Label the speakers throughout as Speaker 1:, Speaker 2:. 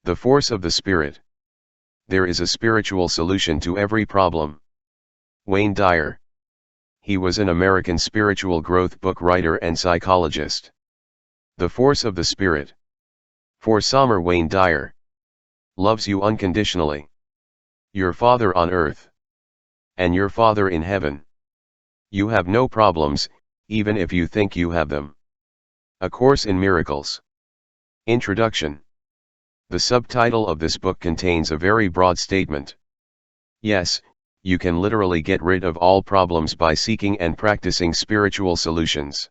Speaker 1: The force of the spirit. There is a spiritual solution to every problem. Wayne Dyer. He was an American spiritual growth book writer and psychologist. The force of the spirit. For Sommer Wayne Dyer loves you unconditionally. Your Father on earth. And your Father in heaven. You have no problems, even if you think you have them. A Course in Miracles. Introduction. The subtitle of this book contains a very broad statement. Yes, you can literally get rid of all problems by seeking and practicing spiritual solutions.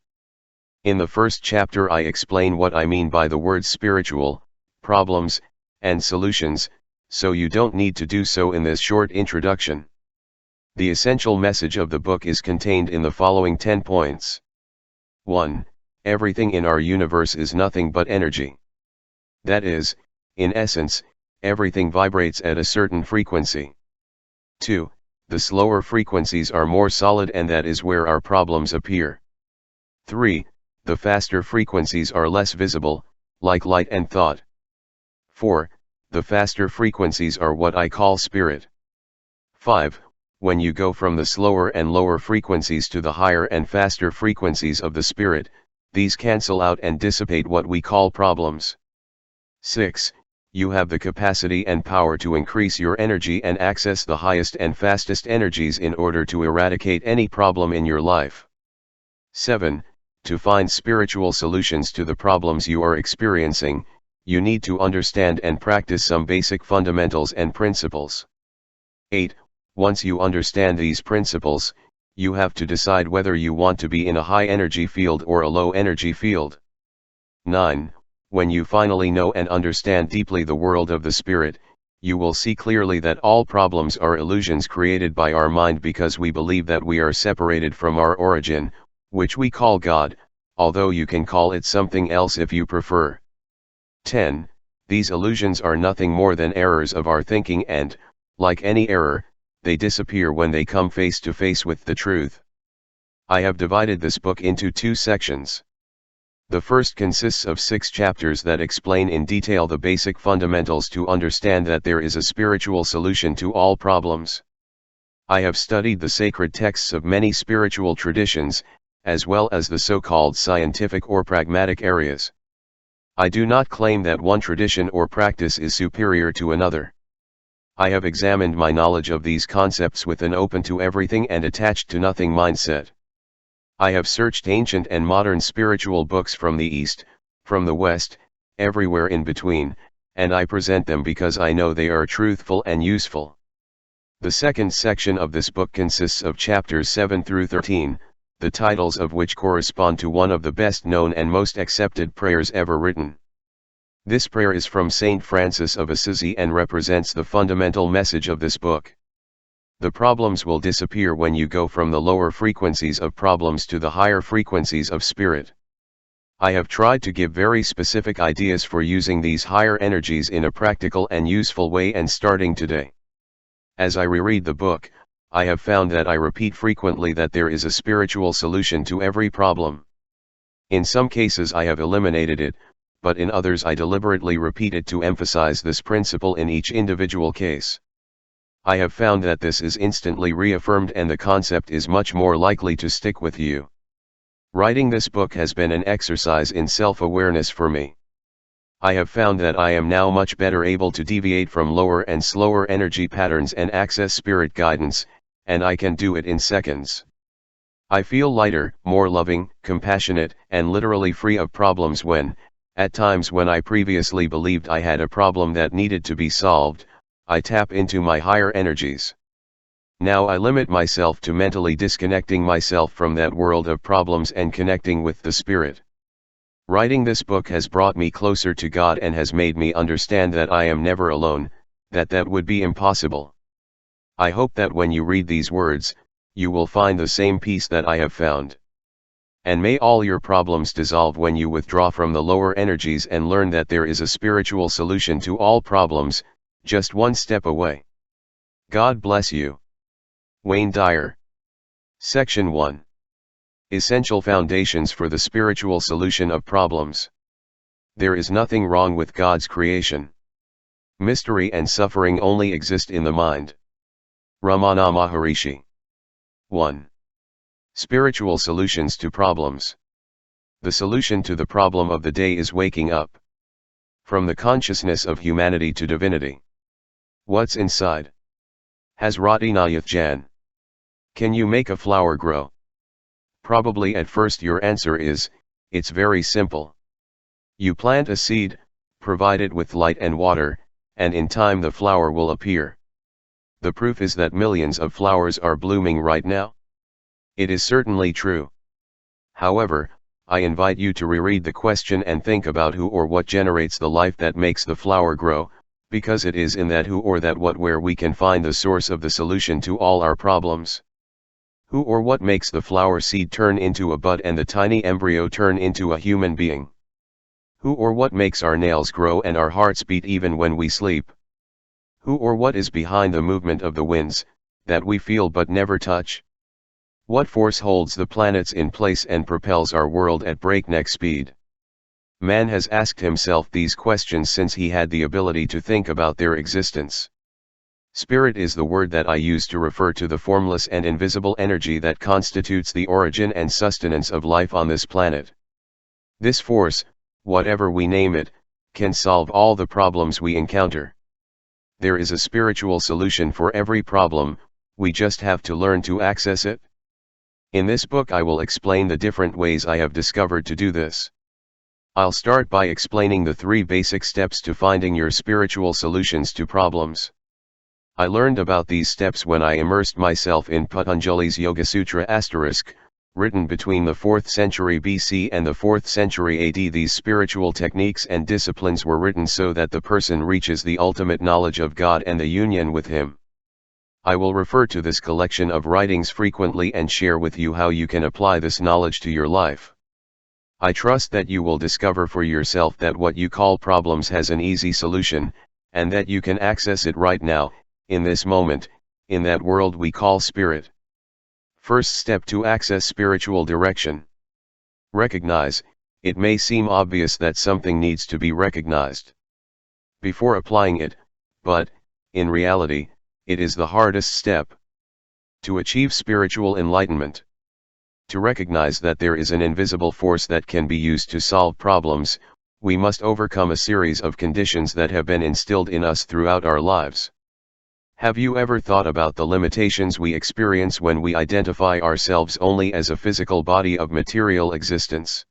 Speaker 1: In the first chapter I explain what I mean by the words spiritual, problems, and solutions, so you don't need to do so in this short introduction. The essential message of the book is contained in the following 10 points. 1. Everything in our universe is nothing but energy. That is, in essence, everything vibrates at a certain frequency. 2. The slower frequencies are more solid, and that is where our problems appear. 3. The faster frequencies are less visible, like light and thought. 4. The faster frequencies are what I call spirit. 5. When you go from the slower and lower frequencies to the higher and faster frequencies of the spirit, these cancel out and dissipate what we call problems. 6. You have the capacity and power to increase your energy and access the highest and fastest energies in order to eradicate any problem in your life. 7. To find spiritual solutions to the problems you are experiencing, you need to understand and practice some basic fundamentals and principles. 8. Once you understand these principles, you have to decide whether you want to be in a high energy field or a low energy field. 9. When you finally know and understand deeply the world of the spirit, you will see clearly that all problems are illusions created by our mind because we believe that we are separated from our origin, which we call God, although you can call it something else if you prefer. 10. These illusions are nothing more than errors of our thinking and, like any error, they disappear when they come face to face with the truth. I have divided this book into 2 sections. The first consists of 6 chapters that explain in detail the basic fundamentals to understand that there is a spiritual solution to all problems. I have studied the sacred texts of many spiritual traditions, as well as the so-called scientific or pragmatic areas. I do not claim that one tradition or practice is superior to another. I have examined my knowledge of these concepts with an open to everything and attached to nothing mindset. I have searched ancient and modern spiritual books from the East, from the West, everywhere in between, and I present them because I know they are truthful and useful. The second section of this book consists of chapters 7 through 13, the titles of which correspond to one of the best known and most accepted prayers ever written. This prayer is from Saint Francis of Assisi and represents the fundamental message of this book. The problems will disappear when you go from the lower frequencies of problems to the higher frequencies of spirit. I have tried to give very specific ideas for using these higher energies in a practical and useful way, and starting today. As I reread the book, I have found that I repeat frequently that there is a spiritual solution to every problem. In some cases I have eliminated it, but in others I deliberately repeat it to emphasize this principle in each individual case. I have found that this is instantly reaffirmed and the concept is much more likely to stick with you. Writing this book has been an exercise in self-awareness for me. I have found that I am now much better able to deviate from lower and slower energy patterns and access spirit guidance, and I can do it in seconds. I feel lighter, more loving, compassionate, and literally free of problems when, at times when I previously believed I had a problem that needed to be solved, I tap into my higher energies. Now I limit myself to mentally disconnecting myself from that world of problems and connecting with the Spirit. Writing this book has brought me closer to God and has made me understand that I am never alone, that would be impossible. I hope that when you read these words, you will find the same peace that I have found. And may all your problems dissolve when you withdraw from the lower energies and learn that there is a spiritual solution to all problems, just one step away. God bless you. Wayne Dyer. Section 1. Essential Foundations for the Spiritual Solution of Problems. There is nothing wrong with God's creation. Mystery and suffering only exist in the mind. Ramana Maharishi. 1. Spiritual solutions to problems. The solution to the problem of the day is waking up. From the consciousness of humanity to divinity. What's inside? Has Ratinayath Jan. Can you make a flower grow? Probably at first your answer is, it's very simple. You plant a seed, provide it with light and water, and in time the flower will appear. The proof is that millions of flowers are blooming right now. It is certainly true. However, I invite you to reread the question and think about who or what generates the life that makes the flower grow, because it is in that who or that what where we can find the source of the solution to all our problems. Who or what makes the flower seed turn into a bud and the tiny embryo turn into a human being? Who or what makes our nails grow and our hearts beat even when we sleep? Who or what is behind the movement of the winds, that we feel but never touch? What force holds the planets in place and propels our world at breakneck speed? Man has asked himself these questions since he had the ability to think about their existence. Spirit is the word that I use to refer to the formless and invisible energy that constitutes the origin and sustenance of life on this planet. This force, whatever we name it, can solve all the problems we encounter. There is a spiritual solution for every problem, we just have to learn to access it. In this book I will explain the different ways I have discovered to do this. I'll start by explaining the 3 basic steps to finding your spiritual solutions to problems. I learned about these steps when I immersed myself in Patanjali's Yoga Sutra *, written between the 4th century BC and the 4th century AD. These spiritual techniques and disciplines were written so that the person reaches the ultimate knowledge of God and the union with Him. I will refer to this collection of writings frequently and share with you how you can apply this knowledge to your life. I trust that you will discover for yourself that what you call problems has an easy solution, and that you can access it right now, in this moment, in that world we call spirit. First step to access spiritual direction. Recognize. It may seem obvious that something needs to be recognized before applying it, but, in reality, it is the hardest step. To achieve spiritual enlightenment. To recognize that there is an invisible force that can be used to solve problems, we must overcome a series of conditions that have been instilled in us throughout our lives. Have you ever thought about the limitations we experience when we identify ourselves only as a physical body of material existence?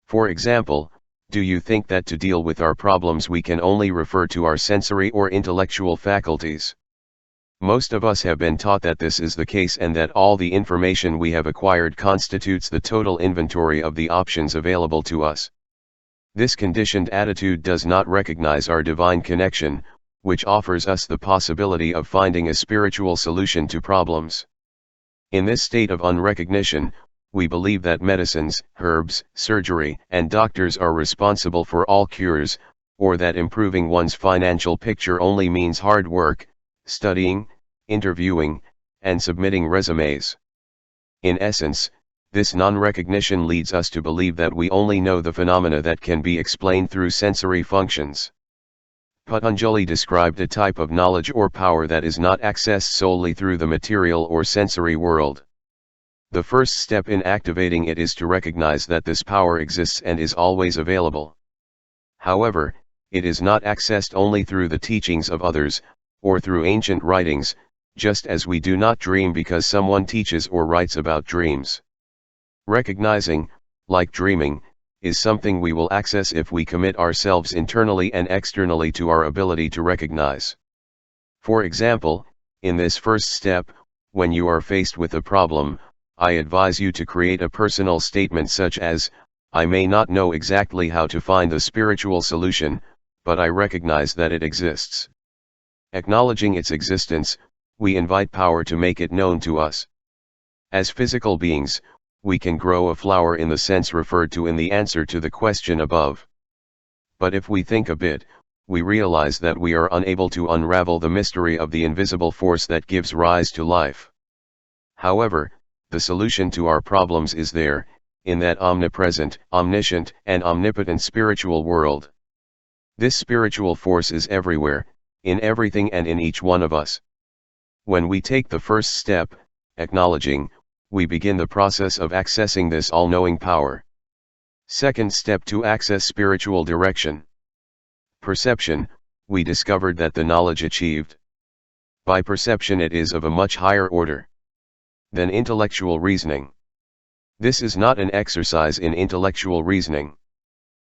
Speaker 1: For example, do you think that to deal with our problems we can only refer to our sensory or intellectual faculties? Most of us have been taught that this is the case and that all the information we have acquired constitutes the total inventory of the options available to us. This conditioned attitude does not recognize our divine connection, which offers us the possibility of finding a spiritual solution to problems. In this state of unrecognition, we believe that medicines, herbs, surgery, and doctors are responsible for all cures, or that improving one's financial picture only means hard work, studying, interviewing, and submitting resumes. In essence, this non-recognition leads us to believe that we only know the phenomena that can be explained through sensory functions. Patanjali described a type of knowledge or power that is not accessed solely through the material or sensory world. The first step in activating it is to recognize that this power exists and is always available. However, it is not accessed only through the teachings of others, or through ancient writings, just as we do not dream because someone teaches or writes about dreams. Recognizing, like dreaming, is something we will access if we commit ourselves internally and externally to our ability to recognize. For example, in this first step, when you are faced with a problem, I advise you to create a personal statement such as, "I may not know exactly how to find the spiritual solution, but I recognize that it exists." Acknowledging its existence, we invite power to make it known to us. As physical beings, we can grow a flower in the sense referred to in the answer to the question above. But if we think a bit, we realize that we are unable to unravel the mystery of the invisible force that gives rise to life. However, the solution to our problems is there, in that omnipresent, omniscient, and omnipotent spiritual world. This spiritual force is everywhere, in everything and in each one of us. When we take the first step, acknowledging, we begin the process of accessing this all-knowing power. Second step to access spiritual direction. Perception. We discovered that the knowledge achieved by perception it is of a much higher order than intellectual reasoning. This is not an exercise in intellectual reasoning.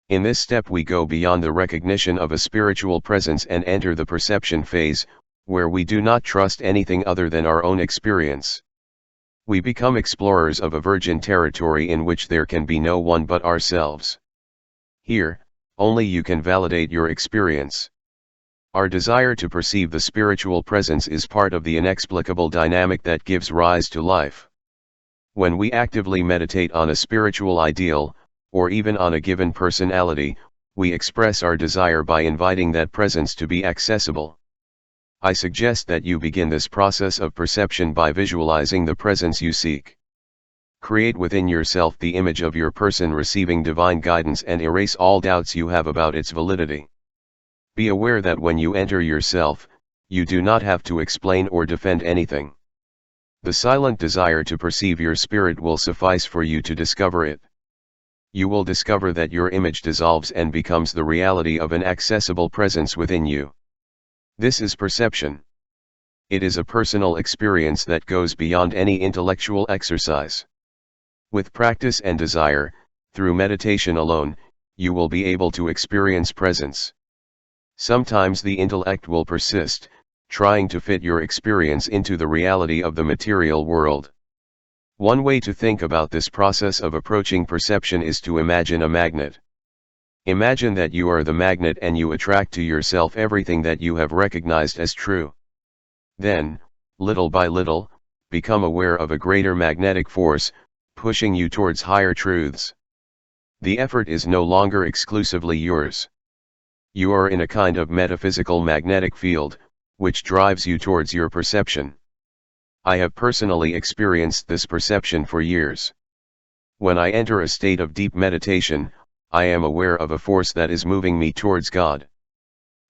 Speaker 1: In this step we go beyond the recognition of a spiritual presence and enter the perception phase, where we do not trust anything other than our own experience. We become explorers of a virgin territory in which there can be no one but ourselves. Here, only you can validate your experience. Our desire to perceive the spiritual presence is part of the inexplicable dynamic that gives rise to life. When we actively meditate on a spiritual ideal, or even on a given personality, we express our desire by inviting that presence to be accessible. I suggest that you begin this process of perception by visualizing the presence you seek. Create within yourself the image of your person receiving divine guidance and erase all doubts you have about its validity. Be aware that when you enter yourself, you do not have to explain or defend anything. The silent desire to perceive your spirit will suffice for you to discover it. You will discover that your image dissolves and becomes the reality of an accessible presence within you. This is perception. It is a personal experience that goes beyond any intellectual exercise. With practice and desire, through meditation alone, you will be able to experience presence. Sometimes the intellect will persist, trying to fit your experience into the reality of the material world. One way to think about this process of approaching perception is to imagine a magnet. Imagine that you are the magnet and you attract to yourself everything that you have recognized as true. Then, little by little, become aware of a greater magnetic force, pushing you towards higher truths. The effort is no longer exclusively yours. You are in a kind of metaphysical magnetic field, which drives you towards your perception. I have personally experienced this perception for years. When I enter a state of deep meditation, I am aware of a force that is moving me towards God.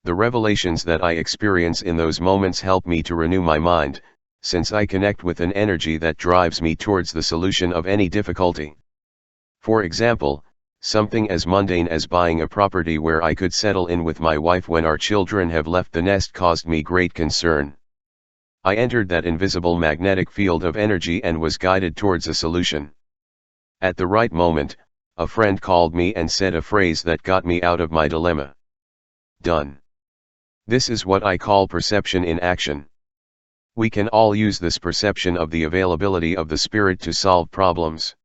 Speaker 1: The revelations that I experience in those moments help me to renew my mind, since I connect with an energy that drives me towards the solution of any difficulty. For example, something as mundane as buying a property where I could settle in with my wife when our children have left the nest caused me great concern. I entered that invisible magnetic field of energy and was guided towards a solution. At the right moment, a friend called me and said a phrase that got me out of my dilemma. Done. This is what I call perception in action. We can all use this perception of the availability of the Spirit to solve problems.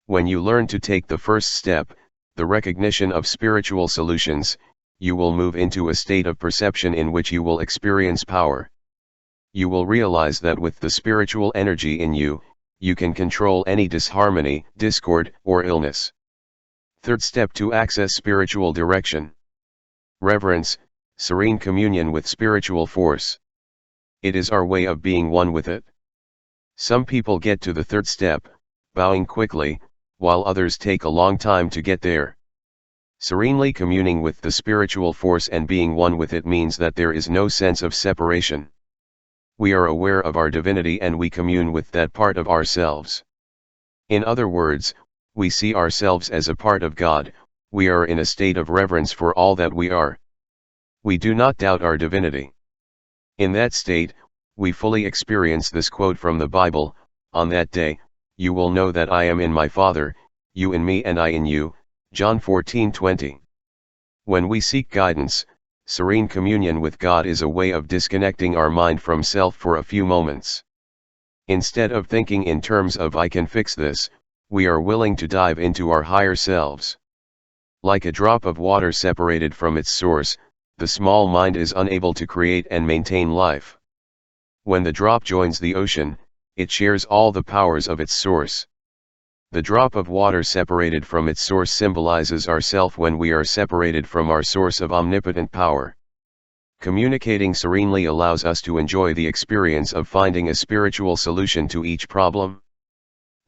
Speaker 1: When you learn to take the first step, the recognition of spiritual solutions, you will move into a state of perception in which you will experience power. You will realize that with the spiritual energy in you, you can control any disharmony, discord, or illness. Third step to access spiritual direction. Reverence, serene communion with spiritual force. It is our way of being one with it. Some people get to the third step, bowing quickly, while others take a long time to get there. Serenely communing with the spiritual force and being one with it means that there is no sense of separation. We are aware of our divinity and we commune with that part of ourselves. In other words, we see ourselves as a part of God, we are in a state of reverence for all that we are. We do not doubt our divinity. In that state, we fully experience this quote from the Bible, "On that day, you will know that I am in my Father, you in me and I in you," John 14:20. When we seek guidance, serene communion with God is a way of disconnecting our mind from self for a few moments. Instead of thinking in terms of "I can fix this," we are willing to dive into our higher selves. Like a drop of water separated from its source, the small mind is unable to create and maintain life. When the drop joins the ocean, it shares all the powers of its source. The drop of water separated from its source symbolizes ourself when we are separated from our source of omnipotent power. Communicating serenely allows us to enjoy the experience of finding a spiritual solution to each problem.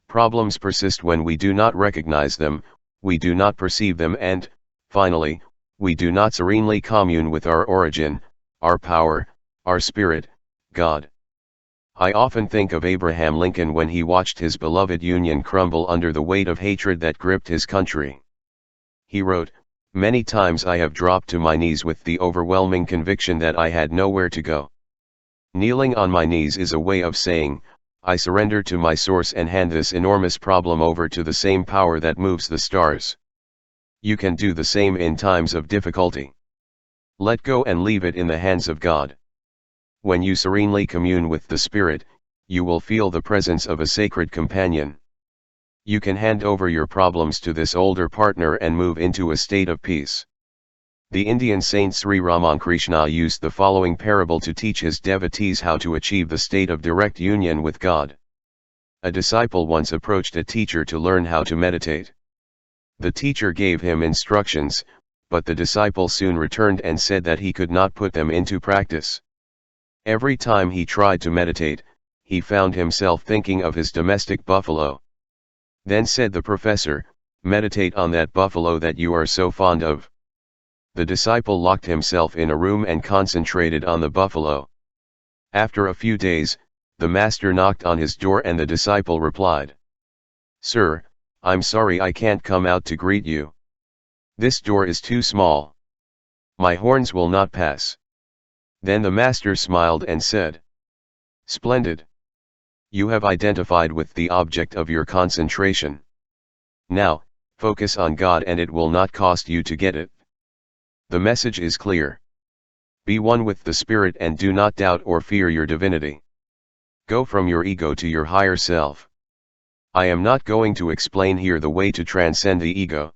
Speaker 1: Problems persist when we do not recognize them, we do not perceive them and, finally, We do not serenely commune with our origin, our power, our spirit, God. I often think of Abraham Lincoln when he watched his beloved Union crumble under the weight of hatred that gripped his country. He wrote, "Many times I have dropped to my knees with the overwhelming conviction that I had nowhere to go." Kneeling on my knees is a way of saying, I surrender to my source and hand this enormous problem over to the same power that moves the stars. You can do the same in times of difficulty. Let go and leave it in the hands of God. When you serenely commune with the Spirit, you will feel the presence of a sacred companion. You can hand over your problems to this older partner and move into a state of peace. The Indian saint Sri Ramakrishna used the following parable to teach his devotees how to achieve the state of direct union with God. A disciple once approached a teacher to learn how to meditate. The teacher gave him instructions, but the disciple soon returned and said that he could not put them into practice. Every time he tried to meditate, he found himself thinking of his domestic buffalo. Then said the professor, "Meditate on that buffalo that you are so fond of." The disciple locked himself in a room and concentrated on the buffalo. After a few days, the master knocked on his door and the disciple replied, "Sir, I'm sorry I can't come out to greet you. This door is too small. My horns will not pass." Then the master smiled and said, "Splendid. You have identified with the object of your concentration. Now, focus on God and it will not cost you to get it." The message is clear. Be one with the Spirit and do not doubt or fear your divinity. Go from your ego to your higher self. I am not going to explain here the way to transcend the ego.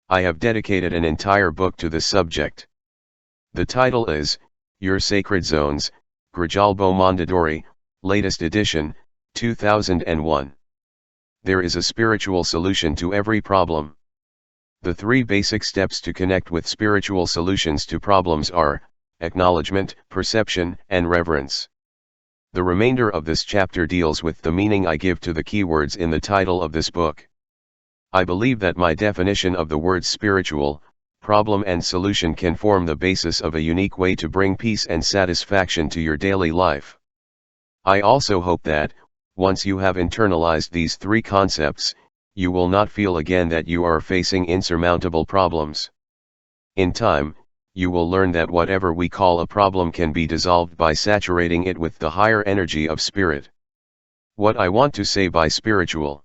Speaker 1: I have dedicated an entire book to this subject. The title is, Your Sacred Zones, Grijalbo Mondadori, latest edition, 2001. There is a spiritual solution to every problem. The 3 basic steps to connect with spiritual solutions to problems are, acknowledgement, perception, and reverence. The remainder of this chapter deals with the meaning I give to the keywords in the title of this book. I believe that my definition of the words spiritual, problem and solution can form the basis of a unique way to bring peace and satisfaction to your daily life. I also hope that, once you have internalized these 3 concepts, you will not feel again that you are facing insurmountable problems. In time, you will learn that whatever we call a problem can be dissolved by saturating it with the higher energy of spirit. What I want to say by spiritual.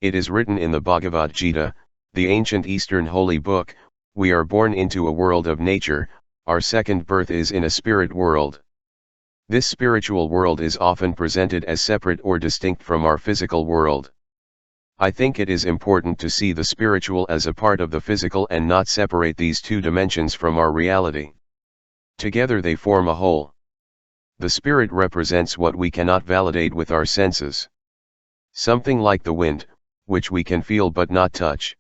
Speaker 1: It is written in the Bhagavad Gita, the ancient Eastern holy book, we are born into a world of nature, our second birth is in a spirit world. This spiritual world is often presented as separate or distinct from our physical world. I think it is important to see the spiritual as a part of the physical and not separate these 2 dimensions from our reality. Together they form a whole. The spirit represents what we cannot validate with our senses. Something like the wind, which we can feel but not touch.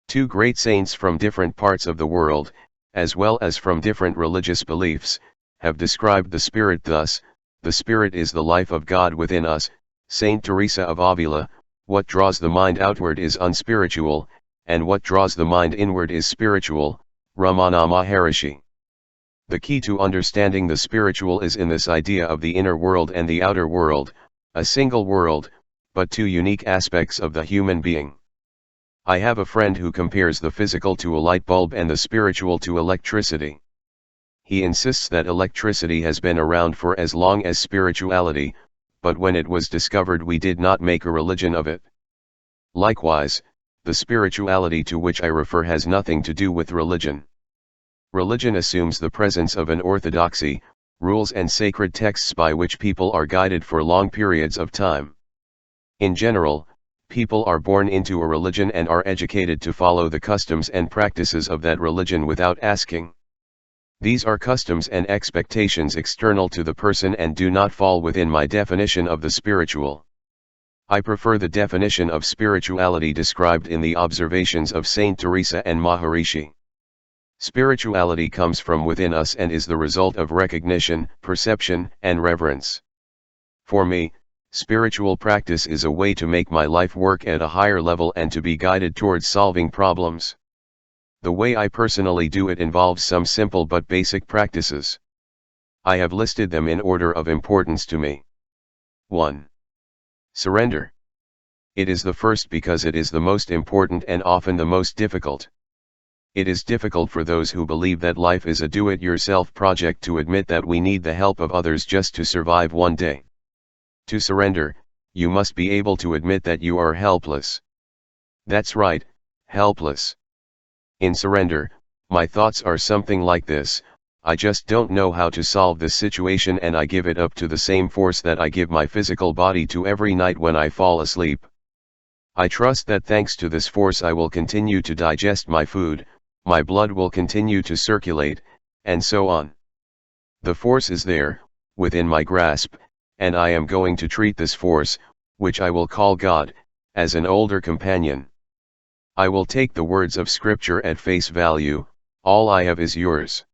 Speaker 1: 2 great saints from different parts of the world, as well as from different religious beliefs, have described the Spirit thus: the Spirit is the life of God within us. Saint Teresa of Avila, what draws the mind outward is unspiritual, and what draws the mind inward is spiritual. Ramana Maharishi. The key to understanding the spiritual is in this idea of the inner world and the outer world, a single world, but 2 unique aspects of the human being. I have a friend who compares the physical to a light bulb and the spiritual to electricity. He insists that electricity has been around for as long as spirituality, but when it was discovered we did not make a religion of it. Likewise, the spirituality to which I refer has nothing to do with religion. Religion assumes the presence of an orthodoxy, rules and sacred texts by which people are guided for long periods of time. In general, people are born into a religion and are educated to follow the customs and practices of that religion without asking. These are customs and expectations external to the person and do not fall within my definition of the spiritual. I prefer the definition of spirituality described in the observations of Saint Teresa and Maharishi. Spirituality comes from within us and is the result of recognition, perception, and reverence. For me, spiritual practice is a way to make my life work at a higher level and to be guided towards solving problems. The way I personally do it involves some simple but basic practices. I have listed them in order of importance to me. 1. Surrender. It is the first because it is the most important and often the most difficult. It is difficult for those who believe that life is a do-it-yourself project to admit that we need the help of others just to survive one day. To surrender, you must be able to admit that you are helpless. That's right, helpless. In surrender, my thoughts are something like this: I just don't know how to solve this situation and I give it up to the same force that I give my physical body to every night when I fall asleep. I trust that thanks to this force I will continue to digest my food, my blood will continue to circulate, and so on. The force is there, within my grasp, and I am going to treat this force, which I will call God, as an older companion. I will take the words of Scripture at face value: all I have is yours.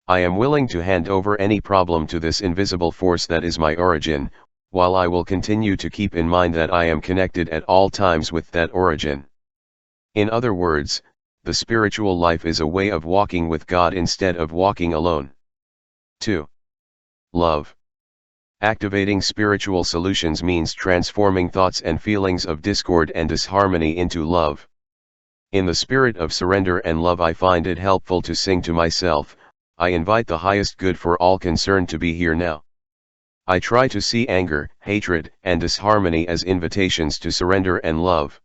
Speaker 1: I am willing to hand over any problem to this invisible force that is my origin, while I will continue to keep in mind that I am connected at all times with that origin. In other words, the spiritual life is a way of walking with God instead of walking alone. 2. Love. Activating spiritual solutions means transforming thoughts and feelings of discord and disharmony into love. In the spirit of surrender and love, I find it helpful to sing to myself, I invite the highest good for all concerned to be here now. I try to see anger, hatred, and disharmony as invitations to surrender and love.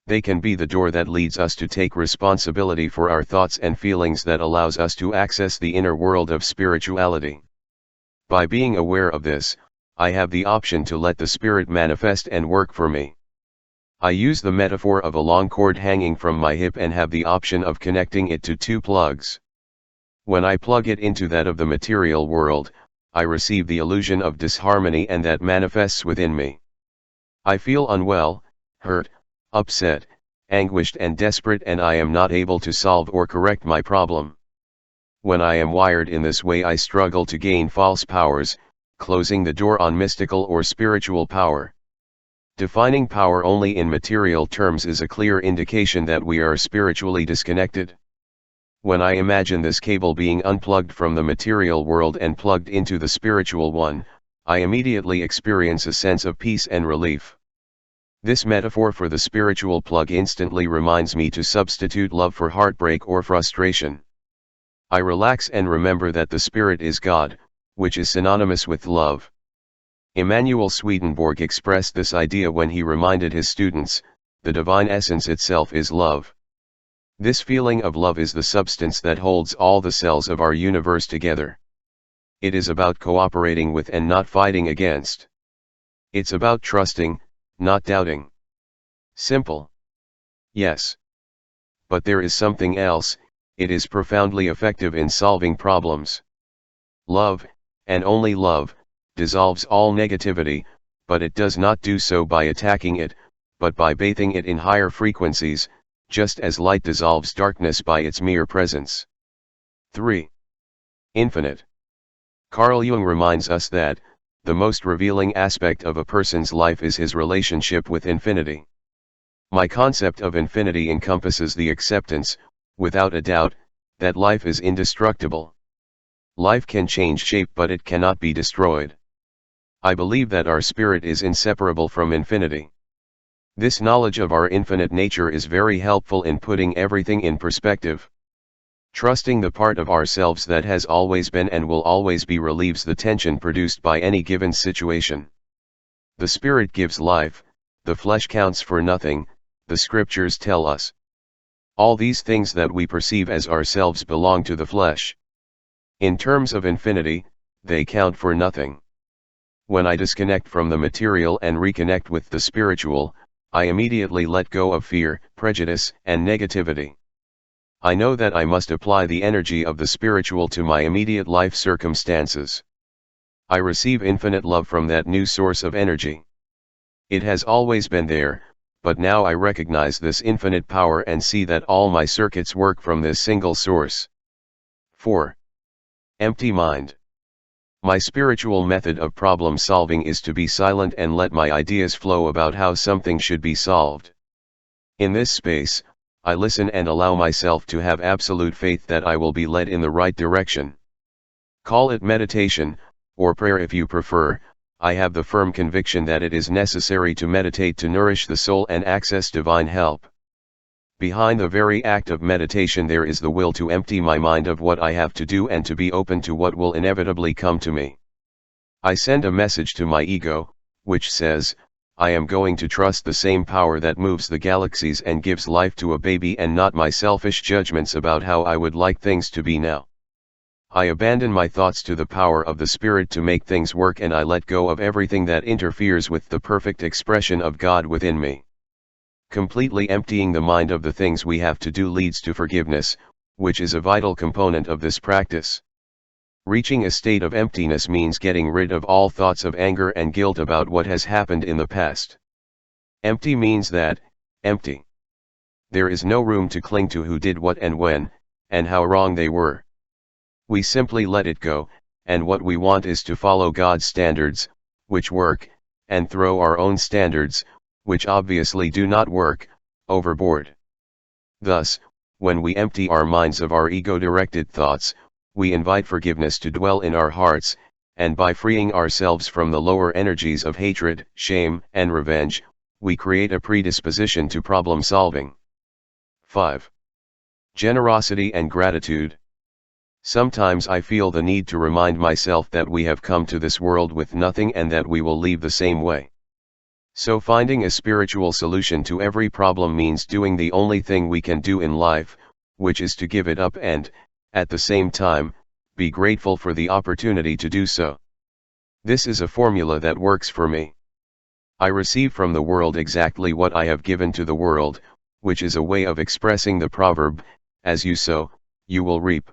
Speaker 1: They can be the door that leads us to take responsibility for our thoughts and feelings, that allows us to access the inner world of spirituality. By being aware of this, I have the option to let the Spirit manifest and work for me. I use the metaphor of a long cord hanging from my hip and have the option of connecting it to two plugs. When I plug it into that of the material world, I receive the illusion of disharmony, and that manifests within me. I feel unwell, hurt, upset, anguished and desperate, and I am not able to solve or correct my problem. When I am wired in this way, I struggle to gain false powers, closing the door on mystical or spiritual power. Defining power only in material terms is a clear indication that we are spiritually disconnected. When I imagine this cable being unplugged from the material world and plugged into the spiritual one, I immediately experience a sense of peace and relief. This metaphor for the spiritual plug instantly reminds me to substitute love for heartbreak or frustration. I relax and remember that the Spirit is God, which is synonymous with love. Emanuel Swedenborg expressed this idea when he reminded his students, the divine essence itself is love. This feeling of love is the substance that holds all the cells of our universe together. It is about cooperating with and not fighting against. It's about trusting, not doubting. Simple. Yes. But there is something else: it is profoundly effective in solving problems. Love, and only love, dissolves all negativity, but it does not do so by attacking it, but by bathing it in higher frequencies, just as light dissolves darkness by its mere presence. 3. Infinite. Carl Jung reminds us that, the most revealing aspect of a person's life is his relationship with infinity. My concept of infinity encompasses the acceptance, without a doubt, that life is indestructible. Life can change shape, but it cannot be destroyed. I believe that our spirit is inseparable from infinity. This knowledge of our infinite nature is very helpful in putting everything in perspective. Trusting the part of ourselves that has always been and will always be relieves the tension produced by any given situation. The Spirit gives life, the flesh counts for nothing, the Scriptures tell us. All these things that we perceive as ourselves belong to the flesh. In terms of infinity, they count for nothing. When I disconnect from the material and reconnect with the spiritual, I immediately let go of fear, prejudice, and negativity. I know that I must apply the energy of the spiritual to my immediate life circumstances. I receive infinite love from that new source of energy. It has always been there, but now I recognize this infinite power and see that all my circuits work from this single source. 4. Empty mind. My spiritual method of problem solving is to be silent and let my ideas flow about how something should be solved. In this space, I listen and allow myself to have absolute faith that I will be led in the right direction. Call it meditation, or prayer if you prefer. I have the firm conviction that it is necessary to meditate to nourish the soul and access divine help. Behind the very act of meditation there is the will to empty my mind of what I have to do and to be open to what will inevitably come to me. I send a message to my ego, which says, I am going to trust the same power that moves the galaxies and gives life to a baby and not my selfish judgments about how I would like things to be now. I abandon my thoughts to the power of the Spirit to make things work, and I let go of everything that interferes with the perfect expression of God within me. Completely emptying the mind of the things we have to do leads to forgiveness, which is a vital component of this practice. Reaching a state of emptiness means getting rid of all thoughts of anger and guilt about what has happened in the past. Empty means that, empty. There is no room to cling to who did what and when, and how wrong they were. We simply let it go, and what we want is to follow God's standards, which work, and throw our own standards, which obviously do not work, overboard. Thus, when we empty our minds of our ego-directed thoughts, we invite forgiveness to dwell in our hearts, and by freeing ourselves from the lower energies of hatred, shame, and revenge, we create a predisposition to problem solving. 5. Generosity and gratitude. Sometimes I feel the need to remind myself that we have come to this world with nothing and that we will leave the same way. So finding a spiritual solution to every problem means doing the only thing we can do in life, which is to give it up and, at the same time, be grateful for the opportunity to do so. This is a formula that works for me. I receive from the world exactly what I have given to the world, which is a way of expressing the proverb, as you sow, you will reap.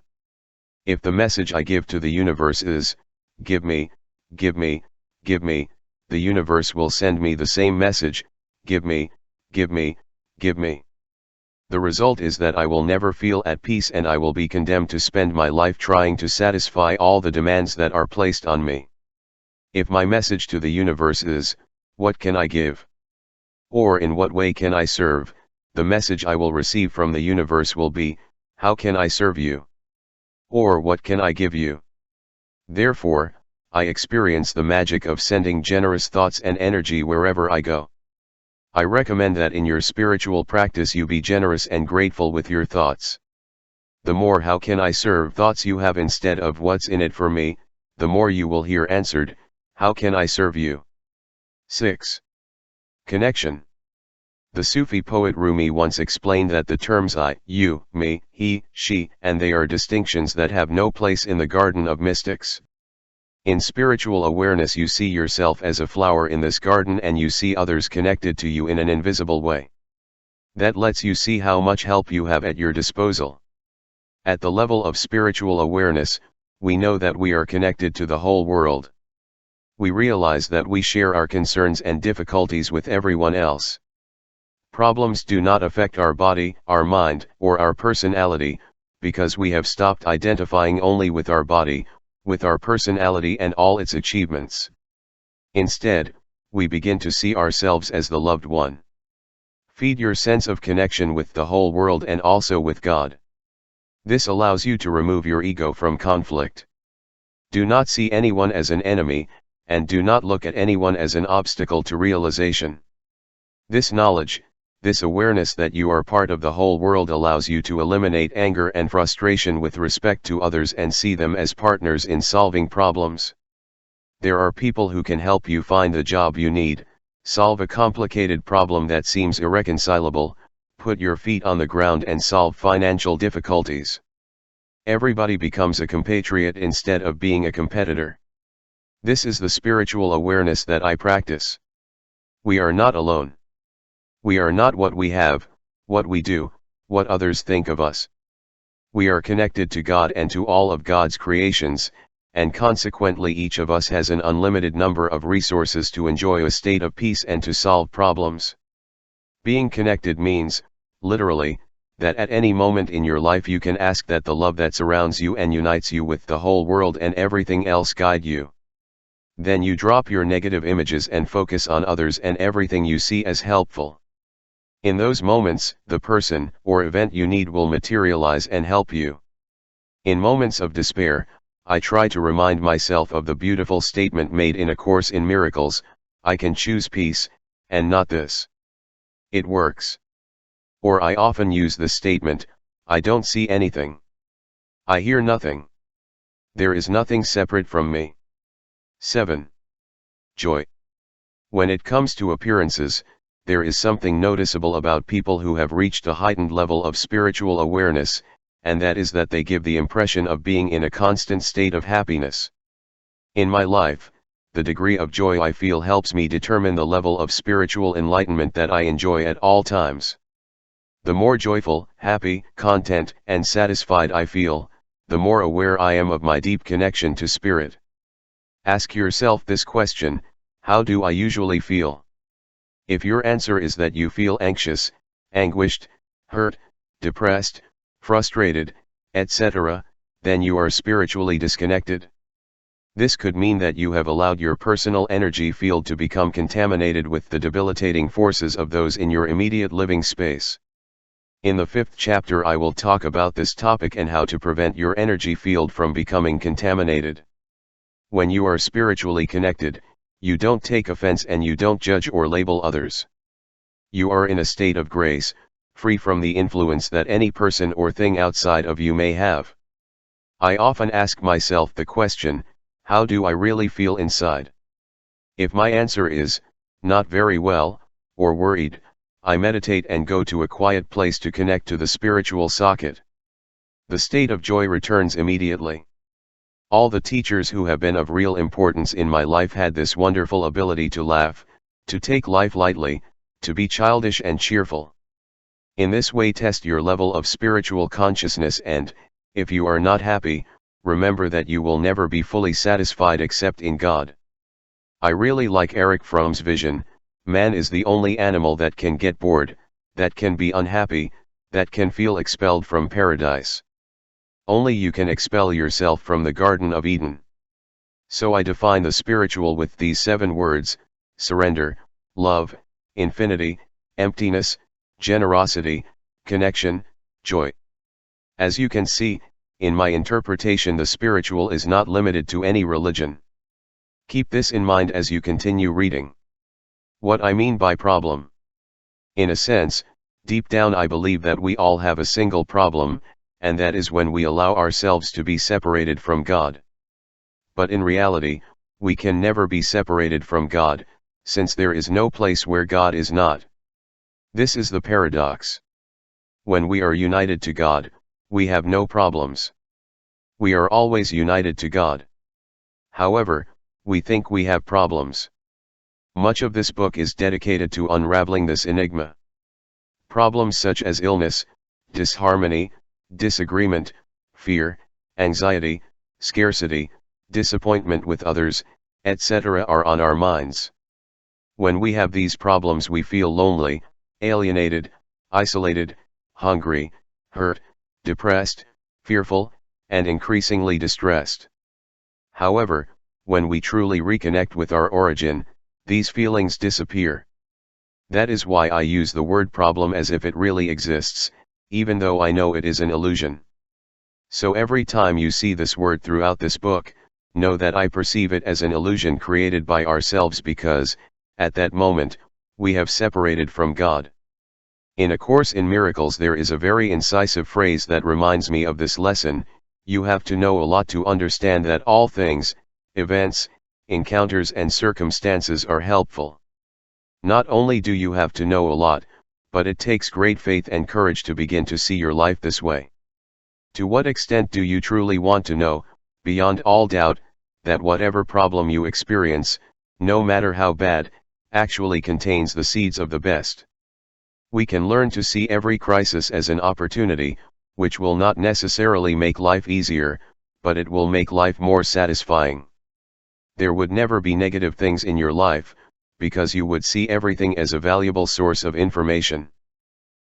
Speaker 1: If the message I give to the universe is, give me, give me, give me, the universe will send me the same message, give me, give me, give me. The result is that I will never feel at peace and I will be condemned to spend my life trying to satisfy all the demands that are placed on me. If my message to the universe is, what can I give? Or in what way can I serve? The message I will receive from the universe will be, how can I serve you? Or what can I give you? Therefore, I experience the magic of sending generous thoughts and energy wherever I go. I recommend that in your spiritual practice you be generous and grateful with your thoughts. The more how can I serve thoughts you have instead of what's in it for me, the more you will hear answered, how can I serve you? 6. Connection. The Sufi poet Rumi once explained that the terms I, you, me, he, she, and they are distinctions that have no place in the garden of mystics. In spiritual awareness you see yourself as a flower in this garden and you see others connected to you in an invisible way. That lets you see how much help you have at your disposal. At the level of spiritual awareness, we know that we are connected to the whole world. We realize that we share our concerns and difficulties with everyone else. Problems do not affect our body, our mind, or our personality, because we have stopped identifying only with our body, with our personality and all its achievements. Instead, we begin to see ourselves as the loved one. Feed your sense of connection with the whole world and also with God. This allows you to remove your ego from conflict. Do not see anyone as an enemy, and do not look at anyone as an obstacle to realization. This knowledge, this awareness that you are part of the whole world allows you to eliminate anger and frustration with respect to others and see them as partners in solving problems. There are people who can help you find the job you need, solve a complicated problem that seems irreconcilable, put your feet on the ground and solve financial difficulties. Everybody becomes a compatriot instead of being a competitor. This is the spiritual awareness that I practice. We are not alone. We are not what we have, what we do, what others think of us. We are connected to God and to all of God's creations, and consequently each of us has an unlimited number of resources to enjoy a state of peace and to solve problems. Being connected means, literally, that at any moment in your life you can ask that the love that surrounds you and unites you with the whole world and everything else guide you. Then you drop your negative images and focus on others and everything you see as helpful. In those moments, the person or event you need will materialize and help you. In moments of despair, I try to remind myself of the beautiful statement made in A Course in Miracles, I can choose peace, and not this. It works. Or I often use the statement, I don't see anything. I hear nothing. There is nothing separate from me. 7. Joy. When it comes to appearances, there is something noticeable about people who have reached a heightened level of spiritual awareness, and that is that they give the impression of being in a constant state of happiness. In my life, the degree of joy I feel helps me determine the level of spiritual enlightenment that I enjoy at all times. The more joyful, happy, content, and satisfied I feel, the more aware I am of my deep connection to Spirit. Ask yourself this question, how do I usually feel? If your answer is that you feel anxious, anguished, hurt, depressed, frustrated, etc., then you are spiritually disconnected. This could mean that you have allowed your personal energy field to become contaminated with the debilitating forces of those in your immediate living space. In the 5th chapter I will talk about this topic and how to prevent your energy field from becoming contaminated. When you are spiritually connected, you don't take offense and you don't judge or label others. You are in a state of grace, free from the influence that any person or thing outside of you may have. I often ask myself the question, how do I really feel inside? If my answer is, not very well, or worried, I meditate and go to a quiet place to connect to the spiritual socket. The state of joy returns immediately. All the teachers who have been of real importance in my life had this wonderful ability to laugh, to take life lightly, to be childish and cheerful. In this way test your level of spiritual consciousness and, if you are not happy, remember that you will never be fully satisfied except in God. I really like Erich Fromm's vision, man is the only animal that can get bored, that can be unhappy, that can feel expelled from paradise. Only you can expel yourself from the Garden of Eden. So I define the spiritual with these 7 words, surrender, love, infinity, emptiness, generosity, connection, joy. As you can see, in my interpretation the spiritual is not limited to any religion. Keep this in mind as you continue reading. What I mean by problem. In a sense, deep down I believe that we all have a single problem, and that is when we allow ourselves to be separated from God. But in reality, we can never be separated from God, since there is no place where God is not. This is the paradox. When we are united to God, we have no problems. We are always united to God. However, we think we have problems. Much of this book is dedicated to unraveling this enigma. Problems such as illness, disharmony, disagreement, fear, anxiety, scarcity, disappointment with others, etc. are on our minds. When we have these problems we feel lonely, alienated, isolated, hungry, hurt, depressed, fearful, and increasingly distressed. However, when we truly reconnect with our origin, these feelings disappear. That is why I use the word problem as if it really exists, even though I know it is an illusion. So every time you see this word throughout this book, know that I perceive it as an illusion created by ourselves because, at that moment, we have separated from God. In A Course in Miracles there is a very incisive phrase that reminds me of this lesson, you have to know a lot to understand that all things, events, encounters and circumstances are helpful. Not only do you have to know a lot, but it takes great faith and courage to begin to see your life this way. To what extent do you truly want to know, beyond all doubt, that whatever problem you experience, no matter how bad, actually contains the seeds of the best? We can learn to see every crisis as an opportunity, which will not necessarily make life easier, but it will make life more satisfying. There would never be negative things in your life, because you would see everything as a valuable source of information.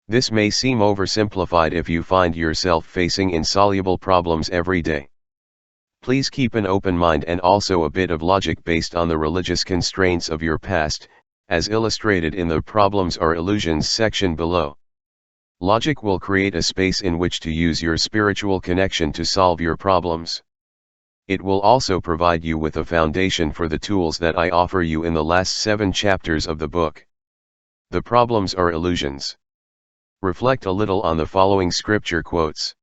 Speaker 1: This may seem oversimplified if you find yourself facing insoluble problems every day. Please keep an open mind and also a bit of logic based on the religious constraints of your past, as illustrated in the Problems are Illusions section below. Logic will create a space in which to use your spiritual connection to solve your problems. It will also provide you with a foundation for the tools that I offer you in the last 7 chapters of the book. The Problems are Illusions. Reflect a little on the following scripture quotes.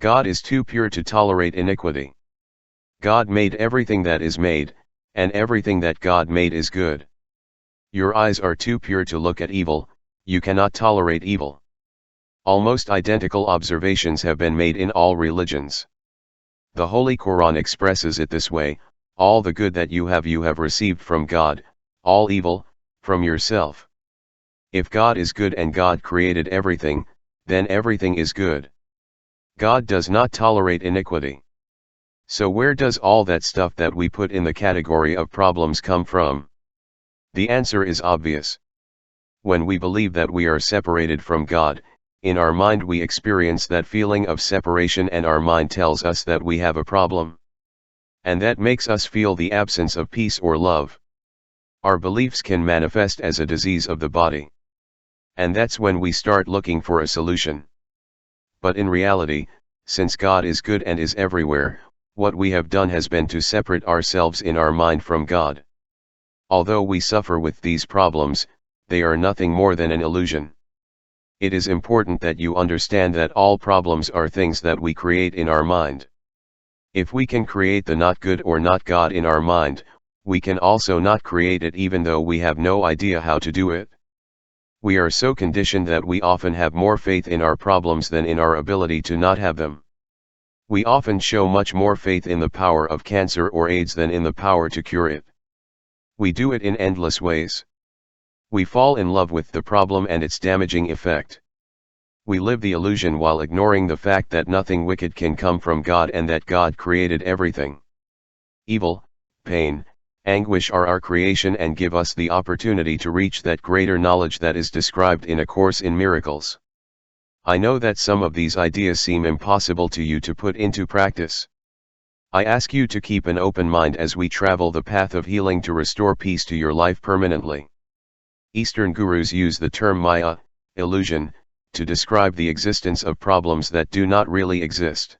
Speaker 1: God is too pure to tolerate iniquity. God made everything that is made, and everything that God made is good. Your eyes are too pure to look at evil, you cannot tolerate evil. Almost identical observations have been made in all religions. The Holy Quran expresses it this way: all the good that you have received from God, all evil, from yourself. If God is good and God created everything, then everything is good. God does not tolerate iniquity. So where does all that stuff that we put in the category of problems come from? The answer is obvious. When we believe that we are separated from God, in our mind we experience that feeling of separation, and our mind tells us that we have a problem. And that makes us feel the absence of peace or love. Our beliefs can manifest as a disease of the body. And that's when we start looking for a solution. But in reality, since God is good and is everywhere, what we have done has been to separate ourselves in our mind from God. Although we suffer with these problems, they are nothing more than an illusion. It is important that you understand that all problems are things that we create in our mind. If we can create the not good or not God in our mind, we can also not create it even though we have no idea how to do it. We are so conditioned that we often have more faith in our problems than in our ability to not have them. We often show much more faith in the power of cancer or AIDS than in the power to cure it. We do it in endless ways. We fall in love with the problem and its damaging effect. We live the illusion while ignoring the fact that nothing wicked can come from God and that God created everything. Evil, pain, anguish are our creation and give us the opportunity to reach that greater knowledge that is described in A Course in Miracles. I know that some of these ideas seem impossible to you to put into practice. I ask you to keep an open mind as we travel the path of healing to restore peace to your life permanently. Eastern gurus use the term Maya, illusion, to describe the existence of problems that do not really exist.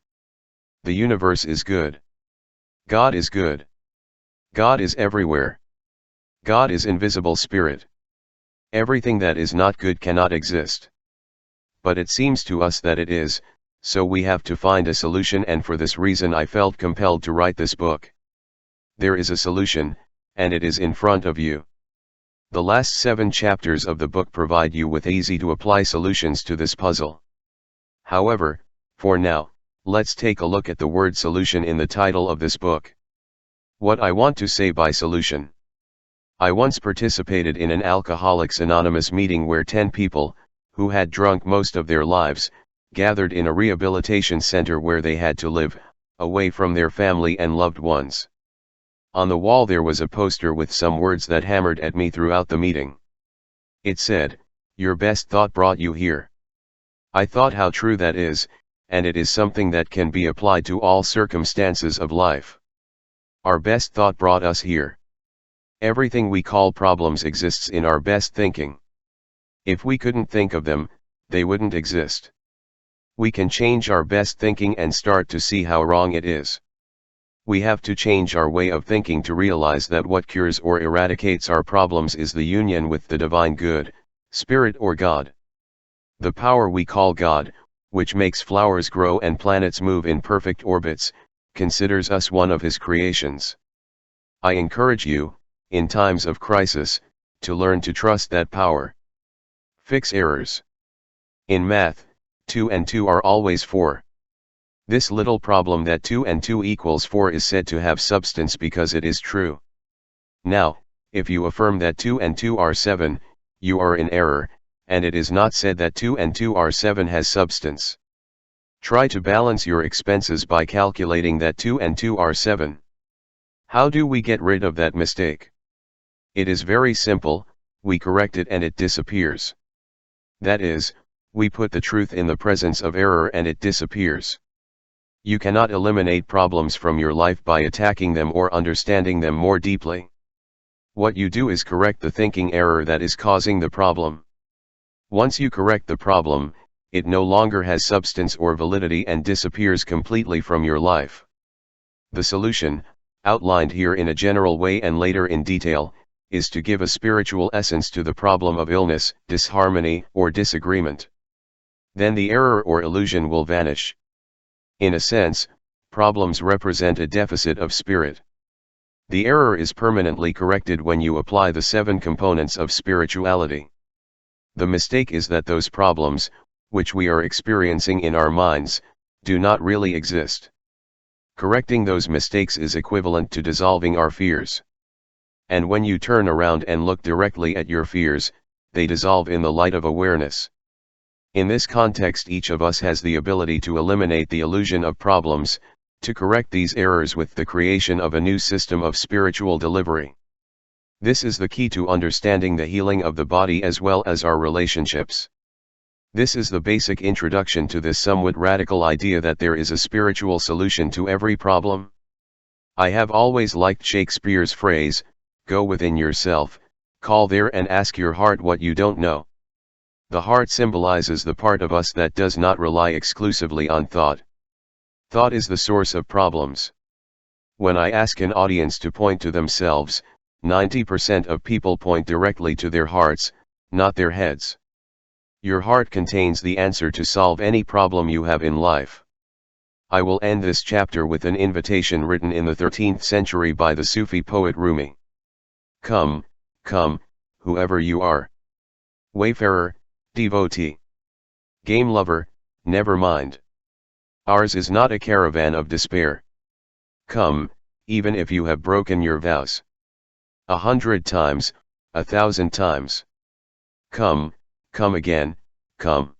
Speaker 1: The universe is good. God is good. God is everywhere. God is invisible spirit. Everything that is not good cannot exist. But it seems to us that it is, so we have to find a solution, and for this reason I felt compelled to write this book. There is a solution, and it is in front of you. The last 7 chapters of the book provide you with easy-to-apply solutions to this puzzle. However, for now, let's take a look at the word solution in the title of this book. What I want to say by solution. I once participated in an Alcoholics Anonymous meeting where 10 people, who had drunk most of their lives, gathered in a rehabilitation center where they had to live, away from their family and loved ones. On the wall there was a poster with some words that hammered at me throughout the meeting. It said, "Your best thought brought you here." I thought how true that is, and it is something that can be applied to all circumstances of life. Our best thought brought us here. Everything we call problems exists in our best thinking. If we couldn't think of them, they wouldn't exist. We can change our best thinking and start to see how wrong it is. We have to change our way of thinking to realize that what cures or eradicates our problems is the union with the divine good, spirit or God. The power we call God, which makes flowers grow and planets move in perfect orbits, considers us one of his creations. I encourage you, in times of crisis, to learn to trust that power. Fix errors. In math, 2 and 2 are always 4. This little problem that 2 and 2 equals 4 is said to have substance because it is true. Now, if you affirm that 2 and 2 are 7, you are in error, and it is not said that 2 and 2 are 7 has substance. Try to balance your expenses by calculating that 2 and 2 are 7. How do we get rid of that mistake? It is very simple, we correct it and it disappears. That is, we put the truth in the presence of error and it disappears. You cannot eliminate problems from your life by attacking them or understanding them more deeply. What you do is correct the thinking error that is causing the problem. Once you correct the problem, it no longer has substance or validity and disappears completely from your life. The solution, outlined here in a general way and later in detail, is to give a spiritual essence to the problem of illness, disharmony, or disagreement. Then the error or illusion will vanish. In a sense, problems represent a deficit of spirit. The error is permanently corrected when you apply the 7 components of spirituality. The mistake is that those problems, which we are experiencing in our minds, do not really exist. Correcting those mistakes is equivalent to dissolving our fears. And when you turn around and look directly at your fears, they dissolve in the light of awareness. In this context, each of us has the ability to eliminate the illusion of problems, to correct these errors with the creation of a new system of spiritual delivery. This is the key to understanding the healing of the body as well as our relationships. This is the basic introduction to this somewhat radical idea that there is a spiritual solution to every problem. I have always liked Shakespeare's phrase, "Go within yourself, call there and ask your heart what you don't know." The heart symbolizes the part of us that does not rely exclusively on thought. Thought is the source of problems. When I ask an audience to point to themselves, 90% of people point directly to their hearts, not their heads. Your heart contains the answer to solve any problem you have in life. I will end this chapter with an invitation written in the 13th century by the Sufi poet Rumi. Come, come, whoever you are. Wayfarer, devotee. Game lover, never mind. Ours is not a caravan of despair. Come, even if you have broken your vows 100 times, 1,000 times. Come, come again, come.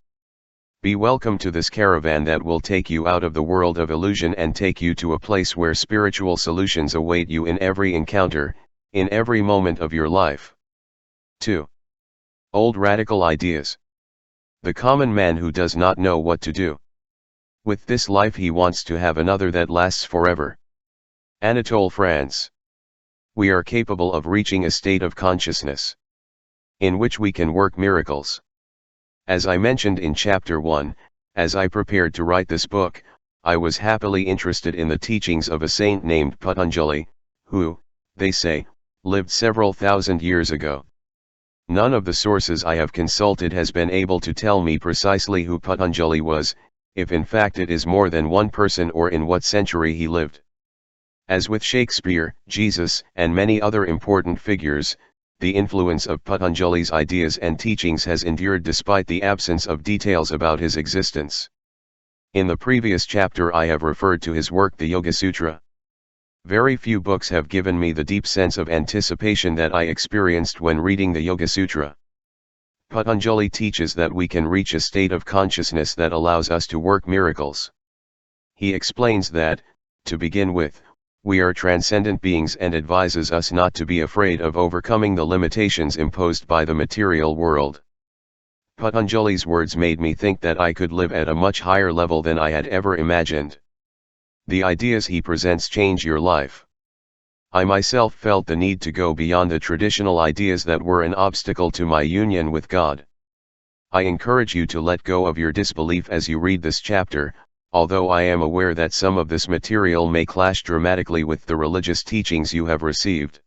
Speaker 1: Be welcome to this caravan that will take you out of the world of illusion and take you to a place where spiritual solutions await you in every encounter, in every moment of your life. 2. Old radical ideas. The common man who does not know what to do with this life, he wants to have another that lasts forever. Anatole France. We are capable of reaching a state of consciousness in which we can work miracles. As I mentioned in chapter 1, as I prepared to write this book, I was happily interested in the teachings of a saint named Patanjali, who, they say, lived several thousand years ago. None of the sources I have consulted has been able to tell me precisely who Patanjali was, if in fact it is more than one person, or in what century he lived. As with Shakespeare, Jesus, and many other important figures, the influence of Patanjali's ideas and teachings has endured despite the absence of details about his existence. In the previous chapter I have referred to his work, the Yoga Sutra. Very few books have given me the deep sense of anticipation that I experienced when reading the Yoga Sutra. Patanjali teaches that we can reach a state of consciousness that allows us to work miracles. He explains that, to begin with, we are transcendent beings and advises us not to be afraid of overcoming the limitations imposed by the material world. Patanjali's words made me think that I could live at a much higher level than I had ever imagined. The ideas he presents change your life. I myself felt the need to go beyond the traditional ideas that were an obstacle to my union with God. I encourage you to let go of your disbelief as you read this chapter, although I am aware that some of this material may clash dramatically with the religious teachings you have received.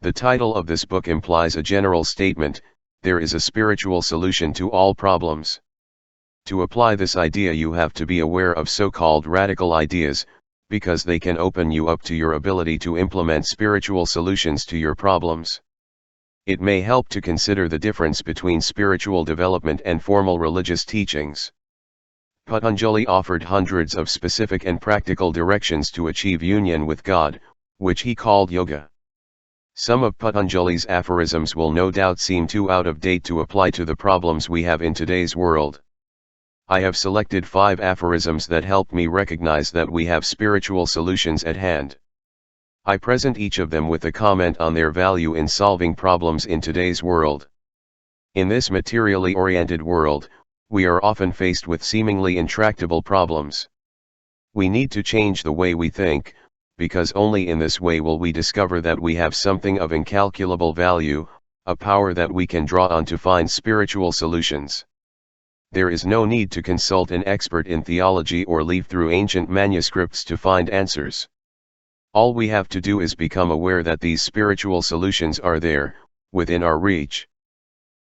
Speaker 1: The title of this book implies a general statement: there is a spiritual solution to all problems. To apply this idea, you have to be aware of so-called radical ideas, because they can open you up to your ability to implement spiritual solutions to your problems. It may help to consider the difference between spiritual development and formal religious teachings. Patanjali offered hundreds of specific and practical directions to achieve union with God, which he called yoga. Some of Patanjali's aphorisms will no doubt seem too out of date to apply to the problems we have in today's world. I have selected 5 aphorisms that help me recognize that we have spiritual solutions at hand. I present each of them with a comment on their value in solving problems in today's world. In this materially oriented world, we are often faced with seemingly intractable problems. We need to change the way we think, because only in this way will we discover that we have something of incalculable value, a power that we can draw on to find spiritual solutions. There is no need to consult an expert in theology or leaf through ancient manuscripts to find answers. All we have to do is become aware that these spiritual solutions are there, within our reach.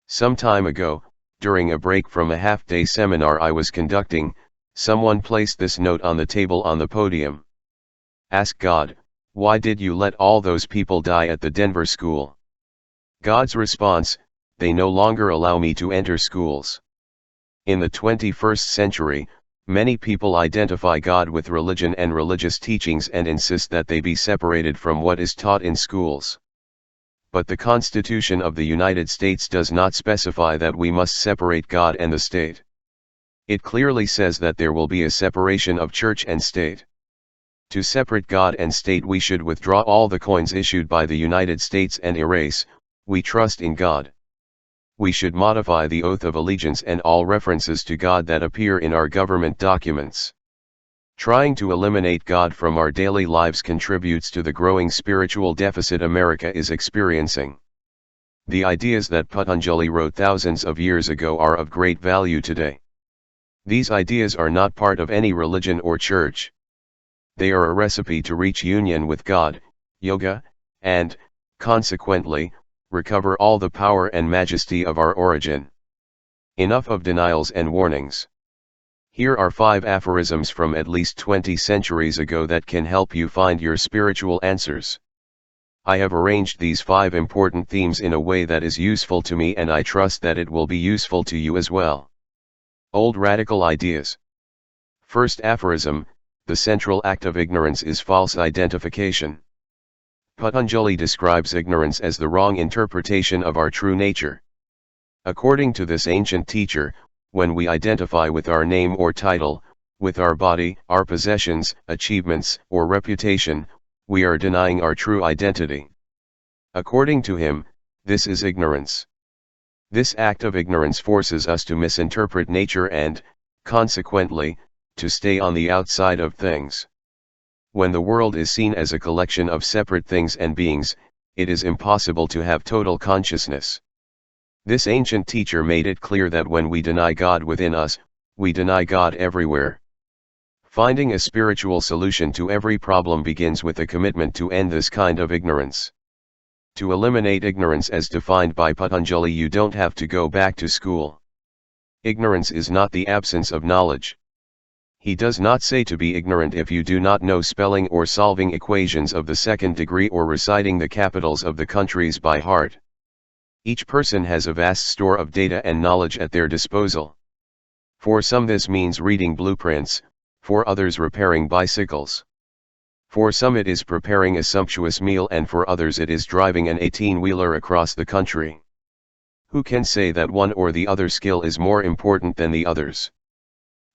Speaker 1: Some time ago, during a break from a half-day seminar I was conducting, someone placed this note on the table on the podium. Ask God, why did you let all those people die at the Denver school? God's response, they no longer allow me to enter schools. In the 21st century, many people identify God with religion and religious teachings and insist that they be separated from what is taught in schools. But the Constitution of the United States does not specify that we must separate God and the state. It clearly says that there will be a separation of church and state. To separate God and state we should withdraw all the coins issued by the United States and erase, "We trust in God." We should modify the oath of allegiance and all references to God that appear in our government documents. Trying to eliminate God from our daily lives contributes to the growing spiritual deficit America is experiencing. The ideas that Patanjali wrote thousands of years ago are of great value today. These ideas are not part of any religion or church. They are a recipe to reach union with God, yoga, and, consequently, recover all the power and majesty of our origin. Enough of denials and warnings. Here are 5 aphorisms from at least 20 centuries ago that can help you find your spiritual answers. I have arranged these 5 important themes in a way that is useful to me, and I trust that it will be useful to you as well. Old radical ideas. First aphorism, the central act of ignorance is false identification. Patanjali describes ignorance as the wrong interpretation of our true nature. According to this ancient teacher, when we identify with our name or title, with our body, our possessions, achievements, or reputation, we are denying our true identity. According to him, this is ignorance. This act of ignorance forces us to misinterpret nature and, consequently, to stay on the outside of things. When the world is seen as a collection of separate things and beings, it is impossible to have total consciousness. This ancient teacher made it clear that when we deny God within us, we deny God everywhere. Finding a spiritual solution to every problem begins with a commitment to end this kind of ignorance. To eliminate ignorance as defined by Patanjali, you don't have to go back to school. Ignorance is not the absence of knowledge. He does not say to be ignorant if you do not know spelling or solving equations of the second degree or reciting the capitals of the countries by heart. Each person has a vast store of data and knowledge at their disposal. For some this means reading blueprints, for others repairing bicycles. For some it is preparing a sumptuous meal, and for others it is driving an 18-wheeler across the country. Who can say that one or the other skill is more important than the others?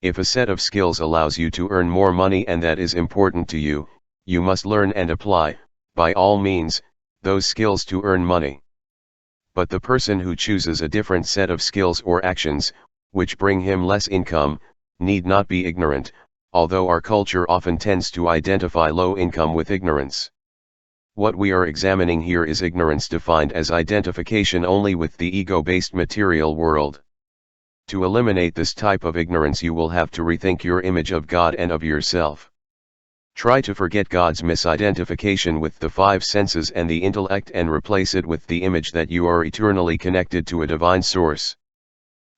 Speaker 1: If a set of skills allows you to earn more money and that is important to you, you must learn and apply, by all means, those skills to earn money. But the person who chooses a different set of skills or actions, which bring him less income, need not be ignorant, although our culture often tends to identify low income with ignorance. What we are examining here is ignorance defined as identification only with the ego-based material world. To eliminate this type of ignorance, you will have to rethink your image of God and of yourself. Try to forget God's misidentification with the 5 senses and the intellect and replace it with the image that you are eternally connected to a divine source.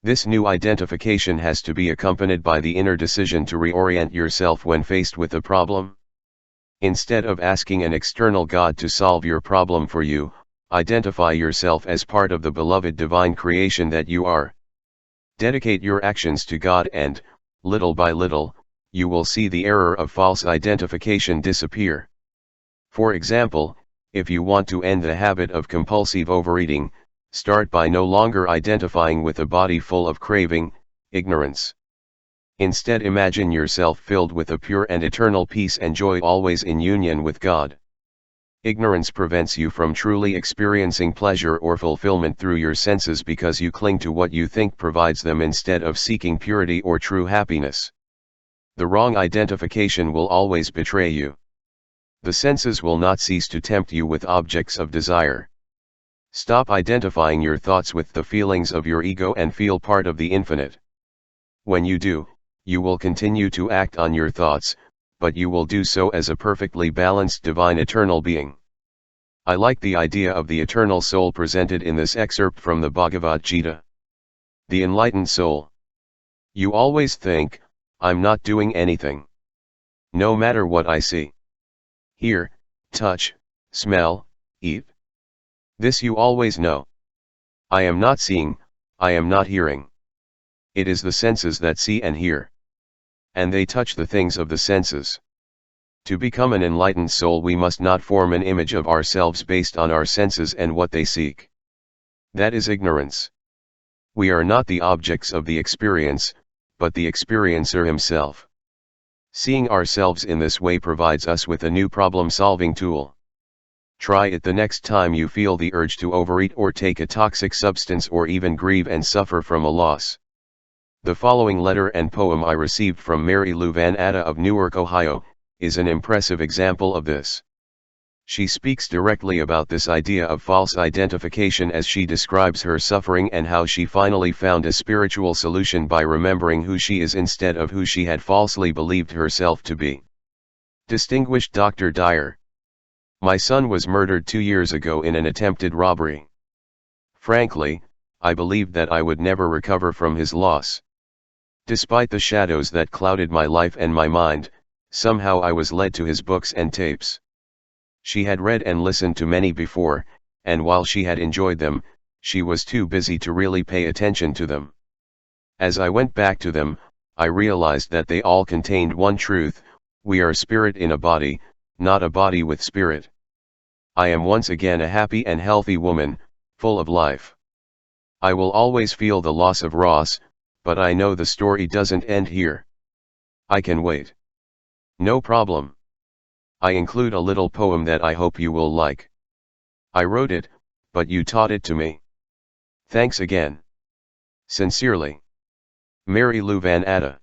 Speaker 1: This new identification has to be accompanied by the inner decision to reorient yourself when faced with a problem. Instead of asking an external God to solve your problem for you, identify yourself as part of the beloved divine creation that you are. Dedicate your actions to God and, little by little, you will see the error of false identification disappear. For example, if you want to end the habit of compulsive overeating, start by no longer identifying with a body full of craving, ignorance. Instead, imagine yourself filled with a pure and eternal peace and joy, always in union with God. Ignorance prevents you from truly experiencing pleasure or fulfillment through your senses because you cling to what you think provides them instead of seeking purity or true happiness. The wrong identification will always betray you. The senses will not cease to tempt you with objects of desire. Stop identifying your thoughts with the feelings of your ego and feel part of the infinite. When you do, you will continue to act on your thoughts, but you will do so as a perfectly balanced divine eternal being. I like the idea of the eternal soul presented in this excerpt from the Bhagavad Gita. The enlightened soul. You always think, I'm not doing anything. No matter what I see, hear, touch, smell, eat. This you always know. I am not seeing, I am not hearing. It is the senses that see and hear. And they touch the things of the senses. To become an enlightened soul, we must not form an image of ourselves based on our senses and what they seek. That is ignorance. We are not the objects of the experience, but the experiencer himself. Seeing ourselves in this way provides us with a new problem-solving tool. Try it the next time you feel the urge to overeat or take a toxic substance or even grieve and suffer from a loss. The following letter and poem I received from Mary Lou Van Atta of Newark, Ohio, is an impressive example of this. She speaks directly about this idea of false identification as she describes her suffering and how she finally found a spiritual solution by remembering who she is instead of who she had falsely believed herself to be. Distinguished Dr. Dyer. My son was murdered 2 years ago in an attempted robbery. Frankly, I believed that I would never recover from his loss. Despite the shadows that clouded my life and my mind, somehow I was led to his books and tapes. She had read and listened to many before, and while she had enjoyed them, she was too busy to really pay attention to them. As I went back to them, I realized that they all contained one truth: we are spirit in a body, not a body with spirit. I am once again a happy and healthy woman, full of life. I will always feel the loss of Ross, but I know the story doesn't end here. I can wait. No problem. I include a little poem that I hope you will like. I wrote it, but you taught it to me. Thanks again. Sincerely, Mary Lou Van Atta.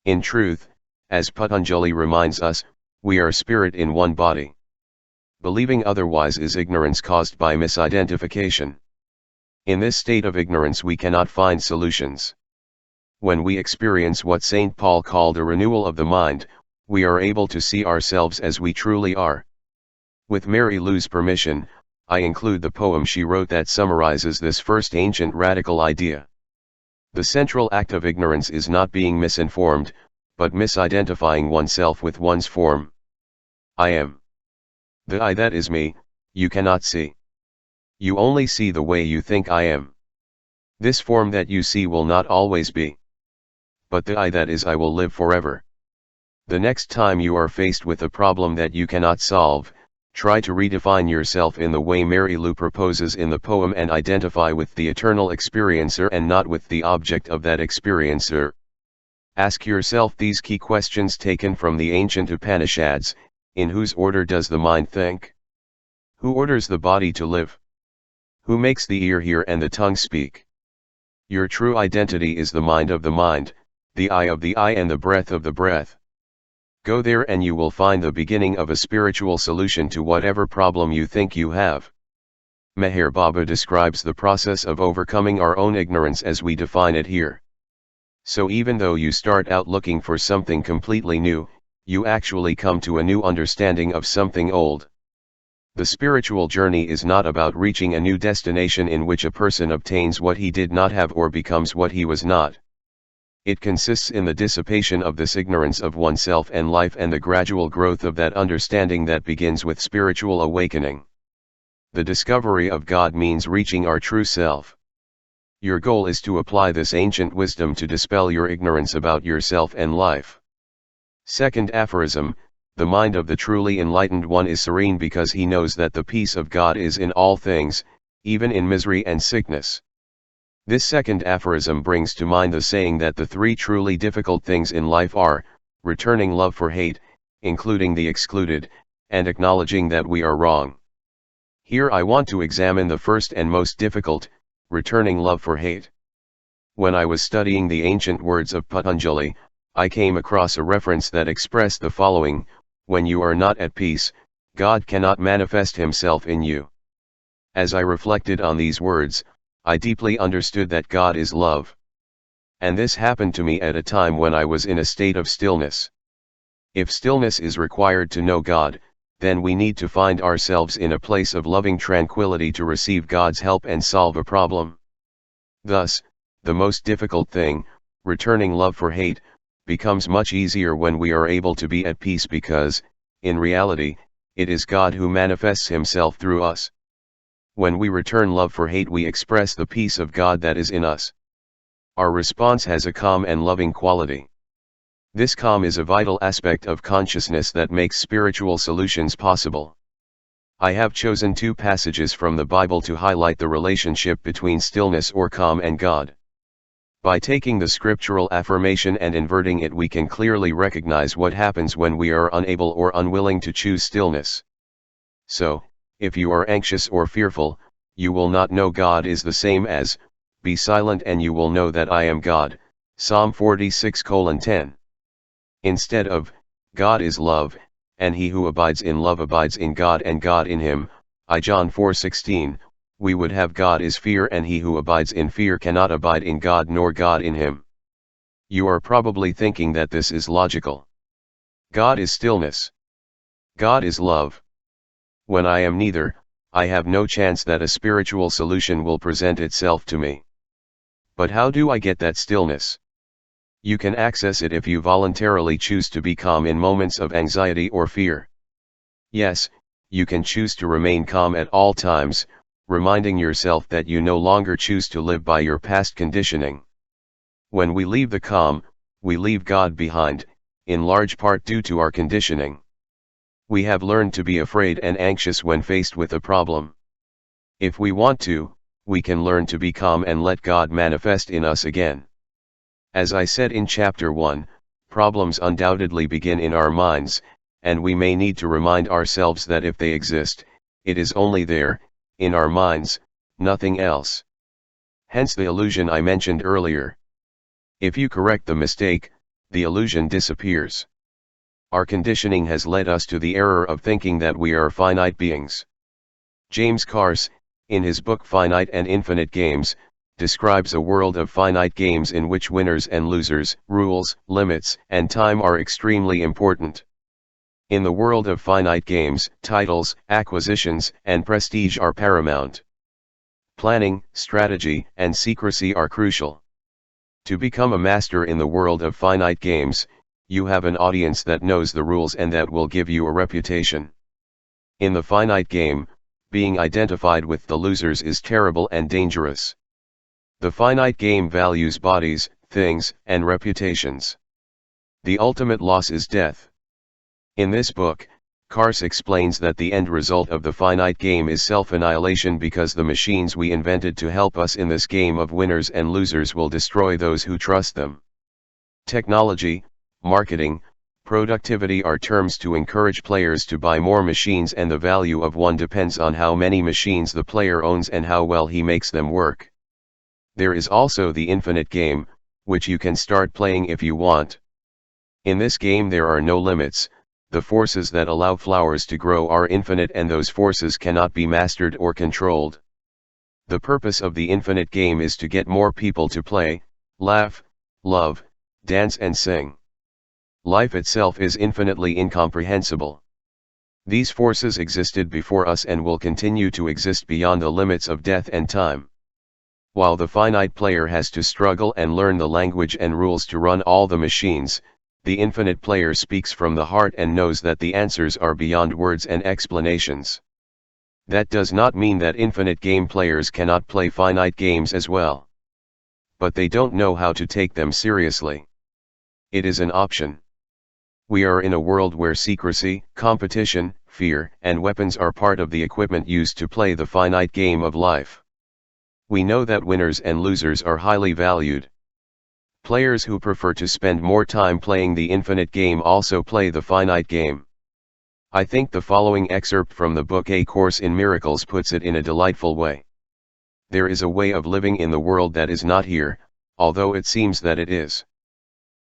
Speaker 1: In truth, as Patanjali reminds us, we are spirit in one body. Believing otherwise is ignorance caused by misidentification. In this state of ignorance we cannot find solutions. When we experience what St. Paul called a renewal of the mind, we are able to see ourselves as we truly are. With Mary Lou's permission, I include the poem she wrote that summarizes this first ancient radical idea. The central act of ignorance is not being misinformed, but misidentifying oneself with one's form. I am. The I that is me, you cannot see. You only see the way you think I am. This form that you see will not always be. But the I that is I will live forever. The next time you are faced with a problem that you cannot solve, try to redefine yourself in the way Mary Lou proposes in the poem and identify with the eternal experiencer and not with the object of that experiencer. Ask yourself these key questions taken from the ancient Upanishads: in whose order does the mind think? Who orders the body to live? Who makes the ear hear and the tongue speak? Your true identity is the mind of the mind, the eye of the eye and the breath of the breath. Go there and you will find the beginning of a spiritual solution to whatever problem you think you have. Meher Baba describes the process of overcoming our own ignorance as we define it here. So even though you start out looking for something completely new, you actually come to a new understanding of something old. The spiritual journey is not about reaching a new destination in which a person obtains what he did not have or becomes what he was not. It consists in the dissipation of this ignorance of oneself and life and the gradual growth of that understanding that begins with spiritual awakening. The discovery of God means reaching our true self. Your goal is to apply this ancient wisdom to dispel your ignorance about yourself and life. Second aphorism: the mind of the truly enlightened one is serene because he knows that the peace of God is in all things, even in misery and sickness. This second aphorism brings to mind the saying that the three truly difficult things in life are: returning love for hate, including the excluded, and acknowledging that we are wrong. Here I want to examine the first and most difficult: returning love for hate. When I was studying the ancient words of Patanjali, I came across a reference that expressed the following: When you are not at peace, God cannot manifest himself in you. As I reflected on these words, I deeply understood that God is love. And this happened to me at a time when I was in a state of stillness. If stillness is required to know God, then we need to find ourselves in a place of loving tranquility to receive God's help and solve a problem. Thus, the most difficult thing, returning love for hate, becomes much easier when we are able to be at peace because, in reality, it is God who manifests himself through us. When we return love for hate, we express the peace of God that is in us. Our response has a calm and loving quality. This calm is a vital aspect of consciousness that makes spiritual solutions possible. I have chosen two passages from the Bible to highlight the relationship between stillness or calm and God. By taking the scriptural affirmation and inverting it, we can clearly recognize what happens when we are unable or unwilling to choose stillness. So, if you are anxious or fearful, you will not know God is the same as, "Be silent and you will know that I am God," Psalm 46:10. Instead of, "God is love, and he who abides in love abides in God and God in him," John 4:16, we would have, "God is fear and he who abides in fear cannot abide in God nor God in him." You are probably thinking that this is logical. God is stillness. God is love. When I am neither, I have no chance that a spiritual solution will present itself to me. But how do I get that stillness? You can access it if you voluntarily choose to be calm in moments of anxiety or fear. Yes, you can choose to remain calm at all times, reminding yourself that you no longer choose to live by your past conditioning. When we leave the calm, we leave God behind, in large part due to our conditioning. We have learned to be afraid and anxious when faced with a problem. If we want to, we can learn to be calm and let God manifest in us again. As I said in Chapter 1, problems undoubtedly begin in our minds, and we may need to remind ourselves that if they exist, it is only there, in our minds, nothing else. Hence the illusion I mentioned earlier. If you correct the mistake, the illusion disappears. Our conditioning has led us to the error of thinking that we are finite beings. James Carse, in his book Finite and Infinite Games, describes a world of finite games in which winners and losers, rules, limits, and time are extremely important. In the world of finite games, titles, acquisitions, and prestige are paramount. Planning, strategy, and secrecy are crucial. To become a master in the world of finite games, you have an audience that knows the rules and that will give you a reputation. In the finite game, being identified with the losers is terrible and dangerous. The finite game values bodies, things, and reputations. The ultimate loss is death. In this book, Carse explains that the end result of the finite game is self-annihilation because the machines we invented to help us in this game of winners and losers will destroy those who trust them. Technology, marketing, productivity are terms to encourage players to buy more machines, and the value of one depends on how many machines the player owns and how well he makes them work. There is also the infinite game, which you can start playing if you want. In this game there are no limits, the forces that allow flowers to grow are infinite and those forces cannot be mastered or controlled. The purpose of the infinite game is to get more people to play, laugh, love, dance and sing. Life itself is infinitely incomprehensible. These forces existed before us and will continue to exist beyond the limits of death and time. While the finite player has to struggle and learn the language and rules to run all the machines, the infinite player speaks from the heart and knows that the answers are beyond words and explanations. That does not mean that infinite game players cannot play finite games as well. But they don't know how to take them seriously. It is an option. We are in a world where secrecy, competition, fear, and weapons are part of the equipment used to play the finite game of life. We know that winners and losers are highly valued. Players who prefer to spend more time playing the infinite game also play the finite game. I think the following excerpt from the book A Course in Miracles puts it in a delightful way. There is a way of living in the world that is not here, although it seems that it is.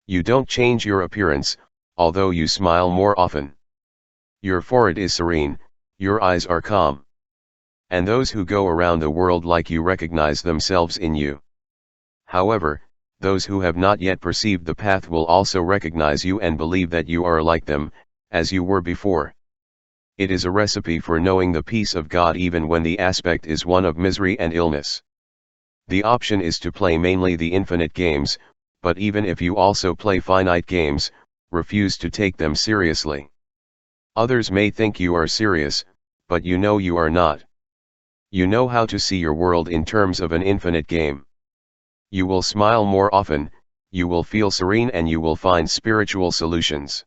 Speaker 1: You don't change your appearance, although you smile more often. Your forehead is serene, your eyes are calm. And those who go around the world like you recognize themselves in you. However, those who have not yet perceived the path will also recognize you and believe that you are like them, as you were before. It is a recipe for knowing the peace of God even when the aspect is one of misery and illness. The option is to play mainly the infinite games, but even if you also play finite games, refuse to take them seriously. Others may think you are serious, but you know you are not. You know how to see your world in terms of an infinite game. You will smile more often, you will feel serene, and you will find spiritual solutions.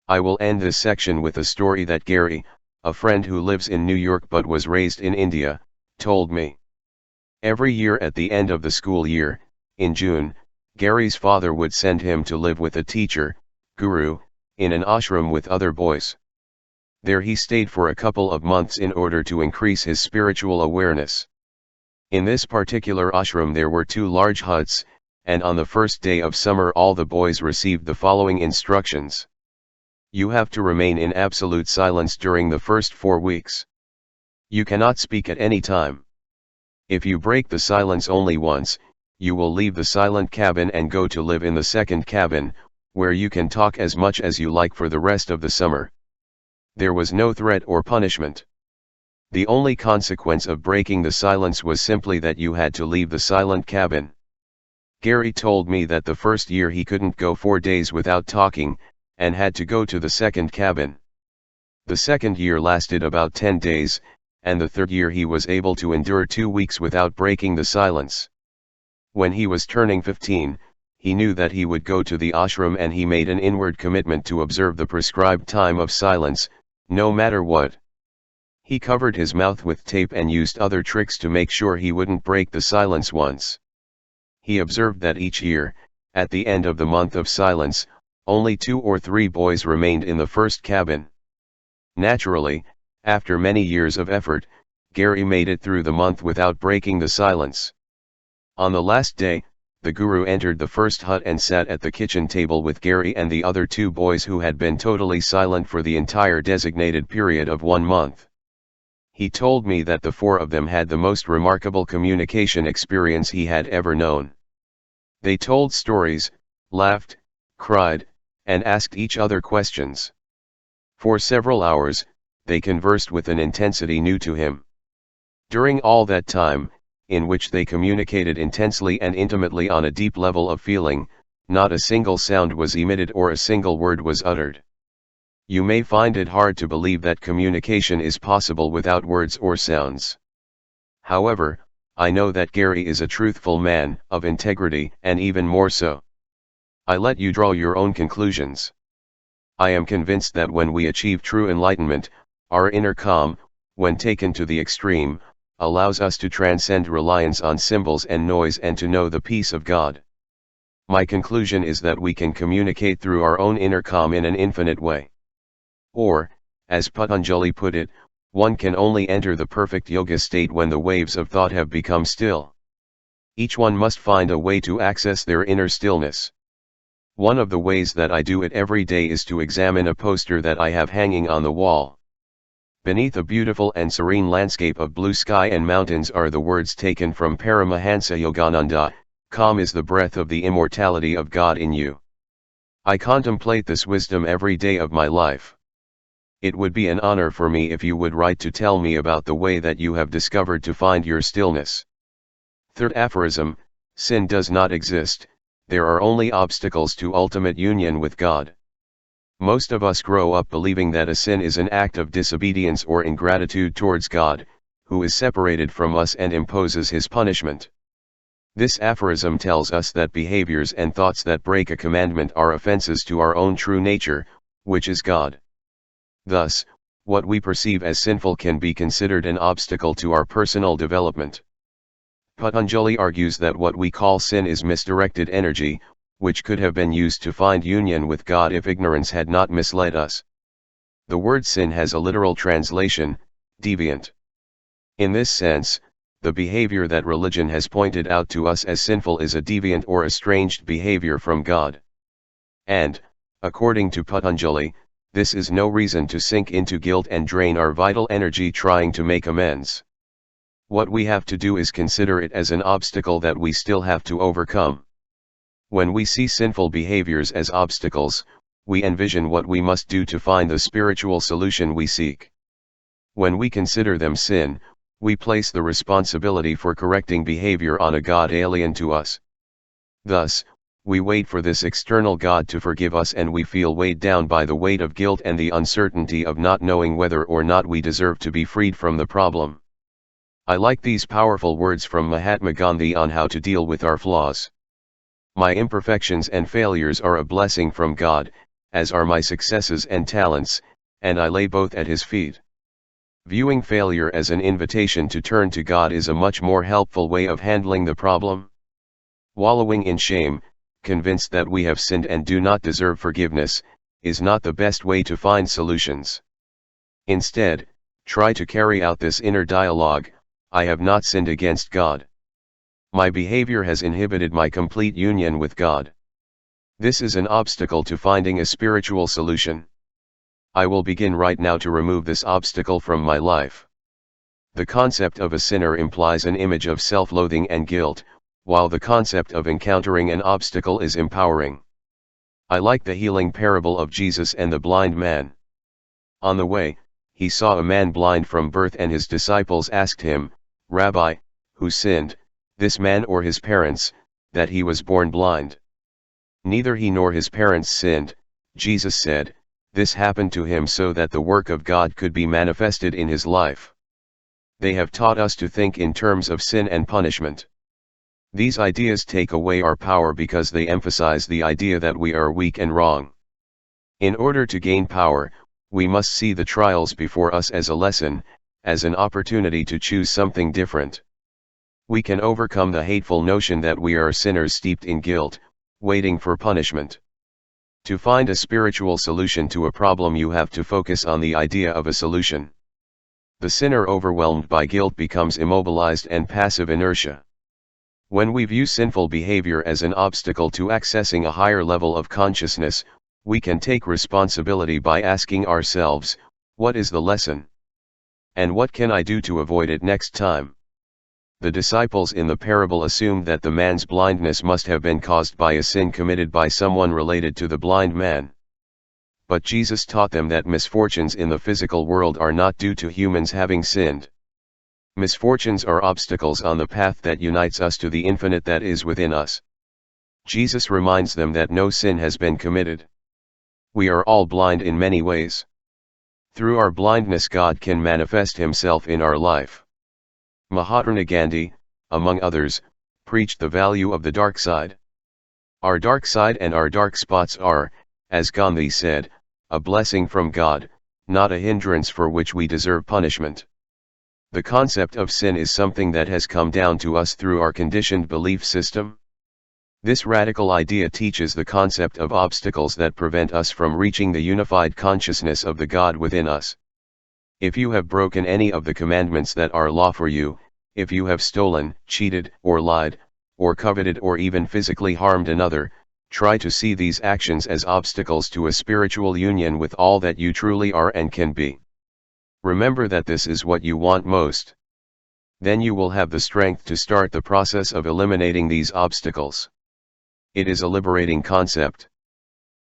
Speaker 1: I will end this section with a story that Gary, a friend who lives in New York but was raised in India, told me. Every year at the end of the school year, in June, Gary's father would send him to live with a teacher, guru, in an ashram with other boys. There he stayed for a couple of months in order to increase his spiritual awareness. In this particular ashram there were 2 large huts, and on the first day of summer all the boys received the following instructions. You have to remain in absolute silence during the first 4 weeks. You cannot speak at any time. If you break the silence only once, you will leave the silent cabin and go to live in the second cabin, where you can talk as much as you like for the rest of the summer. There was no threat or punishment. The only consequence of breaking the silence was simply that you had to leave the silent cabin. Gary told me that the first year he couldn't go 4 days without talking, and had to go to the second cabin. The second year lasted about 10 days, and the third year he was able to endure 2 weeks without breaking the silence. When he was turning 15, he knew that he would go to the ashram, and he made an inward commitment to observe the prescribed time of silence, no matter what. He covered his mouth with tape and used other tricks to make sure he wouldn't break the silence once. He observed that each year, at the end of the month of silence, only 2 or 3 boys remained in the first cabin. Naturally, after many years of effort, Gary made it through the month without breaking the silence. On the last day, the guru entered the first hut and sat at the kitchen table with Gary and the other 2 boys who had been totally silent for the entire designated period of 1 month. He told me that the 4 of them had the most remarkable communication experience he had ever known. They told stories, laughed, cried, and asked each other questions. For several hours, they conversed with an intensity new to him. During all that time, in which they communicated intensely and intimately on a deep level of feeling, not a single sound was emitted or a single word was uttered. You may find it hard to believe that communication is possible without words or sounds. However, I know that Gary is a truthful man, of integrity, and even more so. I let you draw your own conclusions. I am convinced that when we achieve true enlightenment, our inner calm, when taken to the extreme, allows us to transcend reliance on symbols and noise and to know the peace of God. My conclusion is that we can communicate through our own inner calm in an infinite way. Or, as Patanjali put it, one can only enter the perfect yoga state when the waves of thought have become still. Each one must find a way to access their inner stillness. One of the ways that I do it every day is to examine a poster that I have hanging on the wall. Beneath a beautiful and serene landscape of blue sky and mountains are the words taken from Paramahansa Yogananda, "Calm is the breath of the immortality of God in you." I contemplate this wisdom every day of my life. It would be an honor for me if you would write to tell me about the way that you have discovered to find your stillness. Third aphorism: sin does not exist, there are only obstacles to ultimate union with God. Most of us grow up believing that a sin is an act of disobedience or ingratitude towards God, who is separated from us and imposes his punishment. This aphorism tells us that behaviors and thoughts that break a commandment are offenses to our own true nature, which is God. Thus, what we perceive as sinful can be considered an obstacle to our personal development. Patanjali argues that what we call sin is misdirected energy, which could have been used to find union with God if ignorance had not misled us. The word sin has a literal translation, deviant. In this sense, the behavior that religion has pointed out to us as sinful is a deviant or estranged behavior from God. And, according to Patanjali, this is no reason to sink into guilt and drain our vital energy trying to make amends. What we have to do is consider it as an obstacle that we still have to overcome. When we see sinful behaviors as obstacles, we envision what we must do to find the spiritual solution we seek. When we consider them sin, we place the responsibility for correcting behavior on a God alien to us. Thus, we wait for this external God to forgive us, and we feel weighed down by the weight of guilt and the uncertainty of not knowing whether or not we deserve to be freed from the problem. I like these powerful words from Mahatma Gandhi on how to deal with our flaws. My imperfections and failures are a blessing from God, as are my successes and talents, and I lay both at His feet. Viewing failure as an invitation to turn to God is a much more helpful way of handling the problem. Wallowing in shame, convinced that we have sinned and do not deserve forgiveness, is not the best way to find solutions. Instead, try to carry out this inner dialogue: I have not sinned against God. My behavior has inhibited my complete union with God. This is an obstacle to finding a spiritual solution. I will begin right now to remove this obstacle from my life. The concept of a sinner implies an image of self-loathing and guilt, while the concept of encountering an obstacle is empowering. I like the healing parable of Jesus and the blind man. On the way, he saw a man blind from birth, and his disciples asked him, "Rabbi, who sinned, this man or his parents, that he was born blind?" "Neither he nor his parents sinned," Jesus said. "This happened to him so that the work of God could be manifested in his life." They have taught us to think in terms of sin and punishment. These ideas take away our power because they emphasize the idea that we are weak and wrong. In order to gain power, we must see the trials before us as a lesson, as an opportunity to choose something different. We can overcome the hateful notion that we are sinners steeped in guilt, waiting for punishment. To find a spiritual solution to a problem, you have to focus on the idea of a solution. The sinner overwhelmed by guilt becomes immobilized and passive inertia. When we view sinful behavior as an obstacle to accessing a higher level of consciousness, we can take responsibility by asking ourselves, what is the lesson? And what can I do to avoid it next time? The disciples in the parable assumed that the man's blindness must have been caused by a sin committed by someone related to the blind man. But Jesus taught them that misfortunes in the physical world are not due to humans having sinned. Misfortunes are obstacles on the path that unites us to the infinite that is within us. Jesus reminds them that no sin has been committed. We are all blind in many ways. Through our blindness, God can manifest Himself in our life. Mahatma Gandhi, among others, preached the value of the dark side. Our dark side and our dark spots are, as Gandhi said, a blessing from God, not a hindrance for which we deserve punishment. The concept of sin is something that has come down to us through our conditioned belief system. This radical idea teaches the concept of obstacles that prevent us from reaching the unified consciousness of the God within us. If you have broken any of the commandments that are law for you, if you have stolen, cheated, or lied, or coveted, or even physically harmed another, try to see these actions as obstacles to a spiritual union with all that you truly are and can be. Remember that this is what you want most. Then you will have the strength to start the process of eliminating these obstacles. It is a liberating concept.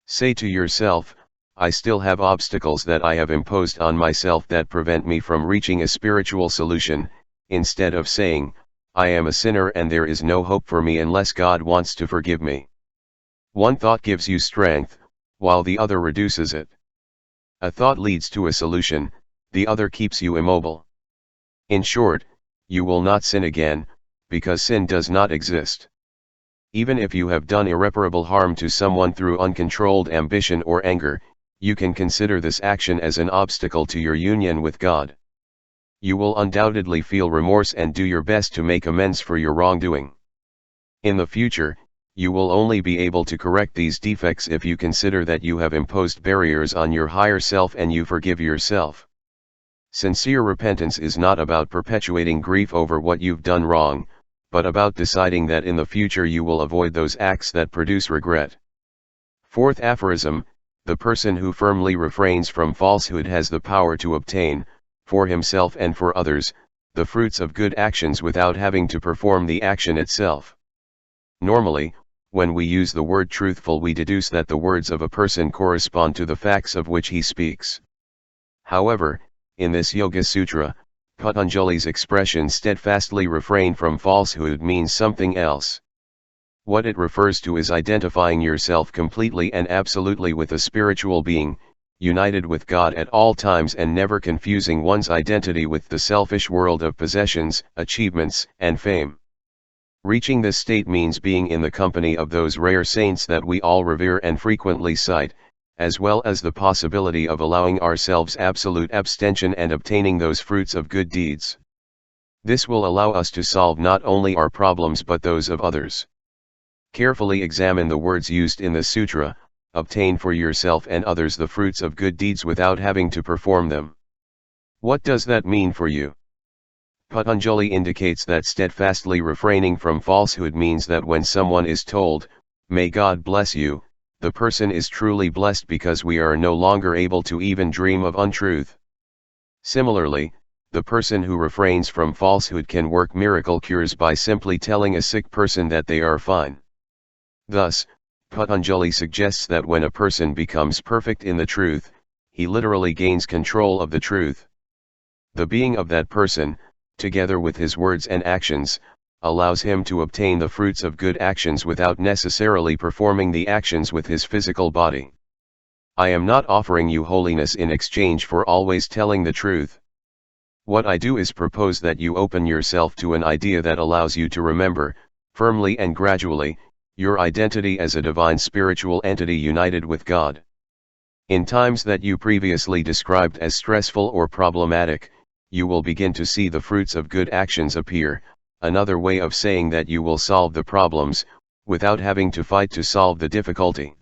Speaker 1: Say to yourself, I still have obstacles that I have imposed on myself that prevent me from reaching a spiritual solution, instead of saying, I am a sinner and there is no hope for me unless God wants to forgive me. One thought gives you strength, while the other reduces it. A thought leads to a solution, the other keeps you immobile. In short, you will not sin again, because sin does not exist. Even if you have done irreparable harm to someone through uncontrolled ambition or anger, you can consider this action as an obstacle to your union with God. You will undoubtedly feel remorse and do your best to make amends for your wrongdoing. In the future, you will only be able to correct these defects if you consider that you have imposed barriers on your higher self and you forgive yourself. Sincere repentance is not about perpetuating grief over what you've done wrong, but about deciding that in the future you will avoid those acts that produce regret. Fourth aphorism, The person who firmly refrains from falsehood has the power to obtain, for himself and for others, the fruits of good actions without having to perform the action itself. Normally, when we use the word truthful, we deduce that the words of a person correspond to the facts of which he speaks. However, in this Yoga Sutra, Patanjali's expression steadfastly refrain from falsehood means something else. What it refers to is identifying yourself completely and absolutely with a spiritual being, united with God at all times, and never confusing one's identity with the selfish world of possessions, achievements, and fame. Reaching this state means being in the company of those rare saints that we all revere and frequently cite, as well as the possibility of allowing ourselves absolute abstention and obtaining those fruits of good deeds. This will allow us to solve not only our problems but those of others. Carefully examine the words used in the sutra: obtain for yourself and others the fruits of good deeds without having to perform them. What does that mean for you? Patanjali indicates that steadfastly refraining from falsehood means that when someone is told, "May God bless you," the person is truly blessed because we are no longer able to even dream of untruth. Similarly, the person who refrains from falsehood can work miracle cures by simply telling a sick person that they are fine. Thus, Patanjali suggests that when a person becomes perfect in the truth, he literally gains control of the truth. The being of that person, together with his words and actions, allows him to obtain the fruits of good actions without necessarily performing the actions with his physical body. I am not offering you holiness in exchange for always telling the truth. What I do is propose that you open yourself to an idea that allows you to remember, firmly and gradually, your identity as a divine spiritual entity united with God. In times that you previously described as stressful or problematic, you will begin to see the fruits of good actions appear, another way of saying that you will solve the problems, without having to fight to solve the difficulty.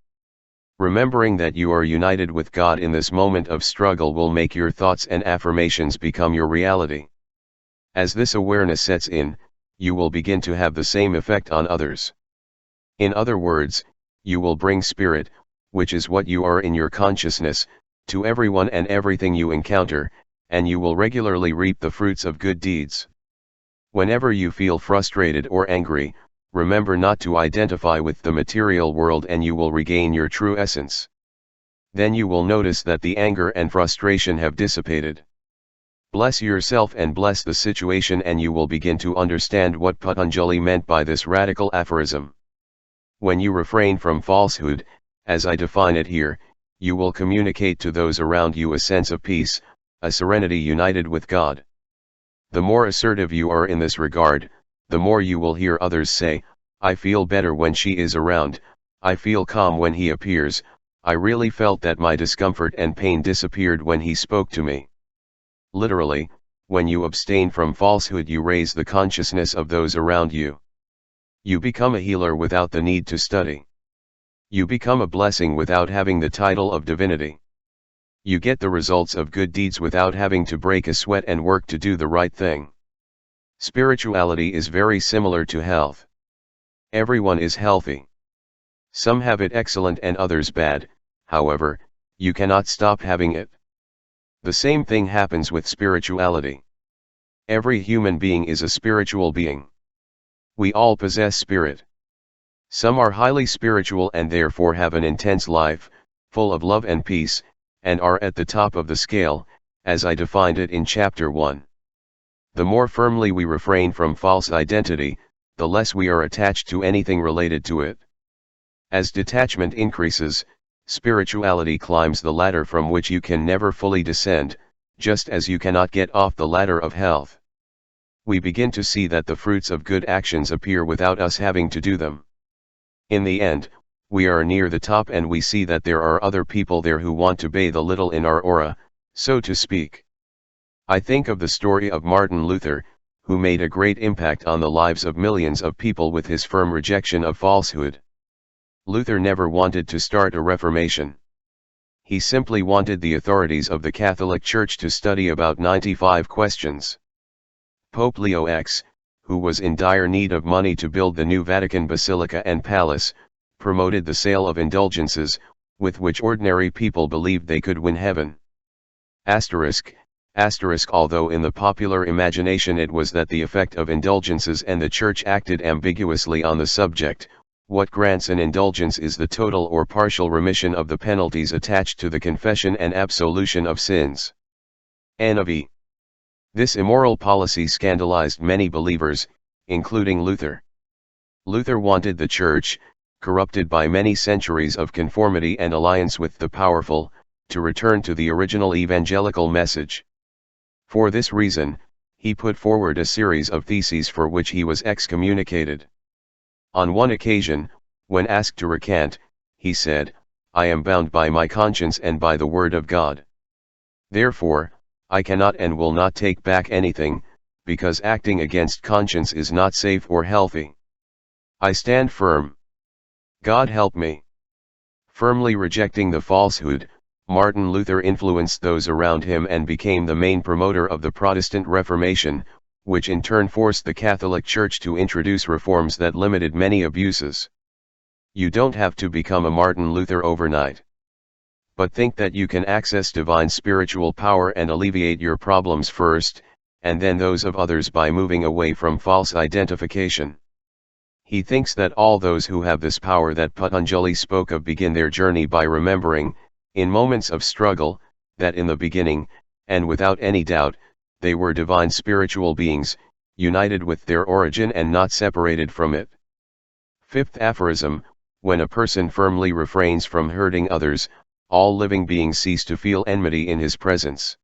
Speaker 1: Remembering that you are united with God in this moment of struggle will make your thoughts and affirmations become your reality. As this awareness sets in, you will begin to have the same effect on others. In other words, you will bring spirit, which is what you are in your consciousness, to everyone and everything you encounter, and you will regularly reap the fruits of good deeds. Whenever you feel frustrated or angry, remember not to identify with the material world and you will regain your true essence. Then you will notice that the anger and frustration have dissipated. Bless yourself and bless the situation, and you will begin to understand what Patanjali meant by this radical aphorism. When you refrain from falsehood, as I define it here, you will communicate to those around you a sense of peace, a serenity united with God. The more assertive you are in this regard, the more you will hear others say, "I feel better when she is around, I feel calm when he appears, I really felt that my discomfort and pain disappeared when he spoke to me." Literally, when you abstain from falsehood, you raise the consciousness of those around you. You become a healer without the need to study. You become a blessing without having the title of divinity. You get the results of good deeds without having to break a sweat and work to do the right thing. Spirituality is very similar to health. Everyone is healthy. Some have it excellent and others bad, however, you cannot stop having it. The same thing happens with spirituality. Every human being is a spiritual being. We all possess spirit. Some are highly spiritual and therefore have an intense life, full of love and peace, and are at the top of the scale, as I defined it in Chapter 1. The more firmly we refrain from false identity, the less we are attached to anything related to it. As detachment increases, spirituality climbs the ladder from which you can never fully descend, just as you cannot get off the ladder of health. We begin to see that the fruits of good actions appear without us having to do them. In the end, we are near the top and we see that there are other people there who want to bathe a little in our aura, so to speak. I think of the story of Martin Luther, who made a great impact on the lives of millions of people with his firm rejection of falsehood. Luther never wanted to start a reformation. He simply wanted the authorities of the Catholic Church to study about 95 questions. Pope Leo X, who was in dire need of money to build the new Vatican Basilica and Palace, promoted the sale of indulgences, with which ordinary people believed they could win heaven. Asterisk, although in the popular imagination it was that the effect of indulgences and the Church acted ambiguously on the subject, what grants an indulgence is the total or partial remission of the penalties attached to the confession and absolution of sins. NIV. This immoral policy scandalized many believers, including Luther. Luther wanted the Church, corrupted by many centuries of conformity and alliance with the powerful, to return to the original evangelical message. For this reason, he put forward a series of theses for which he was excommunicated. On one occasion, when asked to recant, he said, "I am bound by my conscience and by the word of God. Therefore, I cannot and will not take back anything, because acting against conscience is not safe or healthy. I stand firm. God help me." Firmly rejecting the falsehood, Martin Luther influenced those around him and became the main promoter of the Protestant Reformation, which in turn forced the Catholic Church to introduce reforms that limited many abuses. You don't have to become a Martin Luther overnight. But think that you can access divine spiritual power and alleviate your problems first, and then those of others by moving away from false identification. He thinks that all those who have this power that Patanjali spoke of begin their journey by remembering, in moments of struggle, that in the beginning, and without any doubt, they were divine spiritual beings, united with their origin and not separated from it. Fifth aphorism, when a person firmly refrains from hurting others, all living beings cease to feel enmity in his presence.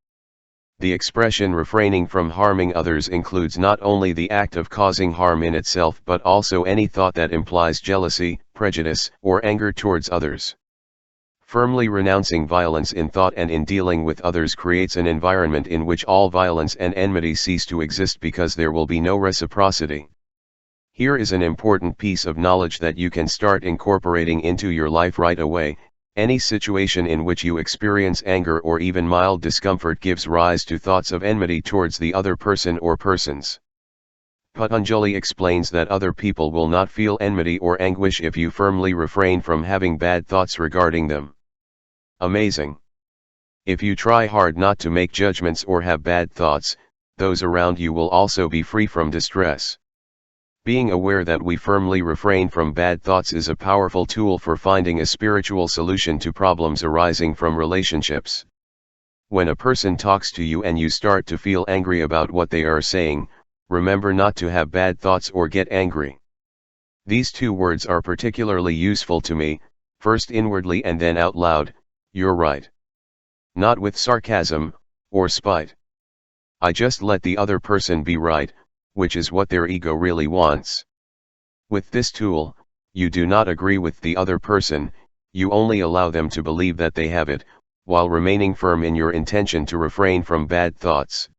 Speaker 1: The expression refraining from harming others includes not only the act of causing harm in itself but also any thought that implies jealousy, prejudice, or anger towards others. Firmly renouncing violence in thought and in dealing with others creates an environment in which all violence and enmity cease to exist because there will be no reciprocity. Here is an important piece of knowledge that you can start incorporating into your life right away. Any situation in which you experience anger or even mild discomfort gives rise to thoughts of enmity towards the other person or persons. Patanjali explains that other people will not feel enmity or anguish if you firmly refrain from having bad thoughts regarding them. Amazing. If you try hard not to make judgments or have bad thoughts, those around you will also be free from distress. Being aware that we firmly refrain from bad thoughts is a powerful tool for finding a spiritual solution to problems arising from relationships. When a person talks to you and you start to feel angry about what they are saying, remember not to have bad thoughts or get angry. These two words are particularly useful to me, first inwardly and then out loud, "You're right." Not with sarcasm, or spite. I just let the other person be right, which is what their ego really wants. With this tool, you do not agree with the other person, you only allow them to believe that they have it, while remaining firm in your intention to refrain from bad thoughts.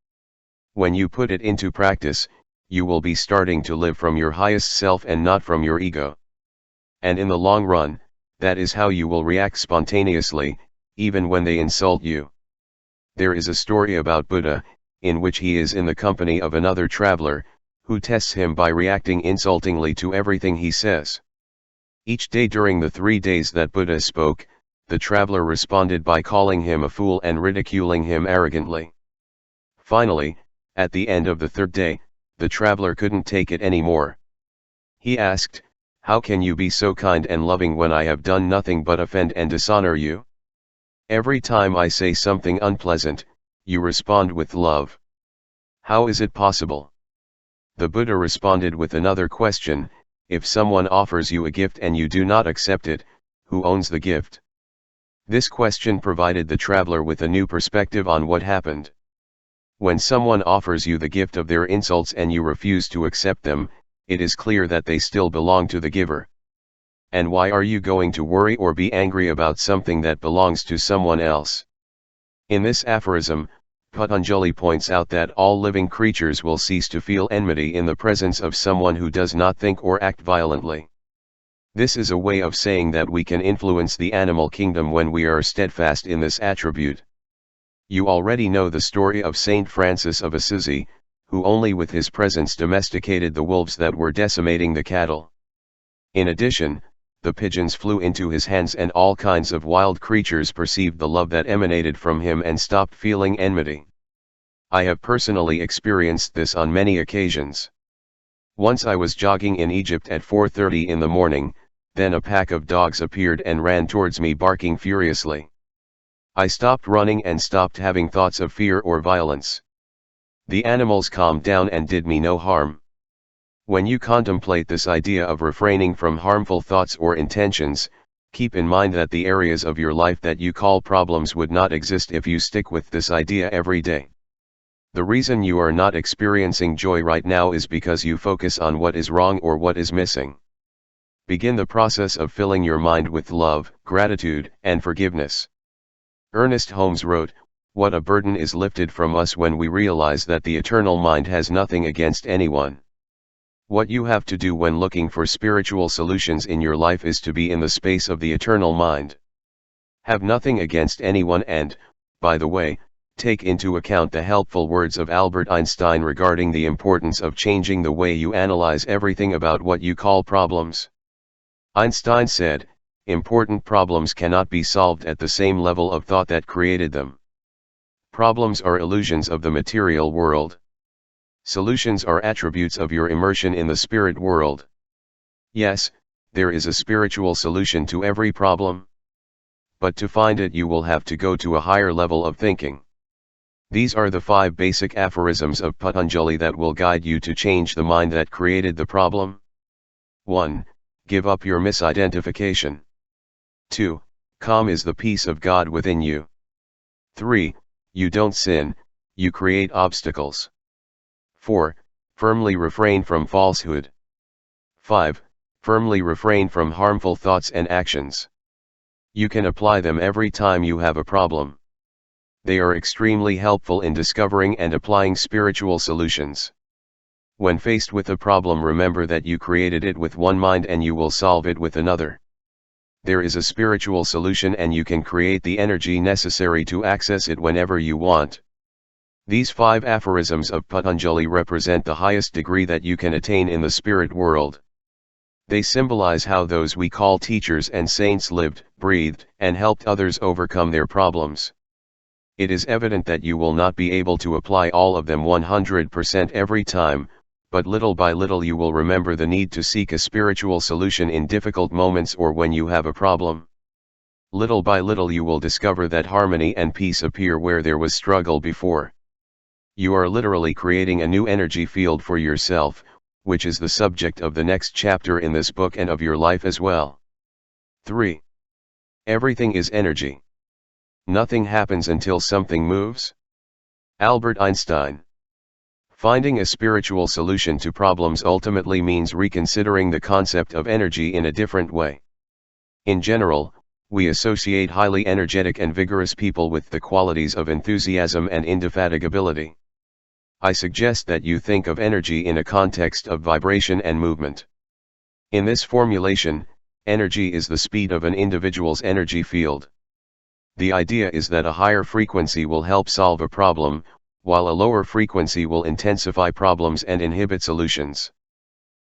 Speaker 1: When you put it into practice, you will be starting to live from your highest self and not from your ego. And in the long run, that is how you will react spontaneously, even when they insult you. There is a story about Buddha, in which he is in the company of another traveler, who tests him by reacting insultingly to everything he says. Each day during the 3 days that Buddha spoke, the traveler responded by calling him a fool and ridiculing him arrogantly. Finally, at the end of the 3rd day, the traveler couldn't take it anymore. He asked, "How can you be so kind and loving when I have done nothing but offend and dishonor you? Every time I say something unpleasant, you respond with love. How is it possible?" The Buddha responded with another question, "If someone offers you a gift and you do not accept it, who owns the gift?" This question provided the traveler with a new perspective on what happened. When someone offers you the gift of their insults and you refuse to accept them, it is clear that they still belong to the giver. And why are you going to worry or be angry about something that belongs to someone else? In this aphorism, Patanjali points out that all living creatures will cease to feel enmity in the presence of someone who does not think or act violently. This is a way of saying that we can influence the animal kingdom when we are steadfast in this attribute. You already know the story of Saint Francis of Assisi, who only with his presence domesticated the wolves that were decimating the cattle. In addition, the pigeons flew into his hands and all kinds of wild creatures perceived the love that emanated from him and stopped feeling enmity. I have personally experienced this on many occasions. Once I was jogging in Egypt at 4:30 in the morning, then a pack of dogs appeared and ran towards me barking furiously. I stopped running and stopped having thoughts of fear or violence. The animals calmed down and did me no harm. When you contemplate this idea of refraining from harmful thoughts or intentions, keep in mind that the areas of your life that you call problems would not exist if you stick with this idea every day. The reason you are not experiencing joy right now is because you focus on what is wrong or what is missing. Begin the process of filling your mind with love, gratitude, and forgiveness. Ernest Holmes wrote, "What a burden is lifted from us when we realize that the eternal mind has nothing against anyone." What you have to do when looking for spiritual solutions in your life is to be in the space of the eternal mind. Have nothing against anyone and, by the way, take into account the helpful words of Albert Einstein regarding the importance of changing the way you analyze everything about what you call problems. Einstein said, "Important problems cannot be solved at the same level of thought that created them. Problems are illusions of the material world. Solutions are attributes of your immersion in the spirit world." Yes, there is a spiritual solution to every problem. But to find it you will have to go to a higher level of thinking. These are the 5 basic aphorisms of Patanjali that will guide you to change the mind that created the problem. 1. Give up your misidentification. 2. Calm is the peace of God within you. 3. You don't sin, you create obstacles. 4. Firmly refrain from falsehood. 5. Firmly refrain from harmful thoughts and actions. You can apply them every time you have a problem. They are extremely helpful in discovering and applying spiritual solutions. When faced with a problem, remember that you created it with one mind and you will solve it with another. There is a spiritual solution and you can create the energy necessary to access it whenever you want. These 5 aphorisms of Patanjali represent the highest degree that you can attain in the spirit world. They symbolize how those we call teachers and saints lived, breathed, and helped others overcome their problems. It is evident that you will not be able to apply all of them 100% every time, but little by little you will remember the need to seek a spiritual solution in difficult moments or when you have a problem. Little by little you will discover that harmony and peace appear where there was struggle before. You are literally creating a new energy field for yourself, which is the subject of the next chapter in this book and of your life as well. 3. Everything is energy. Nothing happens until something moves. Albert Einstein. Finding a spiritual solution to problems ultimately means reconsidering the concept of energy in a different way. In general, we associate highly energetic and vigorous people with the qualities of enthusiasm and indefatigability. I suggest that you think of energy in a context of vibration and movement. In this formulation, energy is the speed of an individual's energy field. The idea is that a higher frequency will help solve a problem, while a lower frequency will intensify problems and inhibit solutions.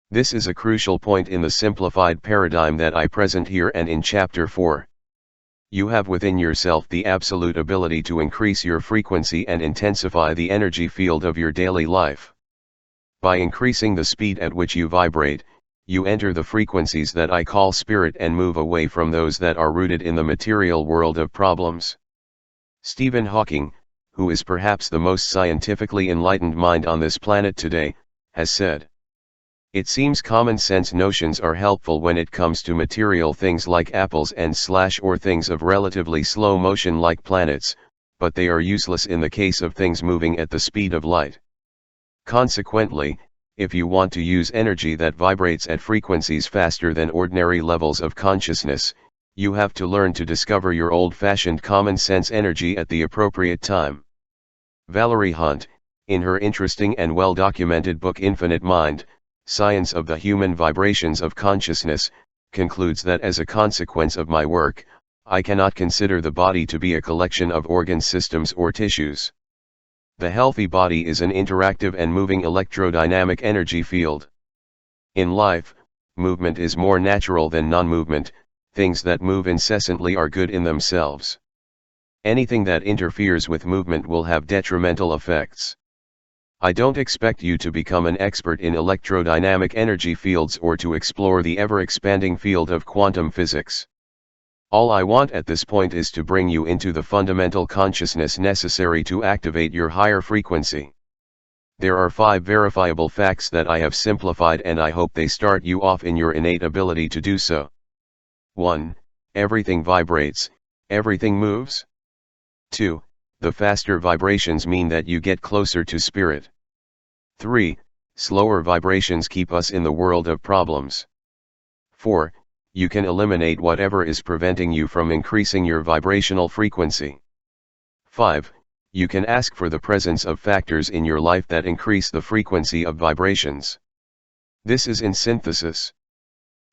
Speaker 1: This is a crucial point in the simplified paradigm that I present here and in Chapter 4. You have within yourself the absolute ability to increase your frequency and intensify the energy field of your daily life. By increasing the speed at which you vibrate, you enter the frequencies that I call spirit and move away from those that are rooted in the material world of problems. Stephen Hawking, who is perhaps the most scientifically enlightened mind on this planet today, has said, "It seems common sense notions are helpful when it comes to material things like apples and or things of relatively slow motion like planets, but they are useless in the case of things moving at the speed of light. Consequently, if you want to use energy that vibrates at frequencies faster than ordinary levels of consciousness, you have to learn to discover your old-fashioned common sense energy at the appropriate time." Valerie Hunt, in her interesting and well-documented book Infinite Mind, Science of the Human Vibrations of Consciousness, concludes that as a consequence of my work, I cannot consider the body to be a collection of organ systems or tissues. The healthy body is an interactive and moving electrodynamic energy field. In life, movement is more natural than non-movement. Things that move incessantly are good in themselves. Anything that interferes with movement will have detrimental effects. I don't expect you to become an expert in electrodynamic energy fields or to explore the ever-expanding field of quantum physics. All I want at this point is to bring you into the fundamental consciousness necessary to activate your higher frequency. There are 5 verifiable facts that I have simplified, and I hope they start you off in your innate ability to do so. 1. Everything vibrates, everything moves. 2. The faster vibrations mean that you get closer to spirit. 3. Slower vibrations keep us in the world of problems. 4. You can eliminate whatever is preventing you from increasing your vibrational frequency. 5. You can ask for the presence of factors in your life that increase the frequency of vibrations. This is in synthesis.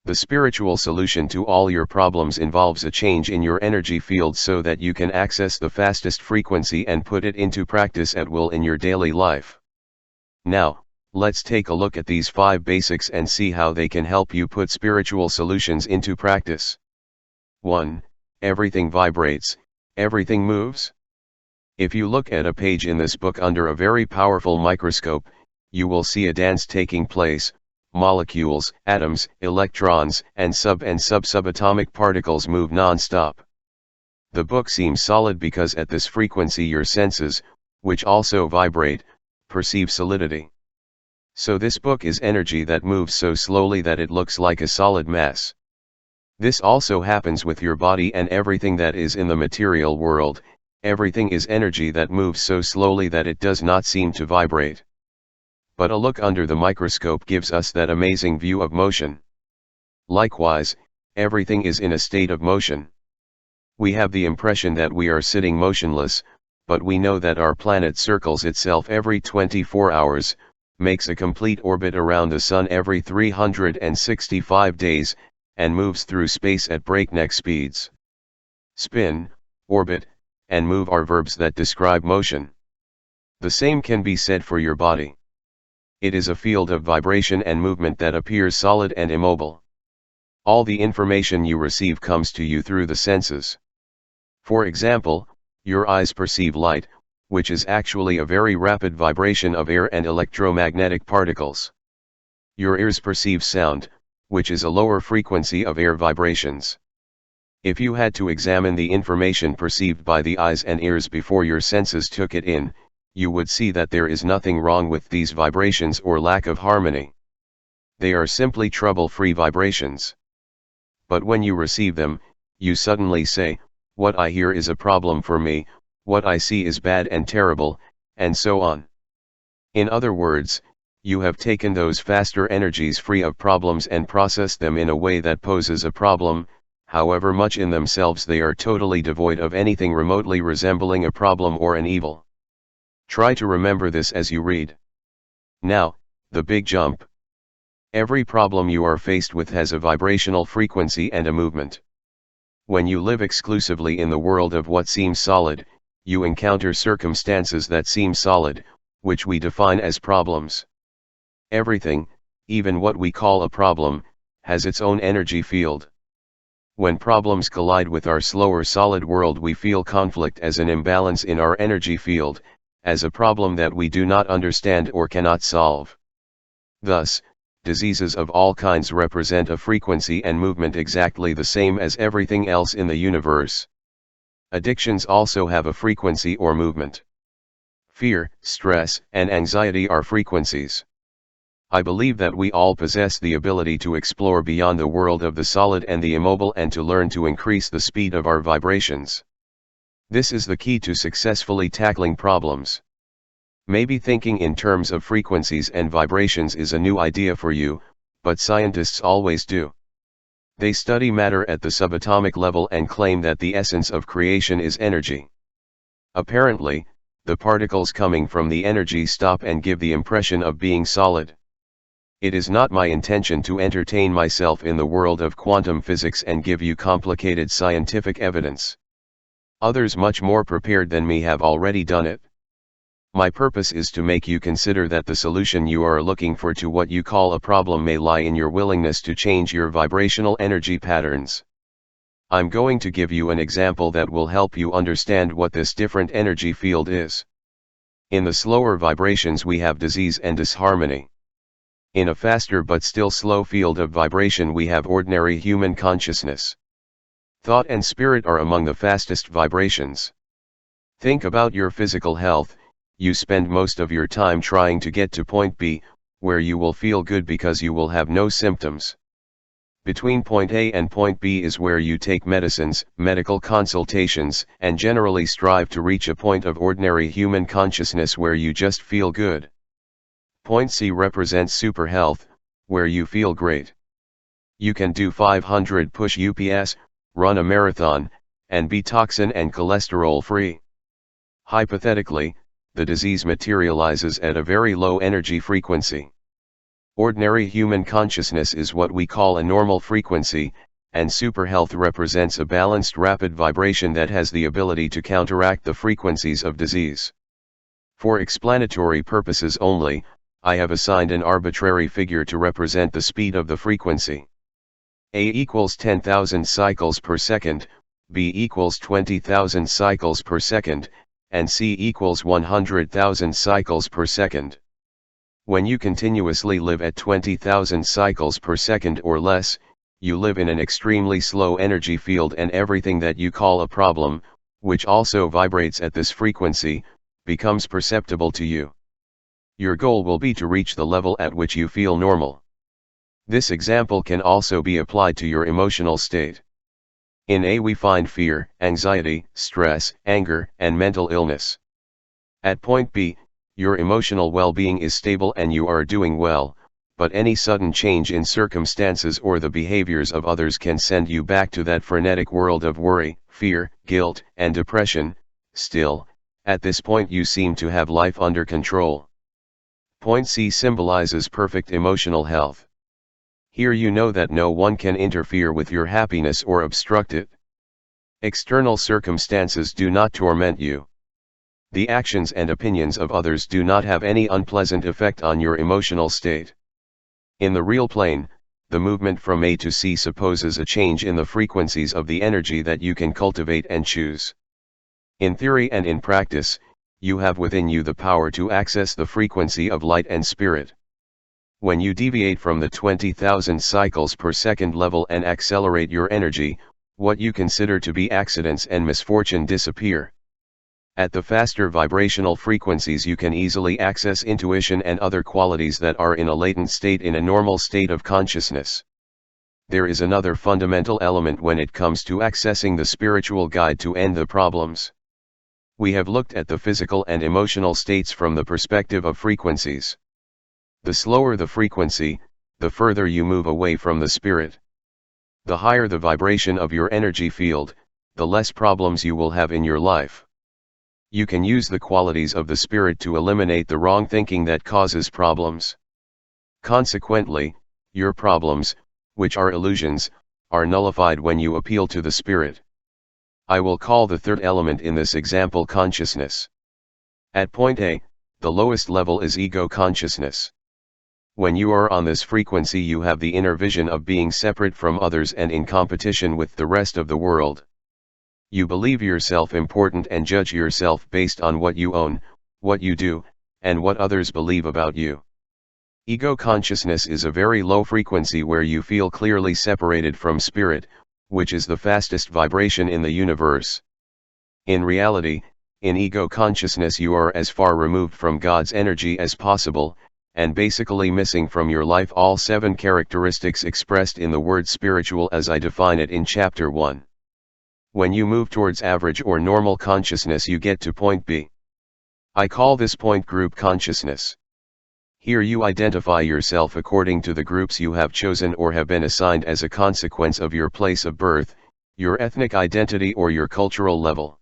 Speaker 1: The spiritual solution to all your problems involves a change in your energy field so that you can access the fastest frequency and put it into practice at will in your daily life. Now, let's take a look at these 5 basics and see how they can help you put spiritual solutions into practice. 1. Everything vibrates, everything moves. If you look at a page in this book under a very powerful microscope, you will see a dance taking place. Molecules, atoms, electrons, and subatomic particles move non-stop. The book seems solid because at this frequency your senses, which also vibrate, perceive solidity. So this book is energy that moves so slowly that it looks like a solid mass. This also happens with your body and everything that is in the material world. Everything is energy that moves so slowly that it does not seem to vibrate. But a look under the microscope gives us that amazing view of motion. Likewise, everything is in a state of motion. We have the impression that we are sitting motionless, but we know that our planet circles itself every 24 hours, makes a complete orbit around the Sun every 365 days, and moves through space at breakneck speeds. Spin, orbit, and move are verbs that describe motion. The same can be said for your body. It is a field of vibration and movement that appears solid and immobile. All the information you receive comes to you through the senses. For example, your eyes perceive light, which is actually a very rapid vibration of air and electromagnetic particles. Your ears perceive sound, which is a lower frequency of air vibrations. If you had to examine the information perceived by the eyes and ears before your senses took it in, you would see that there is nothing wrong with these vibrations or lack of harmony. They are simply trouble-free vibrations. But when you receive them, you suddenly say, "What I hear is a problem for me, what I see is bad and terrible," and so on. In other words, you have taken those faster energies free of problems and processed them in a way that poses a problem. However much in themselves they are totally devoid of anything remotely resembling a problem or an evil. Try to remember this as you read. Now, the big jump. Every problem you are faced with has a vibrational frequency and a movement. When you live exclusively in the world of what seems solid, you encounter circumstances that seem solid, which we define as problems. Everything, even what we call a problem, has its own energy field. When problems collide with our slower solid world, we feel conflict as an imbalance in our energy field, as a problem that we do not understand or cannot solve. Thus, diseases of all kinds represent a frequency and movement exactly the same as everything else in the universe. Addictions also have a frequency or movement. Fear, stress, and anxiety are frequencies. I believe that we all possess the ability to explore beyond the world of the solid and the immobile and to learn to increase the speed of our vibrations. This is the key to successfully tackling problems. Maybe thinking in terms of frequencies and vibrations is a new idea for you, but scientists always do. They study matter at the subatomic level and claim that the essence of creation is energy. Apparently, the particles coming from the energy stop and give the impression of being solid. It is not my intention to entertain myself in the world of quantum physics and give you complicated scientific evidence. Others much more prepared than me have already done it. My purpose is to make you consider that the solution you are looking for to what you call a problem may lie in your willingness to change your vibrational energy patterns. I'm going to give you an example that will help you understand what this different energy field is. In the slower vibrations we have disease and disharmony. In a faster but still slow field of vibration we have ordinary human consciousness. Thought and spirit are among the fastest vibrations. Think about your physical health. You spend most of your time trying to get to point B, where you will feel good because you will have no symptoms. Between point A and point B is where you take medicines, medical consultations, and generally strive to reach a point of ordinary human consciousness where you just feel good. Point C represents super health, where you feel great. You can do 500 push ups, run a marathon, and be toxin and cholesterol free. Hypothetically, the disease materializes at a very low energy frequency. Ordinary human consciousness is what we call a normal frequency, and super health represents a balanced rapid vibration that has the ability to counteract the frequencies of disease. For explanatory purposes only, I have assigned an arbitrary figure to represent the speed of the frequency. A equals 10,000 cycles per second, B equals 20,000 cycles per second, and C equals 100,000 cycles per second. When you continuously live at 20,000 cycles per second or less, you live in an extremely slow energy field, and everything that you call a problem, which also vibrates at this frequency, becomes perceptible to you. Your goal will be to reach the level at which you feel normal. This example can also be applied to your emotional state. In A we find fear, anxiety, stress, anger, and mental illness. At point B, your emotional well-being is stable and you are doing well, but any sudden change in circumstances or the behaviors of others can send you back to that frenetic world of worry, fear, guilt, and depression. Still, at this point you seem to have life under control. Point C symbolizes perfect emotional health. Here you know that no one can interfere with your happiness or obstruct it. External circumstances do not torment you. The actions and opinions of others do not have any unpleasant effect on your emotional state. In the real plane, the movement from A to C supposes a change in the frequencies of the energy that you can cultivate and choose. In theory and in practice, you have within you the power to access the frequency of light and spirit. When you deviate from the 20,000 cycles per second level and accelerate your energy, what you consider to be accidents and misfortune disappear. At the faster vibrational frequencies you can easily access intuition and other qualities that are in a latent state in a normal state of consciousness. There is another fundamental element when it comes to accessing the spiritual guide to end the problems. We have looked at the physical and emotional states from the perspective of frequencies. The slower the frequency, the further you move away from the spirit. The higher the vibration of your energy field, the less problems you will have in your life. You can use the qualities of the spirit to eliminate the wrong thinking that causes problems. Consequently, your problems, which are illusions, are nullified when you appeal to the spirit. I will call the third element in this example consciousness. At point A, the lowest level is ego consciousness. When you are on this frequency you have the inner vision of being separate from others and in competition with the rest of the world. You believe yourself important and judge yourself based on what you own, what you do, and what others believe about you. Ego consciousness is a very low frequency where you feel clearly separated from spirit, which is the fastest vibration in the universe. In reality, in ego consciousness you are as far removed from God's energy as possible, and basically missing from your life all 7 characteristics expressed in the word spiritual as I define it in chapter 1. When you move towards average or normal consciousness you get to point B. I call this point group consciousness. Here you identify yourself according to the groups you have chosen or have been assigned as a consequence of your place of birth, your ethnic identity or your cultural level.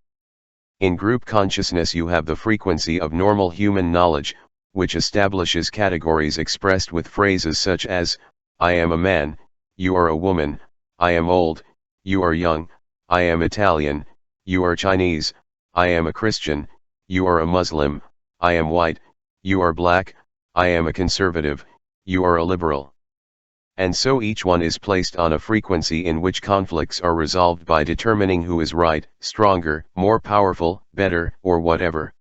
Speaker 1: In group consciousness you have the frequency of normal human knowledge, which establishes categories expressed with phrases such as, I am a man, you are a woman, I am old, you are young, I am Italian, you are Chinese, I am a Christian, you are a Muslim, I am white, you are black, I am a conservative, you are a liberal. And so each one is placed on a frequency in which conflicts are resolved by determining who is right, stronger, more powerful, better, or whatever.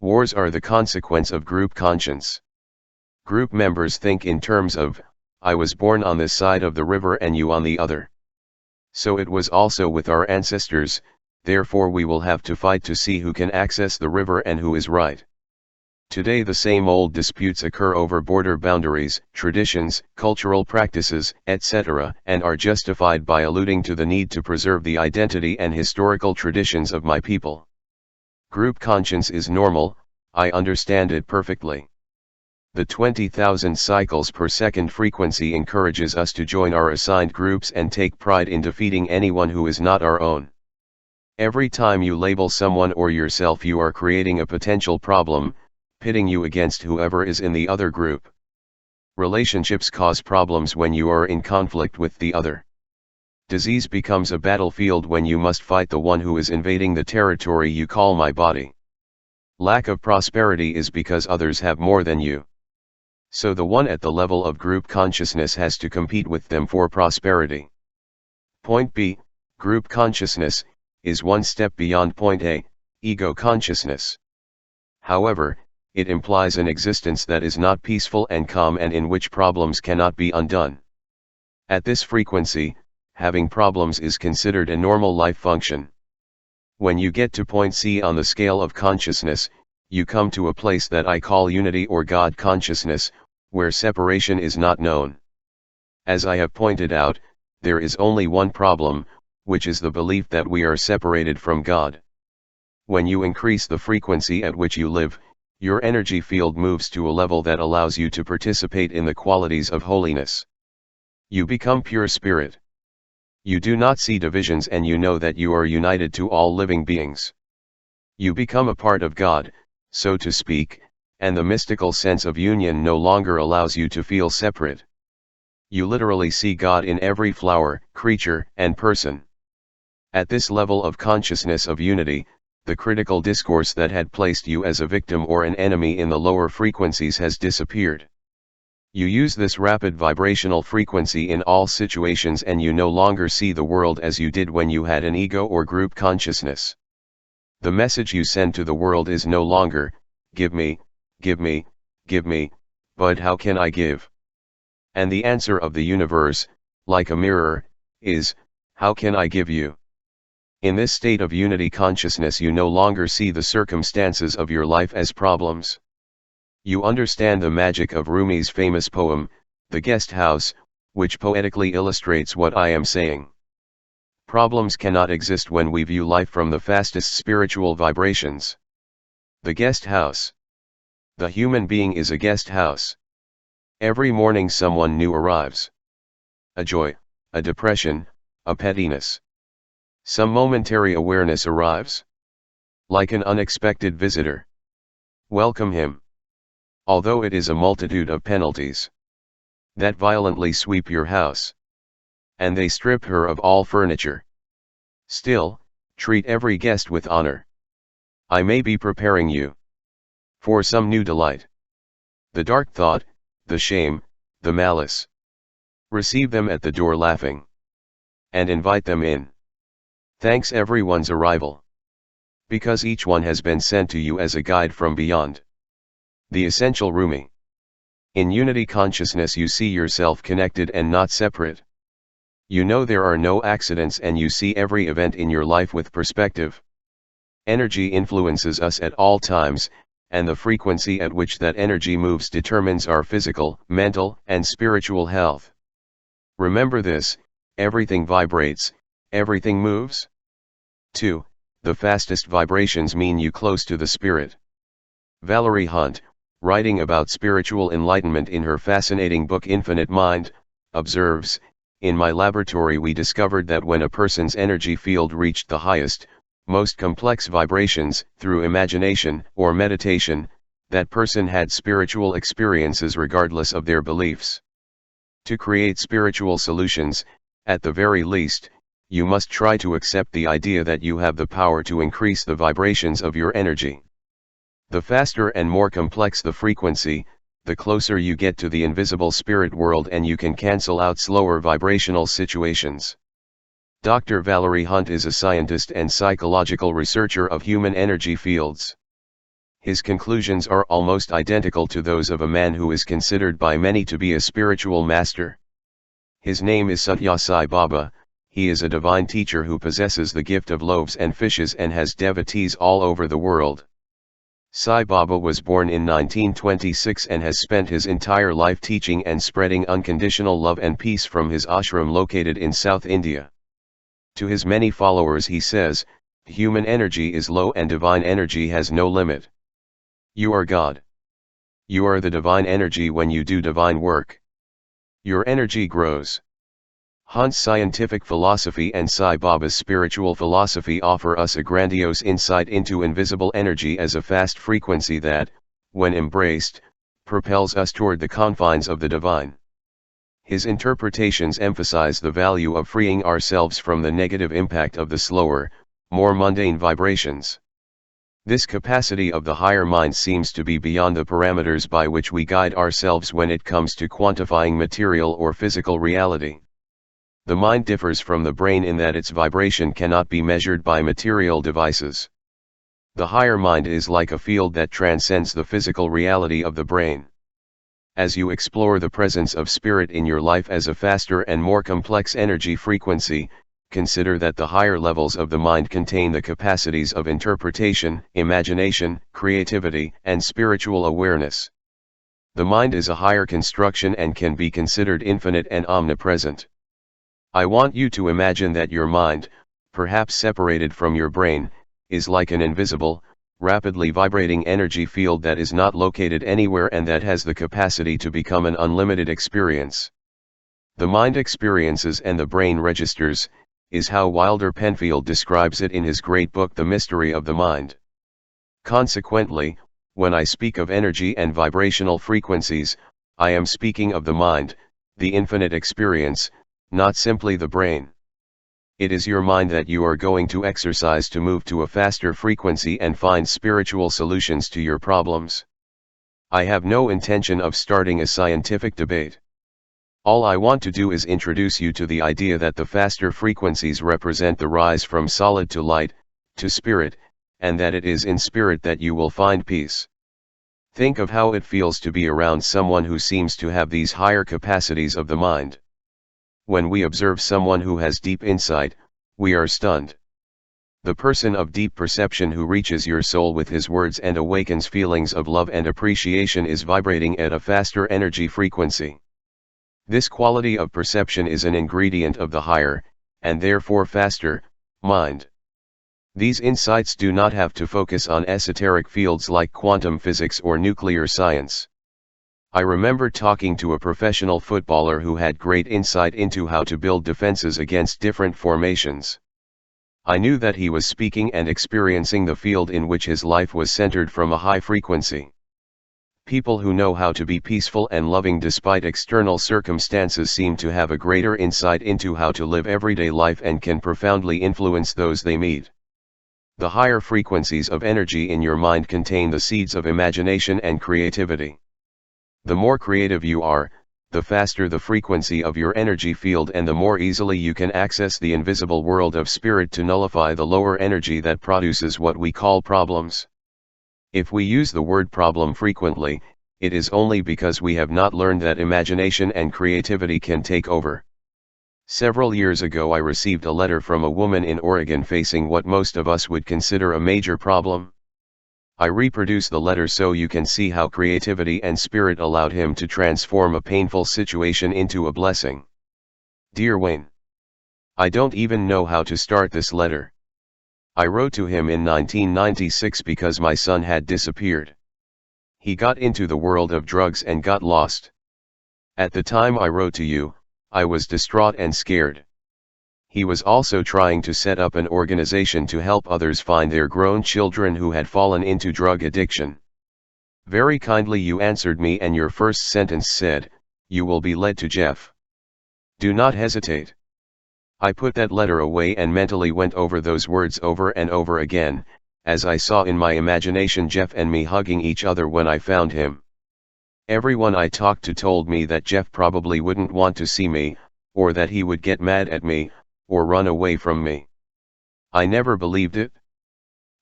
Speaker 1: Wars are the consequence of group conscience. Group members think in terms of, I was born on this side of the river and you on the other. So it was also with our ancestors, therefore we will have to fight to see who can access the river and who is right. Today the same old disputes occur over border boundaries, traditions, cultural practices, etc., and are justified by alluding to the need to preserve the identity and historical traditions of my people. Group conscience is normal, I understand it perfectly. The 20,000 cycles per second frequency encourages us to join our assigned groups and take pride in defeating anyone who is not our own. Every time you label someone or yourself, you are creating a potential problem, pitting you against whoever is in the other group. Relationships cause problems when you are in conflict with the other. Disease becomes a battlefield when you must fight the one who is invading the territory you call my body. Lack of prosperity is because others have more than you. So the one at the level of group consciousness has to compete with them for prosperity. Point B, group consciousness, is one step beyond point A, ego consciousness. However, it implies an existence that is not peaceful and calm and in which problems cannot be undone. At this frequency, having problems is considered a normal life function. When you get to point C on the scale of consciousness, you come to a place that I call unity or God consciousness, where separation is not known. As I have pointed out, there is only one problem, which is the belief that we are separated from God. When you increase the frequency at which you live, your energy field moves to a level that allows you to participate in the qualities of holiness. You become pure spirit. You do not see divisions and you know that you are united to all living beings. You become a part of God, so to speak, and the mystical sense of union no longer allows you to feel separate. You literally see God in every flower, creature, and person. At this level of consciousness of unity, the critical discourse that had placed you as a victim or an enemy in the lower frequencies has disappeared. You use this rapid vibrational frequency in all situations and you no longer see the world as you did when you had an ego or group consciousness. The message you send to the world is no longer, give me, give me, give me, but how can I give? And the answer of the universe, like a mirror, is, how can I give you? In this state of unity consciousness you no longer see the circumstances of your life as problems. You understand the magic of Rumi's famous poem, The Guest House, which poetically illustrates what I am saying. Problems cannot exist when we view life from the fastest spiritual vibrations. The guest house. The human being is a guest house. Every morning someone new arrives. A joy, a depression, a pettiness. Some momentary awareness arrives. Like an unexpected visitor. Welcome him. Although it is a multitude of penalties that violently sweep your house. And they strip her of all furniture. Still, treat every guest with honor. I may be preparing you for some new delight. The dark thought, the shame, the malice. Receive them at the door laughing. And invite them in. Thanks everyone's arrival. Because each one has been sent to you as a guide from beyond. The essential Rumi. In unity consciousness you see yourself connected and not separate. You know there are no accidents and you see every event in your life with perspective. Energy influences us at all times, and the frequency at which that energy moves determines our physical, mental, and spiritual health. Remember this, everything vibrates, everything moves. 2. The fastest vibrations mean you close to the spirit. Valerie Hunt, writing about spiritual enlightenment in her fascinating book Infinite Mind, observes, in my laboratory we discovered that when a person's energy field reached the highest, most complex vibrations, through imagination or meditation, that person had spiritual experiences regardless of their beliefs. To create spiritual solutions, at the very least, you must try to accept the idea that you have the power to increase the vibrations of your energy. The faster and more complex the frequency, the closer you get to the invisible spirit world, and you can cancel out slower vibrational situations. Dr. Valerie Hunt is a scientist and psychological researcher of human energy fields. His conclusions are almost identical to those of a man who is considered by many to be a spiritual master. His name is Satya Sai Baba. He is a divine teacher who possesses the gift of loaves and fishes and has devotees all over the world. Sai Baba was born in 1926 and has spent his entire life teaching and spreading unconditional love and peace from his ashram located in South India. To his many followers he says, "Human energy is low and divine energy has no limit. You are God. You are the divine energy when you do divine work. Your energy grows." Hunt's scientific philosophy and Sai Baba's spiritual philosophy offer us a grandiose insight into invisible energy as a fast frequency that, when embraced, propels us toward the confines of the divine. His interpretations emphasize the value of freeing ourselves from the negative impact of the slower, more mundane vibrations. This capacity of the higher mind seems to be beyond the parameters by which we guide ourselves when it comes to quantifying material or physical reality. The mind differs from the brain in that its vibration cannot be measured by material devices. The higher mind is like a field that transcends the physical reality of the brain. As you explore the presence of spirit in your life as a faster and more complex energy frequency, consider that the higher levels of the mind contain the capacities of interpretation, imagination, creativity, and spiritual awareness. The mind is a higher construction and can be considered infinite and omnipresent. I want you to imagine that your mind, perhaps separated from your brain, is like an invisible, rapidly vibrating energy field that is not located anywhere and that has the capacity to become an unlimited experience. The mind experiences and the brain registers, is how Wilder Penfield describes it in his great book The Mystery of the Mind. Consequently, when I speak of energy and vibrational frequencies, I am speaking of the mind, the infinite experience, not simply the brain. It is your mind that you are going to exercise to move to a faster frequency and find spiritual solutions to your problems. I have no intention of starting a scientific debate. All I want to do is introduce you to the idea that the faster frequencies represent the rise from solid to light, to spirit, and that it is in spirit that you will find peace. Think of how it feels to be around someone who seems to have these higher capacities of the mind. When we observe someone who has deep insight, we are stunned. The person of deep perception who reaches your soul with his words and awakens feelings of love and appreciation is vibrating at a faster energy frequency. This quality of perception is an ingredient of the higher, and therefore faster, mind. These insights do not have to focus on esoteric fields like quantum physics or nuclear science. I remember talking to a professional footballer who had great insight into how to build defenses against different formations. I knew that he was speaking and experiencing the field in which his life was centered from a high frequency. People who know how to be peaceful and loving despite external circumstances seem to have a greater insight into how to live everyday life and can profoundly influence those they meet. The higher frequencies of energy in your mind contain the seeds of imagination and creativity. The more creative you are, the faster the frequency of your energy field and the more easily you can access the invisible world of spirit to nullify the lower energy that produces what we call problems. If we use the word problem frequently, it is only because we have not learned that imagination and creativity can take over. Several years ago I received a letter from a woman in Oregon facing what most of us would consider a major problem. I reproduce the letter so you can see how creativity and spirit allowed him to transform a painful situation into a blessing. Dear Wayne, I don't even know how to start this letter. I wrote to him in 1996 because my son had disappeared. He got into the world of drugs and got lost. At the time I wrote to you, I was distraught and scared. He was also trying to set up an organization to help others find their grown children who had fallen into drug addiction. Very kindly you answered me and your first sentence said, "You will be led to Jeff. Do not hesitate." I put that letter away and mentally went over those words over and over again, as I saw in my imagination Jeff and me hugging each other when I found him. Everyone I talked to told me that Jeff probably wouldn't want to see me, or that he would get mad at me, or run away from me. I never believed it.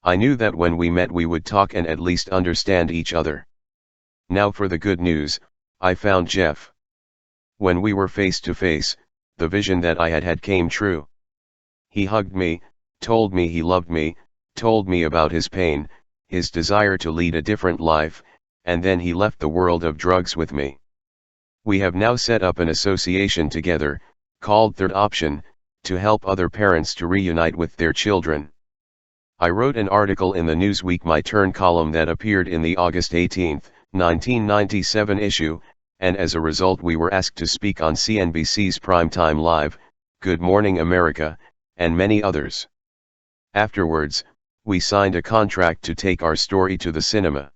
Speaker 1: I knew that when we met we would talk and at least understand each other. Now for the good news, I found Jeff. When we were face to face, the vision that I had had came true. He hugged me, told me he loved me, told me about his pain, his desire to lead a different life, and then he left the world of drugs with me. We have now set up an association together, called Third Option, to help other parents to reunite with their children. I wrote an article in the Newsweek My Turn column that appeared in the August 18, 1997 issue, and as a result we were asked to speak on CNBC's Primetime Live, Good Morning America, and many others. Afterwards, we signed a contract to take our story to the cinema.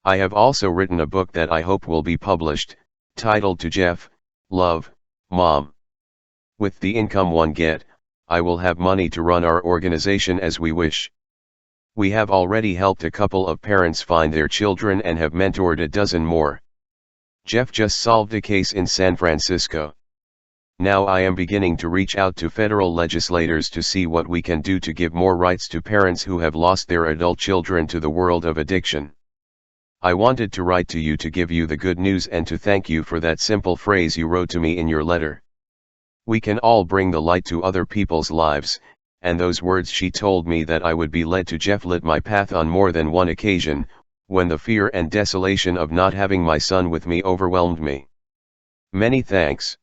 Speaker 1: I have also written a book that I hope will be published, titled To Jeff, Love, Mom. With the income one get, I will have money to run our organization as we wish. We have already helped a couple of parents find their children and have mentored a dozen more. Jeff just solved a case in San Francisco. Now I am beginning to reach out to federal legislators to see what we can do to give more rights to parents who have lost their adult children to the world of addiction. I wanted to write to you to give you the good news and to thank you for that simple phrase you wrote to me in your letter. We can all bring the light to other people's lives, and those words she told me that I would be led to Jeff lit my path on more than one occasion, when the fear and desolation of not having my son with me overwhelmed me. Many thanks.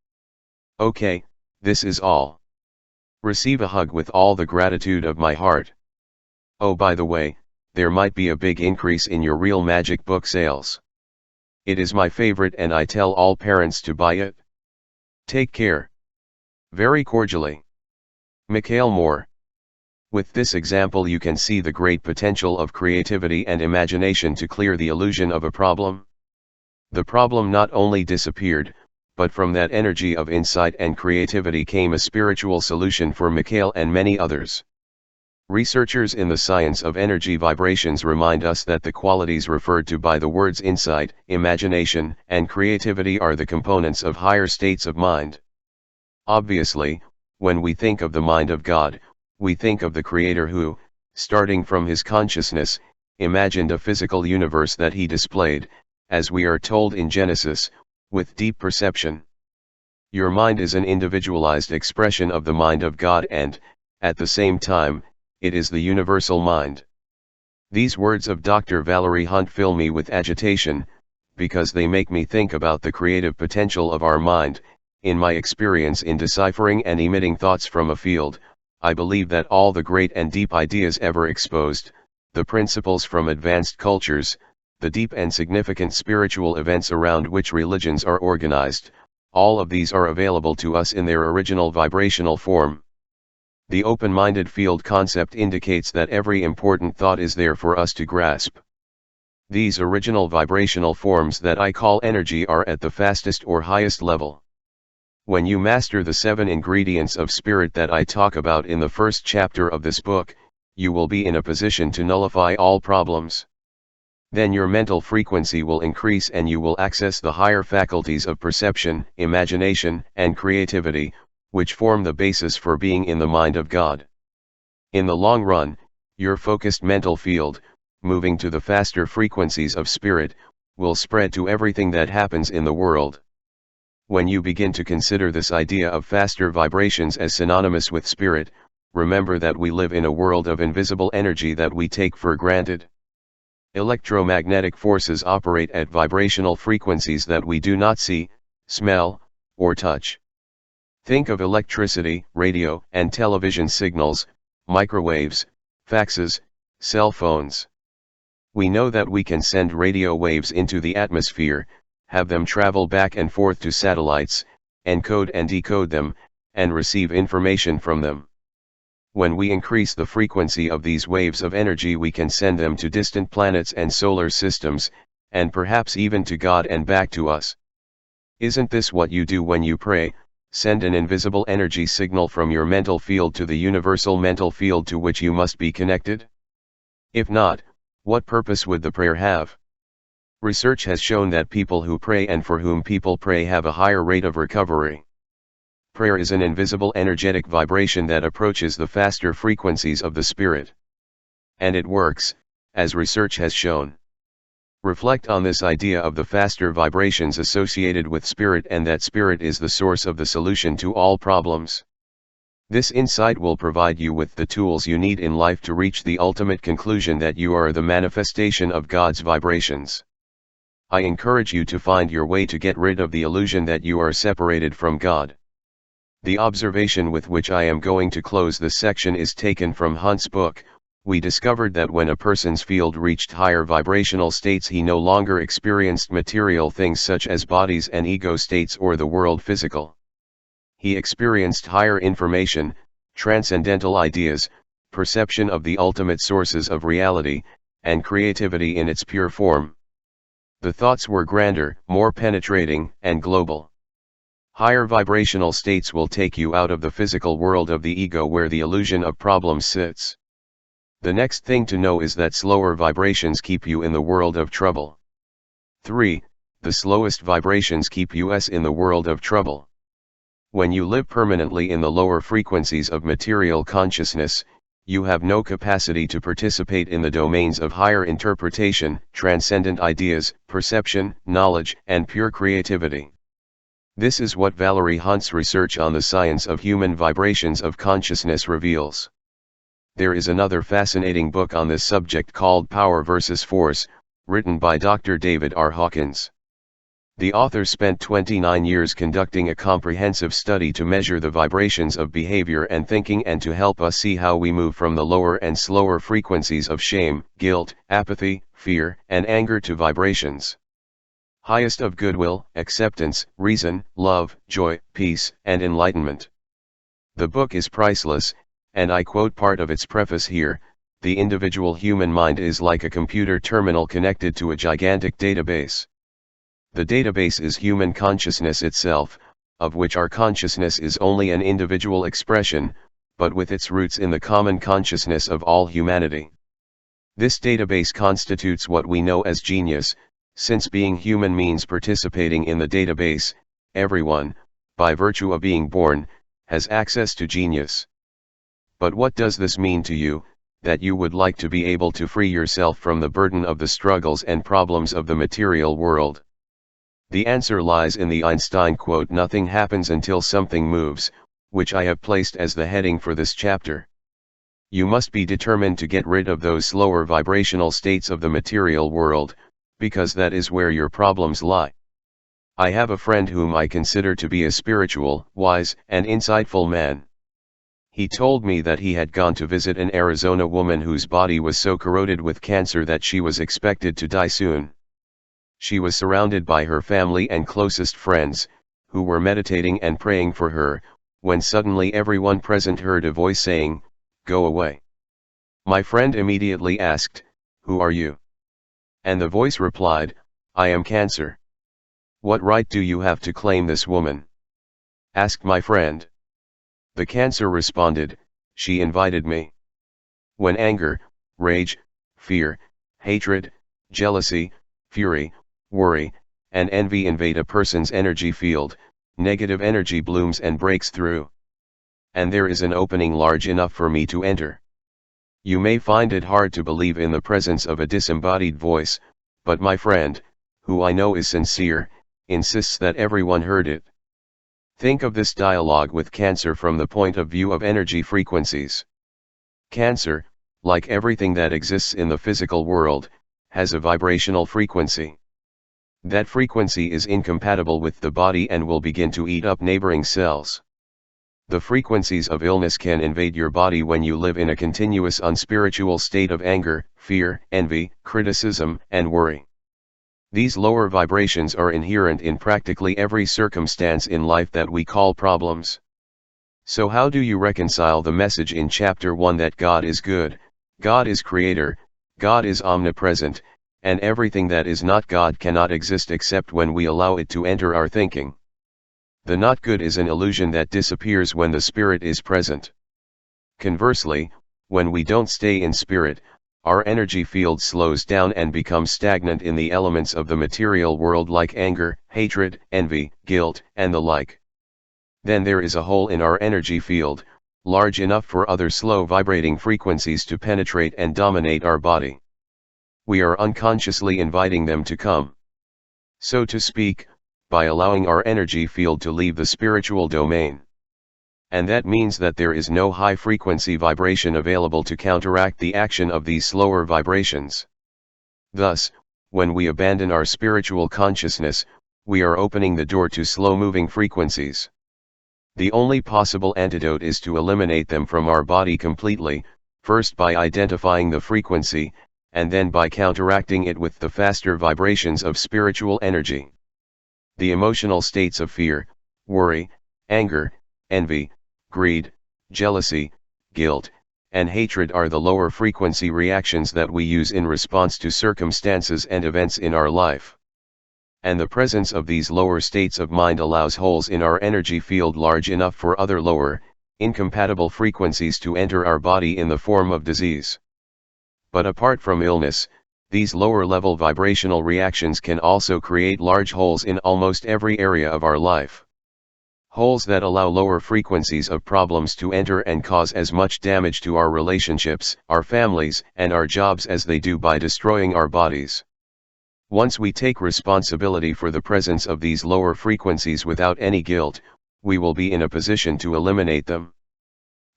Speaker 1: Okay, this is all. Receive a hug with all the gratitude of my heart. Oh, by the way, there might be a big increase in your Real Magic book sales. It is my favorite and I tell all parents to buy it. Take care. Very cordially. Mikhail Moore. With this example you can see the great potential of creativity and imagination to clear the illusion of a problem. The problem not only disappeared, but from that energy of insight and creativity came a spiritual solution for Mikhail and many others. Researchers in the science of energy vibrations remind us that the qualities referred to by the words insight, imagination, and creativity are the components of higher states of mind. Obviously, when we think of the mind of God, we think of the Creator who, starting from his consciousness, imagined a physical universe that he displayed, as we are told in Genesis, with deep perception. Your mind is an individualized expression of the mind of God and, at the same time, it is the universal mind. These words of Dr. Valerie Hunt fill me with agitation, because they make me think about the creative potential of our mind. In my experience in deciphering and emitting thoughts from a field, I believe that all the great and deep ideas ever exposed, the principles from advanced cultures, the deep and significant spiritual events around which religions are organized, all of these are available to us in their original vibrational form. The open-minded field concept indicates that every important thought is there for us to grasp. These original vibrational forms that I call energy are at the fastest or highest level. When you master the 7 ingredients of spirit that I talk about in the first chapter of this book, you will be in a position to nullify all problems. Then your mental frequency will increase and you will access the higher faculties of perception, imagination, and creativity, which form the basis for being in the mind of God. In the long run, your focused mental field, moving to the faster frequencies of spirit, will spread to everything that happens in the world. When you begin to consider this idea of faster vibrations as synonymous with spirit, remember that we live in a world of invisible energy that we take for granted. Electromagnetic forces operate at vibrational frequencies that we do not see, smell, or touch. Think of electricity, radio and television signals, microwaves, faxes, cell phones. We know that we can send radio waves into the atmosphere, have them travel back and forth to satellites, encode and decode them, and receive information from them. When we increase the frequency of these waves of energy we can send them to distant planets and solar systems, and perhaps even to God and back to us. Isn't this what you do when you pray? Send an invisible energy signal from your mental field to the universal mental field to which you must be connected? If not, what purpose would the prayer have? Research has shown that people who pray and for whom people pray have a higher rate of recovery. Prayer is an invisible energetic vibration that approaches the faster frequencies of the spirit. And it works, as research has shown. Reflect on this idea of the faster vibrations associated with spirit and that spirit is the source of the solution to all problems. This insight will provide you with the tools you need in life to reach the ultimate conclusion that you are the manifestation of God's vibrations. I encourage you to find your way to get rid of the illusion that you are separated from God. The observation with which I am going to close this section is taken from Hunt's book. We discovered that when a person's field reached higher vibrational states, he no longer experienced material things such as bodies and ego states or the world physical. He experienced higher information, transcendental ideas, perception of the ultimate sources of reality, and creativity in its pure form. The thoughts were grander, more penetrating, and global. Higher vibrational states will take you out of the physical world of the ego where the illusion of problems sits. The next thing to know is that slower vibrations keep you in the world of trouble. 3. The slowest vibrations keep us in the world of trouble. When you live permanently in the lower frequencies of material consciousness, you have no capacity to participate in the domains of higher interpretation, transcendent ideas, perception, knowledge, and pure creativity. This is what Valerie Hunt's research on the science of human vibrations of consciousness reveals. There is another fascinating book on this subject called Power versus Force, written by Dr. David R. Hawkins. The author spent 29 years conducting a comprehensive study to measure the vibrations of behavior and thinking and to help us see how we move from the lower and slower frequencies of shame, guilt, apathy, fear, and anger to vibrations highest of goodwill, acceptance, reason, love, joy, peace, and enlightenment. The book is priceless, and I quote part of its preface here: "The individual human mind is like a computer terminal connected to a gigantic database. The database is human consciousness itself, of which our consciousness is only an individual expression, but with its roots in the common consciousness of all humanity. This database constitutes what we know as genius, since being human means participating in the database. Everyone, by virtue of being born, has access to genius. But what does this mean to you, that you would like to be able to free yourself from the burden of the struggles and problems of the material world? The answer lies in the Einstein quote, "Nothing happens until something moves," which I have placed as the heading for this chapter. You must be determined to get rid of those slower vibrational states of the material world, because that is where your problems lie. I have a friend whom I consider to be a spiritual, wise, and insightful man. He told me that he had gone to visit an Arizona woman whose body was so corroded with cancer that she was expected to die soon. She was surrounded by her family and closest friends, who were meditating and praying for her, when suddenly everyone present heard a voice saying, "Go away." My friend immediately asked, "Who are you?" And the voice replied, "I am cancer." "What right do you have to claim this woman?" asked my friend. The cancer responded, "She invited me." When anger, rage, fear, hatred, jealousy, fury, worry, and envy invade a person's energy field, negative energy blooms and breaks through. And there is an opening large enough for me to enter. You may find it hard to believe in the presence of a disembodied voice, but my friend, who I know is sincere, insists that everyone heard it. Think of this dialogue with cancer from the point of view of energy frequencies. Cancer, like everything that exists in the physical world, has a vibrational frequency. That frequency is incompatible with the body and will begin to eat up neighboring cells. The frequencies of illness can invade your body when you live in a continuous unspiritual state of anger, fear, envy, criticism, and worry. These lower vibrations are inherent in practically every circumstance in life that we call problems. So how do you reconcile the message in chapter 1 that God is good, God is creator, God is omnipresent, and everything that is not God cannot exist except when we allow it to enter our thinking? The not good is an illusion that disappears when the spirit is present. Conversely, when we don't stay in spirit, our energy field slows down and becomes stagnant in the elements of the material world like anger, hatred, envy, guilt, and the like. Then there is a hole in our energy field, large enough for other slow vibrating frequencies to penetrate and dominate our body. We are unconsciously inviting them to come, so to speak, by allowing our energy field to leave the spiritual domain. And that means that there is no high frequency vibration available to counteract the action of these slower vibrations. Thus, when we abandon our spiritual consciousness, we are opening the door to slow moving frequencies. The only possible antidote is to eliminate them from our body completely, first by identifying the frequency, and then by counteracting it with the faster vibrations of spiritual energy. The emotional states of fear, worry, anger, envy, greed, jealousy, guilt, and hatred are the lower frequency reactions that we use in response to circumstances and events in our life. And the presence of these lower states of mind allows holes in our energy field large enough for other lower, incompatible frequencies to enter our body in the form of disease. But apart from illness, these lower level vibrational reactions can also create large holes in almost every area of our life. Holes that allow lower frequencies of problems to enter and cause as much damage to our relationships, our families, and our jobs as they do by destroying our bodies. Once we take responsibility for the presence of these lower frequencies without any guilt, we will be in a position to eliminate them.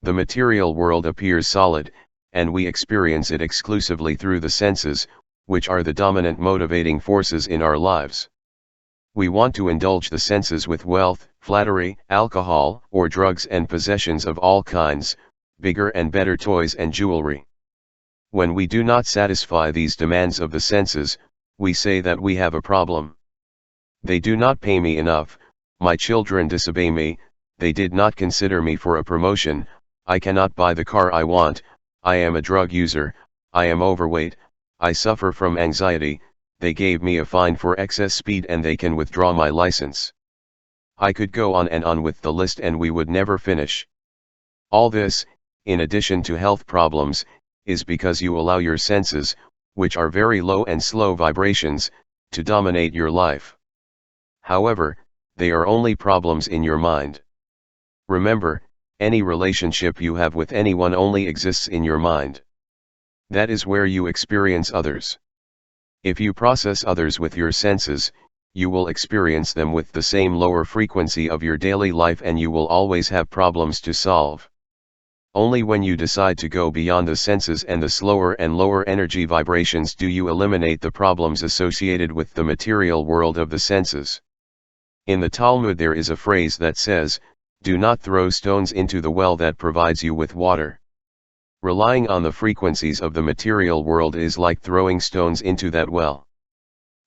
Speaker 1: The material world appears solid, and we experience it exclusively through the senses, which are the dominant motivating forces in our lives. We want to indulge the senses with wealth, flattery, alcohol, or drugs and possessions of all kinds, bigger and better toys and jewelry. When we do not satisfy these demands of the senses, we say that we have a problem. They do not pay me enough, my children disobey me, they did not consider me for a promotion, I cannot buy the car I want, I am a drug user, I am overweight, I suffer from anxiety, they gave me a fine for excess speed and they can withdraw my license. I could go on and on with the list and we would never finish. All this, in addition to health problems, is because you allow your senses, which are very low and slow vibrations, to dominate your life. However, they are only problems in your mind. Remember, any relationship you have with anyone only exists in your mind. That is where you experience others. If you process others with your senses, you will experience them with the same lower frequency of your daily life and you will always have problems to solve. Only when you decide to go beyond the senses and the slower and lower energy vibrations do you eliminate the problems associated with the material world of the senses. In the Talmud there is a phrase that says, "Do not throw stones into the well that provides you with water." Relying on the frequencies of the material world is like throwing stones into that well.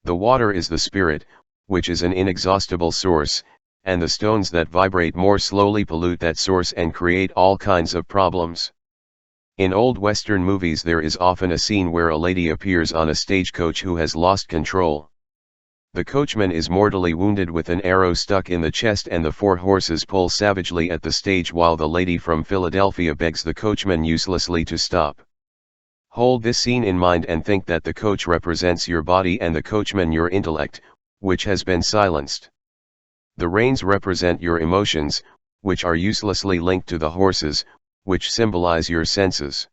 Speaker 1: The water is the spirit, which is an inexhaustible source, and the stones that vibrate more slowly pollute that source and create all kinds of problems. In old Western movies there is often a scene where a lady appears on a stagecoach who has lost control. The coachman is mortally wounded with an arrow stuck in the chest and the four horses pull savagely at the stage while the lady from Philadelphia begs the coachman uselessly to stop. Hold this scene in mind and think that the coach represents your body and the coachman your intellect, which has been silenced. The reins represent your emotions, which are uselessly linked to the horses, which symbolize your senses.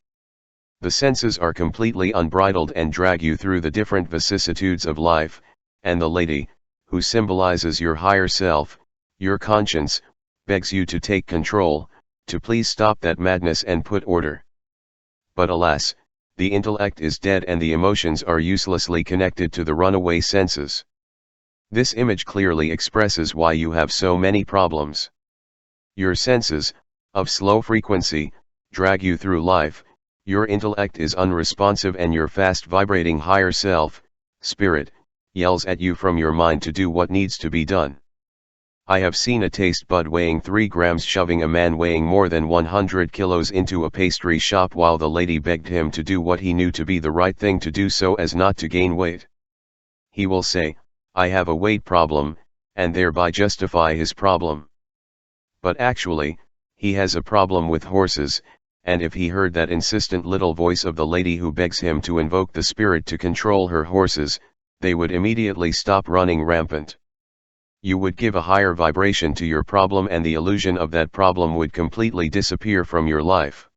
Speaker 1: The senses are completely unbridled and drag you through the different vicissitudes of life, and the lady, who symbolizes your higher self, your conscience, begs you to take control, to please stop that madness and put order. But alas, the intellect is dead and the emotions are uselessly connected to the runaway senses. This image clearly expresses why you have so many problems. Your senses, of slow frequency, drag you through life, your intellect is unresponsive and your fast vibrating higher self, spirit, yells at you from your mind to do what needs to be done. I have seen a taste bud weighing 3 grams shoving a man weighing more than 100 kilos into a pastry shop while the lady begged him to do what he knew to be the right thing to do so as not to gain weight. He will say, "I have a weight problem," and thereby justify his problem. But actually, he has a problem with horses, and if he heard that insistent little voice of the lady who begs him to invoke the spirit to control her horses, they would immediately stop running rampant. You would give a higher vibration to your problem and the illusion of that problem would completely disappear from your life.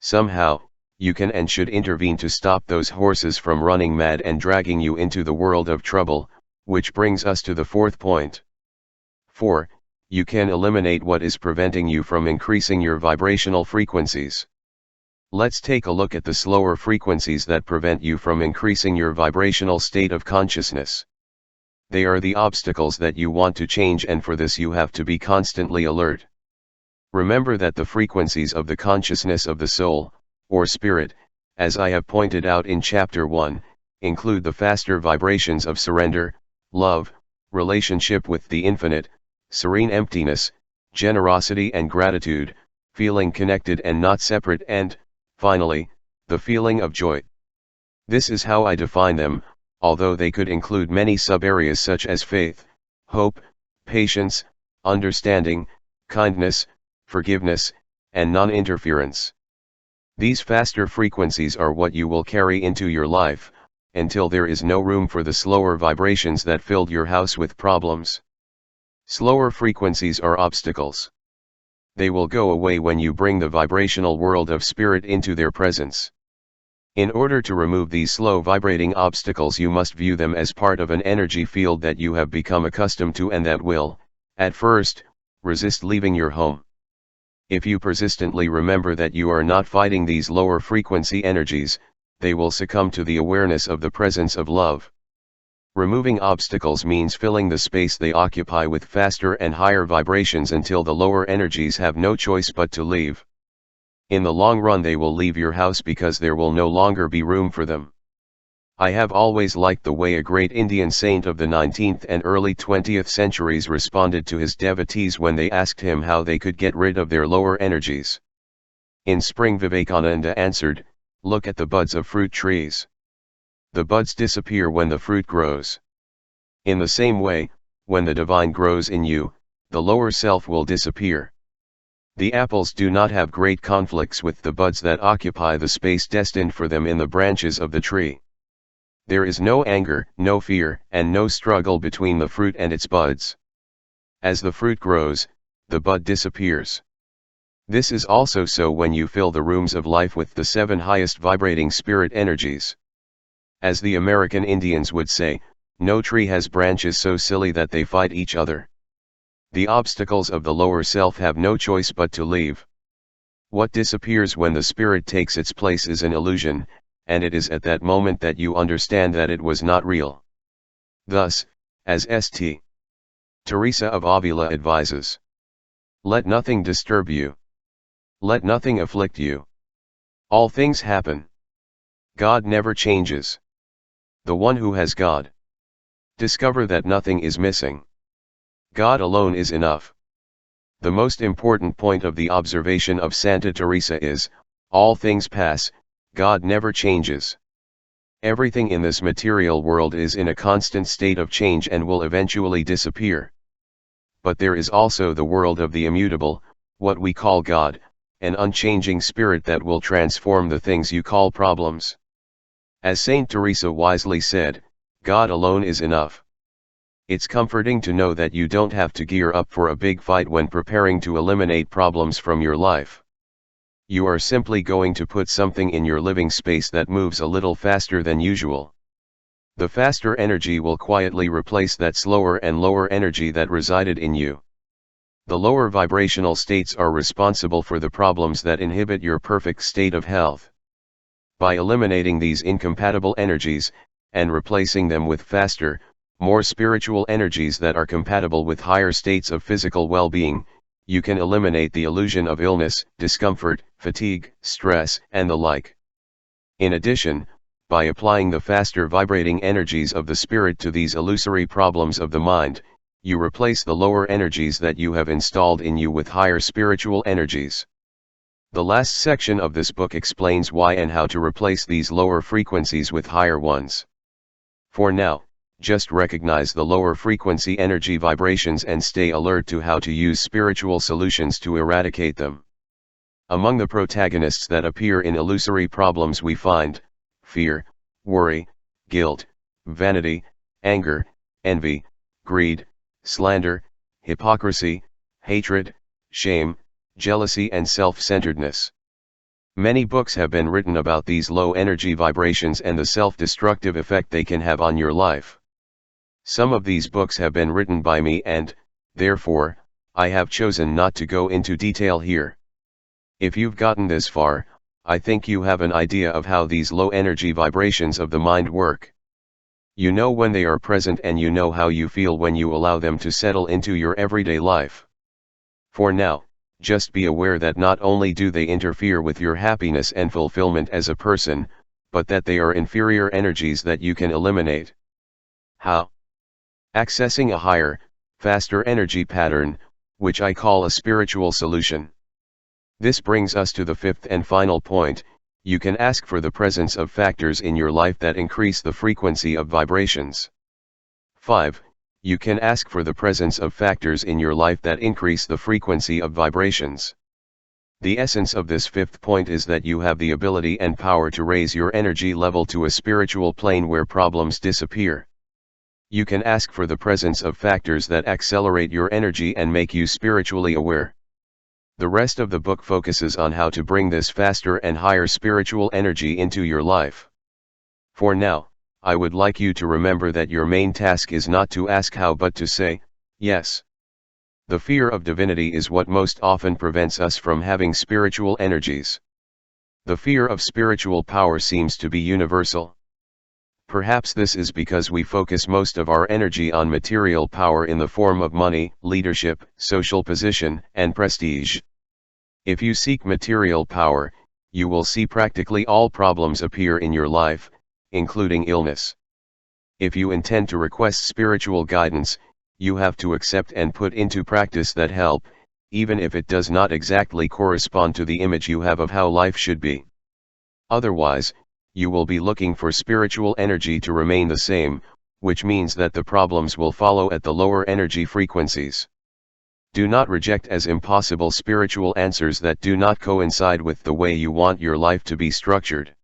Speaker 1: Somehow, you can and should intervene to stop those horses from running mad and dragging you into the world of trouble, which brings us to the fourth point. 4. You can eliminate what is preventing you from increasing your vibrational frequencies. Let's take a look at the slower frequencies that prevent you from increasing your vibrational state of consciousness. They are the obstacles that you want to change, and for this you have to be constantly alert. Remember that the frequencies of the consciousness of the soul, or spirit, as I have pointed out in Chapter 1, include the faster vibrations of surrender, love, relationship with the infinite, serene emptiness, generosity and gratitude, feeling connected and not separate, and, finally, the feeling of joy. This is how I define them, although they could include many sub-areas such as faith, hope, patience, understanding, kindness, forgiveness, and non-interference. These faster frequencies are what you will carry into your life, until there is no room for the slower vibrations that filled your house with problems. Slower frequencies are obstacles. They will go away when you bring the vibrational world of spirit into their presence. In order to remove these slow vibrating obstacles, you must view them as part of an energy field that you have become accustomed to and that will, at first, resist leaving your home. If you persistently remember that you are not fighting these lower frequency energies, they will succumb to the awareness of the presence of love. Removing obstacles means filling the space they occupy with faster and higher vibrations until the lower energies have no choice but to leave. In the long run they will leave your house because there will no longer be room for them. I have always liked the way a great Indian saint of the 19th and early 20th centuries responded to his devotees when they asked him how they could get rid of their lower energies. In spring Vivekananda answered, "Look at the buds of fruit trees. The buds disappear when the fruit grows. In the same way, when the divine grows in you, the lower self will disappear. The apples do not have great conflicts with the buds that occupy the space destined for them in the branches of the tree. There is no anger, no fear, and no struggle between the fruit and its buds. As the fruit grows, the bud disappears. This is also so when you fill the rooms of life with the 7 highest vibrating spirit energies. As the American Indians would say, no tree has branches so silly that they fight each other. The obstacles of the lower self have no choice but to leave. What disappears when the spirit takes its place is an illusion, and it is at that moment that you understand that it was not real. Thus, as St. Teresa of Avila advises, let nothing disturb you. Let nothing afflict you. All things happen. God never changes. The one who has God. Discover that nothing is missing. God alone is enough. The most important point of the observation of Santa Teresa is, all things pass, God never changes. Everything in this material world is in a constant state of change and will eventually disappear. But there is also the world of the immutable, what we call God, an unchanging spirit that will transform the things you call problems. As Saint Teresa wisely said, God alone is enough. It's comforting to know that you don't have to gear up for a big fight when preparing to eliminate problems from your life. You are simply going to put something in your living space that moves a little faster than usual. The faster energy will quietly replace that slower and lower energy that resided in you. The lower vibrational states are responsible for the problems that inhibit your perfect state of health. By eliminating these incompatible energies, and replacing them with faster, more spiritual energies that are compatible with higher states of physical well-being, you can eliminate the illusion of illness, discomfort, fatigue, stress, and the like. In addition, by applying the faster vibrating energies of the spirit to these illusory problems of the mind, you replace the lower energies that you have installed in you with higher spiritual energies. The last section of this book explains why and how to replace these lower frequencies with higher ones. For now, just recognize the lower frequency energy vibrations and stay alert to how to use spiritual solutions to eradicate them. Among the protagonists that appear in illusory problems we find fear, worry, guilt, vanity, anger, envy, greed, slander, hypocrisy, hatred, shame, jealousy and self-centeredness. Many books have been written about these low energy vibrations and the self-destructive effect they can have on your life. Some of these books have been written by me and, therefore, I have chosen not to go into detail here. If you've gotten this far, I think you have an idea of how these low energy vibrations of the mind work. You know when they are present and you know how you feel when you allow them to settle into your everyday life. For now, just be aware that not only do they interfere with your happiness and fulfillment as a person, but that they are inferior energies that you can eliminate. How? Accessing a higher, faster energy pattern, which I call a spiritual solution. This brings us to the fifth and final point. You can ask for the presence of factors in your life that increase the frequency of vibrations. 5. You can ask for the presence of factors in your life that increase the frequency of vibrations. The essence of this fifth point is that you have the ability and power to raise your energy level to a spiritual plane where problems disappear. You can ask for the presence of factors that accelerate your energy and make you spiritually aware. The rest of the book focuses on how to bring this faster and higher spiritual energy into your life. For now, I would like you to remember that your main task is not to ask how but to say, yes. The fear of divinity is what most often prevents us from having spiritual energies. The fear of spiritual power seems to be universal. Perhaps this is because we focus most of our energy on material power in the form of money, leadership, social position, and prestige. If you seek material power, you will see practically all problems appear in your life, including illness. If you intend to request spiritual guidance, you have to accept and put into practice that help, even if it does not exactly correspond to the image you have of how life should be. Otherwise, you will be looking for spiritual energy to remain the same, which means that the problems will follow at the lower energy frequencies. Do not reject as impossible spiritual answers that do not coincide with the way you want your life to be structured.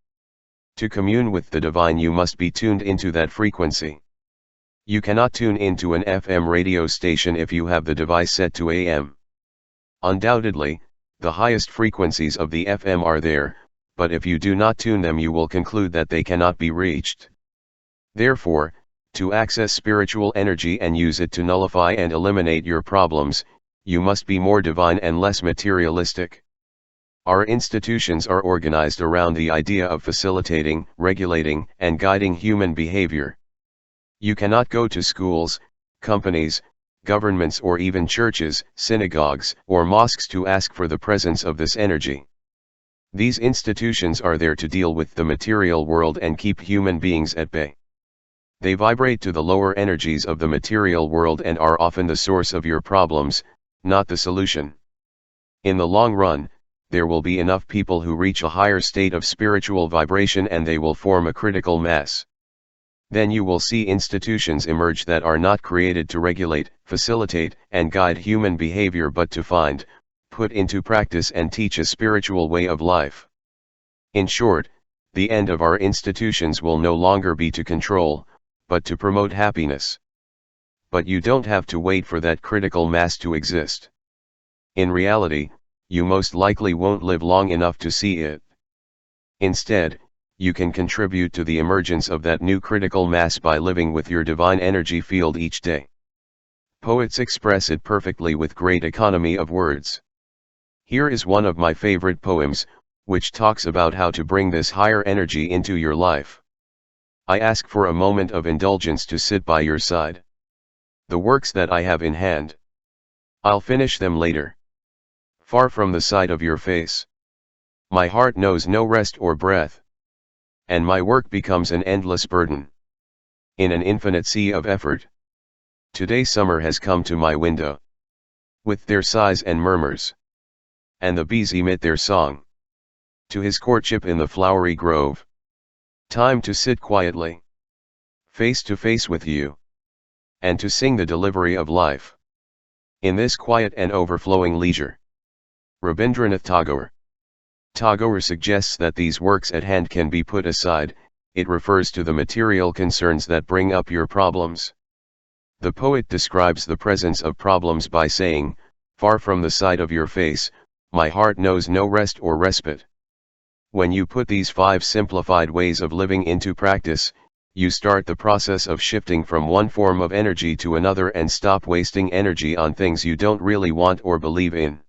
Speaker 1: To commune with the divine, you must be tuned into that frequency. You cannot tune into an FM radio station if you have the device set to AM. Undoubtedly, the highest frequencies of the FM are there, but if you do not tune them, you will conclude that they cannot be reached. Therefore, to access spiritual energy and use it to nullify and eliminate your problems, you must be more divine and less materialistic. Our institutions are organized around the idea of facilitating, regulating, and guiding human behavior. You cannot go to schools, companies, governments, or even churches, synagogues, or mosques to ask for the presence of this energy. These institutions are there to deal with the material world and keep human beings at bay. They vibrate to the lower energies of the material world and are often the source of your problems, not the solution. In the long run, there will be enough people who reach a higher state of spiritual vibration and they will form a critical mass. Then you will see institutions emerge that are not created to regulate, facilitate, and guide human behavior but to find, put into practice and teach a spiritual way of life. In short, the end of our institutions will no longer be to control, but to promote happiness. But you don't have to wait for that critical mass to exist. In reality, you most likely won't live long enough to see it. Instead, you can contribute to the emergence of that new critical mass by living with your divine energy field each day. Poets express it perfectly with great economy of words. Here is one of my favorite poems, which talks about how to bring this higher energy into your life. I ask for a moment of indulgence to sit by your side. The works that I have in hand, I'll finish them later. Far from the sight of your face, my heart knows no rest or breath, and my work becomes an endless burden in an infinite sea of effort. Today summer has come to my window, with their sighs and murmurs, and the bees emit their song. To his courtship in the flowery grove, time to sit quietly, face to face with you, and to sing the delivery of life. In this quiet and overflowing leisure. Rabindranath Tagore. Tagore suggests that these works at hand can be put aside. It refers to the material concerns that bring up your problems. The poet describes the presence of problems by saying, "Far from the sight of your face, my heart knows no rest or respite." When you put these 5 simplified ways of living into practice, you start the process of shifting from one form of energy to another and stop wasting energy on things you don't really want or believe in.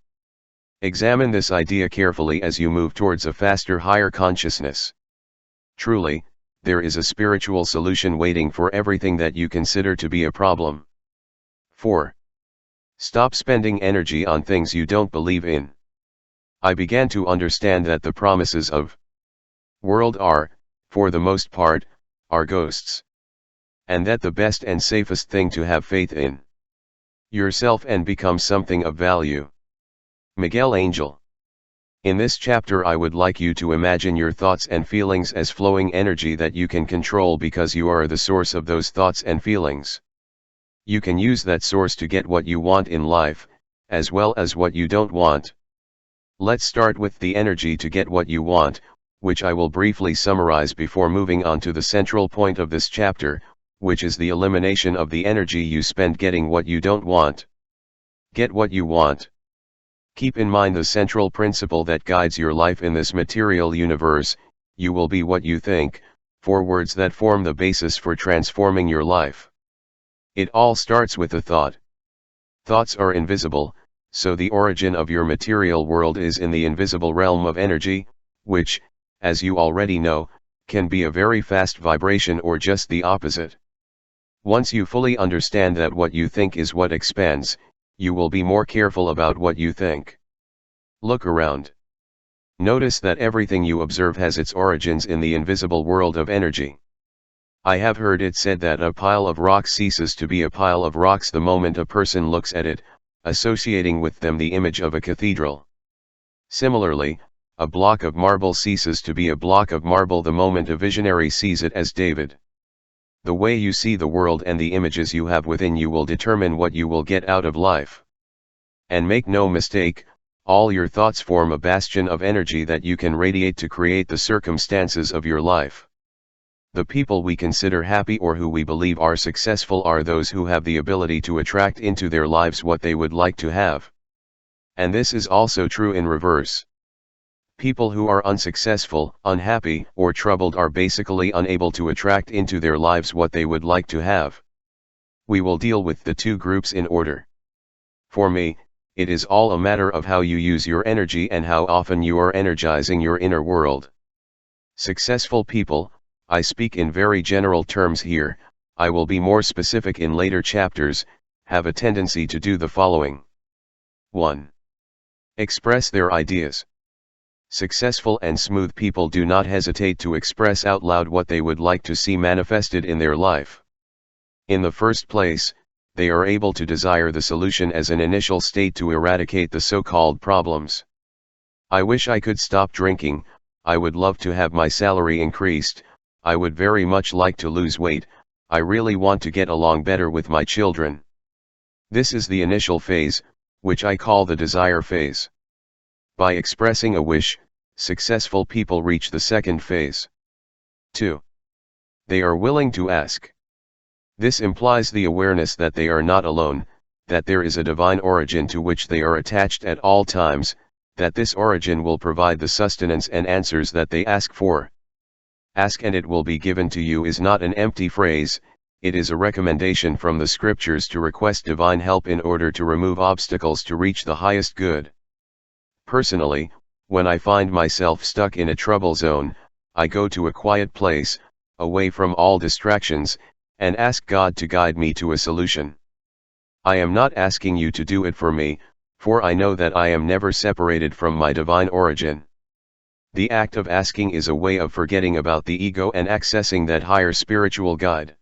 Speaker 1: Examine this idea carefully as you move towards a faster, higher consciousness. Truly, there is a spiritual solution waiting for everything that you consider to be a problem. 4. Stop spending energy on things you don't believe in. I began to understand that the promises of world are, for the most part, are ghosts. And that the best and safest thing to have faith in yourself and become something of value. Miguel Angel. In this chapter I would like you to imagine your thoughts and feelings as flowing energy that you can control because you are the source of those thoughts and feelings. You can use that source to get what you want in life, as well as what you don't want. Let's start with the energy to get what you want, which I will briefly summarize before moving on to the central point of this chapter, which is the elimination of the energy you spend getting what you don't want. Get what you want. Keep in mind the central principle that guides your life in this material universe: you will be what you think, 4 words that form the basis for transforming your life. It all starts with a thought. Thoughts are invisible, so the origin of your material world is in the invisible realm of energy, which, as you already know, can be a very fast vibration or just the opposite. Once you fully understand that what you think is what expands, you will be more careful about what you think. Look around. Notice that everything you observe has its origins in the invisible world of energy. I have heard it said that a pile of rocks ceases to be a pile of rocks the moment a person looks at it, associating with them the image of a cathedral. Similarly, a block of marble ceases to be a block of marble the moment a visionary sees it as David. The way you see the world and the images you have within you will determine what you will get out of life. And make no mistake, all your thoughts form a bastion of energy that you can radiate to create the circumstances of your life. The people we consider happy or who we believe are successful are those who have the ability to attract into their lives what they would like to have. And this is also true in reverse. People who are unsuccessful, unhappy, or troubled are basically unable to attract into their lives what they would like to have. We will deal with the 2 groups in order. For me, it is all a matter of how you use your energy and how often you are energizing your inner world. Successful people, I speak in very general terms here, I will be more specific in later chapters, have a tendency to do the following. 1. Express their ideas. Successful and smooth people do not hesitate to express out loud what they would like to see manifested in their life. In the first place, they are able to desire the solution as an initial state to eradicate the so-called problems. I wish I could stop drinking, I would love to have my salary increased, I would very much like to lose weight, I really want to get along better with my children. This is the initial phase, which I call the desire phase. By expressing a wish, successful people reach the second phase. 2. They are willing to ask. This implies the awareness that they are not alone, that there is a divine origin to which they are attached at all times, that this origin will provide the sustenance and answers that they ask for. Ask and it will be given to you is not an empty phrase, it is a recommendation from the scriptures to request divine help in order to remove obstacles to reach the highest good. Personally, when I find myself stuck in a trouble zone, I go to a quiet place, away from all distractions, and ask God to guide me to a solution. I am not asking you to do it for me, for I know that I am never separated from my divine origin. The act of asking is a way of forgetting about the ego and accessing that higher spiritual guide.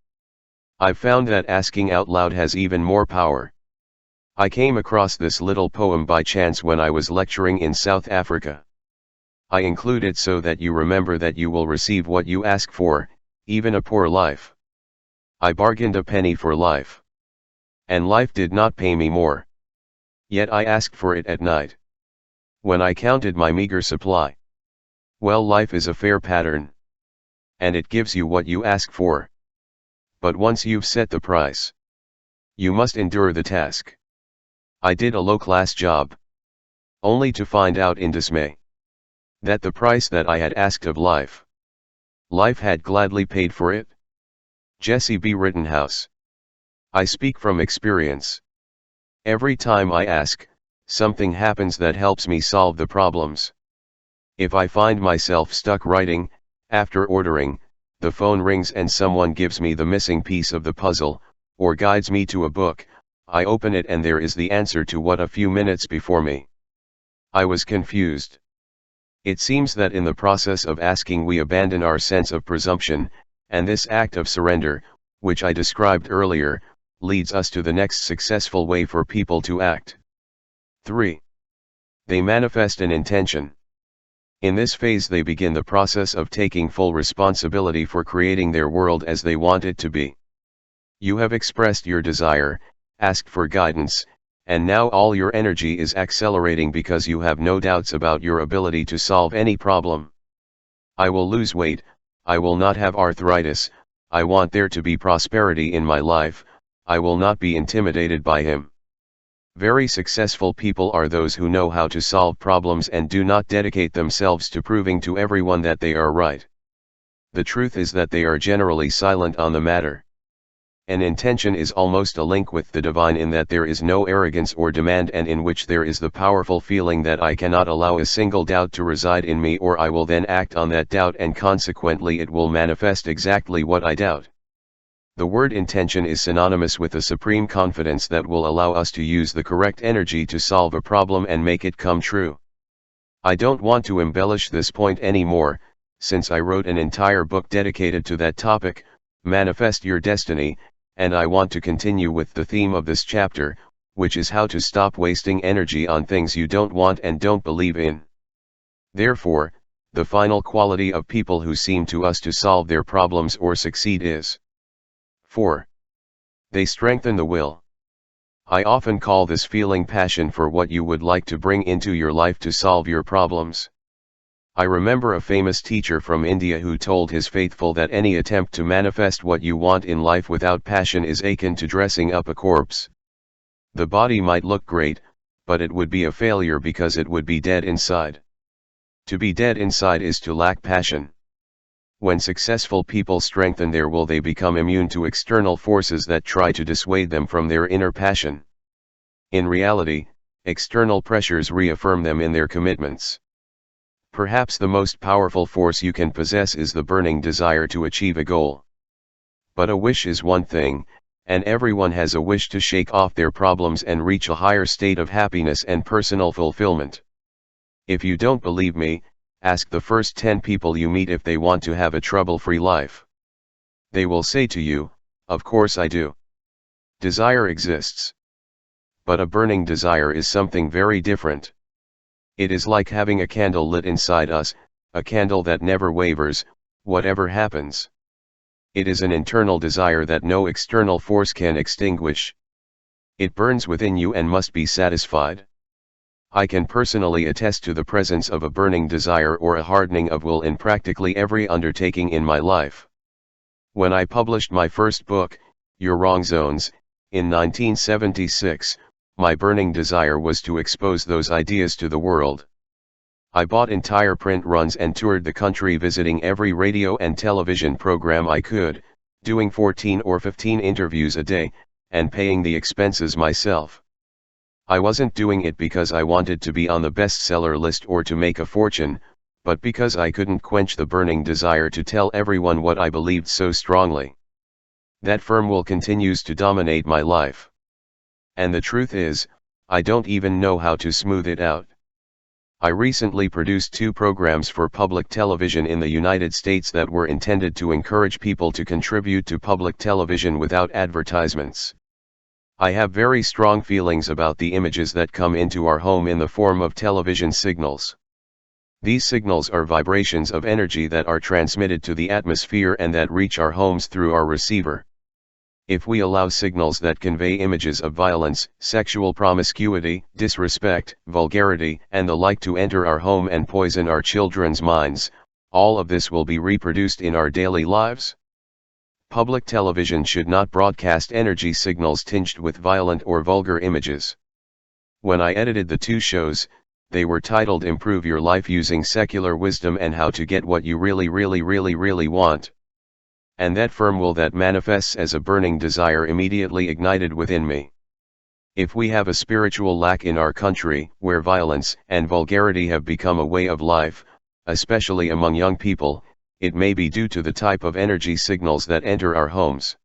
Speaker 1: I've found that asking out loud has even more power. I came across this little poem by chance when I was lecturing in South Africa. I include it so that you remember that you will receive what you ask for, even a poor life. I bargained a penny for life. And life did not pay me more. Yet I asked for it at night. When I counted my meager supply, Well, life is a fair pattern. And it gives you what you ask for. But once you've set the price, you must endure the task. I did a low-class job, only to find out in dismay that the price that I had asked of life had gladly paid for it. Jesse B. Rittenhouse. I speak from experience. Every time I ask, something happens that helps me solve the problems. If I find myself stuck writing, after ordering, the phone rings and someone gives me the missing piece of the puzzle, or guides me to a book, I open it and there is the answer to what a few minutes before me I was confused. It seems that in the process of asking we abandon our sense of presumption, and this act of surrender, which I described earlier, leads us to the next successful way for people to act. 3. They manifest an intention. In this phase they begin the process of taking full responsibility for creating their world as they want it to be. You have expressed your desire, asked for guidance, and now all your energy is accelerating because you have no doubts about your ability to solve any problem. I will lose weight, I will not have arthritis, I want there to be prosperity in my life, I will not be intimidated by him. Very successful people are those who know how to solve problems and do not dedicate themselves to proving to everyone that they are right. The truth is that they are generally silent on the matter. An intention is almost a link with the divine in that there is no arrogance or demand and in which there is the powerful feeling that I cannot allow a single doubt to reside in me or I will then act on that doubt and consequently it will manifest exactly what I doubt. The word intention is synonymous with a supreme confidence that will allow us to use the correct energy to solve a problem and make it come true. I don't want to embellish this point anymore, since I wrote an entire book dedicated to that topic, Manifest Your Destiny, and I want to continue with the theme of this chapter, which is how to stop wasting energy on things you don't want and don't believe in. Therefore, the final quality of people who seem to us to solve their problems or succeed is 4. They strengthen the will. I often call this feeling passion for what you would like to bring into your life to solve your problems. I remember a famous teacher from India who told his faithful that any attempt to manifest what you want in life without passion is akin to dressing up a corpse. The body might look great, but it would be a failure because it would be dead inside. To be dead inside is to lack passion. When successful people strengthen their will, they become immune to external forces that try to dissuade them from their inner passion. In reality, external pressures reaffirm them in their commitments. Perhaps the most powerful force you can possess is the burning desire to achieve a goal. But a wish is one thing, and everyone has a wish to shake off their problems and reach a higher state of happiness and personal fulfillment. If you don't believe me, ask the first 10 people you meet if they want to have a trouble-free life. They will say to you, "Of course I do." Desire exists. But a burning desire is something very different. It is like having a candle lit inside us, a candle that never wavers, whatever happens. It is an internal desire that no external force can extinguish. It burns within you and must be satisfied. I can personally attest to the presence of a burning desire or a hardening of will in practically every undertaking in my life. When I published my first book, Your Wrong Zones, in 1976, my burning desire was to expose those ideas to the world. I bought entire print runs and toured the country visiting every radio and television program I could, doing 14 or 15 interviews a day, and paying the expenses myself. I wasn't doing it because I wanted to be on the bestseller list or to make a fortune, but because I couldn't quench the burning desire to tell everyone what I believed so strongly. That firm will continues to dominate my life. And the truth is, I don't even know how to smooth it out. I recently produced 2 programs for public television in the United States that were intended to encourage people to contribute to public television without advertisements. I have very strong feelings about the images that come into our home in the form of television signals. These signals are vibrations of energy that are transmitted to the atmosphere and that reach our homes through our receiver. If we allow signals that convey images of violence, sexual promiscuity, disrespect, vulgarity, and the like to enter our home and poison our children's minds, all of this will be reproduced in our daily lives. Public television should not broadcast energy signals tinged with violent or vulgar images. When I edited the two shows, they were titled Improve Your Life Using Secular Wisdom and How to Get What You Really Want. And that firm will that manifests as a burning desire immediately ignited within me. If we have a spiritual lack in our country, where violence and vulgarity have become a way of life, especially among young people, it may be due to the type of energy signals that enter our homes.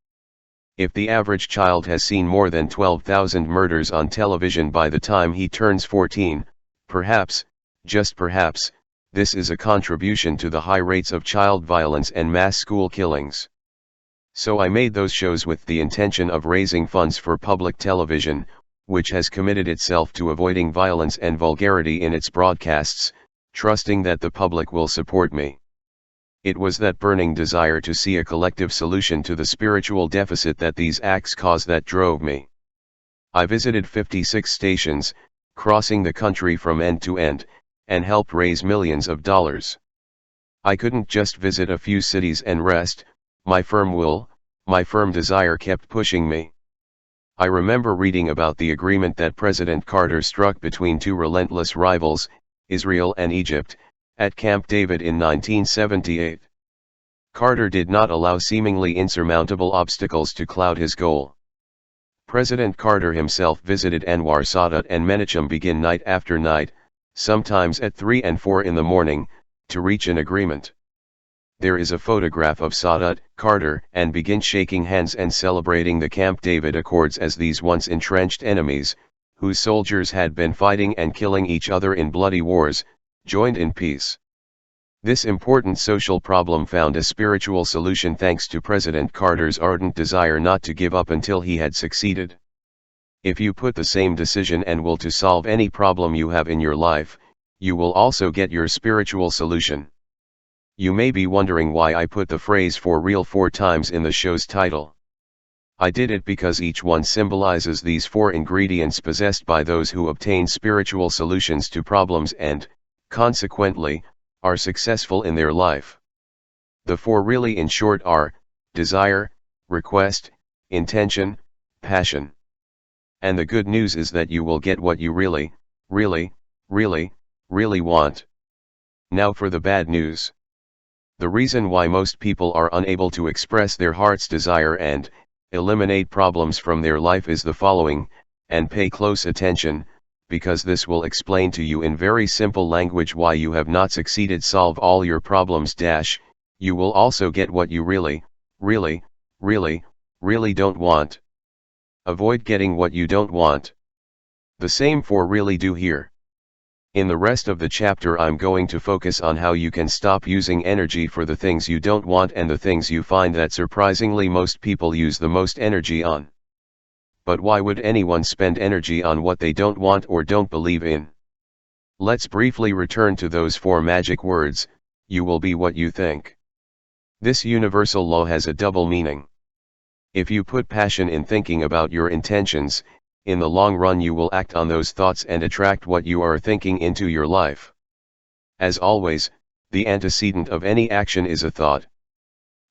Speaker 1: If the average child has seen more than 12,000 murders on television by the time he turns 14, perhaps, just perhaps, this is a contribution to the high rates of child violence and mass school killings. So I made those shows with the intention of raising funds for public television, which has committed itself to avoiding violence and vulgarity in its broadcasts, trusting that the public will support me. It was that burning desire to see a collective solution to the spiritual deficit that these acts cause that drove me. I visited 56 stations, crossing the country from end to end, and helped raise millions of dollars. I couldn't just visit a few cities and rest. My firm desire kept pushing me. I remember reading about the agreement that President Carter struck between two relentless rivals, Israel and Egypt, at Camp David in 1978. Carter did not allow seemingly insurmountable obstacles to cloud his goal. President Carter himself visited Anwar Sadat and Menachem Begin night after night, sometimes at 3 and 4 in the morning, to reach an agreement. There is a photograph of Sadat, Carter, and Begin shaking hands and celebrating the Camp David Accords as these once entrenched enemies, whose soldiers had been fighting and killing each other in bloody wars, joined in peace. This important social problem found a spiritual solution thanks to President Carter's ardent desire not to give up until he had succeeded. If you put the same decision and will to solve any problem you have in your life, you will also get your spiritual solution. You may be wondering why I put the phrase "for real" 4 times in the show's title. I did it because each one symbolizes these 4 ingredients possessed by those who obtain spiritual solutions to problems and, consequently, are successful in their life. The 4 really in short are, desire, request, intention, passion. And the good news is that you will get what you really want. Now for the bad news. The reason why most people are unable to express their heart's desire and eliminate problems from their life is the following, and pay close attention, because this will explain to you in very simple language why you have not succeeded solve all your problems. You will also get what you really don't want. Avoid getting what you don't want. The same for really do here. In the rest of the chapter I'm going to focus on how you can stop using energy for the things you don't want and the things you find that surprisingly most people use the most energy on. But why would anyone spend energy on what they don't want or don't believe in? Let's briefly return to those 4 magic words: you will be what you think. This universal law has a double meaning. If you put passion in thinking about your intentions, in the long run you will act on those thoughts and attract what you are thinking into your life. As always, the antecedent of any action is a thought.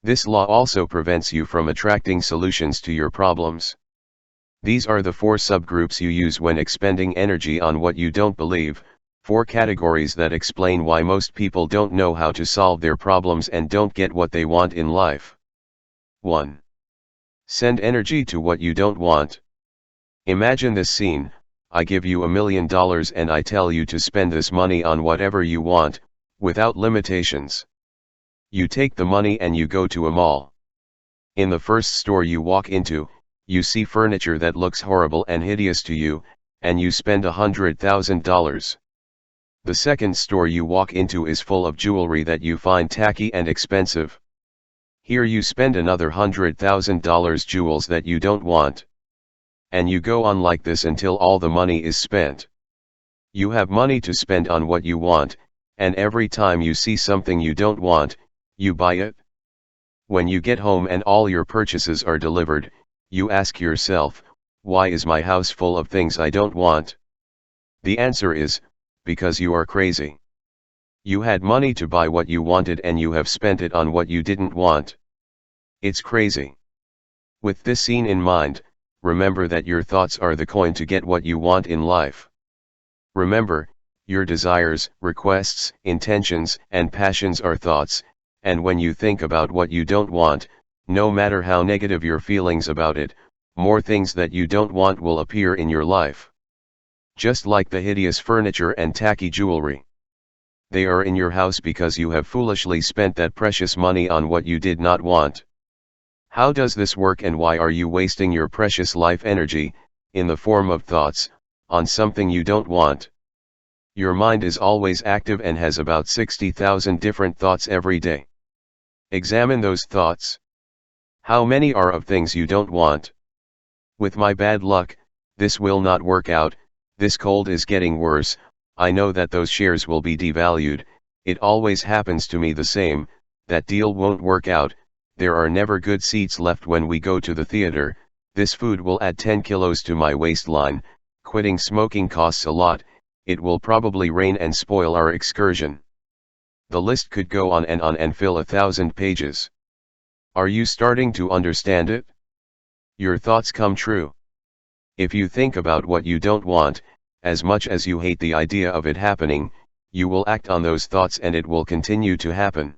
Speaker 1: This law also prevents you from attracting solutions to your problems. These are the 4 subgroups you use when expending energy on what you don't believe, 4 categories that explain why most people don't know how to solve their problems and don't get what they want in life. 1. Send energy to what you don't want. Imagine this scene: I give you $1 million and I tell you to spend this money on whatever you want, without limitations. You take the money and you go to a mall. In the first store you walk into, you see furniture that looks horrible and hideous to you, and you spend $100,000. The second store you walk into is full of jewelry that you find tacky and expensive. Here you spend another $100,000 jewels that you don't want. And you go on like this until all the money is spent. You have money to spend on what you want, and every time you see something you don't want, you buy it. When you get home and all your purchases are delivered, You ask yourself, why is my house full of things I don't want? The answer is, because you are crazy. You had money to buy what you wanted and you have spent it on what you didn't want. It's crazy. With this scene in mind, remember that your thoughts are the coin to get what you want in life. Remember, your desires, requests, intentions, and passions are thoughts, and when you think about what you don't want, no matter how negative your feelings about it, more things that you don't want will appear in your life. Just like the hideous furniture and tacky jewelry. They are in your house because you have foolishly spent that precious money on what you did not want. How does this work and why are you wasting your precious life energy, in the form of thoughts, on something you don't want? Your mind is always active and has about 60,000 different thoughts every day. Examine those thoughts. How many are of things you don't want? With my bad luck, this will not work out, this cold is getting worse, I know that those shares will be devalued, it always happens to me the same, that deal won't work out, there are never good seats left when we go to the theater, this food will add 10 kilos to my waistline, quitting smoking costs a lot, it will probably rain and spoil our excursion. The list could go on and fill 1,000 pages. Are you starting to understand it? Your thoughts come true. If you think about what you don't want, as much as you hate the idea of it happening, you will act on those thoughts and it will continue to happen.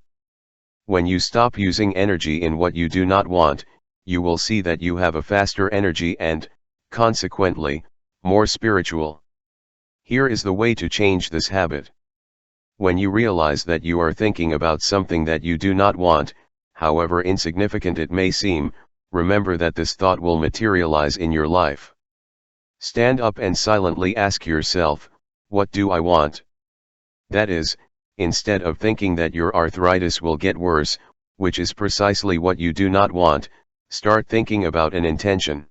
Speaker 1: When you stop using energy in what you do not want, you will see that you have a faster energy and, consequently, more spiritual. Here is the way to change this habit. When you realize that you are thinking about something that you do not want, however insignificant it may seem, remember that this thought will materialize in your life. Stand up and silently ask yourself, what do I want? That is, instead of thinking that your arthritis will get worse, which is precisely what you do not want, start thinking about an intention.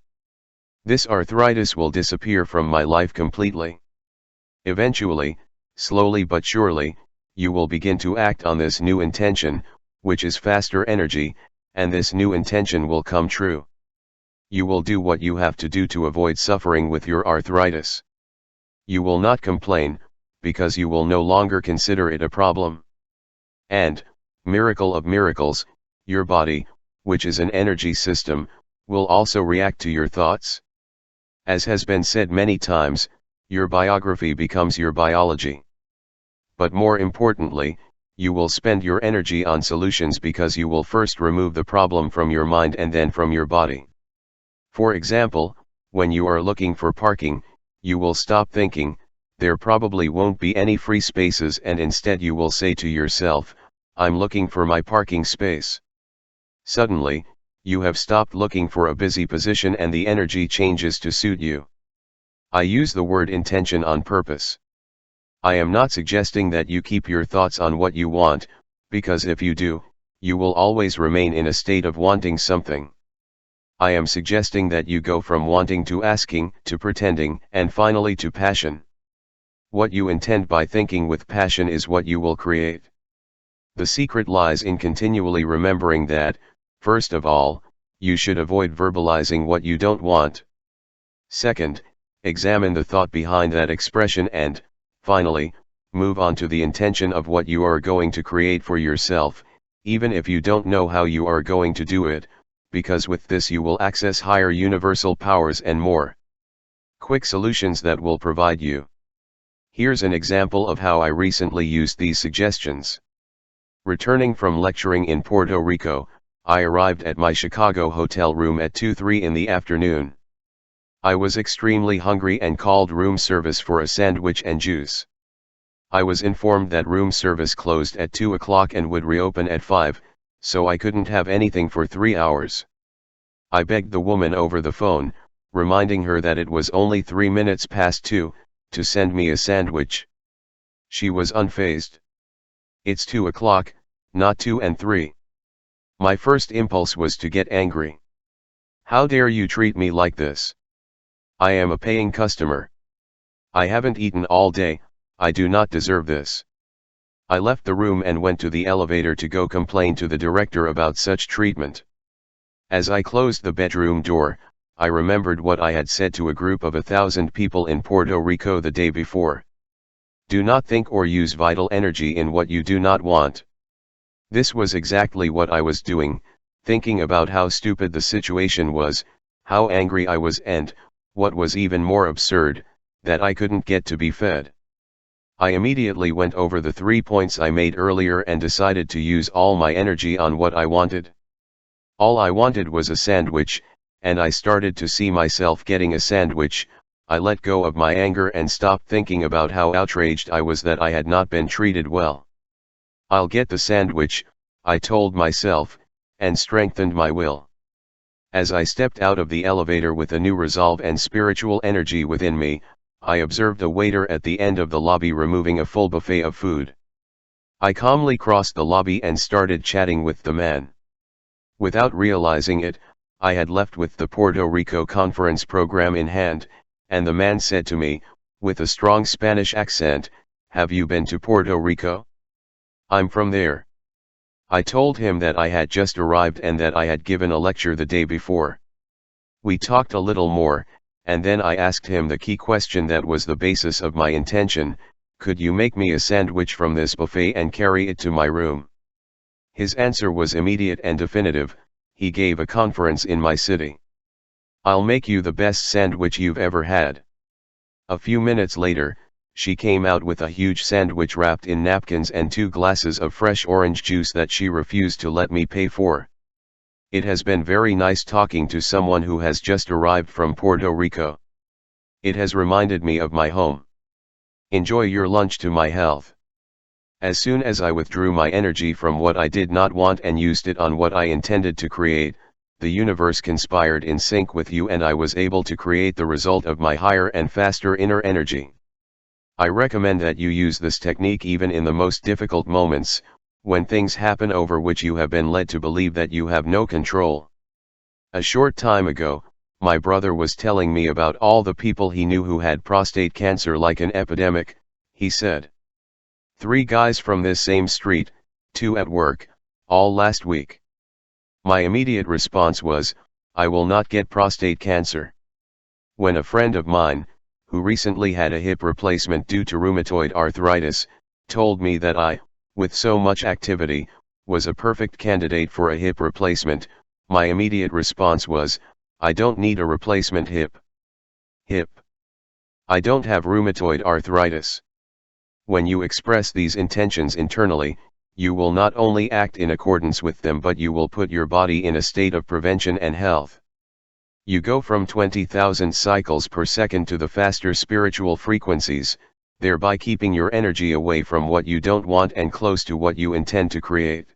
Speaker 1: This arthritis will disappear from my life completely. Eventually, slowly but surely, you will begin to act on this new intention, which is faster energy, and this new intention will come true. You will do what you have to do to avoid suffering with your arthritis. You will not complain, because you will no longer consider it a problem. And, miracle of miracles, your body, which is an energy system, will also react to your thoughts. As has been said many times, your biography becomes your biology. But more importantly, you will spend your energy on solutions because you will first remove the problem from your mind and then from your body. For example, when you are looking for parking, you will stop thinking, there probably won't be any free spaces, and instead you will say to yourself, I'm looking for my parking space. Suddenly, you have stopped looking for a busy position and the energy changes to suit you. I use the word intention on purpose. I am not suggesting that you keep your thoughts on what you want, because if you do, you will always remain in a state of wanting something. I am suggesting that you go from wanting to asking, to pretending, and finally to passion. What you intend by thinking with passion is what you will create. The secret lies in continually remembering that, first of all, you should avoid verbalizing what you don't want. Second, examine the thought behind that expression and, finally, move on to the intention of what you are going to create for yourself, even if you don't know how you are going to do it, because with this you will access higher universal powers and more quick solutions that will provide you. Here's an example of how I recently used these suggestions. Returning from lecturing in Puerto Rico, I arrived at my Chicago hotel room at 2:03 in the afternoon. I was extremely hungry and called room service for a sandwich and juice. I was informed that room service closed at 2 o'clock and would reopen at 5, so I couldn't have anything for 3 hours. I begged the woman over the phone, reminding her that it was only 3 minutes past 2, to send me a sandwich. She was unfazed. It's 2 o'clock, not 2 and 3. My first impulse was to get angry. How dare you treat me like this? I am a paying customer. I haven't eaten all day, I do not deserve this. I left the room and went to the elevator to go complain to the director about such treatment. As I closed the bedroom door, I remembered what I had said to a group of 1,000 people in Puerto Rico the day before. Do not think or use vital energy in what you do not want. This was exactly what I was doing, thinking about how stupid the situation was, how angry I was, and, what was even more absurd, that I couldn't get to be fed. I immediately went over the 3 points I made earlier and decided to use all my energy on what I wanted. All I wanted was a sandwich, and I started to see myself getting a sandwich. I let go of my anger and stopped thinking about how outraged I was that I had not been treated well. I'll get the sandwich, I told myself, and strengthened my will. As I stepped out of the elevator with a new resolve and spiritual energy within me, I observed a waiter at the end of the lobby removing a full buffet of food. I calmly crossed the lobby and started chatting with the man. Without realizing it, I had left with the Puerto Rico conference program in hand, and the man said to me, with a strong Spanish accent, "Have you been to Puerto Rico?" "I'm from there." I told him that I had just arrived and that I had given a lecture the day before. We talked a little more, and then I asked him the key question that was the basis of my intention: could you make me a sandwich from this buffet and carry it to my room? His answer was immediate and definitive: he gave a conference in my city. "I'll make you the best sandwich you've ever had." A few minutes later, she came out with a huge sandwich wrapped in napkins and 2 glasses of fresh orange juice that she refused to let me pay for. It has been very nice talking to someone who has just arrived from Puerto Rico. It has reminded me of my home. Enjoy your lunch to my health. As soon as I withdrew my energy from what I did not want and used it on what I intended to create, the universe conspired in sync with you and I was able to create the result of my higher and faster inner energy. I recommend that you use this technique even in the most difficult moments, when things happen over which you have been led to believe that you have no control. A short time ago, my brother was telling me about all the people he knew who had prostate cancer like an epidemic. He said, 3 guys from this same street, 2 at work, all last week. My immediate response was, I will not get prostate cancer. When a friend of mine, who recently had a hip replacement due to rheumatoid arthritis, told me that I, with so much activity, was a perfect candidate for a hip replacement, my immediate response was, I don't need a replacement hip. I don't have rheumatoid arthritis. When you express these intentions internally, you will not only act in accordance with them but you will put your body in a state of prevention and health. You go from 20,000 cycles per second to the faster spiritual frequencies, thereby keeping your energy away from what you don't want and close to what you intend to create.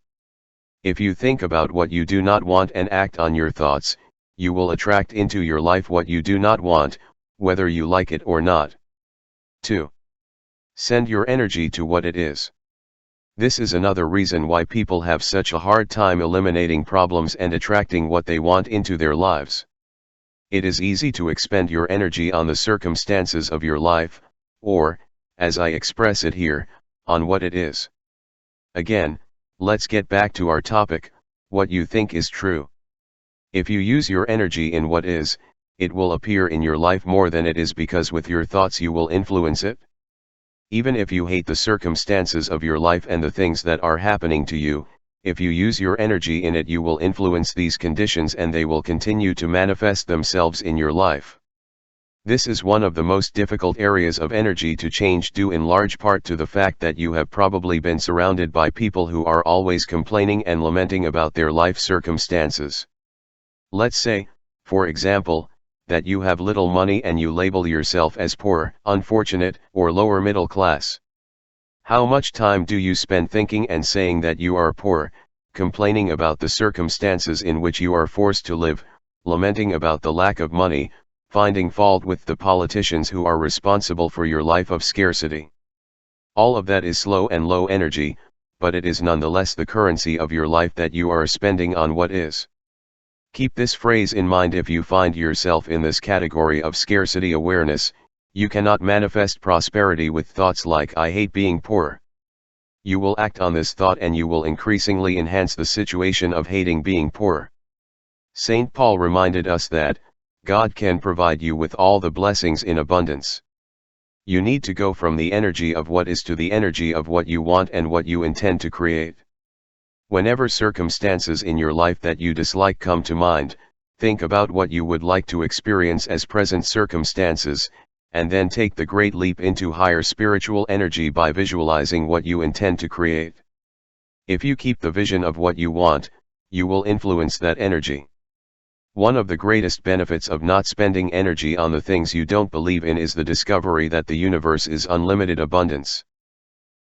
Speaker 1: If you think about what you do not want and act on your thoughts, you will attract into your life what you do not want, whether you like it or not. 2. Send your energy to what it is. This is another reason why people have such a hard time eliminating problems and attracting what they want into their lives. It is easy to expend your energy on the circumstances of your life, or, as I express it here, on what it is. Again, let's get back to our topic, what you think is true. If you use your energy in what is, it will appear in your life more than it is because with your thoughts you will influence it. Even if you hate the circumstances of your life and the things that are happening to you, if you use your energy in it you will influence these conditions and they will continue to manifest themselves in your life. This is one of the most difficult areas of energy to change due in large part to the fact that you have probably been surrounded by people who are always complaining and lamenting about their life circumstances. Let's say, for example, that you have little money and you label yourself as poor, unfortunate, or lower middle class. How much time do you spend thinking and saying that you are poor, complaining about the circumstances in which you are forced to live, lamenting about the lack of money, finding fault with the politicians who are responsible for your life of scarcity? All of that is slow and low energy, but it is nonetheless the currency of your life that you are spending on what is. Keep this phrase in mind: if you find yourself in this category of scarcity awareness, you cannot manifest prosperity with thoughts like I hate being poor. You will act on this thought and you will increasingly enhance the situation of hating being poor. St. Paul reminded us that, God can provide you with all the blessings in abundance. You need to go from the energy of what is to the energy of what you want and what you intend to create. Whenever circumstances in your life that you dislike come to mind, think about what you would like to experience as present circumstances, and then take the great leap into higher spiritual energy by visualizing what you intend to create. If you keep the vision of what you want, you will influence that energy. One of the greatest benefits of not spending energy on the things you don't believe in is the discovery that the universe is unlimited abundance.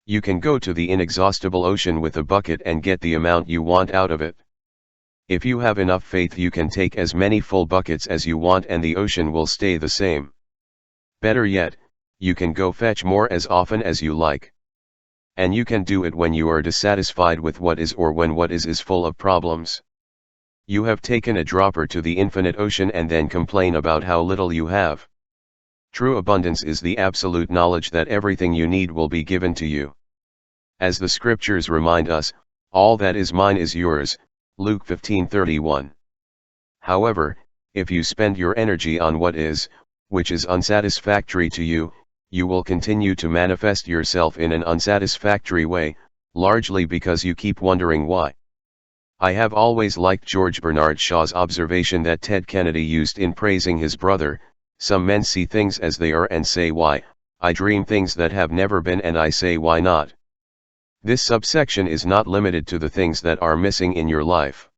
Speaker 1: You can go to the inexhaustible ocean with a bucket and get the amount you want out of it. If you have enough faith, you can take as many full buckets as you want and the ocean will stay the same. Better yet, you can go fetch more as often as you like. And you can do it when you are dissatisfied with what is or when what is full of problems. You have taken a dropper to the infinite ocean and then complain about how little you have. True abundance is the absolute knowledge that everything you need will be given to you. As the scriptures remind us, all that is mine is yours, Luke 15:31. However, if you spend your energy on what is, which is unsatisfactory to you, you will continue to manifest yourself in an unsatisfactory way, largely because you keep wondering why. I have always liked George Bernard Shaw's observation that Ted Kennedy used in praising his brother: some men see things as they are and say why, I dream things that have never been and I say why not. This subsection is not limited to the things that are missing in your life.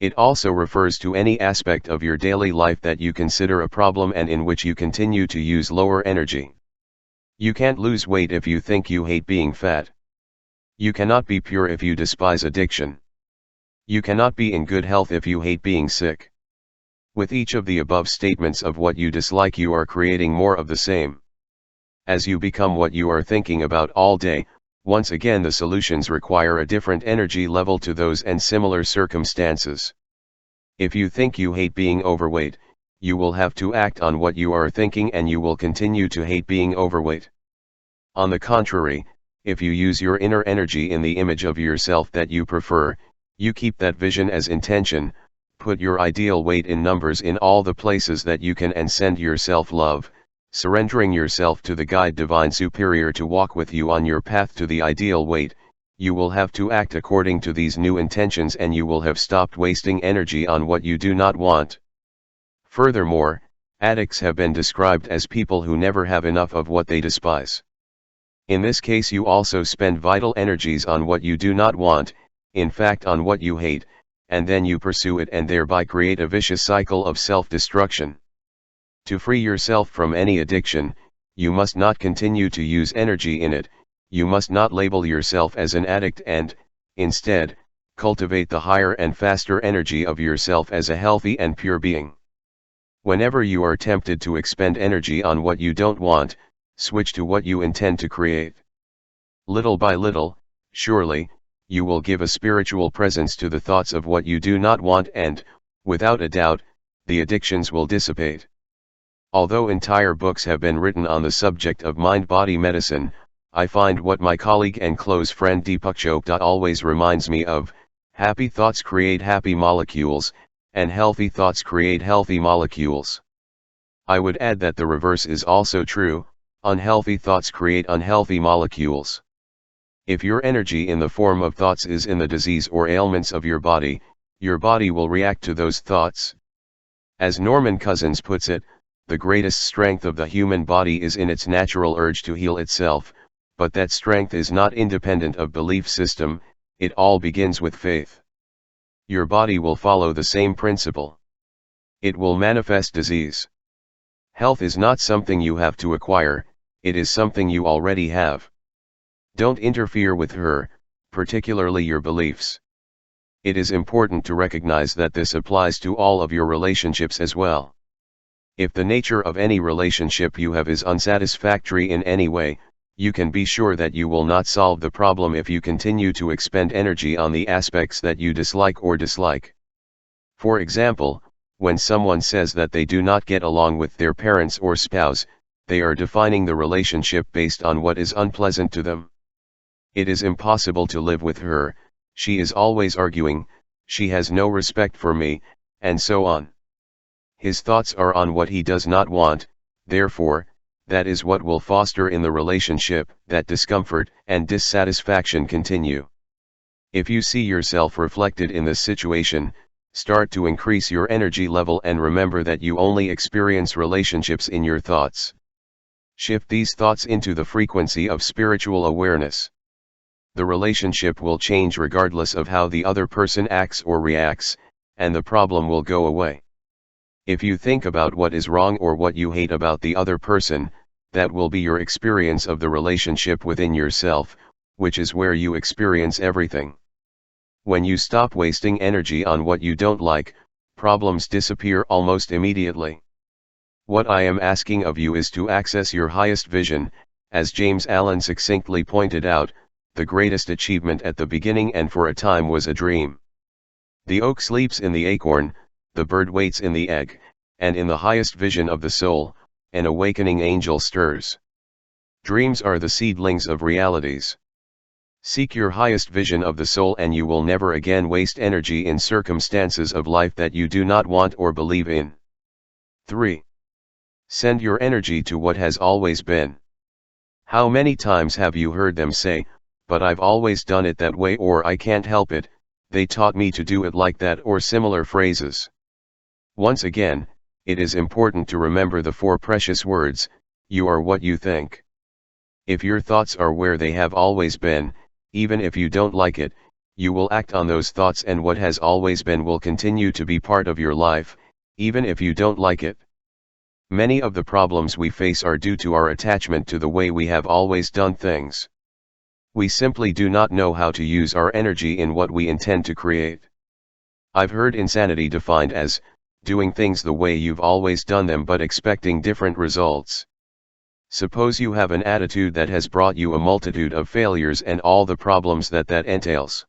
Speaker 1: It also refers to any aspect of your daily life that you consider a problem and in which you continue to use lower energy. You can't lose weight if you think you hate being fat. You cannot be pure if you despise addiction. You cannot be in good health if you hate being sick. With each of the above statements of what you dislike, you are creating more of the same. As you become what you are thinking about all day, once again the solutions require a different energy level to those and similar circumstances. If you think you hate being overweight, you will have to act on what you are thinking and you will continue to hate being overweight. On the contrary, if you use your inner energy in the image of yourself that you prefer, you keep that vision as intention, put your ideal weight in numbers in all the places that you can and send yourself love, surrendering yourself to the guide divine superior to walk with you on your path to the ideal weight, you will have to act according to these new intentions and you will have stopped wasting energy on what you do not want. Furthermore, addicts have been described as people who never have enough of what they despise. In this case, you also spend vital energies on what you do not want, in fact on what you hate, and then you pursue it and thereby create a vicious cycle of self-destruction. To free yourself from any addiction, you must not continue to use energy in it, you must not label yourself as an addict and, instead, cultivate the higher and faster energy of yourself as a healthy and pure being. Whenever you are tempted to expend energy on what you don't want, switch to what you intend to create. Little by little, surely, you will give a spiritual presence to the thoughts of what you do not want and, without a doubt, the addictions will dissipate. Although entire books have been written on the subject of mind-body medicine, I find what my colleague and close friend Deepak Chopra always reminds me of: happy thoughts create happy molecules, and healthy thoughts create healthy molecules. I would add that the reverse is also true: unhealthy thoughts create unhealthy molecules. If your energy in the form of thoughts is in the disease or ailments of your body will react to those thoughts. As Norman Cousins puts it, the greatest strength of the human body is in its natural urge to heal itself, but that strength is not independent of belief system, it all begins with faith. Your body will follow the same principle. It will manifest disease. Health is not something you have to acquire, it is something you already have. Don't interfere with her, particularly your beliefs. It is important to recognize that this applies to all of your relationships as well. If the nature of any relationship you have is unsatisfactory in any way, you can be sure that you will not solve the problem if you continue to expend energy on the aspects that you dislike. For example, when someone says that they do not get along with their parents or spouse, they are defining the relationship based on what is unpleasant to them. It is impossible to live with her, she is always arguing, she has no respect for me, and so on. his thoughts are on what he does not want, therefore, that is what will foster in the relationship that discomfort and dissatisfaction continue. If you see yourself reflected in this situation, start to increase your energy level and remember that you only experience relationships in your thoughts. Shift these thoughts into the frequency of spiritual awareness. The relationship will change regardless of how the other person acts or reacts, and the problem will go away. If you think about what is wrong or what you hate about the other person, that will be your experience of the relationship within yourself, which is where you experience everything. When you stop wasting energy on what you don't like, problems disappear almost immediately. What I am asking of you is to access your highest vision. As James Allen succinctly pointed out, the greatest achievement at the beginning and for a time was a dream. The oak sleeps in the acorn, the bird waits in the egg, and in the highest vision of the soul, an awakening angel stirs. Dreams are the seedlings of realities. Seek your highest vision of the soul and you will never again waste energy in circumstances of life that you do not want or believe in. 3. Send your energy to what has always been. How many times have you heard them say, "But I've always done it that way," or "I can't help it, they taught me to do it like that," or similar phrases. Once again, it is important to remember the 4 precious words: you are what you think. If your thoughts are where they have always been, even if you don't like it, you will act on those thoughts and what has always been will continue to be part of your life, even if you don't like it. Many of the problems we face are due to our attachment to the way we have always done things. We simply do not know how to use our energy in what we intend to create. I've heard insanity defined as doing things the way you've always done them but expecting different results. Suppose you have an attitude that has brought you a multitude of failures and all the problems that entails.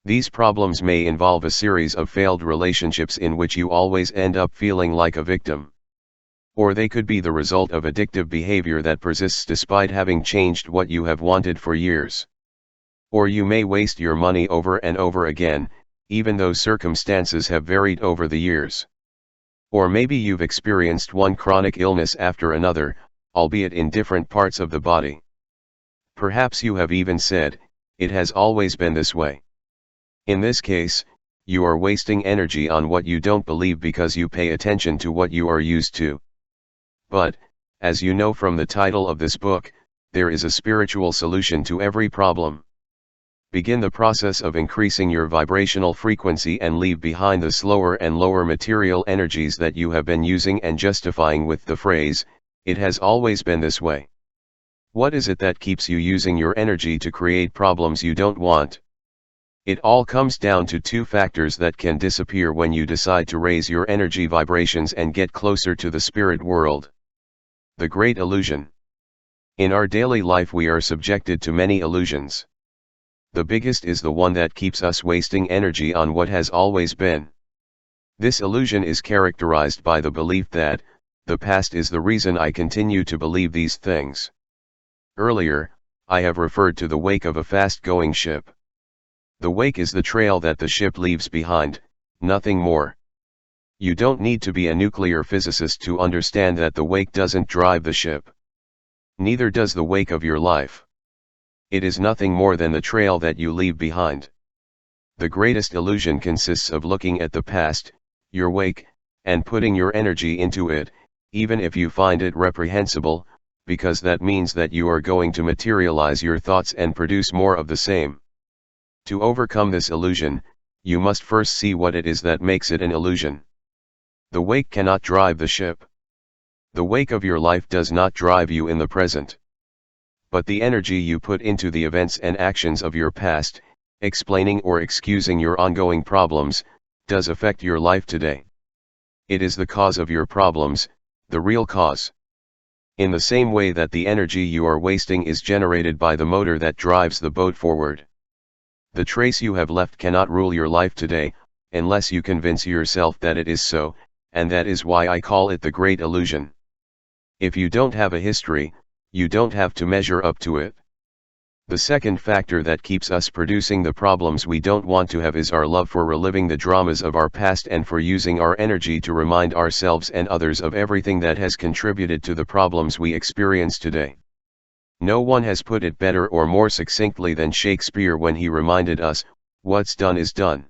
Speaker 1: These problems may involve a series of failed relationships in which you always end up feeling like a victim. Or they could be the result of addictive behavior that persists despite having changed what you have wanted for years. Or you may waste your money over and over again, even though circumstances have varied over the years. Or maybe you've experienced one chronic illness after another, albeit in different parts of the body. Perhaps you have even said, "It has always been this way." In this case, you are wasting energy on what you don't believe because you pay attention to what you are used to. But, as you know from the title of this book, there is a spiritual solution to every problem. Begin the process of increasing your vibrational frequency and leave behind the slower and lower material energies that you have been using and justifying with the phrase, "It has always been this way." What is it that keeps you using your energy to create problems you don't want? It all comes down to 2 factors that can disappear when you decide to raise your energy vibrations and get closer to the spirit world. The great illusion. In our daily life we are subjected to many illusions. The biggest is the one that keeps us wasting energy on what has always been. This illusion is characterized by the belief that, the past is the reason I continue to believe these things. Earlier, I have referred to the wake of a fast-going ship. The wake is the trail that the ship leaves behind, nothing more. You don't need to be a nuclear physicist to understand that the wake doesn't drive the ship. Neither does the wake of your life. It is nothing more than the trail that you leave behind. The greatest illusion consists of looking at the past, your wake, and putting your energy into it, even if you find it reprehensible, because that means that you are going to materialize your thoughts and produce more of the same. To overcome this illusion, you must first see what it is that makes it an illusion. The wake cannot drive the ship. The wake of your life does not drive you in the present. But the energy you put into the events and actions of your past, explaining or excusing your ongoing problems, does affect your life today. It is the cause of your problems, the real cause. In the same way that the energy you are wasting is generated by the motor that drives the boat forward. The trace you have left cannot rule your life today, unless you convince yourself that it is so, and that is why I call it the great illusion. If you don't have a history, you don't have to measure up to it. The second factor that keeps us producing the problems we don't want to have is our love for reliving the dramas of our past and for using our energy to remind ourselves and others of everything that has contributed to the problems we experience today. No one has put it better or more succinctly than Shakespeare when he reminded us, "What's done is done."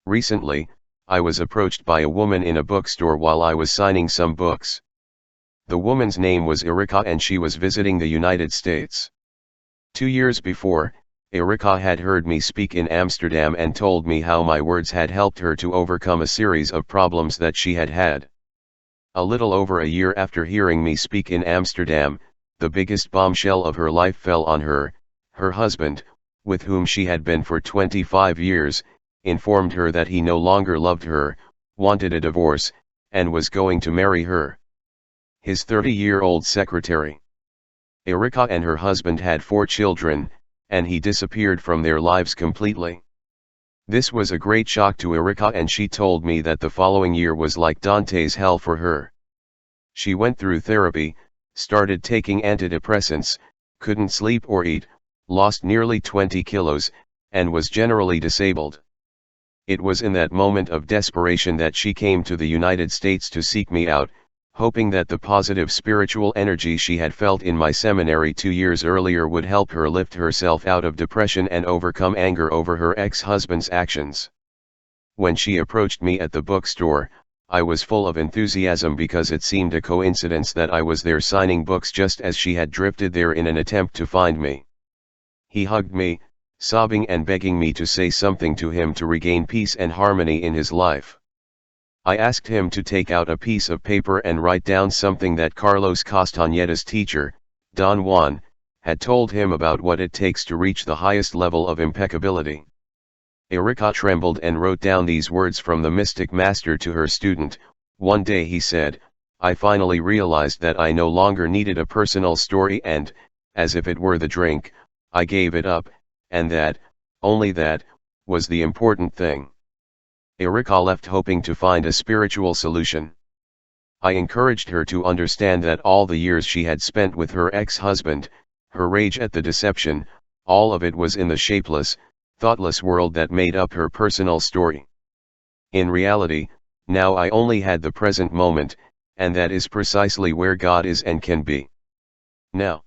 Speaker 1: Recently, I was approached by a woman in a bookstore while I was signing some books. The woman's name was Erika and she was visiting the United States. 2 years before, Erika had heard me speak in Amsterdam and told me how my words had helped her to overcome a series of problems that she had had. A little over a year after hearing me speak in Amsterdam, the biggest bombshell of her life fell on her. Her husband, with whom she had been for 25 years, informed her that he no longer loved her, wanted a divorce, and was going to marry her. His 30-year-old secretary. Erika and her husband had 4 children, and he disappeared from their lives completely. This was a great shock to Erika and she told me that the following year was like Dante's hell for her. She went through therapy, started taking antidepressants, couldn't sleep or eat, lost nearly 20 kilos, and was generally disabled. It was in that moment of desperation that she came to the United States to seek me out, hoping that the positive spiritual energy she had felt in my seminary 2 years earlier would help her lift herself out of depression and overcome anger over her ex-husband's actions. When she approached me at the bookstore, I was full of enthusiasm because it seemed a coincidence that I was there signing books just as she had drifted there in an attempt to find me. He hugged me, sobbing and begging me to say something to him to regain peace and harmony in his life. I asked him to take out a piece of paper and write down something that Carlos Castañeda's teacher, Don Juan, had told him about what it takes to reach the highest level of impeccability. Erika trembled and wrote down these words from the mystic master to her student. One day he said, "I finally realized that I no longer needed a personal story and, as if it were the drink, I gave it up, and that, only that, was the important thing." Erika left hoping to find a spiritual solution. I encouraged her to understand that all the years she had spent with her ex-husband, her rage at the deception, all of it was in the shapeless, thoughtless world that made up her personal story. In reality, now I only had the present moment, and that is precisely where God is and can be. Now,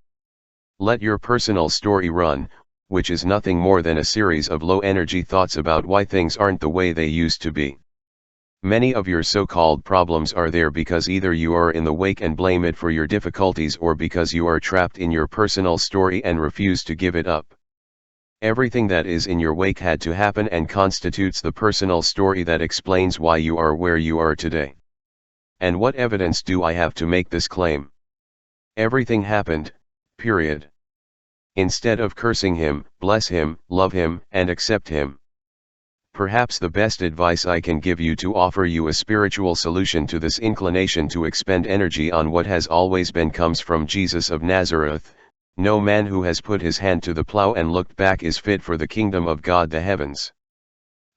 Speaker 1: let your personal story run, which is nothing more than a series of low-energy thoughts about why things aren't the way they used to be. Many of your so-called problems are there because either you are in the wake and blame it for your difficulties or because you are trapped in your personal story and refuse to give it up. Everything that is in your wake had to happen and constitutes the personal story that explains why you are where you are today. And what evidence do I have to make this claim? Everything happened, period. Instead of cursing him, bless him, love him, and accept him. Perhaps the best advice I can give you to offer you a spiritual solution to this inclination to expend energy on what has always been comes from Jesus of Nazareth. No man who has put his hand to the plow and looked back is fit for the kingdom of God the heavens.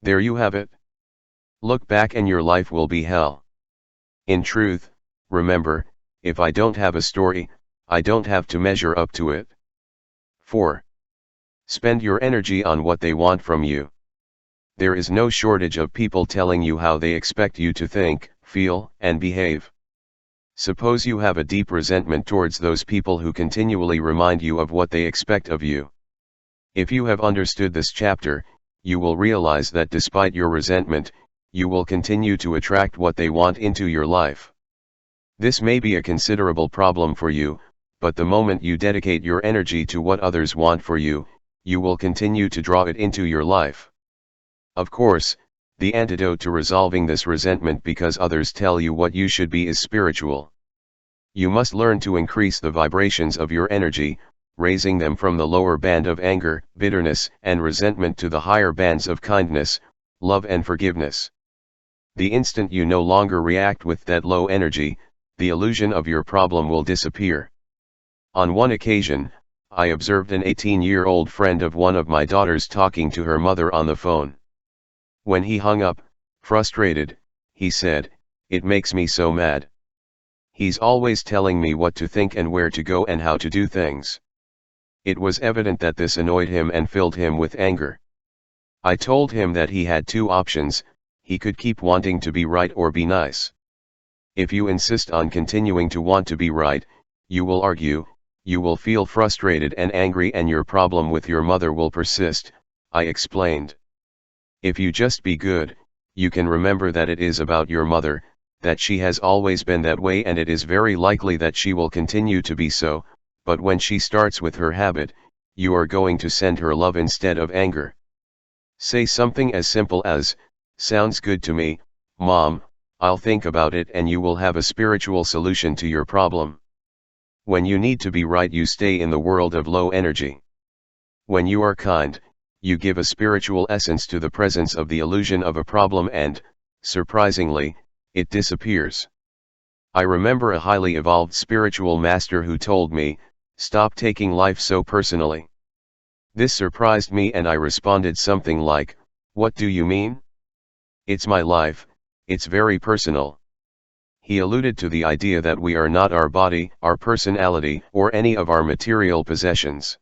Speaker 1: There you have it. Look back and your life will be hell. In truth, remember, if I don't have a story, I don't have to measure up to it. 4. Spend your energy on what they want from you. There is no shortage of people telling you how they expect you to think, feel, and behave. Suppose you have a deep resentment towards those people who continually remind you of what they expect of you. If you have understood this chapter, you will realize that despite your resentment, you will continue to attract what they want into your life. This may be a considerable problem for you, but the moment you dedicate your energy to what others want for you, you will continue to draw it into your life. Of course, the antidote to resolving this resentment because others tell you what you should be is spiritual. You must learn to increase the vibrations of your energy, raising them from the lower band of anger, bitterness, and resentment to the higher bands of kindness, love and forgiveness. The instant you no longer react with that low energy, the illusion of your problem will disappear. On one occasion, I observed an 18-year-old friend of one of my daughters talking to her mother on the phone. When he hung up, frustrated, he said, "It makes me so mad. He's always telling me what to think and where to go and how to do things. It was evident that this annoyed him and filled him with anger. I told him that he had two options: he could keep wanting to be right or be nice. If you insist on continuing to want to be right, you will argue, you will feel frustrated and angry, and your problem with your mother will persist, I explained. If you just be good, you can remember that it is about your mother, that she has always been that way and it is very likely that she will continue to be so, but when she starts with her habit, you are going to send her love instead of anger. Say something as simple as, "Sounds good to me, Mom, I'll think about it," and you will have a spiritual solution to your problem. When you need to be right, you stay in the world of low energy. When you are kind, you give a spiritual essence to the presence of the illusion of a problem and, surprisingly, it disappears. I remember a highly evolved spiritual master who told me, "Stop taking life so personally." This surprised me and I responded something like, "What do you mean? It's my life, it's very personal." He alluded to the idea that we are not our body, our personality, or any of our material possessions.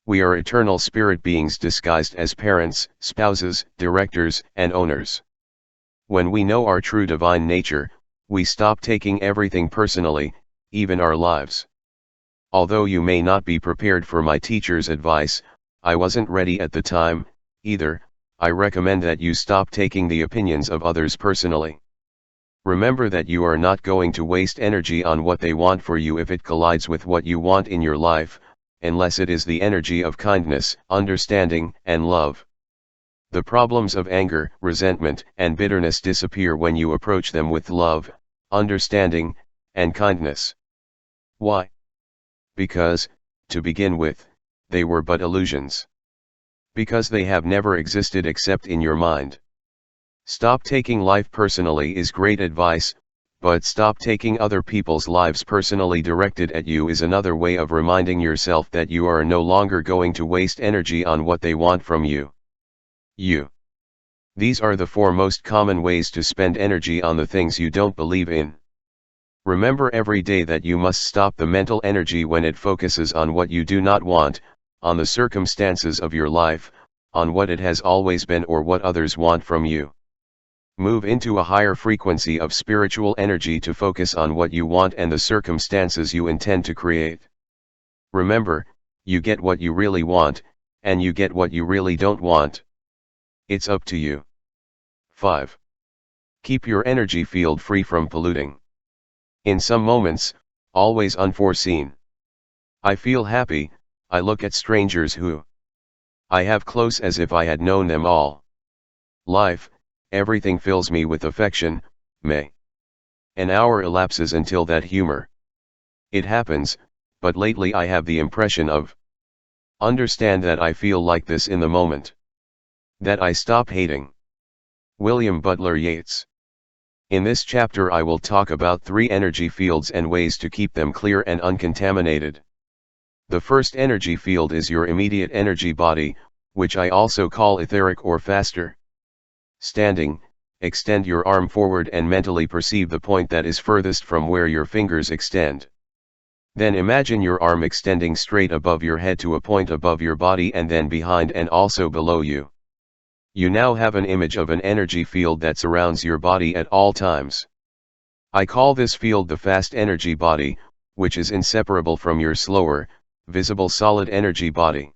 Speaker 1: We are eternal spirit beings disguised as parents, spouses, directors, and owners. When we know our true divine nature, we stop taking everything personally, even our lives. Although you may not be prepared for my teacher's advice, I wasn't ready at the time, either. I recommend that you stop taking the opinions of others personally. Remember that you are not going to waste energy on what they want for you if it collides with what you want in your life, unless it is the energy of kindness, understanding, and love. The problems of anger, resentment, and bitterness disappear when you approach them with love, understanding, and kindness. Why? Because, to begin with, they were but illusions. Because they have never existed except in your mind. Stop taking life personally is great advice, but stop taking other people's lives personally directed at you is another way of reminding yourself that you are no longer going to waste energy on what they want from you. These are the 4 most common ways to spend energy on the things you don't believe in. Remember every day that you must stop the mental energy when it focuses on what you do not want, on the circumstances of your life, on what it has always been or what others want from you. Move into a higher frequency of spiritual energy to focus on what you want and the circumstances you intend to create. Remember, you get what you really want, and you get what you really don't want. It's up to you. 5. Keep your energy field free from polluting. In some moments, always unforeseen, I feel happy, I look at strangers who I have close as if I had known them all. Life, everything fills me with affection, may. An hour elapses until that humor. It happens, but lately I have the impression of understand that I feel like this in the moment. That I stop hating. William Butler Yeats. In this chapter I will talk about 3 energy fields and ways to keep them clear and uncontaminated. The first energy field is your immediate energy body, which I also call etheric or faster. Standing, extend your arm forward and mentally perceive the point that is furthest from where your fingers extend. Then imagine your arm extending straight above your head to a point above your body and then behind and also below you. You now have an image of an energy field that surrounds your body at all times. I call this field the fast energy body, which is inseparable from your slower, visible solid energy body.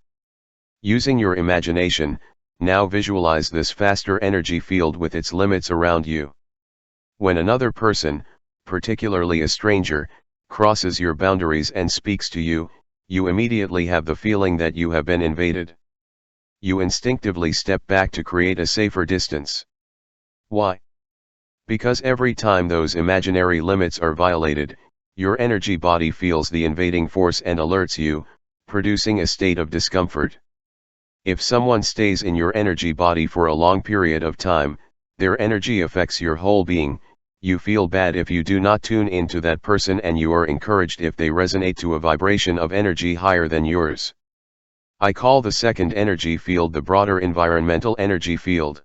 Speaker 1: Using your imagination, now visualize this faster energy field with its limits around you. When another person, particularly a stranger, crosses your boundaries and speaks to you, you immediately have the feeling that you have been invaded. You instinctively step back to create a safer distance. Why? Because every time those imaginary limits are violated, your energy body feels the invading force and alerts you, producing a state of discomfort. If someone stays in your energy body for a long period of time, their energy affects your whole being. You feel bad if you do not tune into that person and you are encouraged if they resonate to a vibration of energy higher than yours. I call the second energy field the broader environmental energy field.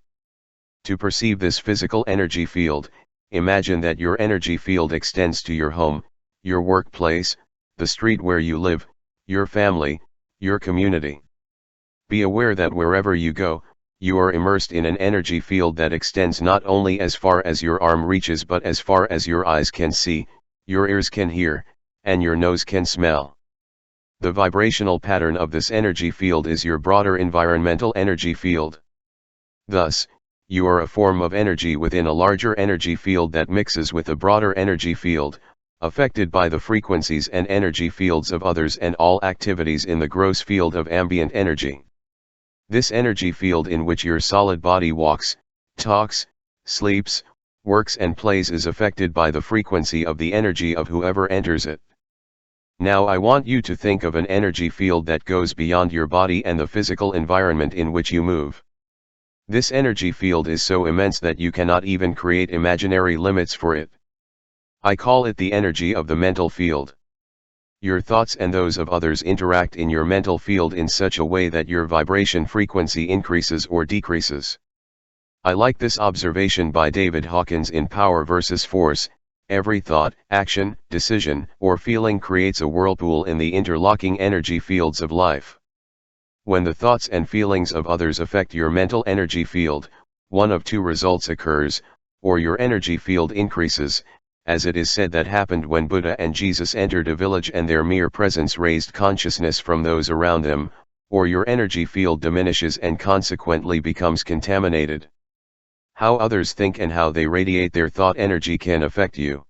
Speaker 1: To perceive this physical energy field, imagine that your energy field extends to your home, your workplace, the street where you live, your family, Your community. Be aware that wherever you go, you are immersed in an energy field that extends not only as far as your arm reaches but as far as your eyes can see, your ears can hear, and your nose can smell. The vibrational pattern of this energy field is your broader environmental energy field. Thus, you are a form of energy within a larger energy field that mixes with a broader energy field, affected by the frequencies and energy fields of others and all activities in the gross field of ambient energy. This energy field in which your solid body walks, talks, sleeps, works and plays is affected by the frequency of the energy of whoever enters it. Now I want you to think of an energy field that goes beyond your body and the physical environment in which you move. This energy field is so immense that you cannot even create imaginary limits for it. I call it the energy of the mental field. Your thoughts and those of others interact in your mental field in such a way that your vibration frequency increases or decreases. I like this observation by David Hawkins in Power versus Force. Every thought, action, decision, or feeling creates a whirlpool in the interlocking energy fields of life. When the thoughts and feelings of others affect your mental energy field, one of two results occurs: or your energy field increases, as it is said that happened when Buddha and Jesus entered a village and their mere presence raised consciousness from those around them, or your energy field diminishes and consequently becomes contaminated. How others think and how they radiate their thought energy can affect you.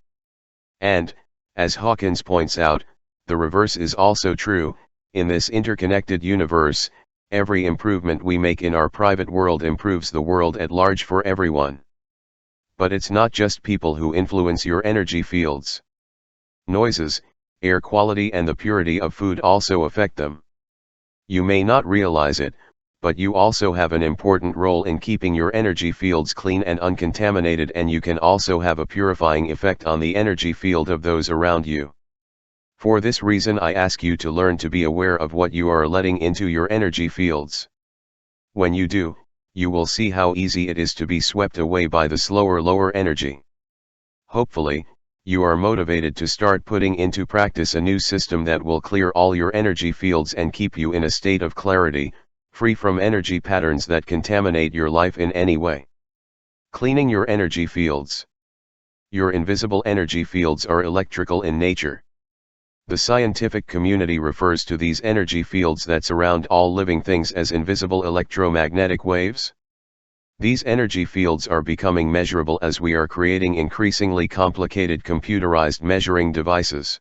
Speaker 1: And, as Hawkins points out, the reverse is also true. In this interconnected universe, every improvement we make in our private world improves the world at large for everyone. But it's not just people who influence your energy fields. Noises, air quality and the purity of food also affect them. You may not realize it, but you also have an important role in keeping your energy fields clean and uncontaminated, and you can also have a purifying effect on the energy field of those around you. For this reason I ask you to learn to be aware of what you are letting into your energy fields. When you do, you will see how easy it is to be swept away by the slower lower energy. Hopefully, you are motivated to start putting into practice a new system that will clear all your energy fields and keep you in a state of clarity, free from energy patterns that contaminate your life in any way. Cleaning your energy fields. Your invisible energy fields are electrical in nature. The scientific community refers to these energy fields that surround all living things as invisible electromagnetic waves. These energy fields are becoming measurable as we are creating increasingly complicated computerized measuring devices.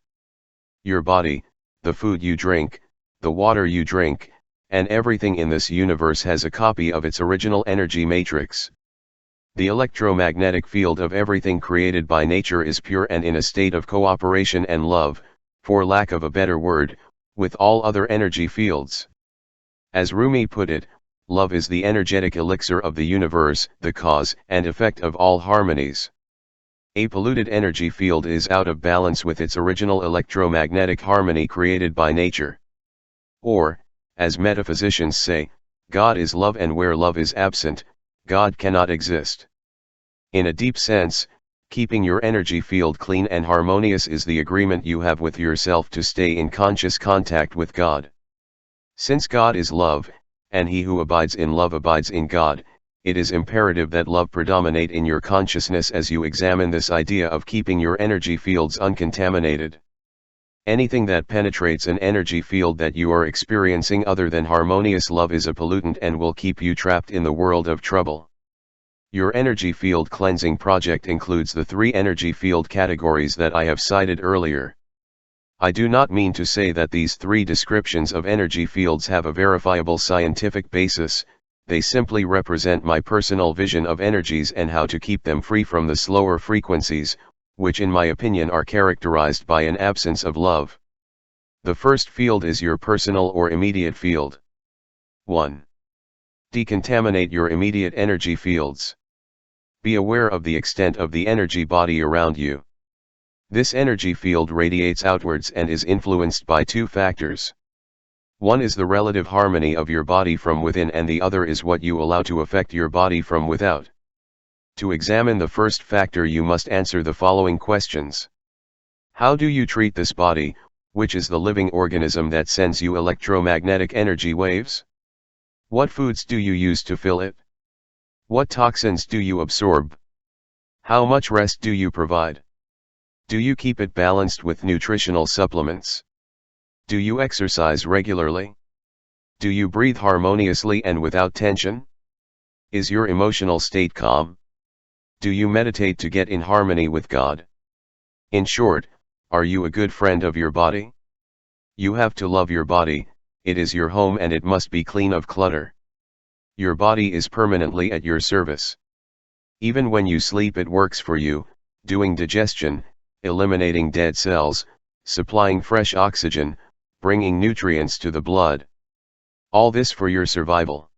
Speaker 1: Your body, the food you drink, the water you drink, and everything in this universe has a copy of its original energy matrix. The electromagnetic field of everything created by nature is pure and in a state of cooperation and love, for lack of a better word, with all other energy fields. As Rumi put it, love is the energetic elixir of the universe, the cause and effect of all harmonies. A polluted energy field is out of balance with its original electromagnetic harmony created by nature. Or, as metaphysicians say, God is love, and where love is absent, God cannot exist. In a deep sense, keeping your energy field clean and harmonious is the agreement you have with yourself to stay in conscious contact with God. Since God is love, and he who abides in love abides in God, it is imperative that love predominate in your consciousness as you examine this idea of keeping your energy fields uncontaminated. Anything that penetrates an energy field that you are experiencing other than harmonious love is a pollutant and will keep you trapped in the world of trouble. Your energy field cleansing project includes the 3 energy field categories that I have cited earlier. I do not mean to say that these 3 descriptions of energy fields have a verifiable scientific basis. They simply represent my personal vision of energies and how to keep them free from the slower frequencies, which in my opinion are characterized by an absence of love. The first field is your personal or immediate field. 1. Decontaminate your immediate energy fields. Be aware of the extent of the energy body around you. This energy field radiates outwards and is influenced by 2 factors. One is the relative harmony of your body from within, and the other is what you allow to affect your body from without. To examine the first factor, you must answer the following questions. How do you treat this body? Which is the living organism that sends you electromagnetic energy waves? What foods do you use to fill it? What toxins do you absorb? How much rest do you provide? Do you keep it balanced with nutritional supplements? Do you exercise regularly? Do you breathe harmoniously and without tension? Is your emotional state calm? Do you meditate to get in harmony with God? In short, are you a good friend of your body? You have to love your body, it is your home and it must be clean of clutter. Your body is permanently at your service. Even when you sleep it works for you, doing digestion, eliminating dead cells, supplying fresh oxygen, bringing nutrients to the blood. All this for your survival.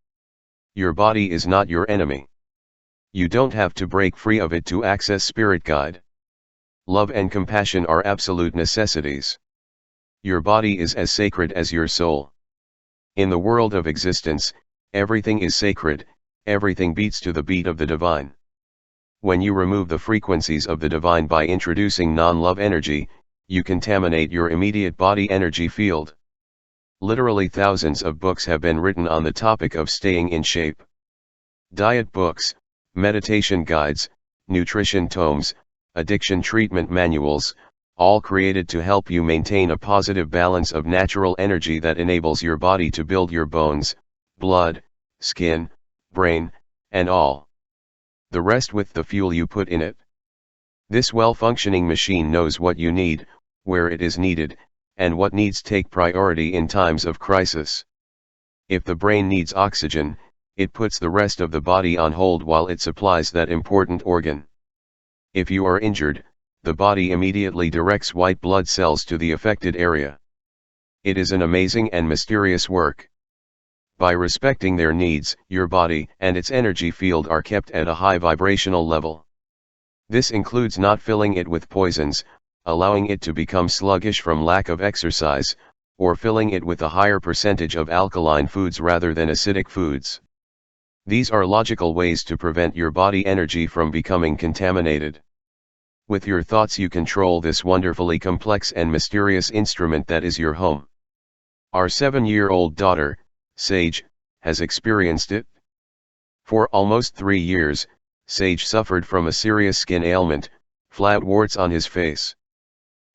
Speaker 1: Your body is not your enemy. You don't have to break free of it to access spirit guide. Love and compassion are absolute necessities. Your body is as sacred as your soul. In the world of existence, everything is sacred, everything beats to the beat of the divine. When you remove the frequencies of the divine by introducing non-love energy, you contaminate your immediate body energy field. Literally thousands of books have been written on the topic of staying in shape. Diet books, meditation guides, nutrition tomes, addiction treatment manuals, all created to help you maintain a positive balance of natural energy that enables your body to build your bones, blood, skin, brain, and all the rest with the fuel you put in it. This well-functioning machine knows what you need, where it is needed, and what needs take priority in times of crisis. If the brain needs oxygen, it puts the rest of the body on hold while it supplies that important organ. If you are injured, the body immediately directs white blood cells to the affected area. It is an amazing and mysterious work. By respecting their needs, your body and its energy field are kept at a high vibrational level. This includes not filling it with poisons, allowing it to become sluggish from lack of exercise, or filling it with a higher percentage of alkaline foods rather than acidic foods. These are logical ways to prevent your body energy from becoming contaminated. With your thoughts you control this wonderfully complex and mysterious instrument that is your home. Our 7-year-old daughter, Sage, has experienced it. For almost 3 years, Sage suffered from a serious skin ailment, flat warts on his face.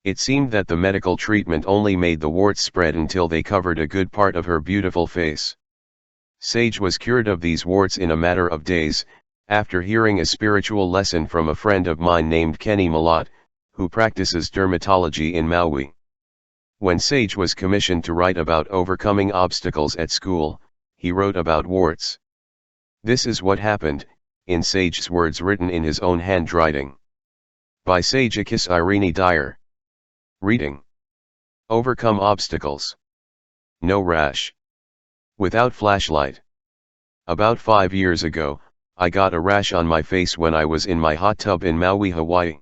Speaker 1: It seemed that the medical treatment only made the warts spread until they covered a good part of her beautiful face. Sage was cured of these warts in a matter of days, after hearing a spiritual lesson from a friend of mine named Kenny Malott, who practices dermatology in Maui. When Sage was commissioned to write about overcoming obstacles at school, he wrote about warts. This is what happened, in Sage's words written in his own handwriting. By Sageikis Irene Dyer. Reading. Overcome obstacles. No rash. Without flashlight. About 5 years ago, I got a rash on my face when I was in my hot tub in Maui, Hawaii.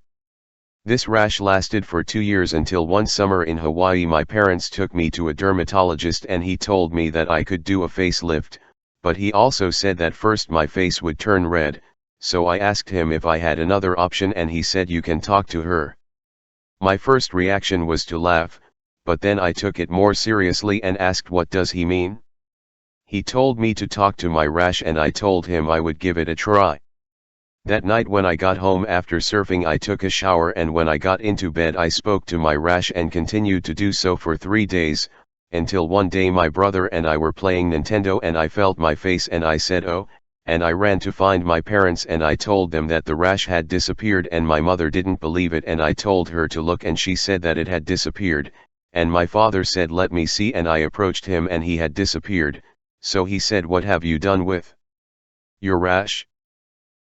Speaker 1: This rash lasted for 2 years until one summer in Hawaii my parents took me to a dermatologist and he told me that I could do a facelift, but he also said that first my face would turn red, so I asked him if I had another option and he said you can talk to her. My first reaction was to laugh, but then I took it more seriously and asked what does he mean? He told me to talk to my rash and I told him I would give it a try. That night when I got home after surfing I took a shower and when I got into bed I spoke to my rash and continued to do so for 3 days, until one day my brother and I were playing Nintendo and I felt my face and I said oh, and I ran to find my parents and I told them that the rash had disappeared and my mother didn't believe it and I told her to look and she said that it had disappeared, and my father said let me see and I approached him and he had disappeared, so he said what have you done with your rash?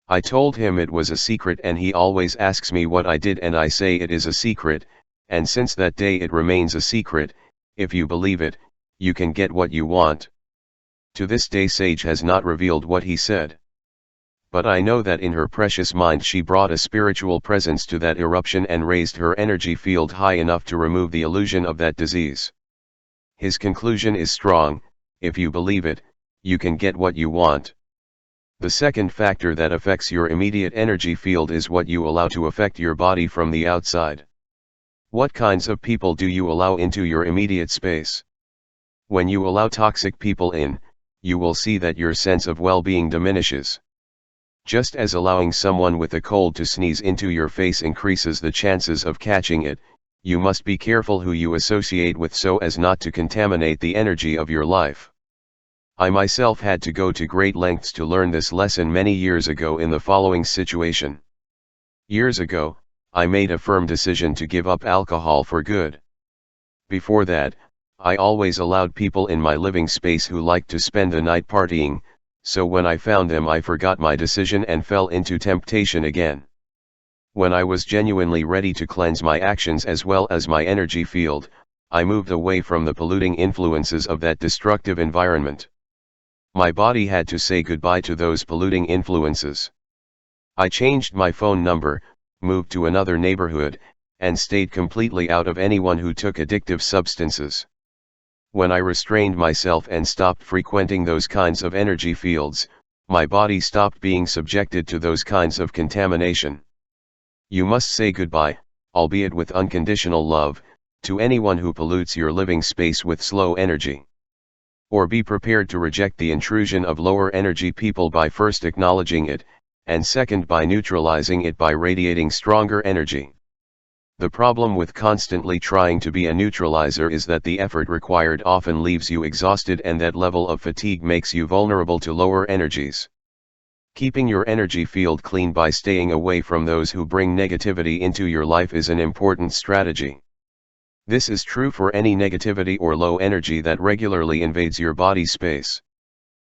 Speaker 1: I told him it was a secret and he always asks me what I did and I say it is a secret, and since that day it remains a secret. If you believe it, you can get what you want. To this day Sage has not revealed what he said. But I know that in her precious mind she brought a spiritual presence to that eruption and raised her energy field high enough to remove the illusion of that disease. His conclusion is strong: if you believe it, you can get what you want. The second factor that affects your immediate energy field is what you allow to affect your body from the outside. What kinds of people do you allow into your immediate space? When you allow toxic people in, you will see that your sense of well-being diminishes. Just as allowing someone with a cold to sneeze into your face increases the chances of catching it, you must be careful who you associate with so as not to contaminate the energy of your life. I myself had to go to great lengths to learn this lesson many years ago in the following situation. Years ago, I made a firm decision to give up alcohol for good. Before that, I always allowed people in my living space who liked to spend the night partying, so when I found them I forgot my decision and fell into temptation again. When I was genuinely ready to cleanse my actions as well as my energy field, I moved away from the polluting influences of that destructive environment. My body had to say goodbye to those polluting influences. I changed my phone number, moved to another neighborhood, and stayed completely out of anyone who took addictive substances. When I restrained myself and stopped frequenting those kinds of energy fields, my body stopped being subjected to those kinds of contamination. You must say goodbye, albeit with unconditional love, to anyone who pollutes your living space with slow energy. Or be prepared to reject the intrusion of lower energy people by first acknowledging it, and second by neutralizing it by radiating stronger energy. The problem with constantly trying to be a neutralizer is that the effort required often leaves you exhausted, and that level of fatigue makes you vulnerable to lower energies. Keeping your energy field clean by staying away from those who bring negativity into your life is an important strategy. This is true for any negativity or low energy that regularly invades your body space.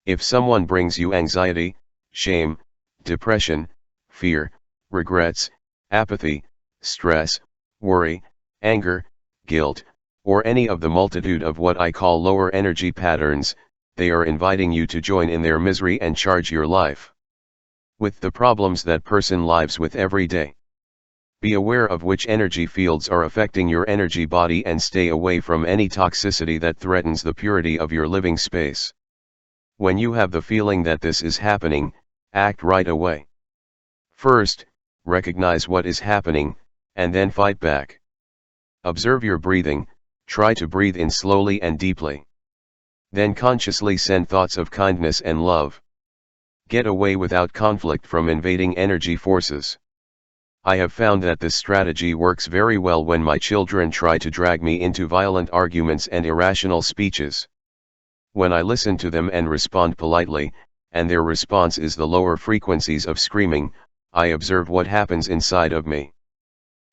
Speaker 1: If someone brings you anxiety, shame, depression, fear, regrets, apathy, stress, worry, anger, guilt, or any of the multitude of what I call lower energy patterns, they are inviting you to join in their misery and charge your life with the problems that person lives with every day. Be aware of which energy fields are affecting your energy body and stay away from any toxicity that threatens the purity of your living space. When you have the feeling that this is happening, act right away. First, recognize what is happening, and then fight back. Observe your breathing, try to breathe in slowly and deeply. Then consciously send thoughts of kindness and love. Get away without conflict from invading energy forces. I have found that this strategy works very well when my children try to drag me into violent arguments and irrational speeches. When I listen to them and respond politely, and their response is the lower frequencies of screaming, I observe what happens inside of me.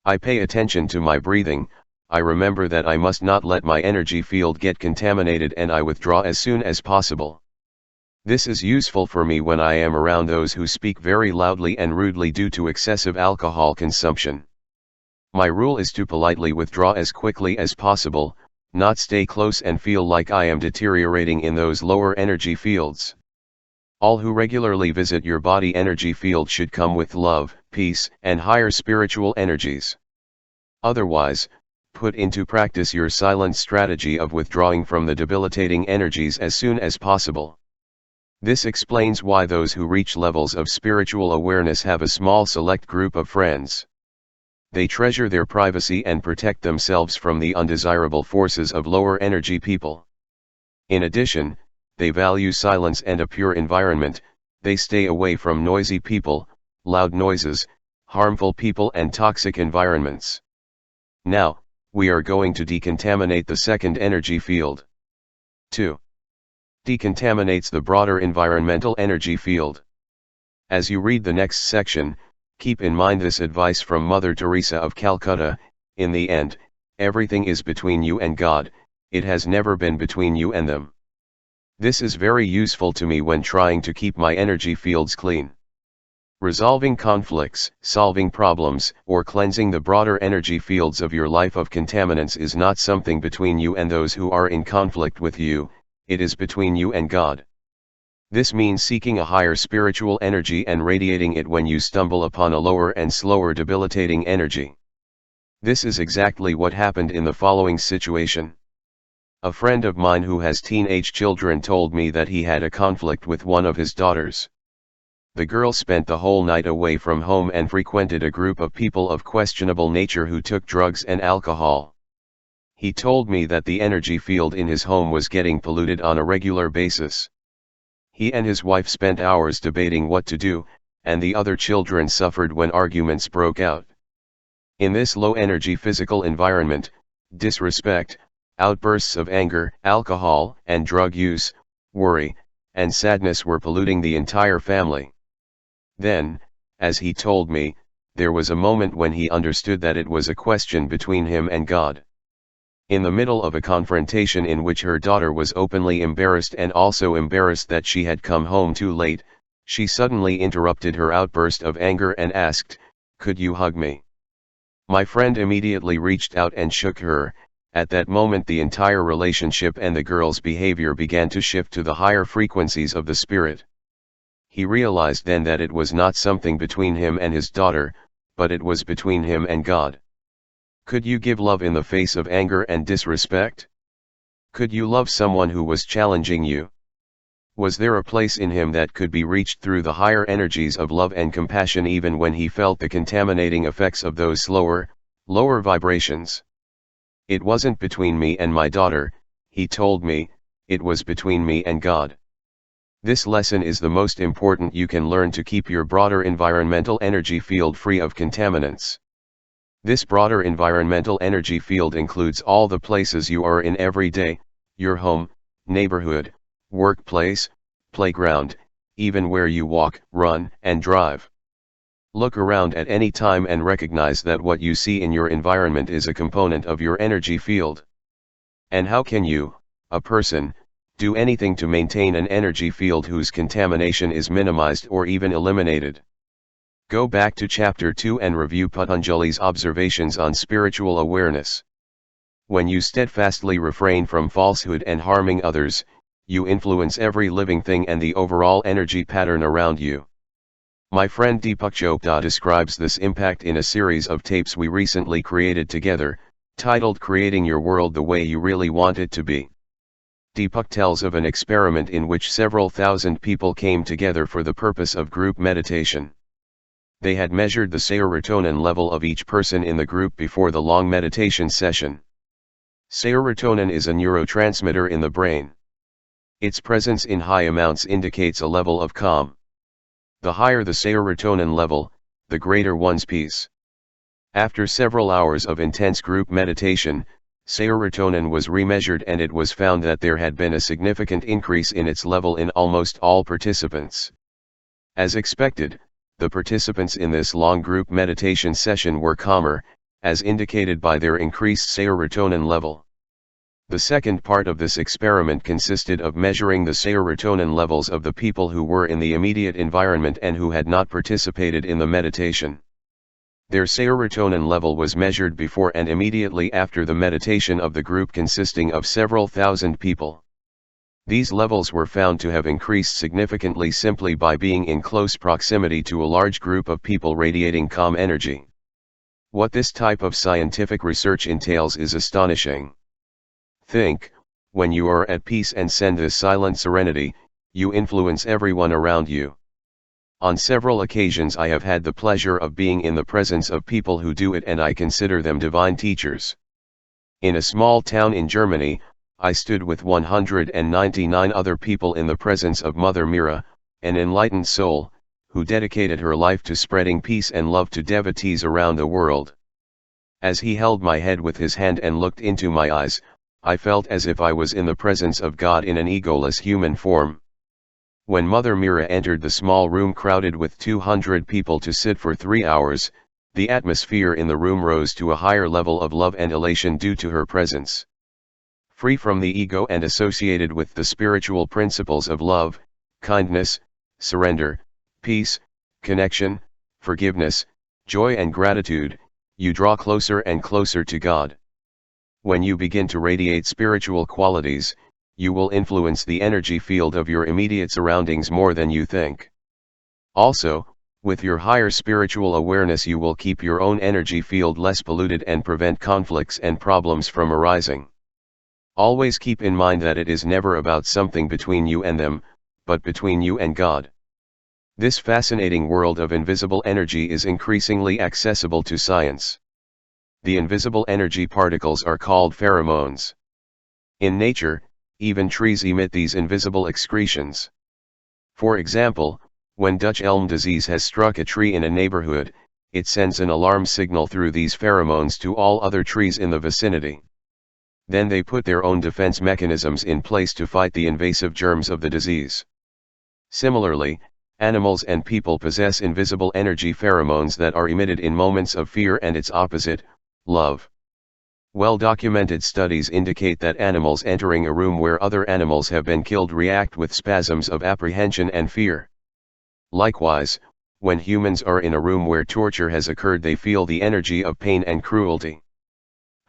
Speaker 1: I pay attention to my breathing, I remember that I must not let my energy field get contaminated, and I withdraw as soon as possible. This is useful for me when I am around those who speak very loudly and rudely due to excessive alcohol consumption. My rule is to politely withdraw as quickly as possible, not stay close and feel like I am deteriorating in those lower energy fields. All who regularly visit your body energy field should come with love, peace, and higher spiritual energies. Otherwise, put into practice your silent strategy of withdrawing from the debilitating energies as soon as possible. This explains why those who reach levels of spiritual awareness have a small select group of friends. They treasure their privacy and protect themselves from the undesirable forces of lower energy people. In addition, they value silence and a pure environment. They stay away from noisy people, loud noises, harmful people, and toxic environments. Now, we are going to decontaminate the second energy field. 2. Decontaminates the broader environmental energy field. As you read the next section, keep in mind this advice from Mother Teresa of Calcutta: in the end, everything is between you and God, it has never been between you and them. This is very useful to me when trying to keep my energy fields clean. Resolving conflicts, solving problems, or cleansing the broader energy fields of your life of contaminants is not something between you and those who are in conflict with you, it is between you and God. This means seeking a higher spiritual energy and radiating it when you stumble upon a lower and slower debilitating energy. This is exactly what happened in the following situation. A friend of mine who has teenage children told me that he had a conflict with one of his daughters. The girl spent the whole night away from home and frequented a group of people of questionable nature who took drugs and alcohol. He told me that the energy field in his home was getting polluted on a regular basis. He and his wife spent hours debating what to do, and the other children suffered when arguments broke out. In this low-energy physical environment, disrespect, outbursts of anger, alcohol and drug use, worry, and sadness were polluting the entire family. Then, as he told me, there was a moment when he understood that it was a question between him and God. In the middle of a confrontation in which her daughter was openly embarrassed and also embarrassed that she had come home too late, she suddenly interrupted her outburst of anger and asked, "Could you hug me?" My friend immediately reached out and shook her. At that moment the entire relationship and the girl's behavior began to shift to the higher frequencies of the spirit. He realized then that it was not something between him and his daughter, but it was between him and God. Could you give love in the face of anger and disrespect? Could you love someone who was challenging you? Was there a place in him that could be reached through the higher energies of love and compassion even when he felt the contaminating effects of those slower, lower vibrations? It wasn't between me and my daughter, he told me, it was between me and God. This lesson is the most important you can learn to keep your broader environmental energy field free of contaminants. This broader environmental energy field includes all the places you are in every day, your home, neighborhood, workplace, playground, even where you walk, run, and drive. Look around at any time and recognize that what you see in your environment is a component of your energy field. And how can you, a person, do anything to maintain an energy field whose contamination is minimized or even eliminated? Go back to chapter 2 and review Patanjali's observations on spiritual awareness. When you steadfastly refrain from falsehood and harming others, you influence every living thing and the overall energy pattern around you. My friend Deepak Chopra describes this impact in a series of tapes we recently created together, titled Creating Your World the Way You Really Want It to Be. Deepak tells of an experiment in which several thousand people came together for the purpose of group meditation. They had measured the serotonin level of each person in the group before the long meditation session. Serotonin is a neurotransmitter in the brain. Its presence in high amounts indicates a level of calm. The higher the serotonin level, the greater one's peace. After several hours of intense group meditation, serotonin was remeasured and it was found that there had been a significant increase in its level in almost all participants. As expected, the participants in this long group meditation session were calmer, as indicated by their increased serotonin level. The second part of this experiment consisted of measuring the serotonin levels of the people who were in the immediate environment and who had not participated in the meditation. Their serotonin level was measured before and immediately after the meditation of the group consisting of several thousand people. These levels were found to have increased significantly simply by being in close proximity to a large group of people radiating calm energy. What this type of scientific research entails is astonishing. Think, when you are at peace and send this silent serenity, you influence everyone around you. On several occasions I have had the pleasure of being in the presence of people who do it and I consider them divine teachers. In a small town in Germany, I stood with 199 other people in the presence of Mother Mira, an enlightened soul, who dedicated her life to spreading peace and love to devotees around the world. As he held my head with his hand and looked into my eyes, I felt as if I was in the presence of God in an egoless human form. When Mother Mira entered the small room crowded with 200 people to sit for 3 hours, the atmosphere in the room rose to a higher level of love and elation due to her presence. Free from the ego and associated with the spiritual principles of love, kindness, surrender, peace, connection, forgiveness, joy and gratitude, you draw closer and closer to God. When you begin to radiate spiritual qualities, you will influence the energy field of your immediate surroundings more than you think. Also, with your higher spiritual awareness you will keep your own energy field less polluted and prevent conflicts and problems from arising. Always keep in mind that it is never about something between you and them, but between you and God. This fascinating world of invisible energy is increasingly accessible to science. The invisible energy particles are called pheromones. In nature, even trees emit these invisible excretions. For example, when Dutch elm disease has struck a tree in a neighborhood, it sends an alarm signal through these pheromones to all other trees in the vicinity. Then they put their own defense mechanisms in place to fight the invasive germs of the disease. Similarly, animals and people possess invisible energy pheromones that are emitted in moments of fear and its opposite, love. Well-documented studies indicate that animals entering a room where other animals have been killed react with spasms of apprehension and fear. Likewise, when humans are in a room where torture has occurred, they feel the energy of pain and cruelty.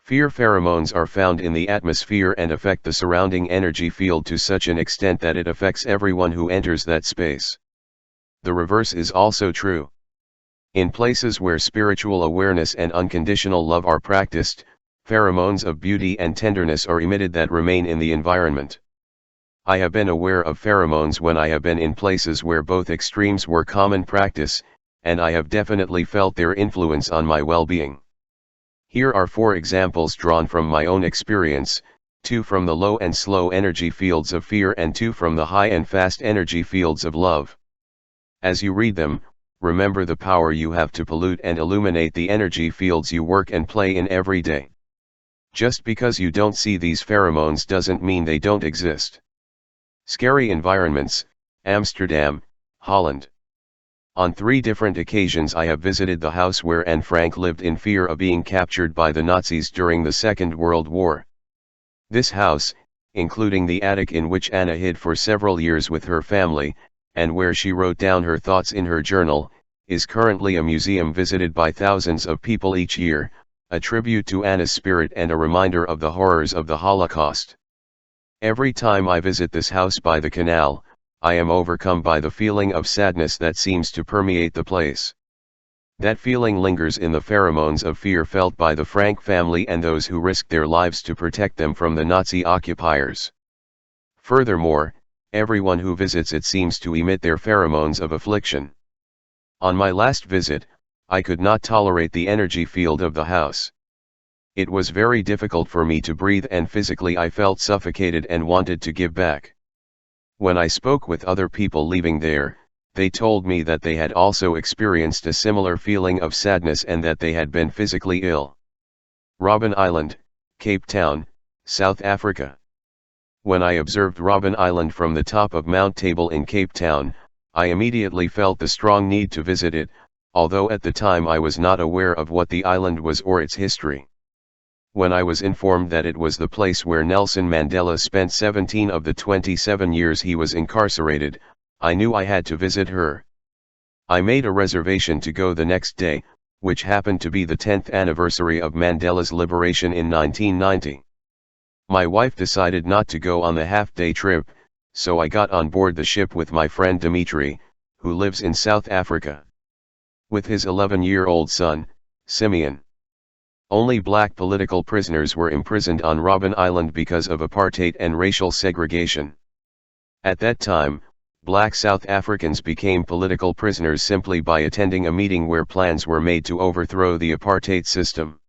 Speaker 1: Fear pheromones are found in the atmosphere and affect the surrounding energy field to such an extent that it affects everyone who enters that space. The reverse is also true. In places where spiritual awareness and unconditional love are practiced, pheromones of beauty and tenderness are emitted that remain in the environment. I have been aware of pheromones when I have been in places where both extremes were common practice, and I have definitely felt their influence on my well-being. Here are 4 examples drawn from my own experience, 2 from the low and slow energy fields of fear and 2 from the high and fast energy fields of love. As you read them, remember the power you have to pollute and illuminate the energy fields you work and play in every day. Just because you don't see these pheromones doesn't mean they don't exist. Scary environments, Amsterdam, Holland. On 3 different occasions I have visited the house where Anne Frank lived in fear of being captured by the Nazis during the Second World War. This house, including the attic in which Anna hid for several years with her family, and where she wrote down her thoughts in her journal, is currently a museum visited by thousands of people each year, a tribute to Anna's spirit and a reminder of the horrors of the Holocaust. Every time I visit this house by the canal, I am overcome by the feeling of sadness that seems to permeate the place. That feeling lingers in the pheromones of fear felt by the Frank family and those who risked their lives to protect them from the Nazi occupiers. Furthermore, everyone who visits it seems to emit their pheromones of affliction. On my last visit, I could not tolerate the energy field of the house. It was very difficult for me to breathe and physically I felt suffocated and wanted to give back. When I spoke with other people leaving there, they told me that they had also experienced a similar feeling of sadness and that they had been physically ill. Robben Island, Cape Town, South Africa. When I observed Robben Island from the top of Mount Table in Cape Town, I immediately felt the strong need to visit it, although at the time I was not aware of what the island was or its history. When I was informed that it was the place where Nelson Mandela spent 17 of the 27 years he was incarcerated, I knew I had to visit her. I made a reservation to go the next day, which happened to be the 10th anniversary of Mandela's liberation in 1990. My wife decided not to go on the half-day trip, so I got on board the ship with my friend Dimitri, who lives in South Africa. With his 11-year-old son, Simeon. Only black political prisoners were imprisoned on Robben Island because of apartheid and racial segregation. At that time, black South Africans became political prisoners simply by attending a meeting where plans were made to overthrow the apartheid system.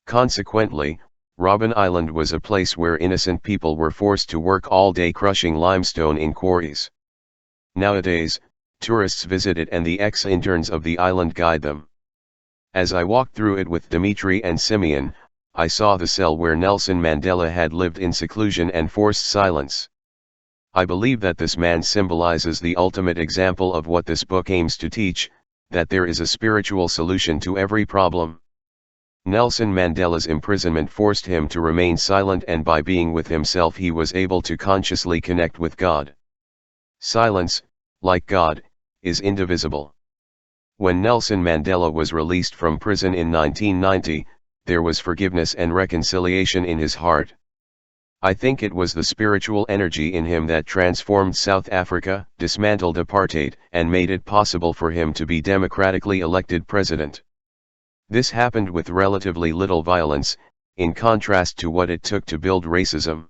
Speaker 1: Consequently, Robben Island was a place where innocent people were forced to work all day crushing limestone in quarries. Nowadays, tourists visit it and the ex-interns of the island guide them. As I walked through it with Dimitri and Simeon, I saw the cell where Nelson Mandela had lived in seclusion and forced silence. I believe that this man symbolizes the ultimate example of what this book aims to teach, that there is a spiritual solution to every problem. Nelson Mandela's imprisonment forced him to remain silent, and by being with himself he was able to consciously connect with God. Silence, like God, is indivisible. When Nelson Mandela was released from prison in 1990, there was forgiveness and reconciliation in his heart. I think it was the spiritual energy in him that transformed South Africa, dismantled apartheid, and made it possible for him to be democratically elected president. This happened with relatively little violence, in contrast to what it took to build racism.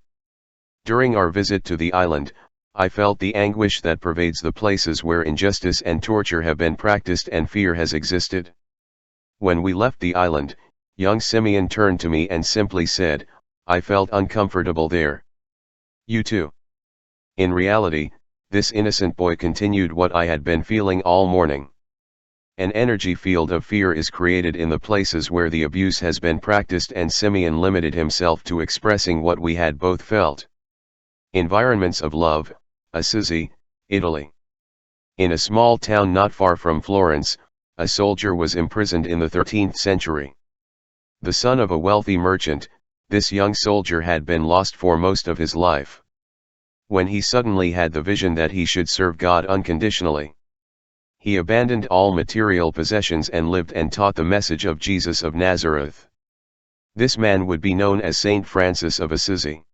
Speaker 1: During our visit to the island, I felt the anguish that pervades the places where injustice and torture have been practiced and fear has existed. When we left the island, young Simeon turned to me and simply said, "I felt uncomfortable there." "You too?" In reality, this innocent boy continued what I had been feeling all morning. An energy field of fear is created in the places where the abuse has been practiced, and Simeon limited himself to expressing what we had both felt. Environments of love, Assisi, Italy. In a small town not far from Florence, a soldier was imprisoned in the 13th century. The son of a wealthy merchant, this young soldier had been lost for most of his life. When he suddenly had the vision that he should serve God unconditionally, he abandoned all material possessions and lived and taught the message of Jesus of Nazareth. This man would be known as Saint Francis of Assisi.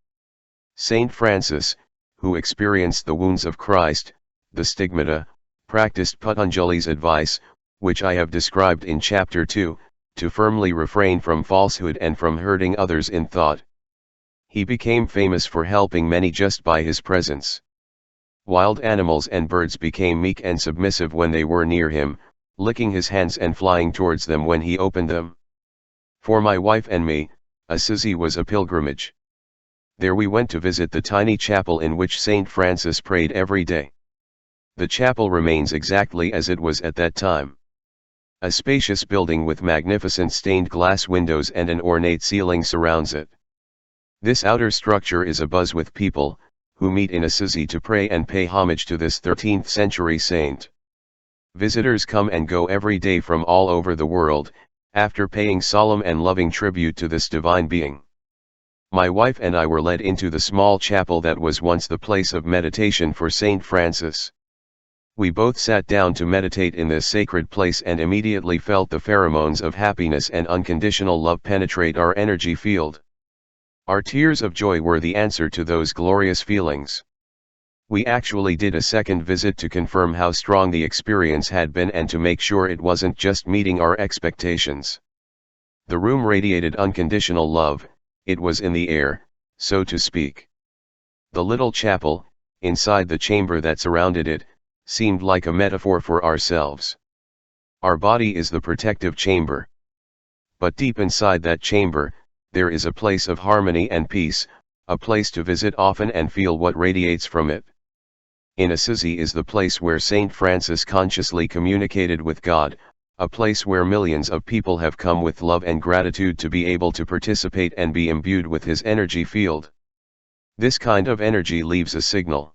Speaker 1: Saint Francis, who experienced the wounds of Christ, the stigmata, practiced Patanjali's advice, which I have described in chapter 2, to firmly refrain from falsehood and from hurting others in thought. He became famous for helping many just by his presence. Wild animals and birds became meek and submissive when they were near him, licking his hands and flying towards them when he opened them. For my wife and me, Assisi was a pilgrimage. There we went to visit the tiny chapel in which Saint Francis prayed every day. The chapel remains exactly as it was at that time. A spacious building with magnificent stained glass windows and an ornate ceiling surrounds it. This outer structure is abuzz with people, who meet in Assisi to pray and pay homage to this 13th century saint. Visitors come and go every day from all over the world, after paying solemn and loving tribute to this divine being. My wife and I were led into the small chapel that was once the place of meditation for Saint Francis. We both sat down to meditate in this sacred place and immediately felt the pheromones of happiness and unconditional love penetrate our energy field. Our tears of joy were the answer to those glorious feelings. We actually did a second visit to confirm how strong the experience had been and to make sure it wasn't just meeting our expectations. The room radiated unconditional love, it was in the air, so to speak. The little chapel, inside the chamber that surrounded it, seemed like a metaphor for ourselves. Our body is the protective chamber. But deep inside that chamber, there is a place of harmony and peace, a place to visit often and feel what radiates from it. In Assisi is the place where Saint Francis consciously communicated with God, a place where millions of people have come with love and gratitude to be able to participate and be imbued with his energy field. This kind of energy leaves a signal.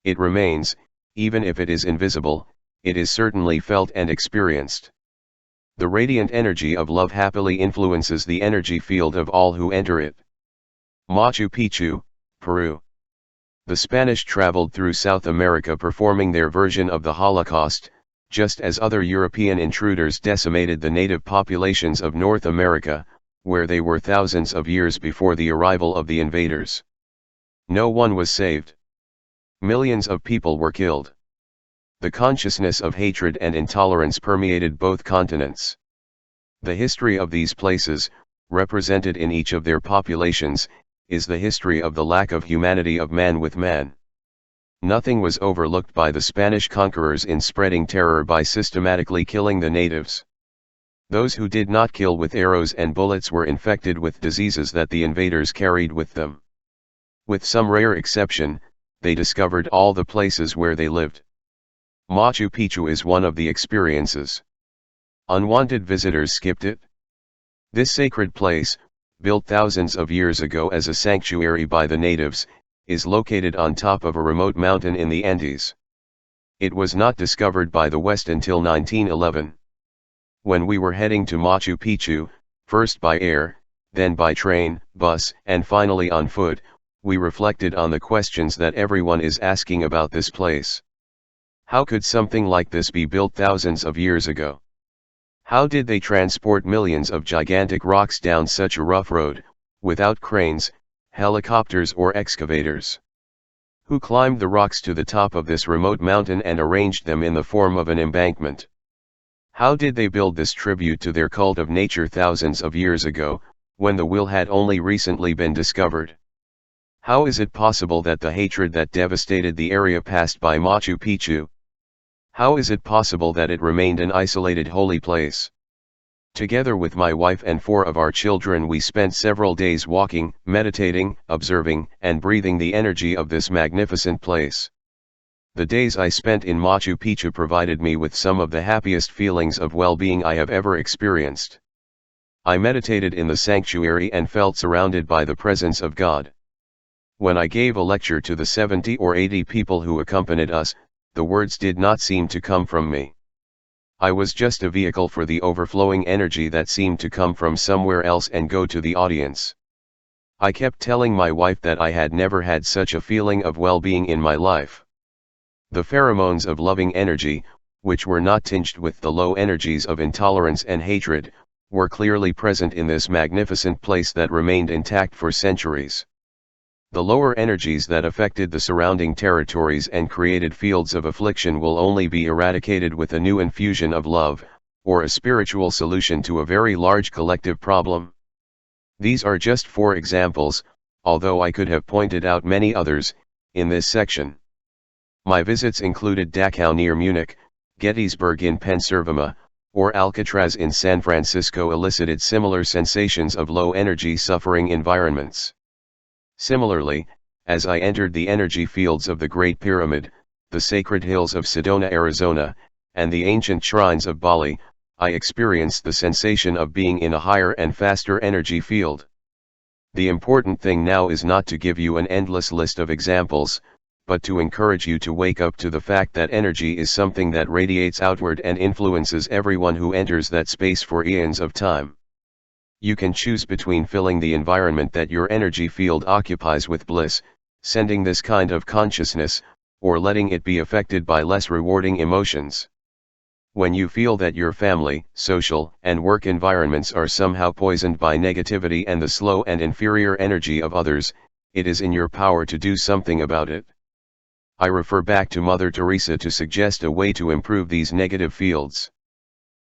Speaker 1: It remains, even if it is invisible, it is certainly felt and experienced. The radiant energy of love happily influences the energy field of all who enter it. Machu Picchu, Peru. The Spanish traveled through South America performing their version of the Holocaust, just as other European intruders decimated the native populations of North America, where they were thousands of years before the arrival of the invaders. No one was saved. Millions of people were killed. The consciousness of hatred and intolerance permeated both continents. The history of these places, represented in each of their populations, is the history of the lack of humanity of man with man. Nothing was overlooked by the Spanish conquerors in spreading terror by systematically killing the natives. Those who did not kill with arrows and bullets were infected with diseases that the invaders carried with them. With some rare exception, they discovered all the places where they lived. Machu Picchu is one of the experiences. Unwanted visitors skipped it. This sacred place, built thousands of years ago as a sanctuary by the natives, is located on top of a remote mountain in the Andes. It was not discovered by the West until 1911. When we were heading to Machu Picchu, first by air, then by train, bus, and finally on foot, we reflected on the questions that everyone is asking about this place. How could something like this be built thousands of years ago? How did they transport millions of gigantic rocks down such a rough road, without cranes, helicopters or excavators? Who climbed the rocks to the top of this remote mountain and arranged them in the form of an embankment? How did they build this tribute to their cult of nature thousands of years ago, when the will had only recently been discovered? How is it possible that the hatred that devastated the area passed by Machu Picchu? How is it possible that it remained an isolated holy place? Together with my wife and 4 of our children, we spent several days walking, meditating, observing, and breathing the energy of this magnificent place. The days I spent in Machu Picchu provided me with some of the happiest feelings of well-being I have ever experienced. I meditated in the sanctuary and felt surrounded by the presence of God. When I gave a lecture to the 70 or 80 people who accompanied us, the words did not seem to come from me. I was just a vehicle for the overflowing energy that seemed to come from somewhere else and go to the audience. I kept telling my wife that I had never had such a feeling of well-being in my life. The pheromones of loving energy, which were not tinged with the low energies of intolerance and hatred, were clearly present in this magnificent place that remained intact for centuries. The lower energies that affected the surrounding territories and created fields of affliction will only be eradicated with a new infusion of love, or a spiritual solution to a very large collective problem. These are just 4 examples, although I could have pointed out many others, in this section. My visits included Dachau near Munich, Gettysburg in Pennsylvania, or Alcatraz in San Francisco elicited similar sensations of low-energy suffering environments. Similarly, as I entered the energy fields of the Great Pyramid, the sacred hills of Sedona, Arizona, and the ancient shrines of Bali, I experienced the sensation of being in a higher and faster energy field. The important thing now is not to give you an endless list of examples, but to encourage you to wake up to the fact that energy is something that radiates outward and influences everyone who enters that space for eons of time. You can choose between filling the environment that your energy field occupies with bliss, sending this kind of consciousness, or letting it be affected by less rewarding emotions. When you feel that your family, social, and work environments are somehow poisoned by negativity and the slow and inferior energy of others, it is in your power to do something about it. I refer back to Mother Teresa to suggest a way to improve these negative fields.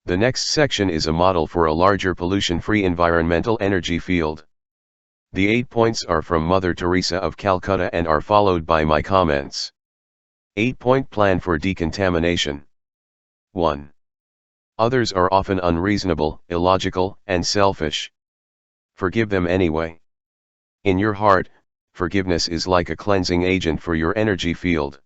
Speaker 1: The next section is a model for a larger pollution-free environmental energy field. The 8 points are from Mother Teresa of Calcutta and are followed by my comments. 8-point plan for decontamination. 1. Others are often unreasonable, illogical, and selfish. Forgive them anyway. In your heart, forgiveness is like a cleansing agent for your energy field.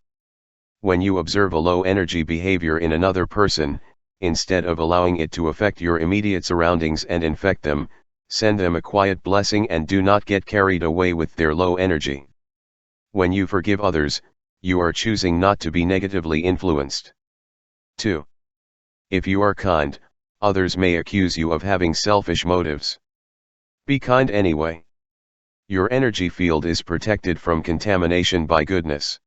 Speaker 1: When you observe a low-energy behavior in another person, instead of allowing it to affect your immediate surroundings and infect them, send them a quiet blessing and do not get carried away with their low energy. When you forgive others, you are choosing not to be negatively influenced. 2. If you are kind, others may accuse you of having selfish motives. Be kind anyway. Your energy field is protected from contamination by goodness.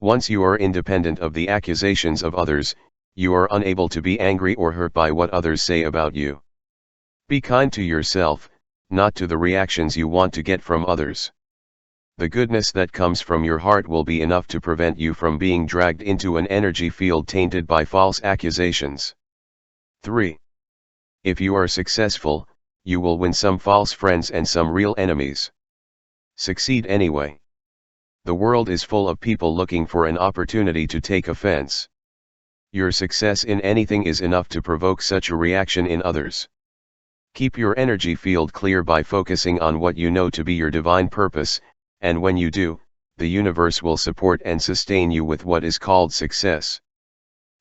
Speaker 1: Once you are independent of the accusations of others, you are unable to be angry or hurt by what others say about you. Be kind to yourself, not to the reactions you want to get from others. The goodness that comes from your heart will be enough to prevent you from being dragged into an energy field tainted by false accusations. 3. If you are successful, you will win some false friends and some real enemies. Succeed anyway. The world is full of people looking for an opportunity to take offense. Your success in anything is enough to provoke such a reaction in others. Keep your energy field clear by focusing on what you know to be your divine purpose, and when you do, the universe will support and sustain you with what is called success.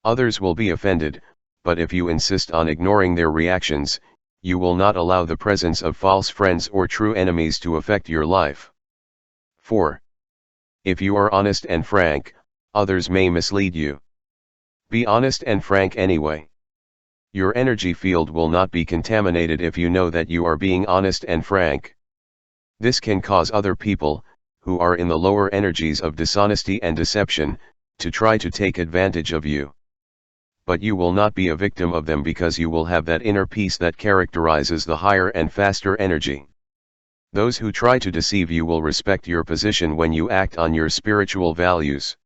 Speaker 1: Others will be offended, but if you insist on ignoring their reactions, you will not allow the presence of false friends or true enemies to affect your life. 4. If you are honest and frank, others may mislead you. Be honest and frank anyway. Your energy field will not be contaminated if you know that you are being honest and frank. This can cause other people, who are in the lower energies of dishonesty and deception, to try to take advantage of you. But you will not be a victim of them because you will have that inner peace that characterizes the higher and faster energy. Those who try to deceive you will respect your position when you act on your spiritual values.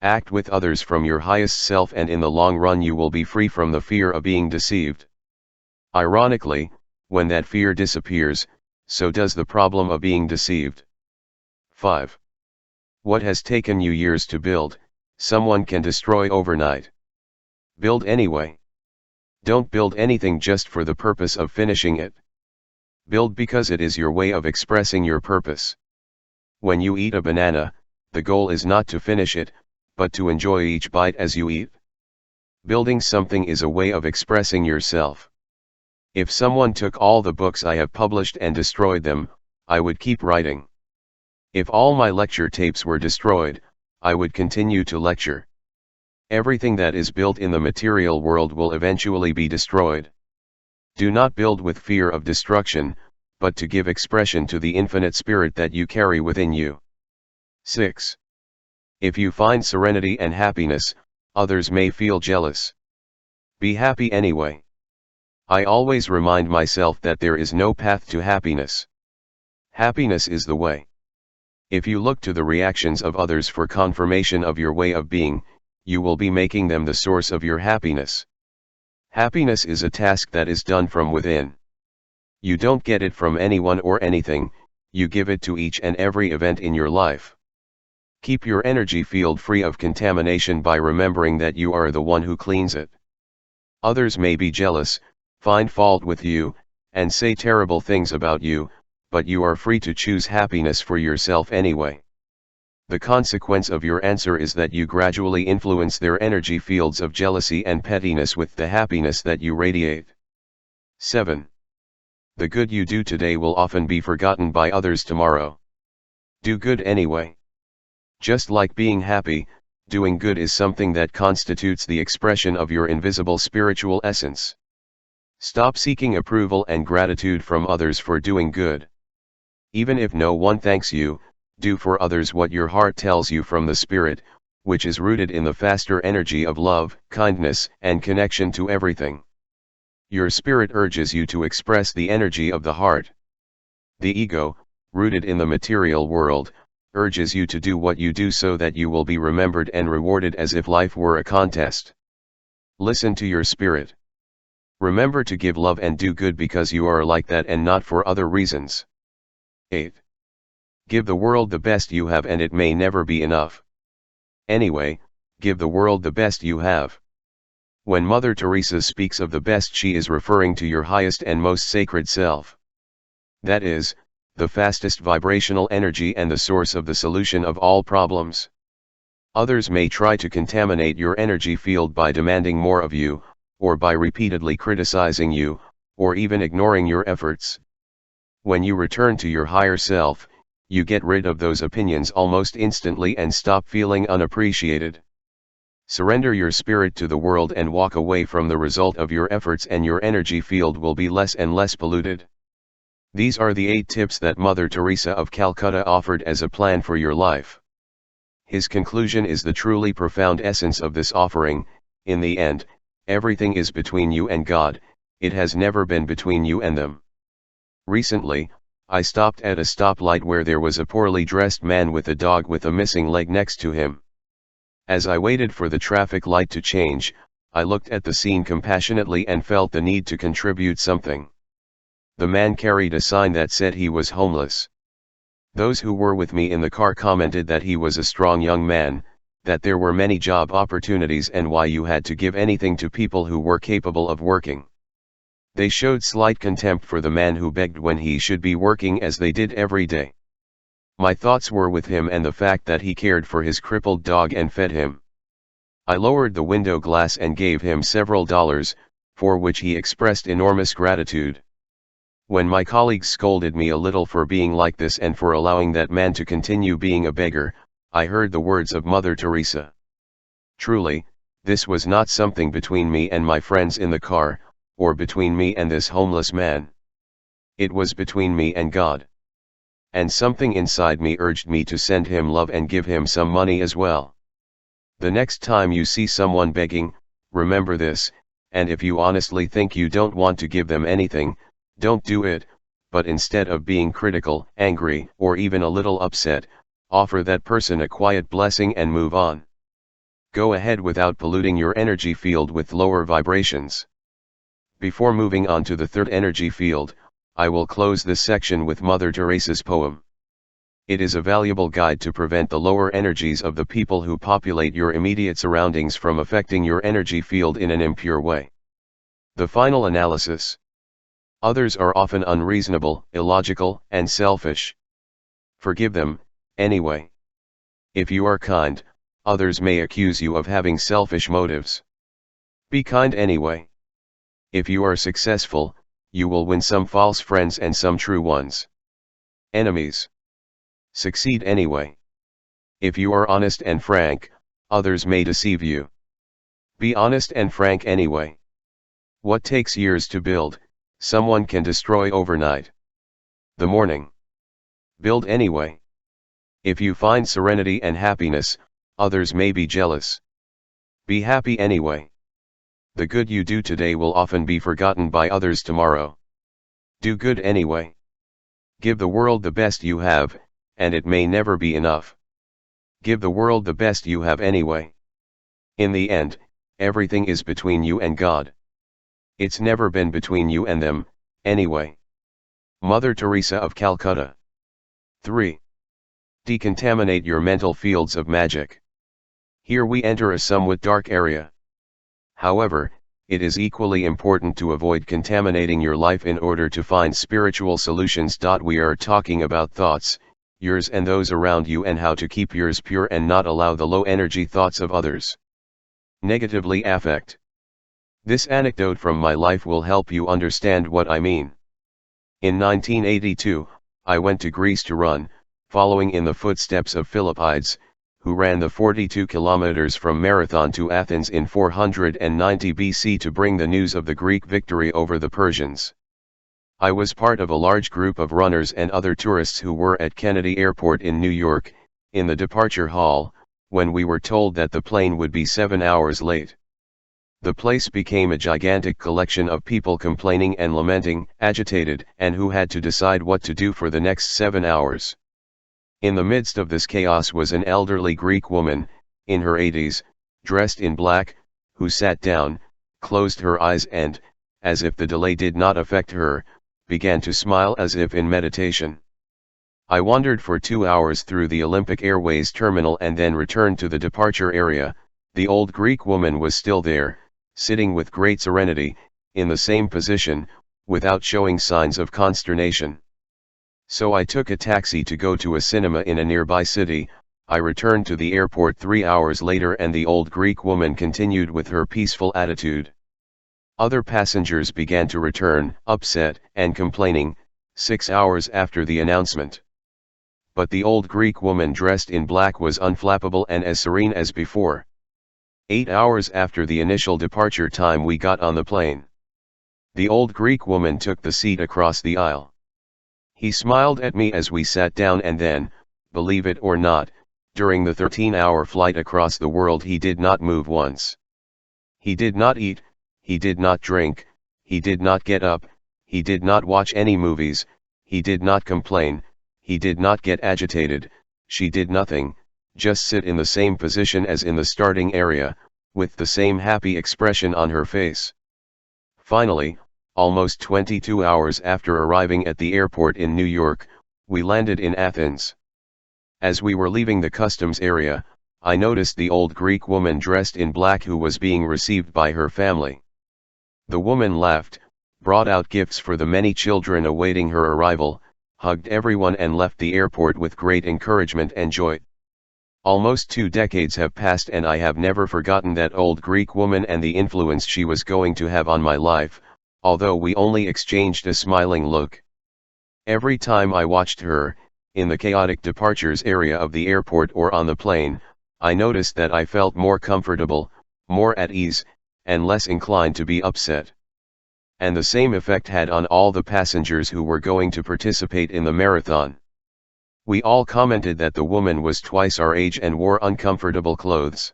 Speaker 1: Act with others from your highest self, and in the long run you will be free from the fear of being deceived. Ironically, when that fear disappears, so does the problem of being deceived. 5. What has taken you years to build, someone can destroy overnight. Build anyway. Don't build anything just for the purpose of finishing it. Build because it is your way of expressing your purpose. When you eat a banana, the goal is not to finish it, but to enjoy each bite as you eat. Building something is a way of expressing yourself. If someone took all the books I have published and destroyed them, I would keep writing. If all my lecture tapes were destroyed, I would continue to lecture. Everything that is built in the material world will eventually be destroyed. Do not build with fear of destruction, but to give expression to the infinite spirit that you carry within you. 6. If you find serenity and happiness, others may feel jealous. Be happy anyway. I always remind myself that there is no path to happiness. Happiness is the way. If you look to the reactions of others for confirmation of your way of being, you will be making them the source of your happiness. Happiness is a task that is done from within. You don't get it from anyone or anything, you give it to each and every event in your life. Keep your energy field free of contamination by remembering that you are the one who cleans it. Others may be jealous, find fault with you, and say terrible things about you, but you are free to choose happiness for yourself anyway. The consequence of your answer is that you gradually influence their energy fields of jealousy and pettiness with the happiness that you radiate. 7. The good you do today will often be forgotten by others tomorrow. Do good anyway. Just like being happy, doing good is something that constitutes the expression of your invisible spiritual essence. Stop seeking approval and gratitude from others for doing good. Even if no one thanks you, do for others what your heart tells you from the Spirit, which is rooted in the vaster energy of love, kindness, and connection to everything. Your spirit urges you to express the energy of the heart. The ego, rooted in the material world, urges you to do what you do so that you will be remembered and rewarded as if life were a contest. Listen to your spirit. Remember to give love and do good because you are like that and not for other reasons. 8. Give the world the best you have and it may never be enough. Anyway, give the world the best you have. When Mother Teresa speaks of the best, she is referring to your highest and most sacred self. That is, the fastest vibrational energy and the source of the solution of all problems. Others may try to contaminate your energy field by demanding more of you, or by repeatedly criticizing you, or even ignoring your efforts. When you return to your higher self, you get rid of those opinions almost instantly and stop feeling unappreciated. Surrender your spirit to the world and walk away from the result of your efforts, and your energy field will be less and less polluted. These are the 8 tips that Mother Teresa of Calcutta offered as a plan for your life. His conclusion is the truly profound essence of this offering. In the end, everything is between you and God, it has never been between you and them. Recently, I stopped at a stoplight where there was a poorly dressed man with a dog with a missing leg next to him. As I waited for the traffic light to change, I looked at the scene compassionately and felt the need to contribute something. The man carried a sign that said he was homeless. Those who were with me in the car commented that he was a strong young man, that there were many job opportunities and why you had to give anything to people who were capable of working. They showed slight contempt for the man who begged when he should be working as they did every day. My thoughts were with him and the fact that he cared for his crippled dog and fed him. I lowered the window glass and gave him several dollars, for which he expressed enormous gratitude. When my colleagues scolded me a little for being like this and for allowing that man to continue being a beggar, I heard the words of Mother Teresa. Truly, this was not something between me and my friends in the car, or between me and this homeless man. It was between me and God. And something inside me urged me to send him love and give him some money as well. The next time you see someone begging, remember this, and if you honestly think you don't want to give them anything, don't do it, but instead of being critical, angry, or even a little upset, offer that person a quiet blessing and move on. Go ahead without polluting your energy field with lower vibrations. Before moving on to the third energy field, I will close this section with Mother Teresa's poem. It is a valuable guide to prevent the lower energies of the people who populate your immediate surroundings from affecting your energy field in an impure way. The final analysis. Others are often unreasonable, illogical, and selfish. Forgive them, anyway. If you are kind, others may accuse you of having selfish motives. Be kind anyway. If you are successful, you will win some false friends and some true ones. Enemies. Succeed anyway. If you are honest and frank, others may deceive you. Be honest and frank anyway. What takes years to build, someone can destroy overnight. The morning. Build anyway. If you find serenity and happiness, others may be jealous. Be happy anyway. The good you do today will often be forgotten by others tomorrow. Do good anyway. Give the world the best you have, and it may never be enough. Give the world the best you have anyway. In the end, everything is between you and God. It's never been between you and them, anyway. Mother Teresa of Calcutta. 3. Decontaminate your mental fields of magic. Here we enter a somewhat dark area. However, it is equally important to avoid contaminating your life in order to find spiritual solutions. We are talking about thoughts, yours and those around you, and how to keep yours pure and not allow the low energy thoughts of others negatively affect. This anecdote from my life will help you understand what I mean. In 1982, I went to Greece to run, following in the footsteps of Philippides, who ran the 42 kilometers from Marathon to Athens in 490 BC to bring the news of the Greek victory over the Persians. I was part of a large group of runners and other tourists who were at Kennedy Airport in New York, in the departure hall, when we were told that the plane would be 7 hours late. The place became a gigantic collection of people complaining and lamenting, agitated, and who had to decide what to do for the next 7 hours. In the midst of this chaos was an elderly Greek woman, in her 80s, dressed in black, who sat down, closed her eyes and, as if the delay did not affect her, began to smile as if in meditation. I wandered for 2 hours through the Olympic Airways terminal and then returned to the departure area. The old Greek woman was still there, sitting with great serenity, in the same position, without showing signs of consternation. So I took a taxi to go to a cinema in a nearby city. I returned to the airport 3 hours later and the old Greek woman continued with her peaceful attitude. Other passengers began to return, upset and complaining, 6 hours after the announcement. But the old Greek woman dressed in black was unflappable and as serene as before. 8 hours after the initial departure time we got on the plane. The old Greek woman took the seat across the aisle. He smiled at me as we sat down and then, believe it or not, during the 13-hour flight across the world he did not move once. He did not eat, he did not drink, he did not get up, he did not watch any movies, he did not complain, he did not get agitated, she did nothing, just sit in the same position as in the starting area, with the same happy expression on her face. Finally, almost 22 hours after arriving at the airport in New York, we landed in Athens. As we were leaving the customs area, I noticed the old Greek woman dressed in black who was being received by her family. The woman laughed, brought out gifts for the many children awaiting her arrival, hugged everyone and left the airport with great encouragement and joy. Almost 2 decades have passed and I have never forgotten that old Greek woman and the influence she was going to have on my life, although we only exchanged a smiling look. Every time I watched her, in the chaotic departures area of the airport or on the plane, I noticed that I felt more comfortable, more at ease, and less inclined to be upset. And the same effect had on all the passengers who were going to participate in the marathon. We all commented that the woman was twice our age and wore uncomfortable clothes.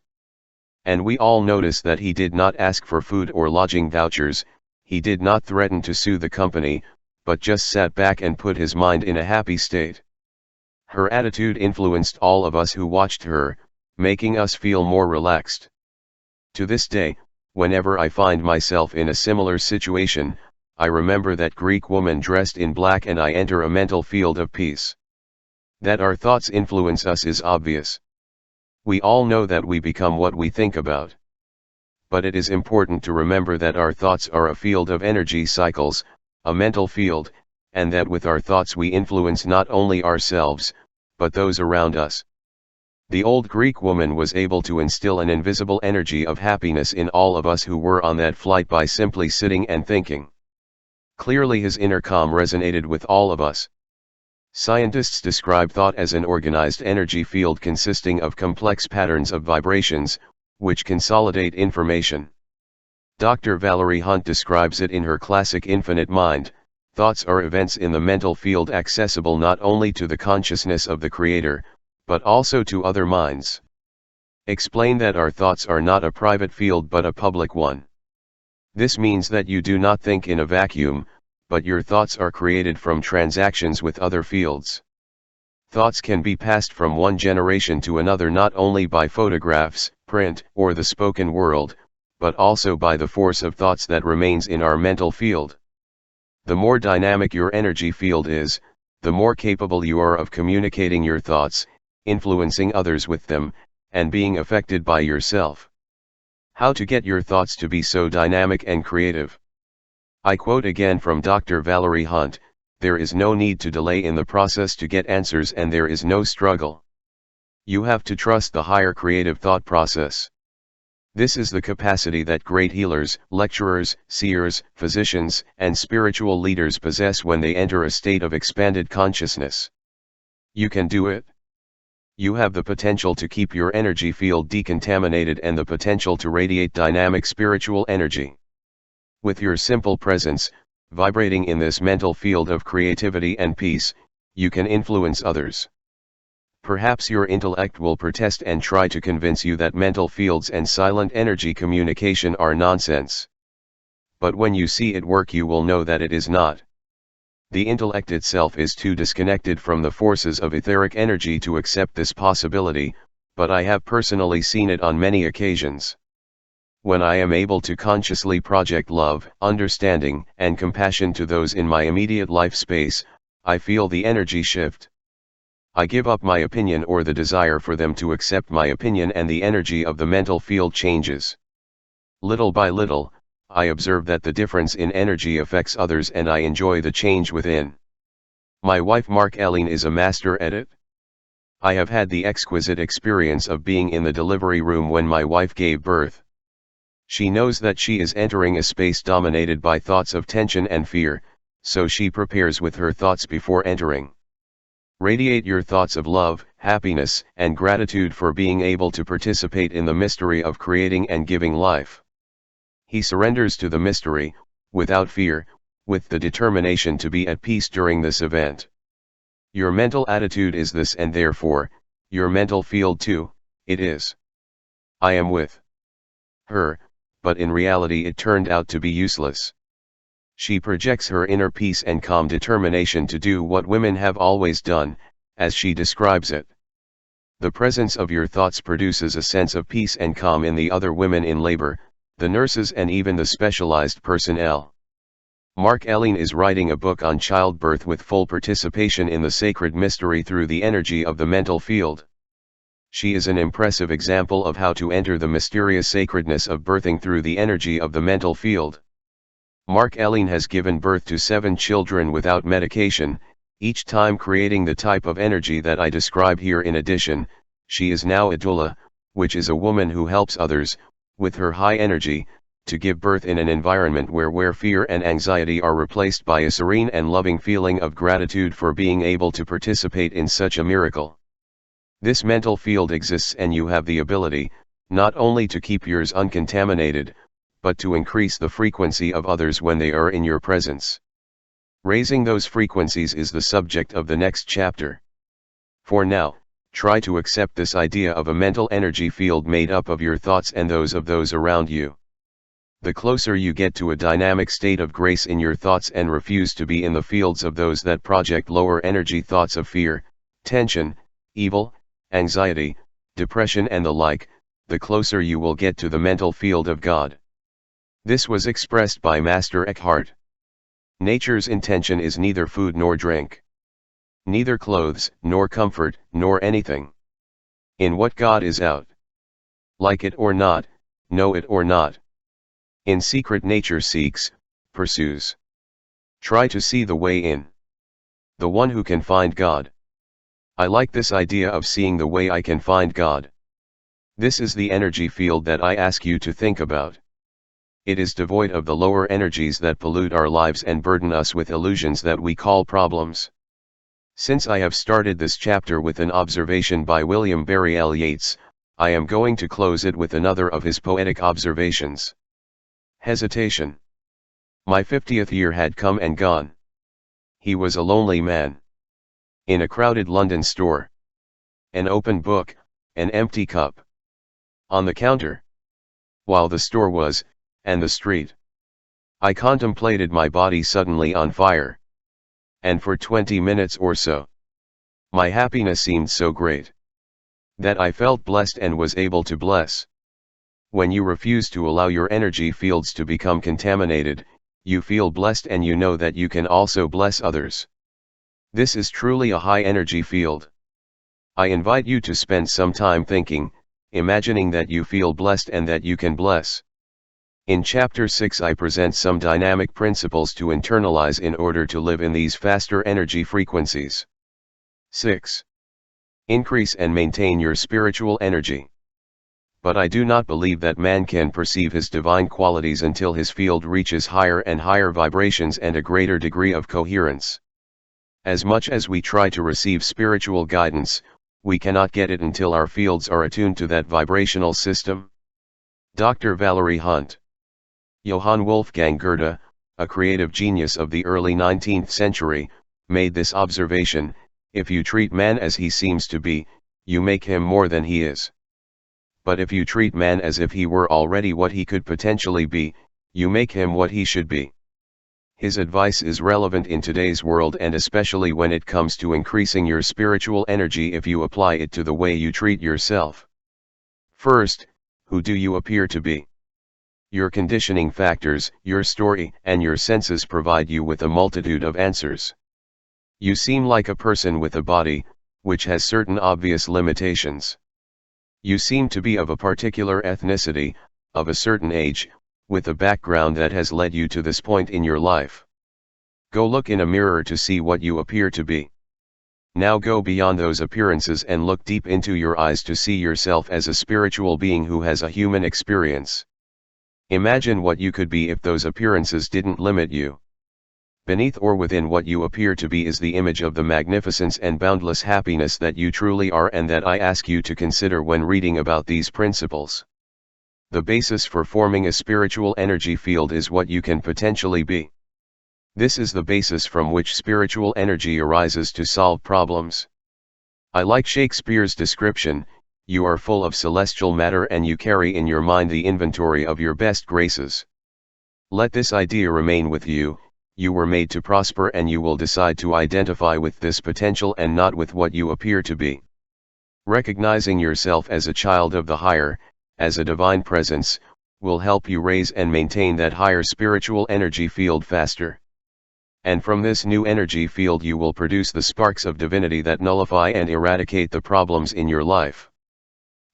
Speaker 1: And we all noticed that he did not ask for food or lodging vouchers, he did not threaten to sue the company, but just sat back and put his mind in a happy state. Her attitude influenced all of us who watched her, making us feel more relaxed. To this day, whenever I find myself in a similar situation, I remember that Greek woman dressed in black and I enter a mental field of peace. That our thoughts influence us is obvious. We all know that we become what we think about. But it is important to remember that our thoughts are a field of energy cycles, a mental field, and that with our thoughts we influence not only ourselves, but those around us. The old Greek woman was able to instill an invisible energy of happiness in all of us who were on that flight by simply sitting and thinking. Clearly his inner calm resonated with all of us. Scientists describe thought as an organized energy field consisting of complex patterns of vibrations, which consolidate information. Dr. Valerie Hunt describes it in her classic Infinite Mind. Thoughts are events in the mental field accessible not only to the consciousness of the creator, but also to other minds. Explain that our thoughts are not a private field but a public one. This means that you do not think in a vacuum, but your thoughts are created from transactions with other fields. Thoughts can be passed from one generation to another not only by photographs, print, or the spoken word, but also by the force of thoughts that remains in our mental field. The more dynamic your energy field is, the more capable you are of communicating your thoughts, influencing others with them, and being affected by yourself. How to get your thoughts to be so dynamic and creative? I quote again from Dr. Valerie Hunt, "There is no need to delay in the process to get answers and there is no struggle. You have to trust the higher creative thought process. This is the capacity that great healers, lecturers, seers, physicians, and spiritual leaders possess when they enter a state of expanded consciousness. You can do it. You have the potential to keep your energy field decontaminated and the potential to radiate dynamic spiritual energy. With your simple presence, vibrating in this mental field of creativity and peace, you can influence others. Perhaps your intellect will protest and try to convince you that mental fields and silent energy communication are nonsense. But when you see it work you will know that it is not. The intellect itself is too disconnected from the forces of etheric energy to accept this possibility, but I have personally seen it on many occasions. When I am able to consciously project love, understanding, and compassion to those in my immediate life space, I feel the energy shift. I give up my opinion or the desire for them to accept my opinion and the energy of the mental field changes. Little by little, I observe that the difference in energy affects others and I enjoy the change within. My wife Mark-Eileen is a master at it. I have had the exquisite experience of being in the delivery room when my wife gave birth. She knows that she is entering a space dominated by thoughts of tension and fear, so she prepares with her thoughts before entering. Radiate your thoughts of love, happiness, and gratitude for being able to participate in the mystery of creating and giving life. He surrenders to the mystery, without fear, with the determination to be at peace during this event. Your mental attitude is this and therefore, your mental field too, it is. I am with her, but in reality it turned out to be useless. She projects her inner peace and calm determination to do what women have always done, as she describes it. The presence of your thoughts produces a sense of peace and calm in the other women in labor, the nurses and even the specialized personnel. Mark-Eileen is writing a book on childbirth with full participation in the sacred mystery through the energy of the mental field. She is an impressive example of how to enter the mysterious sacredness of birthing through the energy of the mental field. Mark-Eileen has given birth to 7 children without medication, each time creating the type of energy that I describe here. In addition, she is now a doula, which is a woman who helps others, with her high energy, to give birth in an environment where fear and anxiety are replaced by a serene and loving feeling of gratitude for being able to participate in such a miracle. This mental field exists and you have the ability, not only to keep yours uncontaminated, but to increase the frequency of others when they are in your presence. Raising those frequencies is the subject of the next chapter. For now, try to accept this idea of a mental energy field made up of your thoughts and those of those around you. The closer you get to a dynamic state of grace in your thoughts and refuse to be in the fields of those that project lower energy thoughts of fear, tension, evil, anxiety, depression and the like, the closer you will get to the mental field of God. This was expressed by Master Eckhart. Nature's intention is neither food nor drink. Neither clothes, nor comfort, nor anything. In what God is out. Like it or not, know it or not. In secret nature seeks, pursues. Try to see the way in. The one who can find God. I like this idea of seeing the way I can find God. This is the energy field that I ask you to think about. It is devoid of the lower energies that pollute our lives and burden us with illusions that we call problems. Since I have started this chapter with an observation by William Barry L. Yeats, I am going to close it with another of his poetic observations. Hesitation. My 50th year had come and gone. He was a lonely man. In a crowded London store. An open book, an empty cup. On the counter. While the store was, and the street. I contemplated my body suddenly on fire. And for 20 minutes or so. My happiness seemed so great. That I felt blessed and was able to bless. When you refuse to allow your energy fields to become contaminated, you feel blessed and you know that you can also bless others. This is truly a high energy field. I invite you to spend some time thinking, imagining that you feel blessed and that you can bless. In Chapter 6 I present some dynamic principles to internalize in order to live in these faster energy frequencies. 6. Increase and maintain your spiritual energy. But I do not believe that man can perceive his divine qualities until his field reaches higher and higher vibrations and a greater degree of coherence. As much as we try to receive spiritual guidance, we cannot get it until our fields are attuned to that vibrational system. Dr. Valerie Hunt. Johann Wolfgang Goethe, a creative genius of the early 19th century, made this observation: if you treat man as he seems to be, you make him more than he is. But if you treat man as if he were already what he could potentially be, you make him what he should be. His advice is relevant in today's world and especially when it comes to increasing your spiritual energy if you apply it to the way you treat yourself. First, who do you appear to be? Your conditioning factors, your story, and your senses provide you with a multitude of answers. You seem like a person with a body, which has certain obvious limitations. You seem to be of a particular ethnicity, of a certain age, with a background that has led you to this point in your life. Go look in a mirror to see what you appear to be. Now go beyond those appearances and look deep into your eyes to see yourself as a spiritual being who has a human experience. Imagine what you could be if those appearances didn't limit you. Beneath or within what you appear to be is the image of the magnificence and boundless happiness that you truly are and that I ask you to consider when reading about these principles. The basis for forming a spiritual energy field is what you can potentially be. This is the basis from which spiritual energy arises to solve problems. I like Shakespeare's description: you are full of celestial matter and you carry in your mind the inventory of your best graces. Let this idea remain with you. You were made to prosper and you will decide to identify with this potential and not with what you appear to be. Recognizing yourself as a child of the higher, as a divine presence, will help you raise and maintain that higher spiritual energy field faster. And from this new energy field you will produce the sparks of divinity that nullify and eradicate the problems in your life.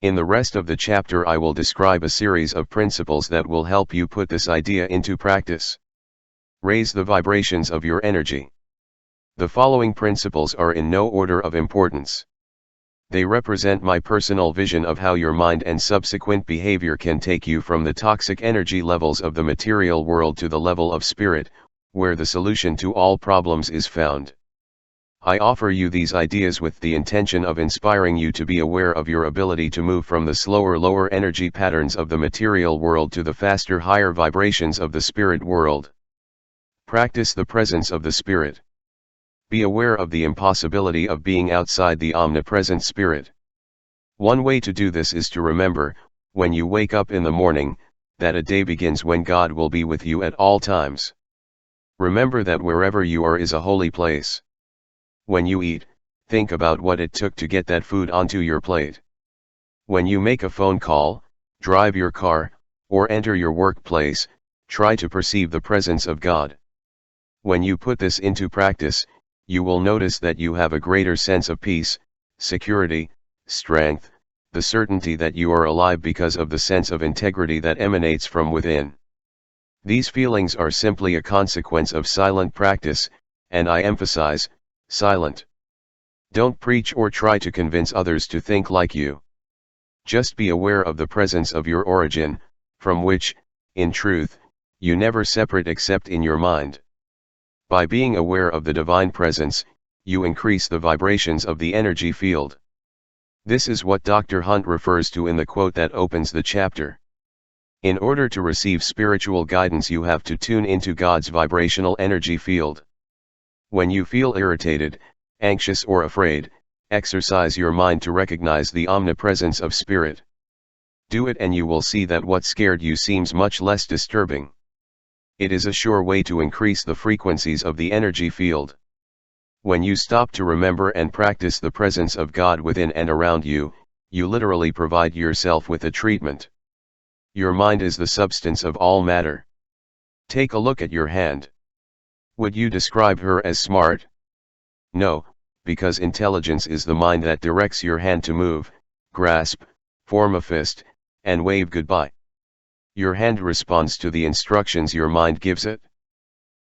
Speaker 1: In the rest of the chapter I will describe a series of principles that will help you put this idea into practice. Raise the vibrations of your energy. The following principles are in no order of importance. They represent my personal vision of how your mind and subsequent behavior can take you from the toxic energy levels of the material world to the level of spirit, where the solution to all problems is found. I offer you these ideas with the intention of inspiring you to be aware of your ability to move from the slower lower energy patterns of the material world to the faster higher vibrations of the spirit world. Practice the presence of the Spirit. Be aware of the impossibility of being outside the omnipresent Spirit. One way to do this is to remember, when you wake up in the morning, that a day begins when God will be with you at all times. Remember that wherever you are is a holy place. When you eat, think about what it took to get that food onto your plate. When you make a phone call, drive your car, or enter your workplace, try to perceive the presence of God. When you put this into practice, you will notice that you have a greater sense of peace, security, strength, the certainty that you are alive because of the sense of integrity that emanates from within. These feelings are simply a consequence of silent practice, and I emphasize, silent. Don't preach or try to convince others to think like you. Just be aware of the presence of your origin, from which, in truth, you never separate except in your mind. By being aware of the divine presence, you increase the vibrations of the energy field. This is what Dr. Hunt refers to in the quote that opens the chapter. In order to receive spiritual guidance, you have to tune into God's vibrational energy field. When you feel irritated, anxious or afraid, exercise your mind to recognize the omnipresence of Spirit. Do it and you will see that what scared you seems much less disturbing. It is a sure way to increase the frequencies of the energy field. When you stop to remember and practice the presence of God within and around you, you literally provide yourself with a treatment. Your mind is the substance of all matter. Take a look at your hand. Would you describe her as smart? No, because intelligence is the mind that directs your hand to move, grasp, form a fist, and wave goodbye. Your hand responds to the instructions your mind gives it.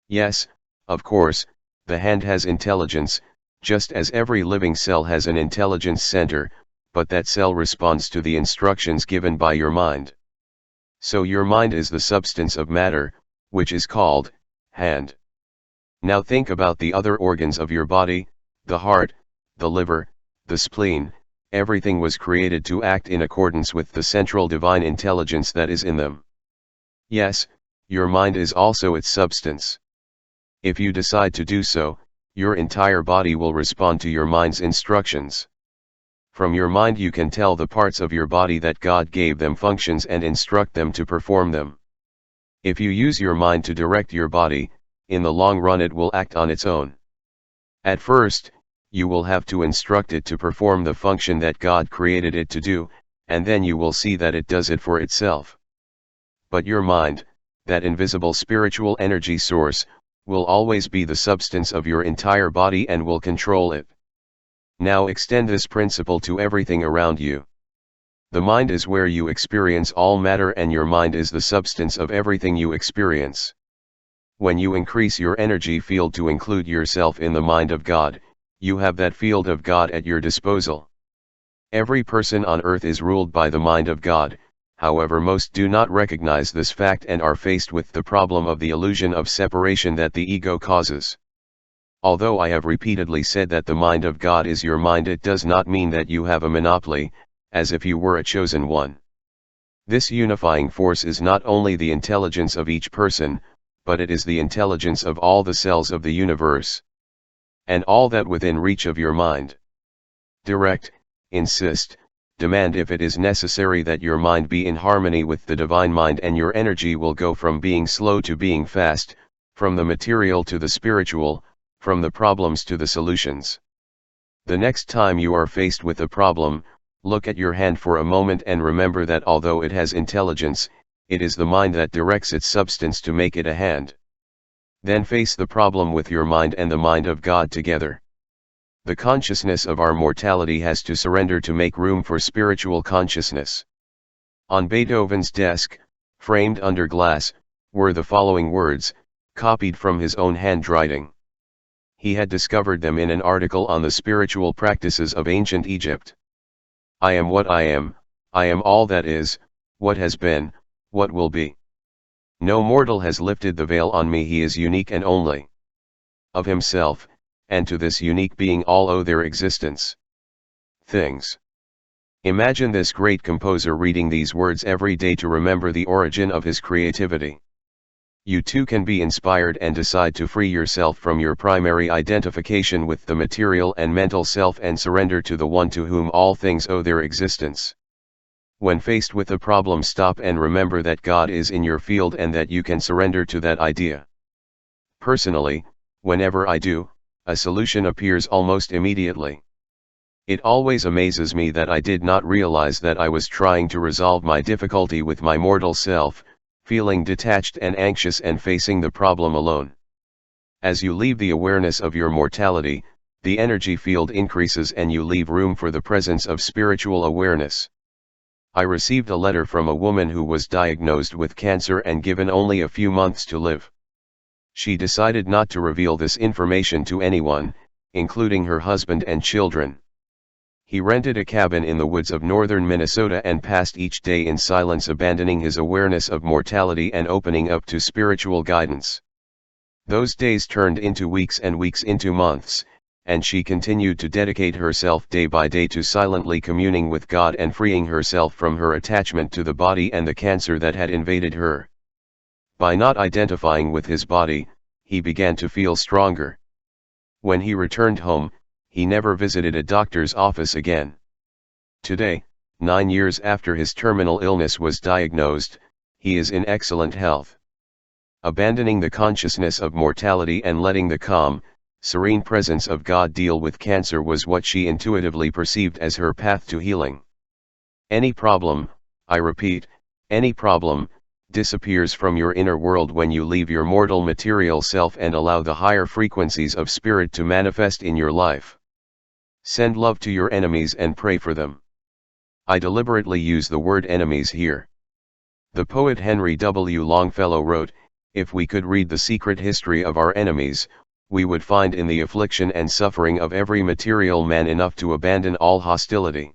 Speaker 1: Yes, of course, the hand has intelligence, just as every living cell has an intelligence center, but that cell responds to the instructions given by your mind. So your mind is the substance of matter, which is called hand. Now think about the other organs of your body, the heart, the liver, the spleen. Everything was created to act in accordance with the central divine intelligence that is in them. Yes, your mind is also its substance. If you decide to do so, your entire body will respond to your mind's instructions. From your mind you can tell the parts of your body that God gave them functions and instruct them to perform them. If you use your mind to direct your body, in the long run it will act on its own. At first, you will have to instruct it to perform the function that God created it to do, and then you will see that it does it for itself. But your mind, that invisible spiritual energy source, will always be the substance of your entire body and will control it. Now extend this principle to everything around you. The mind is where you experience all matter and your mind is the substance of everything you experience. When you increase your energy field to include yourself in the mind of God, you have that field of God at your disposal. Every person on earth is ruled by the mind of God, however most do not recognize this fact and are faced with the problem of the illusion of separation that the ego causes. Although I have repeatedly said that the mind of God is your mind, it does not mean that you have a monopoly, as if you were a chosen one. This unifying force is not only the intelligence of each person, but it is the intelligence of all the cells of the universe. And all that within reach of your mind. Direct, insist, demand if it is necessary that your mind be in harmony with the divine mind, and your energy will go from being slow to being fast, from the material to the spiritual, from the problems to the solutions. The next time you are faced with a problem, look at your hand for a moment and remember that although it has intelligence, it is the mind that directs its substance to make it a hand. Then face the problem with your mind and the mind of God together. The consciousness of our mortality has to surrender to make room for spiritual consciousness. On Beethoven's desk, framed under glass, were the following words, copied from his own handwriting. He had discovered them in an article on the spiritual practices of ancient Egypt. I am what I am all that is, what has been, what will be. No mortal has lifted the veil on me, he is unique and only. Of himself, and to this unique being all owe their existence. Things. Imagine this great composer reading these words every day to remember the origin of his creativity. You too can be inspired and decide to free yourself from your primary identification with the material and mental self and surrender to the one to whom all things owe their existence. When faced with a problem, stop and remember that God is in your field and that you can surrender to that idea. Personally, whenever I do, a solution appears almost immediately. It always amazes me that I did not realize that I was trying to resolve my difficulty with my mortal self, feeling detached and anxious and facing the problem alone. As you leave the awareness of your mortality, the energy field increases and you leave room for the presence of spiritual awareness. I received a letter from a woman who was diagnosed with cancer and given only a few months to live. She decided not to reveal this information to anyone, including her husband and children. He rented a cabin in the woods of northern Minnesota and passed each day in silence, abandoning his awareness of mortality and opening up to spiritual guidance. Those days turned into weeks and weeks into months, and she continued to dedicate herself day by day to silently communing with God and freeing herself from her attachment to the body and the cancer that had invaded her. By not identifying with his body, he began to feel stronger. When he returned home, he never visited a doctor's office again. Today, 9 years after his terminal illness was diagnosed, he is in excellent health. Abandoning the consciousness of mortality and letting the calm, serene presence of God deal with cancer was what she intuitively perceived as her path to healing. Any problem, I repeat, any problem, disappears from your inner world when you leave your mortal material self and allow the higher frequencies of spirit to manifest in your life. Send love to your enemies and pray for them. I deliberately use the word enemies here. The poet Henry W. Longfellow wrote, "If we could read the secret history of our enemies, we would find in the affliction and suffering of every material man enough to abandon all hostility."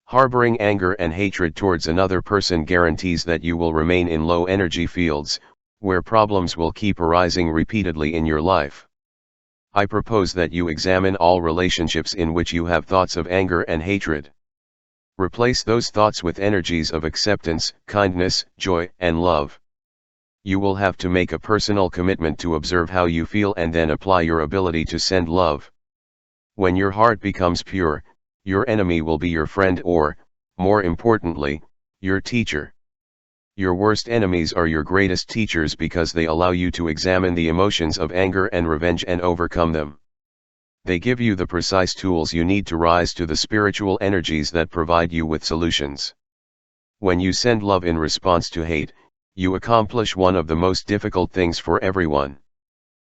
Speaker 1: Harboring anger and hatred towards another person guarantees that you will remain in low energy fields, where problems will keep arising repeatedly in your life. I propose that you examine all relationships in which you have thoughts of anger and hatred. Replace those thoughts with energies of acceptance, kindness, joy, and love. You will have to make a personal commitment to observe how you feel and then apply your ability to send love. When your heart becomes pure, your enemy will be your friend or, more importantly, your teacher. Your worst enemies are your greatest teachers because they allow you to examine the emotions of anger and revenge and overcome them. They give you the precise tools you need to rise to the spiritual energies that provide you with solutions. When you send love in response to hate, you accomplish one of the most difficult things for everyone.